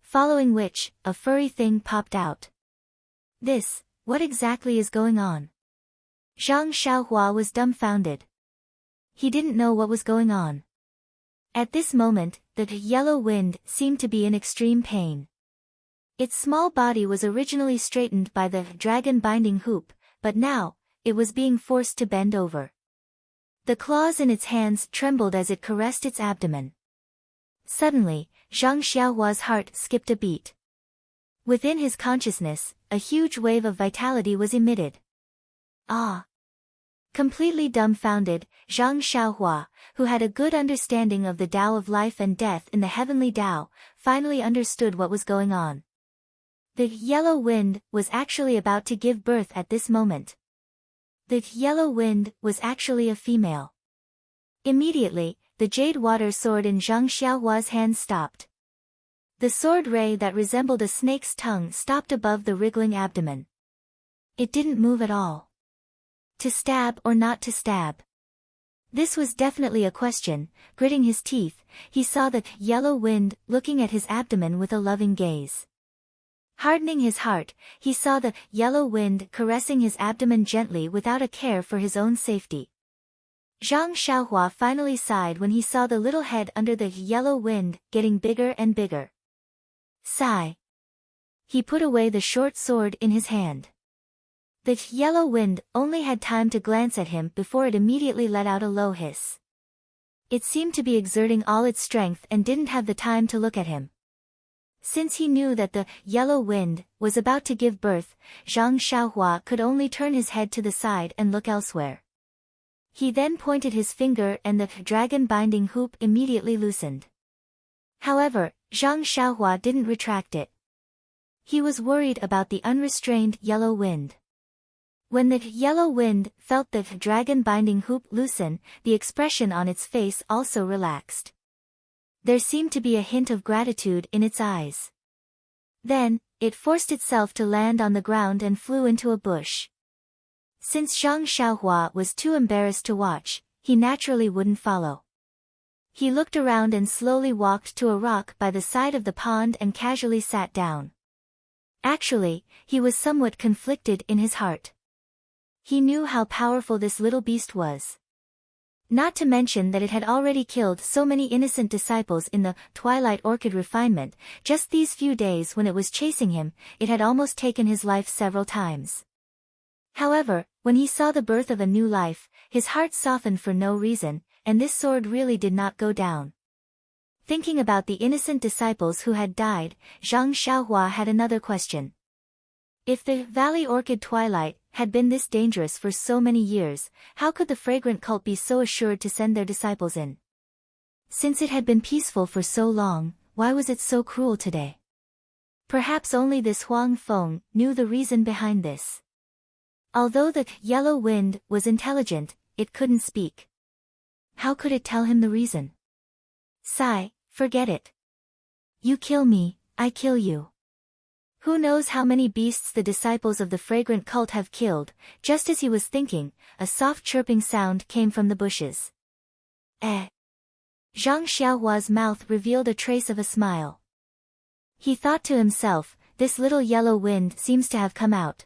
S1: Following which, a furry thing popped out. What exactly is going on? Zhang Xiaohua was dumbfounded. He didn't know what was going on. At this moment, the yellow wind seemed to be in extreme pain. Its small body was originally straightened by the dragon binding hoop, but now, it was being forced to bend over. The claws in its hands trembled as it caressed its abdomen. Suddenly, Zhang Xiaohua's heart skipped a beat. Within his consciousness, a huge wave of vitality was emitted. Ah! Completely dumbfounded, Zhang Xiaohua, who had a good understanding of the Tao of life and death in the heavenly Tao, finally understood what was going on. The yellow wind was actually about to give birth at this moment. The yellow wind was actually a female. Immediately, the jade water sword in Zhang Xiaohua's hand stopped. The sword ray that resembled a snake's tongue stopped above the wriggling abdomen. It didn't move at all. To stab or not to stab? This was definitely a question. Gritting his teeth, he saw the yellow wind looking at his abdomen with a loving gaze. Hardening his heart, he saw the yellow wind caressing his abdomen gently without a care for his own safety. Zhang Xiaohua finally sighed when he saw the little head under the yellow wind getting bigger and bigger. Sigh. He put away the short sword in his hand. The yellow wind only had time to glance at him before it immediately let out a low hiss. It seemed to be exerting all its strength and didn't have the time to look at him. Since he knew that the yellow wind was about to give birth, Zhang Xiaohua could only turn his head to the side and look elsewhere. He then pointed his finger and the dragon binding hoop immediately loosened. However, Zhang Xiaohua didn't retract it. He was worried about the unrestrained yellow wind. When the yellow wind felt the dragon binding hoop loosen, the expression on its face also relaxed. There seemed to be a hint of gratitude in its eyes. Then, it forced itself to land on the ground and flew into a bush. Since Zhang Xiaohua was too embarrassed to watch, he naturally wouldn't follow. He looked around and slowly walked to a rock by the side of the pond and casually sat down. Actually, he was somewhat conflicted in his heart. He knew how powerful this little beast was. Not to mention that it had already killed so many innocent disciples in the Twilight Orchid refinement. Just these few days when it was chasing him, it had almost taken his life several times. However, when he saw the birth of a new life, his heart softened for no reason, and this sword really did not go down. Thinking about the innocent disciples who had died, Zhang Xiaohua had another question. If the Valley Orchid Twilight had been this dangerous for so many years, how could the fragrant cult be so assured to send their disciples in? Since it had been peaceful for so long, why was it so cruel today? Perhaps only this Huang Feng knew the reason behind this. Although the yellow wind was intelligent, it couldn't speak. How could it tell him the reason? Sigh, forget it. You kill me, I kill you. Who knows how many beasts the disciples of the fragrant cult have killed. Just as he was thinking, a soft chirping sound came from the bushes. Eh. Zhang Xiaohua's mouth revealed a trace of a smile. He thought to himself, this little yellow wind seems to have come out.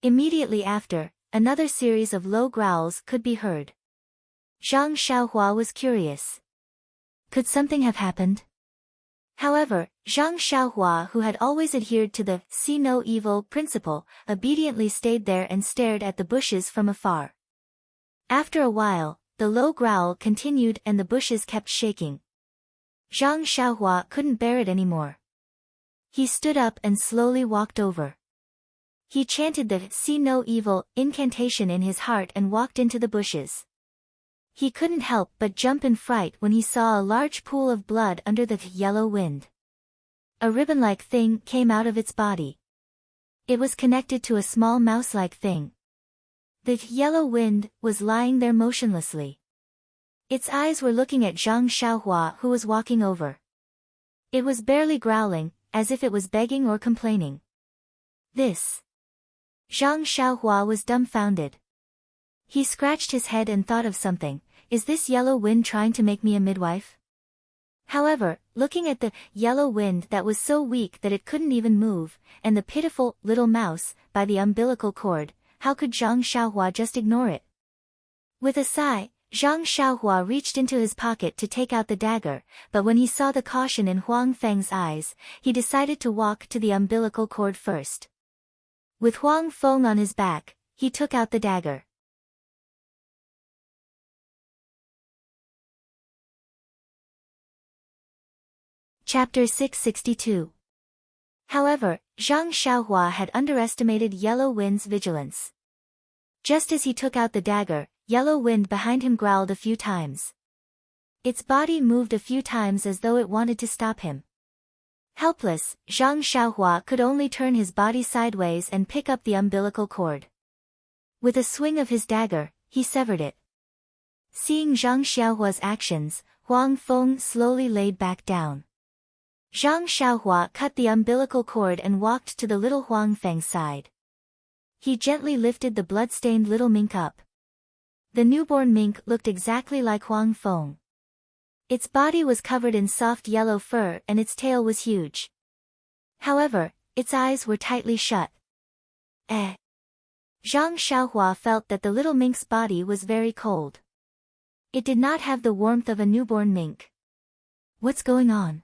S1: Immediately after, another series of low growls could be heard. Zhang Xiaohua was curious. Could something have happened? However, Zhang Xiaohua, who had always adhered to the see no evil principle, obediently stayed there and stared at the bushes from afar. After a while, the low growl continued and the bushes kept shaking. Zhang Xiaohua couldn't bear it anymore. He stood up and slowly walked over. He chanted the see no evil incantation in his heart and walked into the bushes. He couldn't help but jump in fright when he saw a large pool of blood under the yellow wind. A ribbon-like thing came out of its body. It was connected to a small mouse-like thing. The yellow wind was lying there motionlessly. Its eyes were looking at Zhang Xiaohua, who was walking over. It was barely growling, as if it was begging or complaining. This. Zhang Xiaohua was dumbfounded. He scratched his head and thought of something. Is this yellow wind trying to make me a midwife? However, looking at the yellow wind that was so weak that it couldn't even move, and the pitiful little mouse by the umbilical cord, how could Zhang Xiaohua just ignore it? With a sigh, Zhang Xiaohua reached into his pocket to take out the dagger, but when he saw the caution in Huang Feng's eyes, he decided to walk to the umbilical cord first. With Huang Feng on his back, he took out the dagger. Chapter 662. However, Zhang Xiaohua had underestimated Yellow Wind's vigilance. Just as he took out the dagger, Yellow Wind behind him growled a few times. Its body moved a few times as though it wanted to stop him. Helpless, Zhang Xiaohua could only turn his body sideways and pick up the umbilical cord. With a swing of his dagger, he severed it. Seeing Zhang Xiaohua's actions, Huang Feng slowly laid back down. Zhang Xiaohua cut the umbilical cord and walked to the little Huang Feng's side. He gently lifted the blood-stained little mink up. The newborn mink looked exactly like Huang Feng. Its body was covered in soft yellow fur and its tail was huge. However, its eyes were tightly shut. Eh. Zhang Xiaohua felt that the little mink's body was very cold. It did not have the warmth of a newborn mink. What's going on?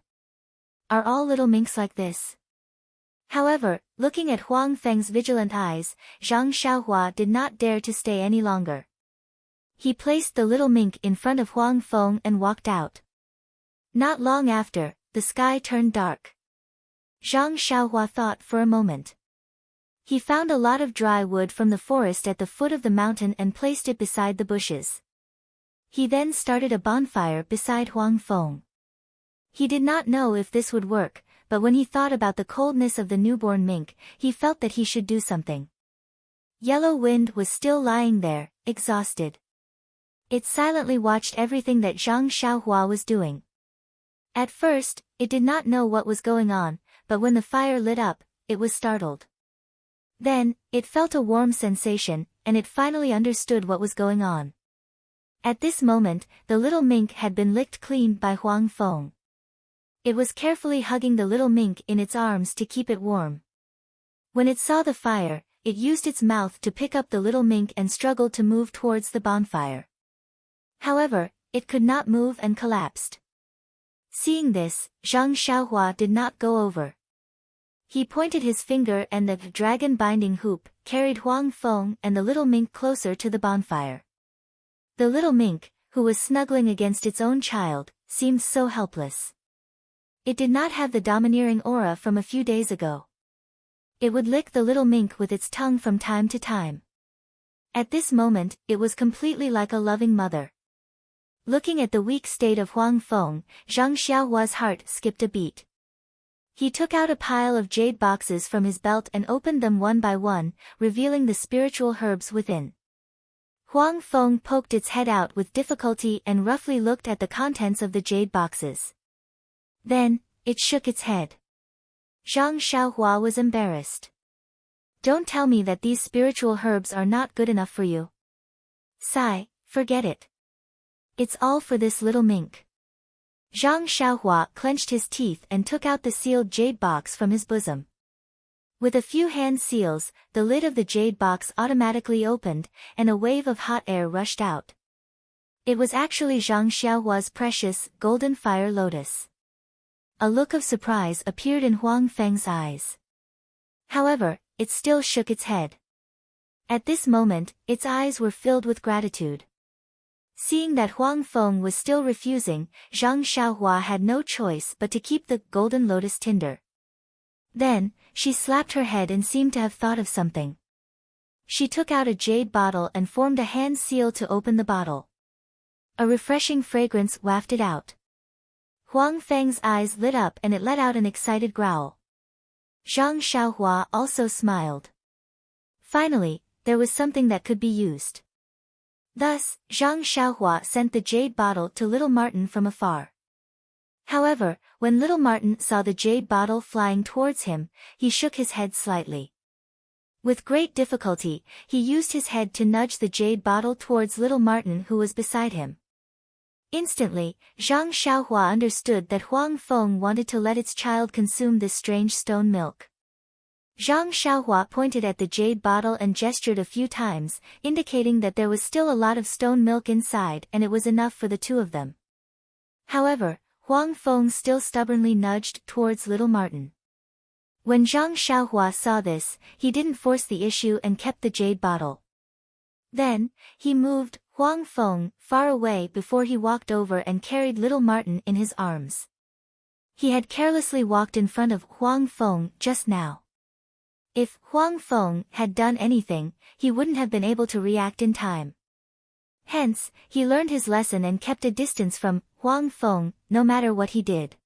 S1: Are all little minks like this? However, looking at Huang Feng's vigilant eyes, Zhang Xiaohua did not dare to stay any longer. He placed the little mink in front of Huang Feng and walked out. Not long after, the sky turned dark. Zhang Xiaohua thought for a moment. He found a lot of dry wood from the forest at the foot of the mountain and placed it beside the bushes. He then started a bonfire beside Huang Feng. He did not know if this would work, but when he thought about the coldness of the newborn mink, he felt that he should do something. Yellow Wind was still lying there, exhausted. It silently watched everything that Zhang Xiaohua was doing. At first, it did not know what was going on, but when the fire lit up, it was startled. Then, it felt a warm sensation, and it finally understood what was going on. At this moment, the little mink had been licked clean by Huang Feng. It was carefully hugging the little mink in its arms to keep it warm. When it saw the fire, it used its mouth to pick up the little mink and struggled to move towards the bonfire. However, it could not move and collapsed. Seeing this, Zhang Xiaohua did not go over. He pointed his finger and the dragon binding hoop carried Huang Feng and the little mink closer to the bonfire. The little mink, who was snuggling against its own child, seemed so helpless. It did not have the domineering aura from a few days ago. It would lick the little mink with its tongue from time to time. At this moment, it was completely like a loving mother. Looking at the weak state of Huang Feng, Zhang Xiaohua's heart skipped a beat. He took out a pile of jade boxes from his belt and opened them one by one, revealing the spiritual herbs within. Huang Feng poked its head out with difficulty and roughly looked at the contents of the jade boxes. Then, it shook its head. Zhang Xiaohua was embarrassed. Don't tell me that these spiritual herbs are not good enough for you. Sigh, forget it. It's all for this little mink. Zhang Xiaohua clenched his teeth and took out the sealed jade box from his bosom. With a few hand seals, the lid of the jade box automatically opened, and a wave of hot air rushed out. It was actually Zhang Xiaohua's precious, golden fire lotus. A look of surprise appeared in Huang Feng's eyes. However, it still shook its head. At this moment, its eyes were filled with gratitude. Seeing that Huang Feng was still refusing, Zhang Xiaohua had no choice but to keep the golden lotus tinder. Then, she slapped her head and seemed to have thought of something. She took out a jade bottle and formed a hand seal to open the bottle. A refreshing fragrance wafted out. Huang Feng's eyes lit up and it let out an excited growl. Zhang Xiaohua also smiled. Finally, there was something that could be used. Thus, Zhang Xiaohua sent the jade bottle to little Martin from afar. However, when little Martin saw the jade bottle flying towards him, he shook his head slightly. With great difficulty, he used his head to nudge the jade bottle towards little Martin who was beside him. Instantly, Zhang Xiaohua understood that Huang Feng wanted to let its child consume this strange stone milk. Zhang Xiaohua pointed at the jade bottle and gestured a few times, indicating that there was still a lot of stone milk inside and it was enough for the two of them. However, Huang Feng still stubbornly nudged towards little Martin. When Zhang Xiaohua saw this, he didn't force the issue and kept the jade bottle. Then, he moved Huang Feng far away before he walked over and carried little Martin in his arms. He had carelessly walked in front of Huang Feng just now. If Huang Feng had done anything, he wouldn't have been able to react in time. Hence, he learned his lesson and kept a distance from Huang Feng, no matter what he did.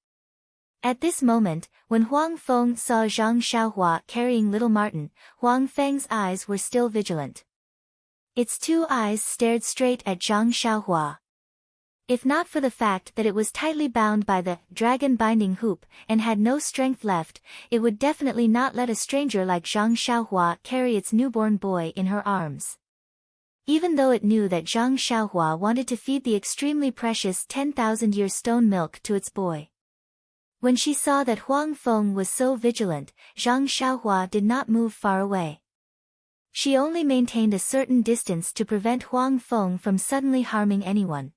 S1: At this moment, when Huang Feng saw Zhang Xiaohua carrying little Martin, Huang Feng's eyes were still vigilant. Its two eyes stared straight at Zhang Xiaohua. If not for the fact that it was tightly bound by the dragon binding hoop and had no strength left, it would definitely not let a stranger like Zhang Xiaohua carry its newborn boy in her arms. Even though it knew that Zhang Xiaohua wanted to feed the extremely precious 10,000-year stone milk to its boy. When she saw that Huang Feng was so vigilant, Zhang Xiaohua did not move far away. She only maintained a certain distance to prevent Huang Feng from suddenly harming anyone.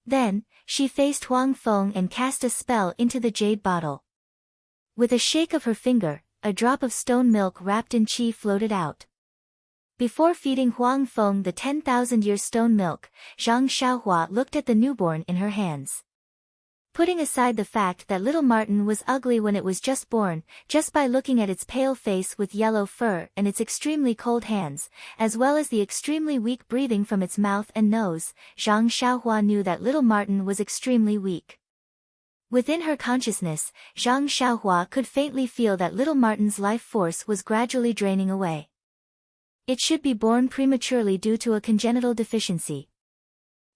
S1: Then, she faced Huang Feng and cast a spell into the jade bottle. With a shake of her finger, a drop of stone milk wrapped in qi floated out. Before feeding Huang Feng the 10,000-year stone milk, Zhang Xiaohua looked at the newborn in her hands. Putting aside the fact that little Martin was ugly when it was just born, just by looking at its pale face with yellow fur and its extremely cold hands, as well as the extremely weak breathing from its mouth and nose, Zhang Xiaohua knew that little Martin was extremely weak. Within her consciousness, Zhang Xiaohua could faintly feel that little Martin's life force was gradually draining away. It should be born prematurely due to a congenital deficiency.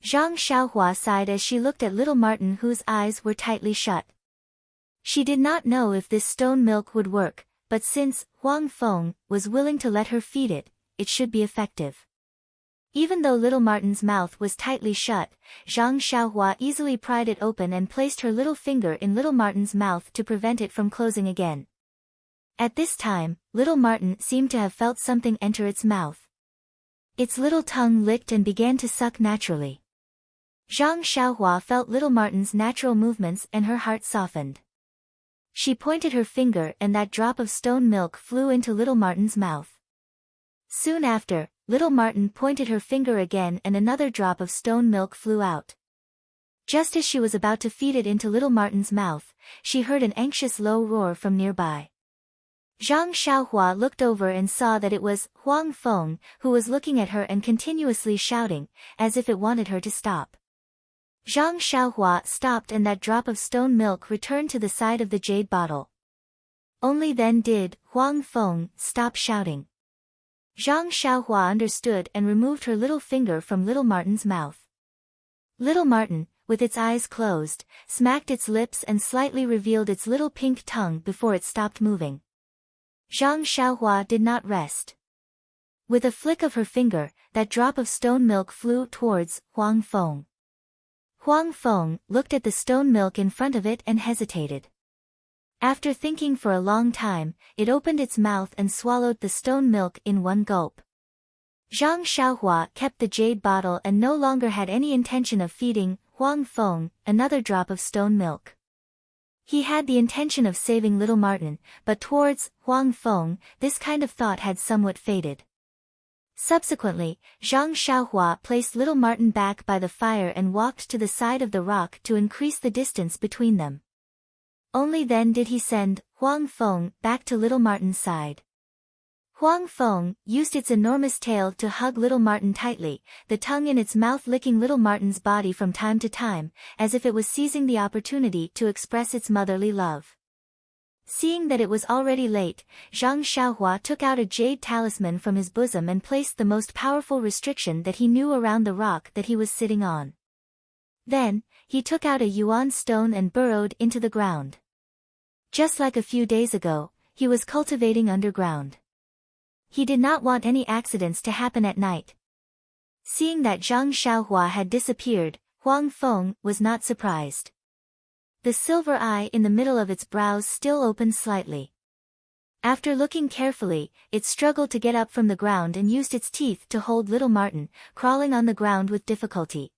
S1: Zhang Xiaohua sighed as she looked at little Martin, whose eyes were tightly shut. She did not know if this stone milk would work, but since Huang Feng was willing to let her feed it, it should be effective. Even though little Martin's mouth was tightly shut, Zhang Xiaohua easily pried it open and placed her little finger in little Martin's mouth to prevent it from closing again. At this time, little Martin seemed to have felt something enter its mouth. Its little tongue licked and began to suck naturally. Zhang Xiaohua felt little Martin's natural movements and her heart softened. She pointed her finger and that drop of stone milk flew into little Martin's mouth. Soon after, little Martin pointed her finger again and another drop of stone milk flew out. Just as she was about to feed it into little Martin's mouth, she heard an anxious low roar from nearby. Zhang Xiaohua looked over and saw that it was Huang Feng, who was looking at her and continuously shouting, as if it wanted her to stop. Zhang Xiaohua stopped and that drop of stone milk returned to the side of the jade bottle. Only then did Huang Feng stop shouting. Zhang Xiaohua understood and removed her little finger from little Martin's mouth. Little Martin, with its eyes closed, smacked its lips and slightly revealed its little pink tongue before it stopped moving. Zhang Xiaohua did not rest. With a flick of her finger, that drop of stone milk flew towards Huang Feng. Huang Feng looked at the stone milk in front of it and hesitated. After thinking for a long time, it opened its mouth and swallowed the stone milk in one gulp. Zhang Xiaohua kept the jade bottle and no longer had any intention of feeding Huang Feng another drop of stone milk. He had the intention of saving little Martin, but towards Huang Feng, this kind of thought had somewhat faded. Subsequently, Zhang Xiaohua placed little Martin back by the fire and walked to the side of the rock to increase the distance between them. Only then did he send Huang Feng back to little Martin's side. Huang Feng used its enormous tail to hug little Martin tightly, the tongue in its mouth licking little Martin's body from time to time, as if it was seizing the opportunity to express its motherly love. Seeing that it was already late, Zhang Xiaohua took out a jade talisman from his bosom and placed the most powerful restriction that he knew around the rock that he was sitting on. Then, he took out a yuan stone and burrowed into the ground. Just like a few days ago, he was cultivating underground. He did not want any accidents to happen at night. Seeing that Zhang Xiaohua had disappeared, Huang Feng was not surprised. The silver eye in the middle of its brows still opened slightly. After looking carefully, it struggled to get up from the ground and used its teeth to hold little Martin, crawling on the ground with difficulty.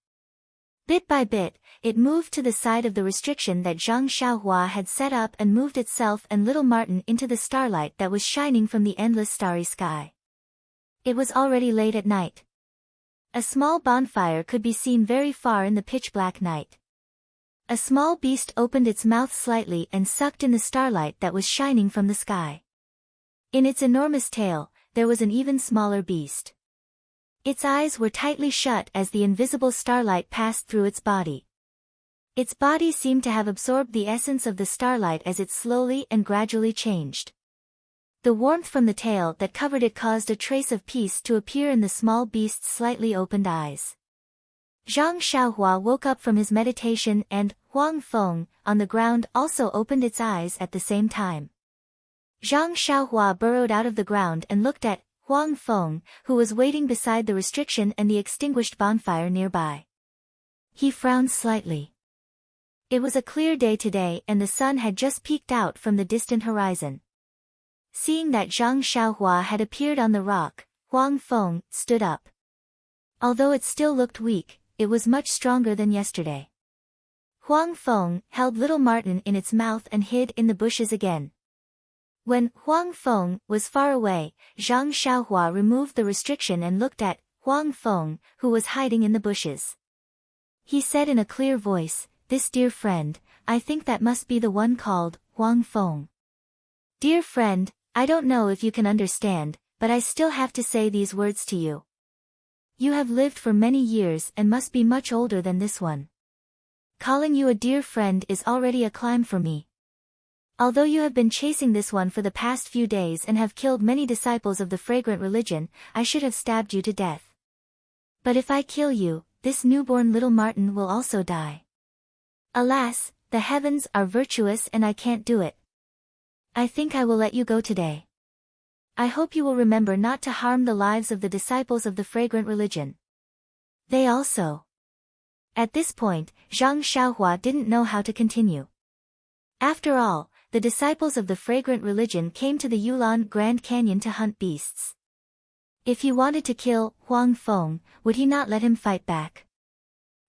S1: Bit by bit, it moved to the side of the restriction that Zhang Xiaohua had set up and moved itself and little Martin into the starlight that was shining from the endless starry sky. It was already late at night. A small bonfire could be seen very far in the pitch-black night. A small beast opened its mouth slightly and sucked in the starlight that was shining from the sky. In its enormous tail, there was an even smaller beast. Its eyes were tightly shut as the invisible starlight passed through its body. Its body seemed to have absorbed the essence of the starlight as it slowly and gradually changed. The warmth from the tail that covered it caused a trace of peace to appear in the small beast's slightly opened eyes. Zhang Xiaohua woke up from his meditation and Huang Feng, on the ground, also opened its eyes at the same time. Zhang Xiaohua burrowed out of the ground and looked at Huang Feng, who was waiting beside the restriction and the extinguished bonfire nearby. He frowned slightly. It was a clear day today and the sun had just peeked out from the distant horizon. Seeing that Zhang Xiaohua had appeared on the rock, Huang Feng stood up. Although it still looked weak, it was much stronger than yesterday. Huang Feng held little Martin in its mouth and hid in the bushes again. When Huang Feng was far away, Zhang Xiaohua removed the restriction and looked at Huang Feng, who was hiding in the bushes. He said in a clear voice, "This dear friend, I think that must be the one called Huang Feng. Dear friend, I don't know if you can understand, but I still have to say these words to you. You have lived for many years and must be much older than this one. Calling you a dear friend is already a climb for me. Although you have been chasing this one for the past few days and have killed many disciples of the fragrant religion, I should have stabbed you to death. But if I kill you, this newborn little Martin will also die. Alas, the heavens are virtuous and I can't do it. I think I will let you go today. I hope you will remember not to harm the lives of the disciples of the fragrant religion. They also." At this point, Zhang Xiaohua didn't know how to continue. After all, the disciples of the fragrant religion came to the Yulon Grand Canyon to hunt beasts. If he wanted to kill Huang Feng, would he not let him fight back?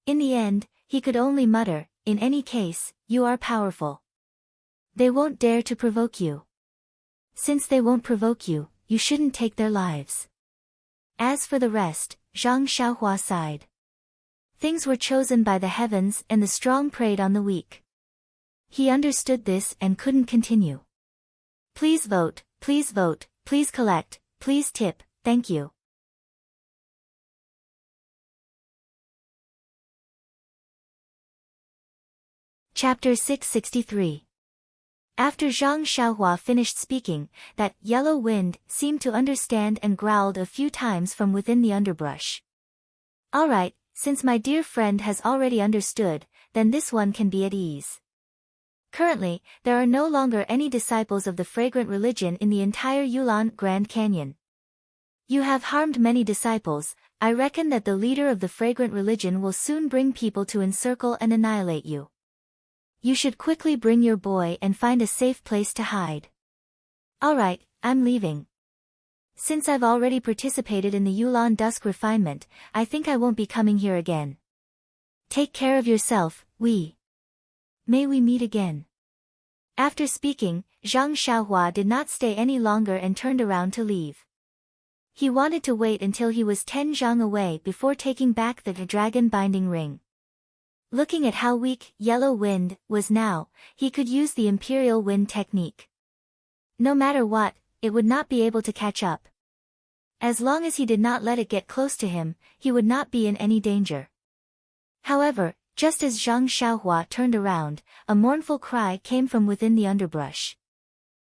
S1: In the end, he could only mutter, "In any case, you are powerful. They won't dare to provoke you. Since they won't provoke you, you shouldn't take their lives." As for the rest, Zhang Xiaohua sighed. Things were chosen by the heavens and the strong preyed on the weak. He understood this and couldn't continue. Please vote, please collect, please tip, thank you. Chapter 663. After Zhang Xiaohua finished speaking, that yellow wind seemed to understand and growled a few times from within the underbrush. All right, since my dear friend has already understood, then this one can be at ease. Currently, there are no longer any disciples of the fragrant religion in the entire Yulon Grand Canyon. You have harmed many disciples. I reckon that the leader of the fragrant religion will soon bring people to encircle and annihilate you. You should quickly bring your boy and find a safe place to hide. Alright, I'm leaving. Since I've already participated in the Yulon Dusk refinement, I think I won't be coming here again. Take care of yourself, May we meet again. After speaking, Zhang Xiaohua did not stay any longer and turned around to leave. He wanted to wait until he was 10 zhang away before taking back the dragon binding ring. Looking at how weak yellow wind was now, he could use the imperial wind technique. No matter what, it would not be able to catch up. As long as he did not let it get close to him, he would not be in any danger. However, just as Zhang Xiaohua turned around, a mournful cry came from within the underbrush.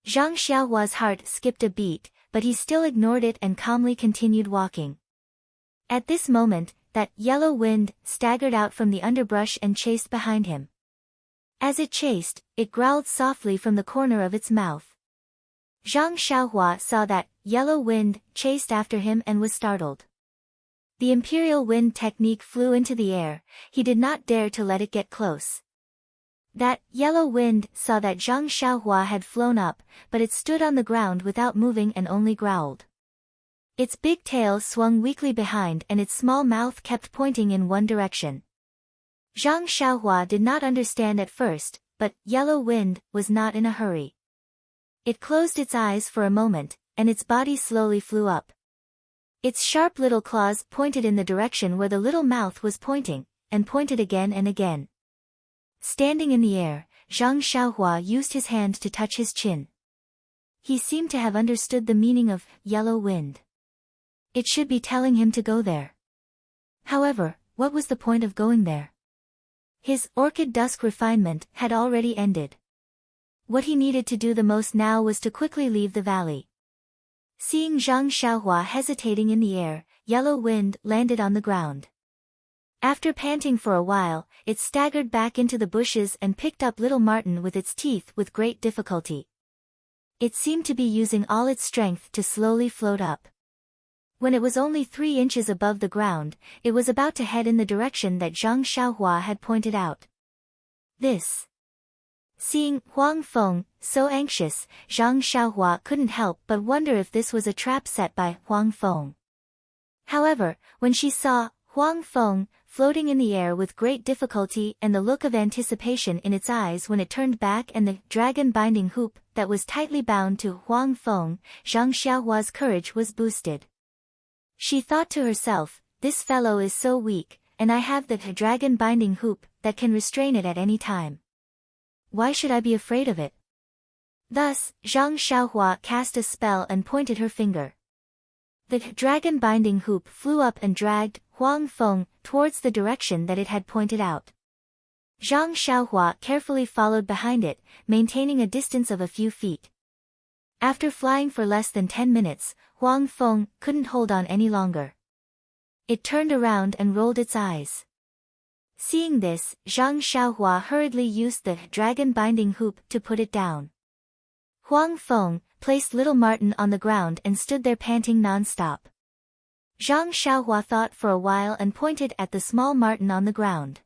S1: Zhang Xiaohua's heart skipped a beat, but he still ignored it and calmly continued walking. At this moment, that yellow wind staggered out from the underbrush and chased behind him. As it chased, it growled softly from the corner of its mouth. Zhang Xiaohua saw that yellow wind chased after him and was startled. The imperial wind technique flew into the air. He did not dare to let it get close. That yellow wind saw that Zhang Xiaohua had flown up, but it stood on the ground without moving and only growled. Its big tail swung weakly behind and its small mouth kept pointing in one direction. Zhang Xiaohua did not understand at first, but yellow wind was not in a hurry. It closed its eyes for a moment, and its body slowly flew up. Its sharp little claws pointed in the direction where the little mouth was pointing, and pointed again and again. Standing in the air, Zhang Xiaohua used his hand to touch his chin. He seemed to have understood the meaning of yellow wind. It should be telling him to go there. However, what was the point of going there? His orchid dusk refinement had already ended. What he needed to do the most now was to quickly leave the valley. Seeing Zhang Xiaohua hesitating in the air, yellow wind landed on the ground. After panting for a while, it staggered back into the bushes and picked up little Martin with its teeth with great difficulty. It seemed to be using all its strength to slowly float up. When it was only 3 inches above the ground, it was about to head in the direction that Zhang Xiaohua had pointed out. Seeing Huang Feng so anxious, Zhang Xiaohua couldn't help but wonder if this was a trap set by Huang Feng. However, when she saw Huang Feng, floating in the air with great difficulty and the look of anticipation in its eyes when it turned back, and the dragon binding hoop that was tightly bound to Huang Feng, Zhang Xiaohua's courage was boosted. She thought to herself, this fellow is so weak, and I have the dragon binding hoop that can restrain it at any time. Why should I be afraid of it? Thus, Zhang Xiaohua cast a spell and pointed her finger. The dragon binding hoop flew up and dragged Huang Feng towards the direction that it had pointed out. Zhang Xiaohua carefully followed behind it, maintaining a distance of a few feet. After flying for less than 10 minutes, Huang Feng couldn't hold on any longer. It turned around and rolled its eyes. Seeing this, Zhang Xiaohua hurriedly used the dragon binding hoop to put it down. Huang Feng placed little Martin on the ground and stood there panting non-stop. Zhang Xiaohua thought for a while and pointed at the small Martin on the ground.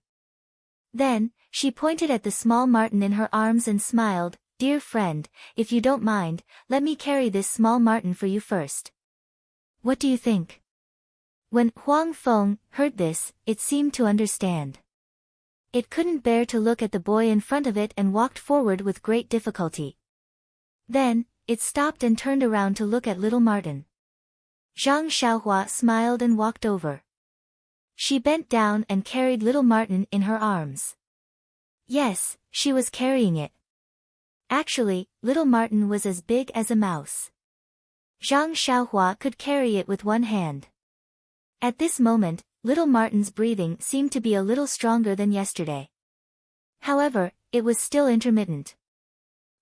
S1: Then, she pointed at the small Martin in her arms and smiled, "Dear friend, if you don't mind, let me carry this small Martin for you first. What do you think?" When Huang Feng heard this, it seemed to understand. It couldn't bear to look at the boy in front of it and walked forward with great difficulty. Then, it stopped and turned around to look at little Martin. Zhang Xiaohua smiled and walked over. She bent down and carried little Martin in her arms. Yes, she was carrying it. Actually, little Martin was as big as a mouse. Zhang Xiaohua could carry it with one hand. At this moment, little Martin's breathing seemed to be a little stronger than yesterday. However, it was still intermittent.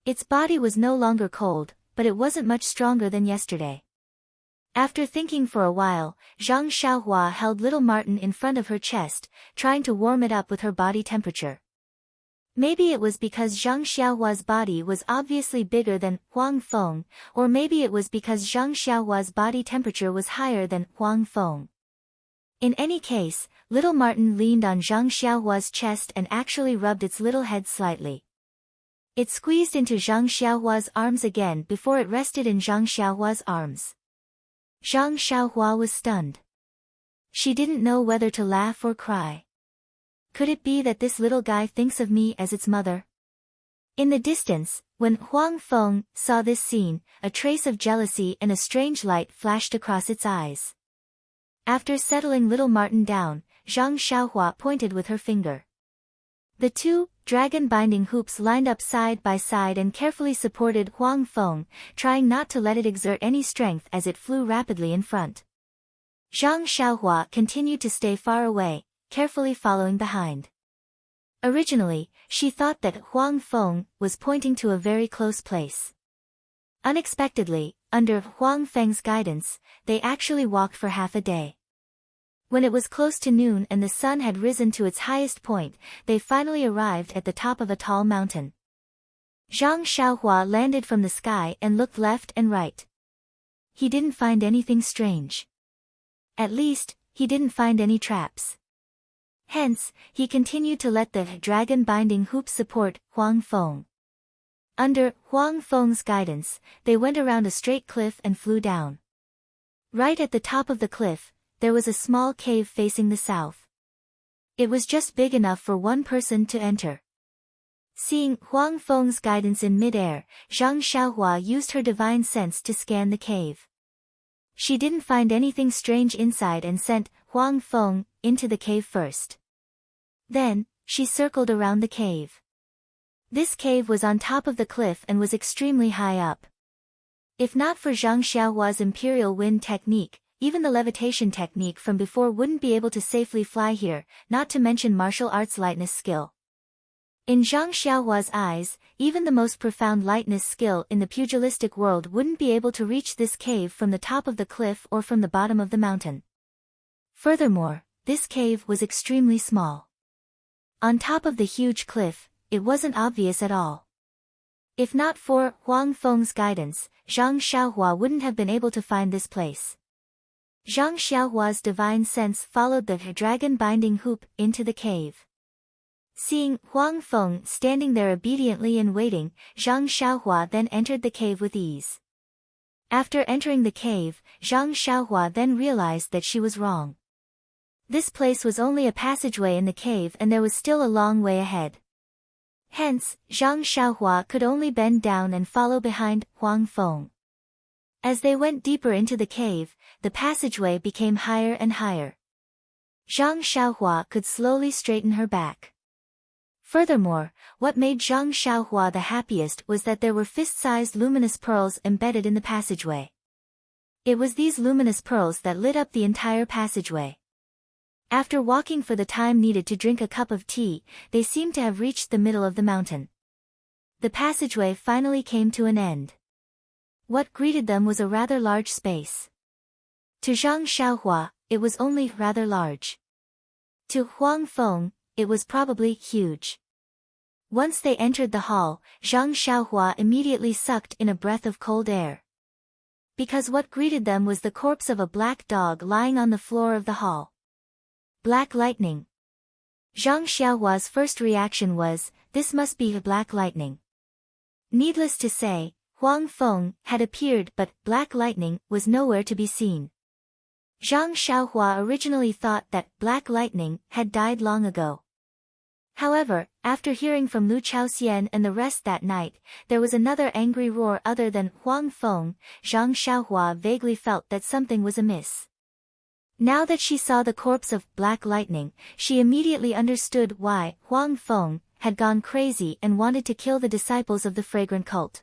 S1: Its body was no longer cold, but it wasn't much stronger than yesterday. After thinking for a while, Zhang Xiaohua held little Martin in front of her chest, trying to warm it up with her body temperature. Maybe it was because Zhang Xiaohua's body was obviously bigger than Huang Feng, or maybe it was because Zhang Xiaohua's body temperature was higher than Huang Feng. In any case, little Martin leaned on Zhang Xiaohua's chest and actually rubbed its little head slightly. It squeezed into Zhang Xiaohua's arms again before it rested in Zhang Xiaohua's arms. Zhang Xiaohua was stunned. She didn't know whether to laugh or cry. Could it be that this little guy thinks of me as its mother? In the distance, when Huang Feng saw this scene, a trace of jealousy and a strange light flashed across its eyes. After settling little Martin down, Zhang Xiaohua pointed with her finger. The two dragon binding hoops lined up side by side and carefully supported Huang Feng, trying not to let it exert any strength as it flew rapidly in front. Zhang Xiaohua continued to stay far away, carefully following behind. Originally, she thought that Huang Feng was pointing to a very close place. Unexpectedly, under Huang Feng's guidance, they actually walked for half a day. When it was close to noon and the sun had risen to its highest point, they finally arrived at the top of a tall mountain. Zhang Xiaohua landed from the sky and looked left and right. He didn't find anything strange. At least, he didn't find any traps. Hence, he continued to let the dragon binding hoop support Huang Feng. Under Huang Feng's guidance, they went around a straight cliff and flew down. Right at the top of the cliff, there was a small cave facing the south. It was just big enough for one person to enter. Seeing Huang Feng's guidance in mid-air, Zhang Xiaohua used her divine sense to scan the cave. She didn't find anything strange inside and sent Huang Feng into the cave first. Then, she circled around the cave. This cave was on top of the cliff and was extremely high up. If not for Zhang Xiaohua's imperial wind technique, even the levitation technique from before wouldn't be able to safely fly here, not to mention martial arts lightness skill. In Zhang Xiaohua's eyes, even the most profound lightness skill in the pugilistic world wouldn't be able to reach this cave from the top of the cliff or from the bottom of the mountain. Furthermore, this cave was extremely small. On top of the huge cliff, it wasn't obvious at all. If not for Huang Feng's guidance, Zhang Xiaohua wouldn't have been able to find this place. Zhang Xiaohua's divine sense followed the dragon binding hoop into the cave. Seeing Huang Feng standing there obediently and waiting, Zhang Xiaohua then entered the cave with ease. After entering the cave, Zhang Xiaohua then realized that she was wrong. This place was only a passageway in the cave and there was still a long way ahead. Hence, Zhang Xiaohua could only bend down and follow behind Huang Feng. As they went deeper into the cave, the passageway became higher and higher. Zhang Xiaohua could slowly straighten her back. Furthermore, what made Zhang Xiaohua the happiest was that there were fist-sized luminous pearls embedded in the passageway. It was these luminous pearls that lit up the entire passageway. After walking for the time needed to drink a cup of tea, they seemed to have reached the middle of the mountain. The passageway finally came to an end. What greeted them was a rather large space. To Zhang Xiaohua, it was only rather large. To Huang Feng, it was probably huge. Once they entered the hall, Zhang Xiaohua immediately sucked in a breath of cold air. Because what greeted them was the corpse of a black dog lying on the floor of the hall. Black lightning. Zhang Xiaohua's first reaction was, this must be a black lightning. Needless to say, Huang Feng had appeared but black lightning was nowhere to be seen. Zhang Xiaohua originally thought that black lightning had died long ago. However, after hearing from Lu Chaoxian and the rest that night, there was another angry roar other than Huang Feng. Zhang Xiaohua vaguely felt that something was amiss. Now that she saw the corpse of Black Lightning, she immediately understood why Huang Feng had gone crazy and wanted to kill the disciples of the fragrant cult.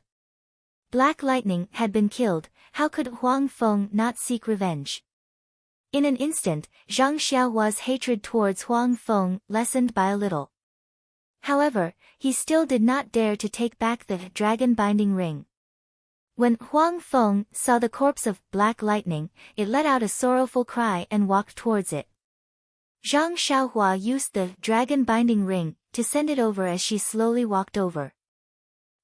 S1: Black Lightning had been killed, how could Huang Feng not seek revenge? In an instant, Zhang Xiaohua's hatred towards Huang Feng lessened by a little. However, he still did not dare to take back the dragon binding ring. When Huang Feng saw the corpse of Black Lightning, it let out a sorrowful cry and walked towards it. Zhang Xiaohua used the dragon binding ring to send it over as she slowly walked over.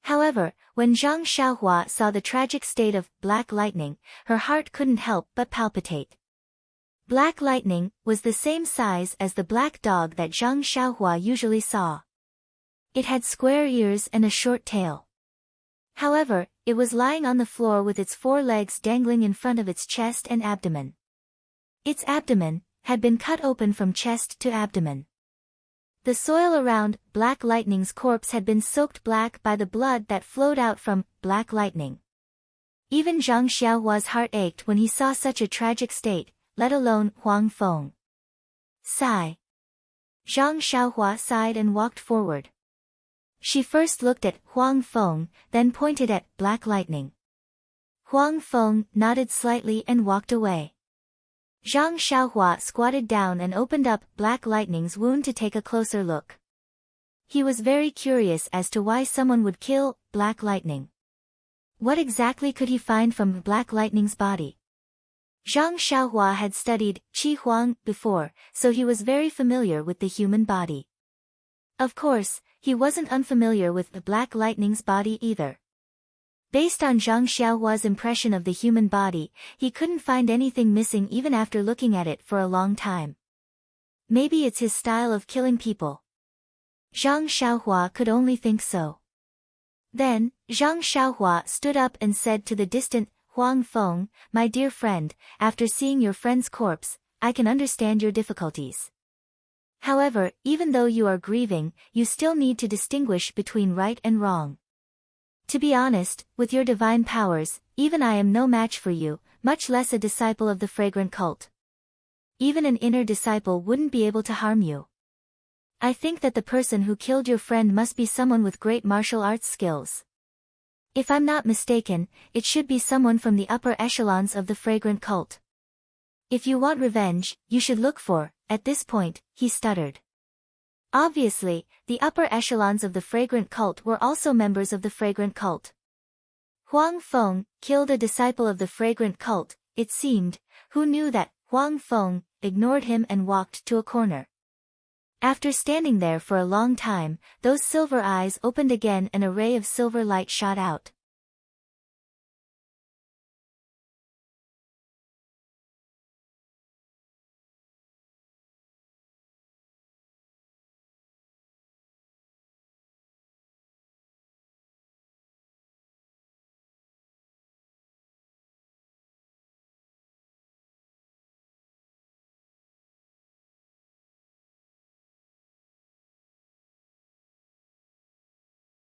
S1: However, when Zhang Xiaohua saw the tragic state of Black Lightning, her heart couldn't help but palpitate. Black Lightning was the same size as the black dog that Zhang Xiaohua usually saw. It had square ears and a short tail. However, it was lying on the floor with its 4 legs dangling in front of its chest and abdomen. Its abdomen had been cut open from chest to abdomen. The soil around Black Lightning's corpse had been soaked black by the blood that flowed out from Black Lightning. Even Zhang Xiaohua's heart ached when he saw such a tragic state, let alone Huang Feng. Sigh. Zhang Xiaohua sighed and walked forward. She first looked at Huang Feng, then pointed at Black Lightning. Huang Feng nodded slightly and walked away. Zhang Xiaohua squatted down and opened up Black Lightning's wound to take a closer look. He was very curious as to why someone would kill Black Lightning. What exactly could he find from Black Lightning's body? Zhang Xiaohua had studied Qi Huang before, so he was very familiar with the human body. Of course, he wasn't unfamiliar with the Black Lightning's body either. Based on Zhang Xiaohua's impression of the human body, he couldn't find anything missing even after looking at it for a long time. Maybe it's his style of killing people. Zhang Xiaohua could only think so. Then, Zhang Xiaohua stood up and said to the distant Huang Feng, "My dear friend, after seeing your friend's corpse, I can understand your difficulties. However, even though you are grieving, you still need to distinguish between right and wrong. To be honest, with your divine powers, even I am no match for you, much less a disciple of the fragrant cult. Even an inner disciple wouldn't be able to harm you. I think that the person who killed your friend must be someone with great martial arts skills. If I'm not mistaken, it should be someone from the upper echelons of the fragrant cult. If you want revenge, you should look for," at this point, he stuttered. Obviously, the upper echelons of the fragrant cult were also members of the fragrant cult. Huang Feng killed a disciple of the fragrant cult, it seemed. Who knew that? Huang Feng ignored him and walked to a corner. After standing there for a long time, those silver eyes opened again and a ray of silver light shot out.